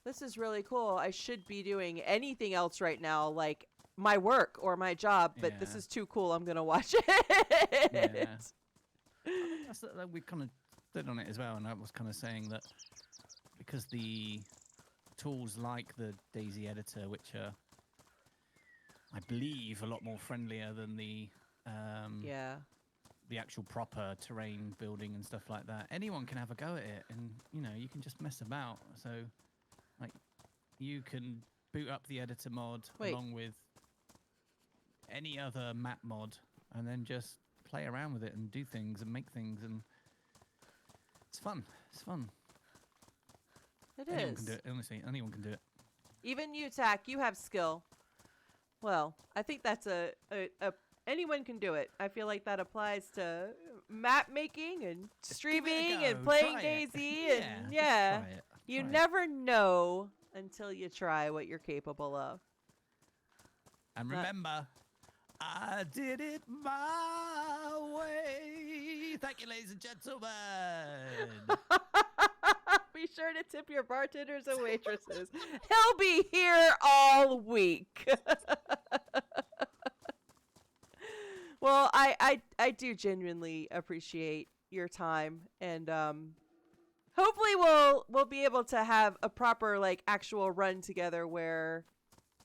this is really cool. I should be doing anything else right now, like my work or my job, but this Yeah. is too cool. I'm gonna watch it. Yeah. We kind of did on it as well, and I was kind of saying that because the tools like the DayZ editor, which are, I believe, a lot more friendlier than the Yeah. the actual proper terrain building and stuff like that. Anyone can have a go at it, and you can just mess about. So, like, you can boot up the editor mod Wait. along with any other map mod, and then just play around with it and do things and make things, and it's fun. It's fun. It Anyone is. can do it. Honestly, anyone can do it. Even you, Tack, you have skill. Well, I think that's a anyone can do it. I feel like that applies to map making and Just give it a streaming go, and playing try it. DayZ Yeah, and just yeah. try it, You try it. never know until you try what you're capable of. And remember, I did it my way. Thank you, ladies and gentlemen. Be sure to tip your bartenders and waitresses. He'll be here all week. Well, I do genuinely appreciate your time, and hopefully we'll be able to have a proper like actual run together where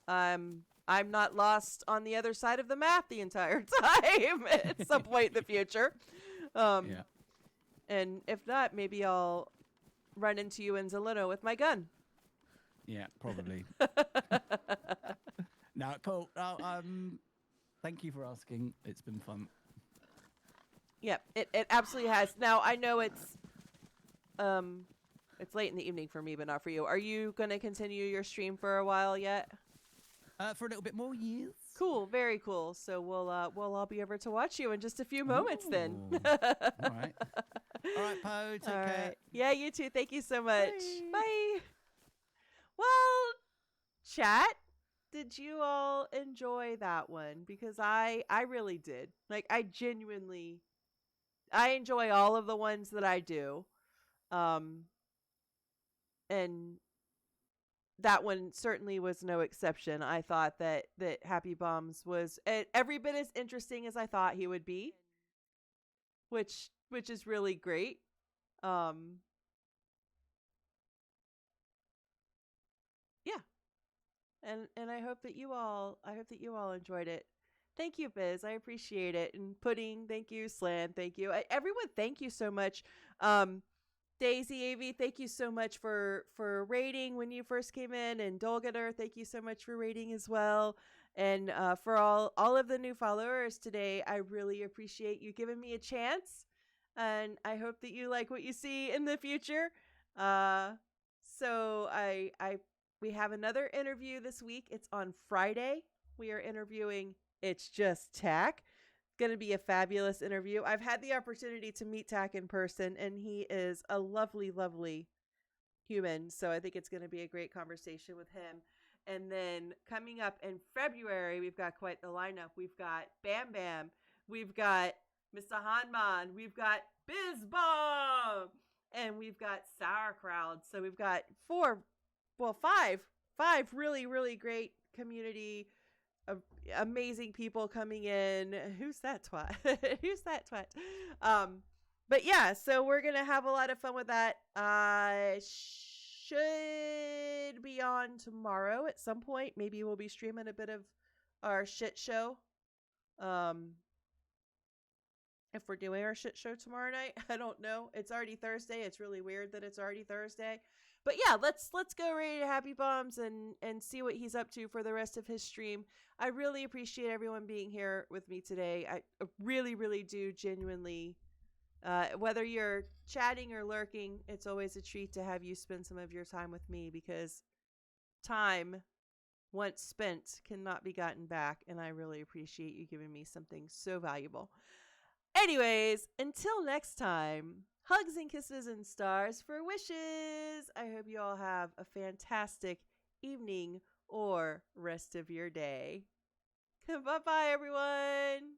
I'm not lost on the other side of the map the entire time at some point in the future. Yeah. And if not, maybe I'll run into you in Zeleno with my gun. Yeah, probably. No, cool. Thank you for asking. It's been fun. Yep, it absolutely has. Now I know it's late in the evening for me, but not for you. Are you gonna continue your stream for a while yet? For a little bit more years. Cool, very cool. So we'll all be over to watch you in just a few moments then. Ooh. All right. All right, Poe. Take All care. right. Yeah, you too. Thank you so much. Bye. Bye. Well, chat, did you all enjoy that one? Because I really did. Like I enjoy all of the ones that I do. And that one certainly was no exception. I thought that HappyBombs was every bit as interesting as I thought he would be, which is really great. Yeah. And I hope that you all enjoyed it. Thank you, Biz. I appreciate it. And Pudding, thank you. Slan, thank you. Everyone, thank you so much. Daisy AV, thank you so much for rating when you first came in, and Dolgater, thank you so much for rating as well. And for all of the new followers today, I really appreciate you giving me a chance, and I hope that you like what you see in the future. So we have another interview this week. It's on Friday. We are interviewing It's Just Tack. Going to be a fabulous interview. I've had the opportunity to meet Tack in person, and he is a lovely, lovely human. So I think it's going to be a great conversation with him. And then coming up in February, we've got quite the lineup. We've got Bam Bam. We've got Mr. Hanman. We've got Biz Bomb. And we've got Sauerkraut. So we've got five really, really great community amazing people coming in. Who's that twat? Who's that twat? But yeah, so we're gonna have a lot of fun with that. Should be on tomorrow at some point. Maybe we'll be streaming a bit of our shit show. If we're doing our shit show tomorrow night, I don't know. It's already Thursday. It's really weird that it's already Thursday. But yeah, let's go right to HappyBombs and see what he's up to for the rest of his stream. I really appreciate everyone being here with me today. I really, really do genuinely. Whether you're chatting or lurking, it's always a treat to have you spend some of your time with me, because time once spent cannot be gotten back, and I really appreciate you giving me something so valuable. Anyways, until next time, hugs and kisses and stars for wishes. I hope you all have a fantastic evening or rest of your day. Bye-bye, everyone.